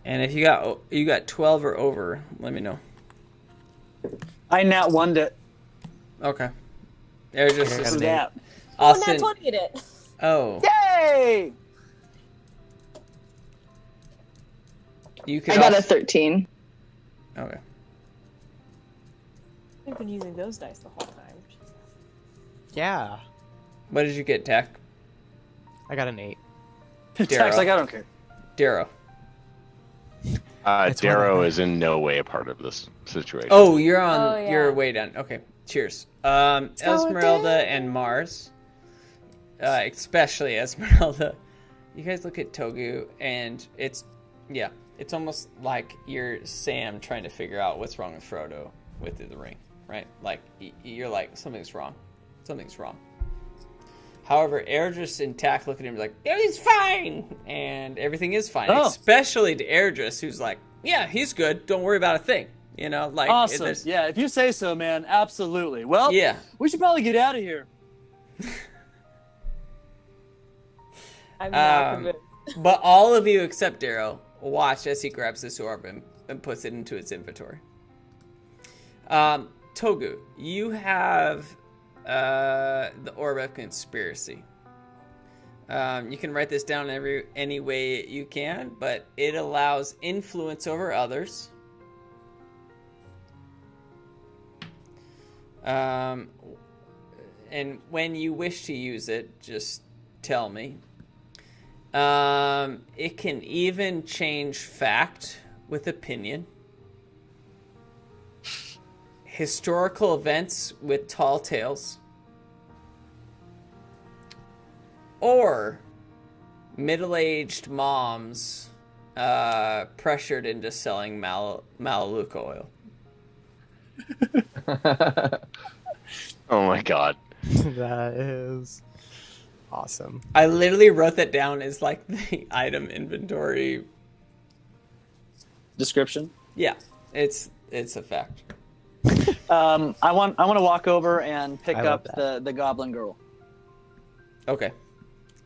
And if you got 12 or over, let me know. I nat 1'd it. Okay. There's just Who's that? Austin. Nat 20'd it. Oh. Yay! You could I got a also... 13. Okay. I've been using those dice the whole time. Yeah. What did you get, Tack? I got an 8. Tack's like, I don't care. Darrow. Darrow is in no way a part of this situation. Oh, you're on. Oh, yeah. You're way down. Okay. Cheers. Esmeralda and Mars, especially Esmeralda. You guys look at Togu, and it's almost like you're Sam trying to figure out what's wrong with Frodo with the ring, right? Like you're like something's wrong. However, Erdris and Tack look at him like, everything's fine! And everything is fine. Oh. Especially to Erdris, who's like, yeah, he's good. Don't worry about a thing. You know, like... Awesome. Yeah, if you say so, man. Absolutely. Well, yeah. We should probably get out of here. I'm not convinced. But all of you except Darrow watch as he grabs this orb and puts it into its inventory. Togu, you have the orb of conspiracy. You can write this down any way you can, but it allows influence over others. And when you wish to use it, just tell me. It can even change fact with opinion. Historical events with tall tales. Or middle-aged moms pressured into selling Melaleuca oil. Oh my god. That is awesome. I literally wrote that down as like the item inventory. Description. Yeah, it's a fact. I want to walk over and pick I love up the goblin girl. Okay.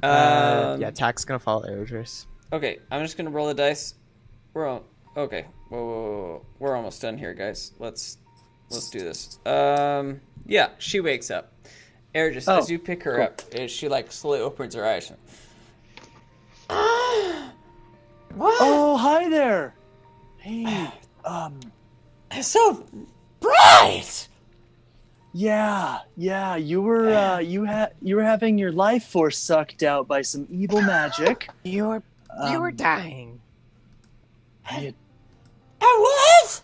Yeah, Tack's gonna follow Idris. Okay, I'm just gonna roll the dice. Okay. Whoa. We're almost done here, guys. Let's do this. Yeah, she wakes up. Ergis, as you pick her up, she like slowly opens her eyes. What? Oh, hi there. Hey, It's so bright. yeah. You were you were having your life force sucked out by some evil magic. You were dying. I was.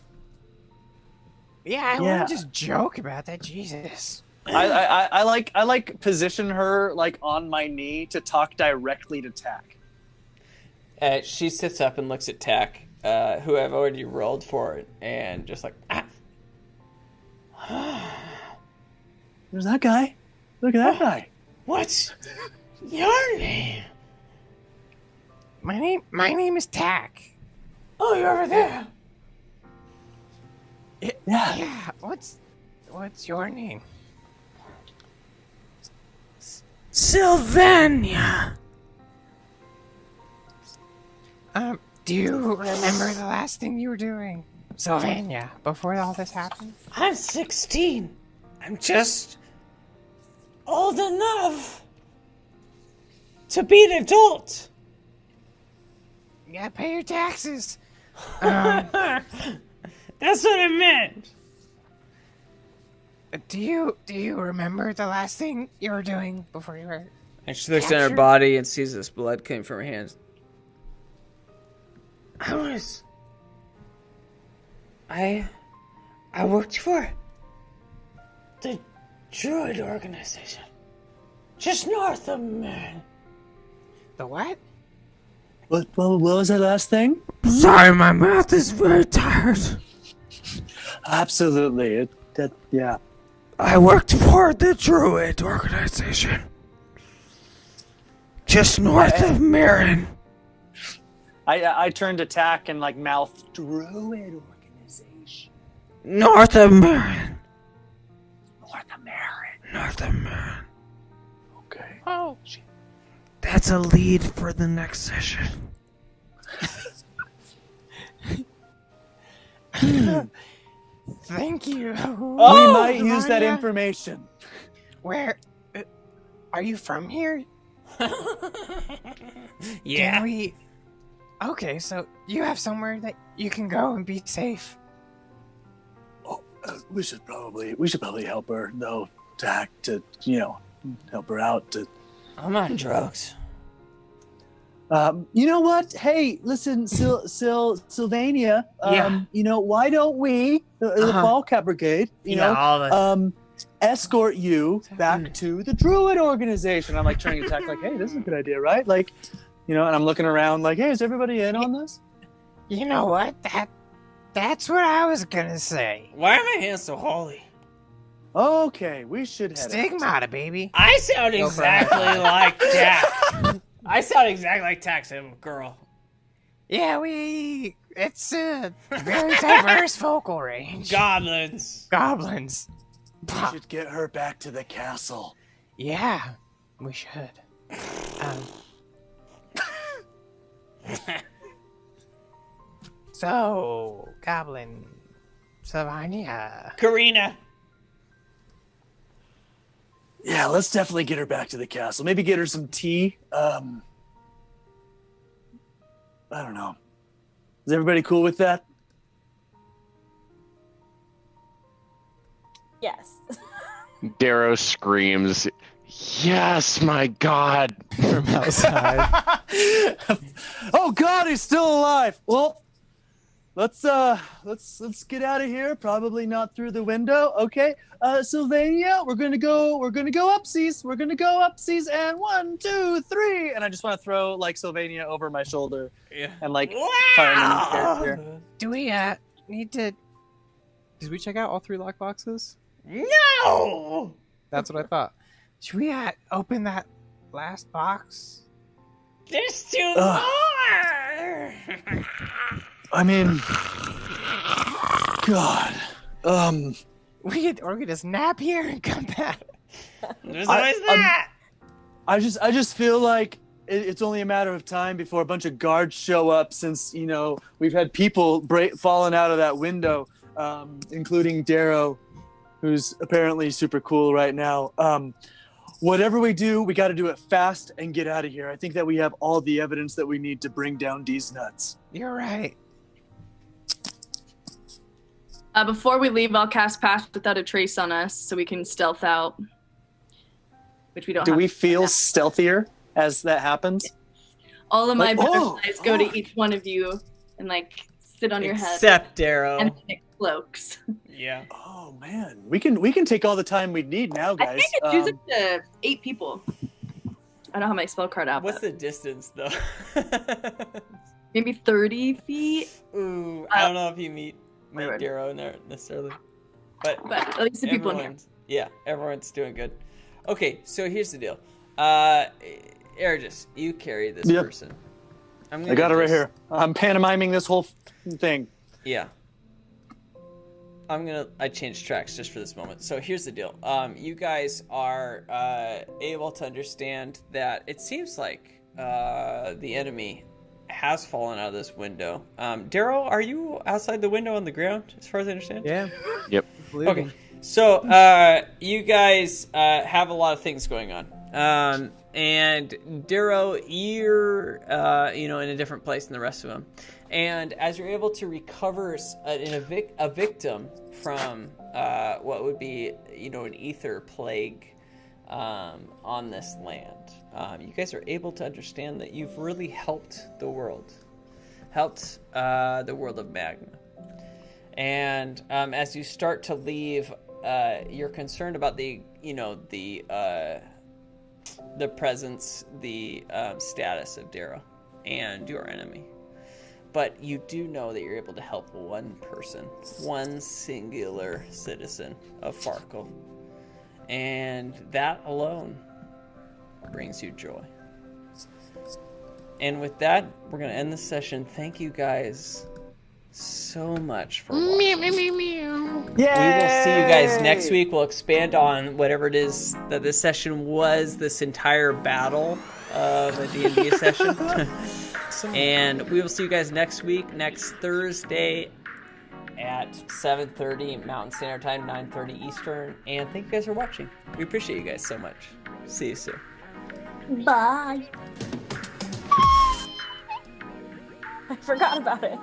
Yeah, I wouldn't just joke about that. Jesus. I like position her like on my knee to talk directly to Tack. She sits up and looks at Tack, who I've already rolled for it, and just like, There's that guy. Look at that guy. What's your name? My name is Tack. Oh, you're over there. Yeah. Yeah. What's your name? Sylvania. Do you remember the last thing you were doing, Sylvania, before all this happened? I'm 16. I'm just old enough to be an adult. You gotta pay your taxes. That's what I meant. Do you remember the last thing you were doing before you were? And she looks at her body and sees this blood coming from her hands. I worked for the Druid organization. Just north of Marin. The what? What was that last thing? Sorry, my mouth is very tired. Absolutely. Yeah. I worked for the Druid organization. Just north of Marin. I turned to Tack and like mouth Druid organization. North of Marin. North of Marin. Okay. Oh. That's a lead for the next session. Thank you. We might use that information. Where? Are you from here? Yeah. Can we? Okay, so you have somewhere that you can go and be safe. Oh, we should probably help her though, Tack, to help her out. I'm on drugs. You know what? Hey, listen, Sylvania. Why don't we, the Bottlecap Brigade, escort you back to the Druid organization? I'm like trying to attack, like, hey, this is a good idea, right? Like, and I'm looking around, like, hey, is everybody in on this? You know what? That's what I was gonna say. Why are my hands so holy? Okay, we should head Stigmata, baby. I sound exactly like Tack. I sound exactly like Tack's girl. Yeah, it's a very diverse vocal range. Goblins. We should get her back to the castle. Yeah, we should. So, Goblin, Sylvania. Karina. Yeah, let's definitely get her back to the castle. Maybe get her some tea. I don't know. Is everybody cool with that? Yes. Darrow screams, "Yes, my God!" From outside. Oh God, he's still alive. Well, let's get out of here. Probably not through the window. Okay, Sylvania, we're gonna go upsies. We're gonna go upsies, and 1, 2, 3. And I just want to throw like Sylvania over my shoulder. Yeah. And like fire him here. Do we need to? Did we check out all 3 lockboxes? No! That's what I thought. Should we open that last box? There's 2 more! I mean, God. We could just nap here and come back. There's always that! I just feel like it's only a matter of time before a bunch of guards show up, since we've had people falling out of that window, including Darrow, who's apparently super cool right now. Whatever we do, we got to do it fast and get out of here. I think that we have all the evidence that we need to bring down these nuts. You're right. Before we leave, I'll cast Pass Without a Trace on us so we can stealth out. Which we don't Do have we to feel now. stealthier as that happens? All of my Like, butterflies go to each one of you and like sit on your head. Except Darrow. And it cloaks. Yeah. Oh man, we can take all the time we need now, I guys. think it chooses to 8 people. I don't have my spell card out. What's but the distance, though? maybe 30 feet? Ooh, I don't know if you meet Whatever. Darrow in there necessarily. But But at least the people in here. Yeah, everyone's doing good. Okay, so here's the deal. Ergis, you carry this Yep. person. I got it right here. I'm pantomiming this whole thing. Yeah. I changed tracks just for this moment. So here's the deal. You guys are able to understand that it seems like the enemy has fallen out of this window. Darrow, are you outside the window on the ground, as far as I understand? Yeah. Yep. Believe Okay. me. So you guys have a lot of things going on. And Darrow, you're in a different place than the rest of them. And as you're able to recover a victim from what would be an ether plague on this land, you guys are able to understand that you've really helped the world of Magna. And as you start to leave, you're concerned about the presence, the status of Darrow and your enemy. But you do know that you're able to help one person, one singular citizen of Farkle. And that alone brings you joy. And with that, we're going to end the session. Thank you guys so much for watching. We will see you guys next week. We'll expand on whatever it is that this session was, this entire battle of a D&D session. And we will see you guys next week, next Thursday at 7:30 Mountain Standard Time, 9:30 Eastern. And thank you guys for watching. We appreciate you guys so much. See you soon. Bye. I forgot about it.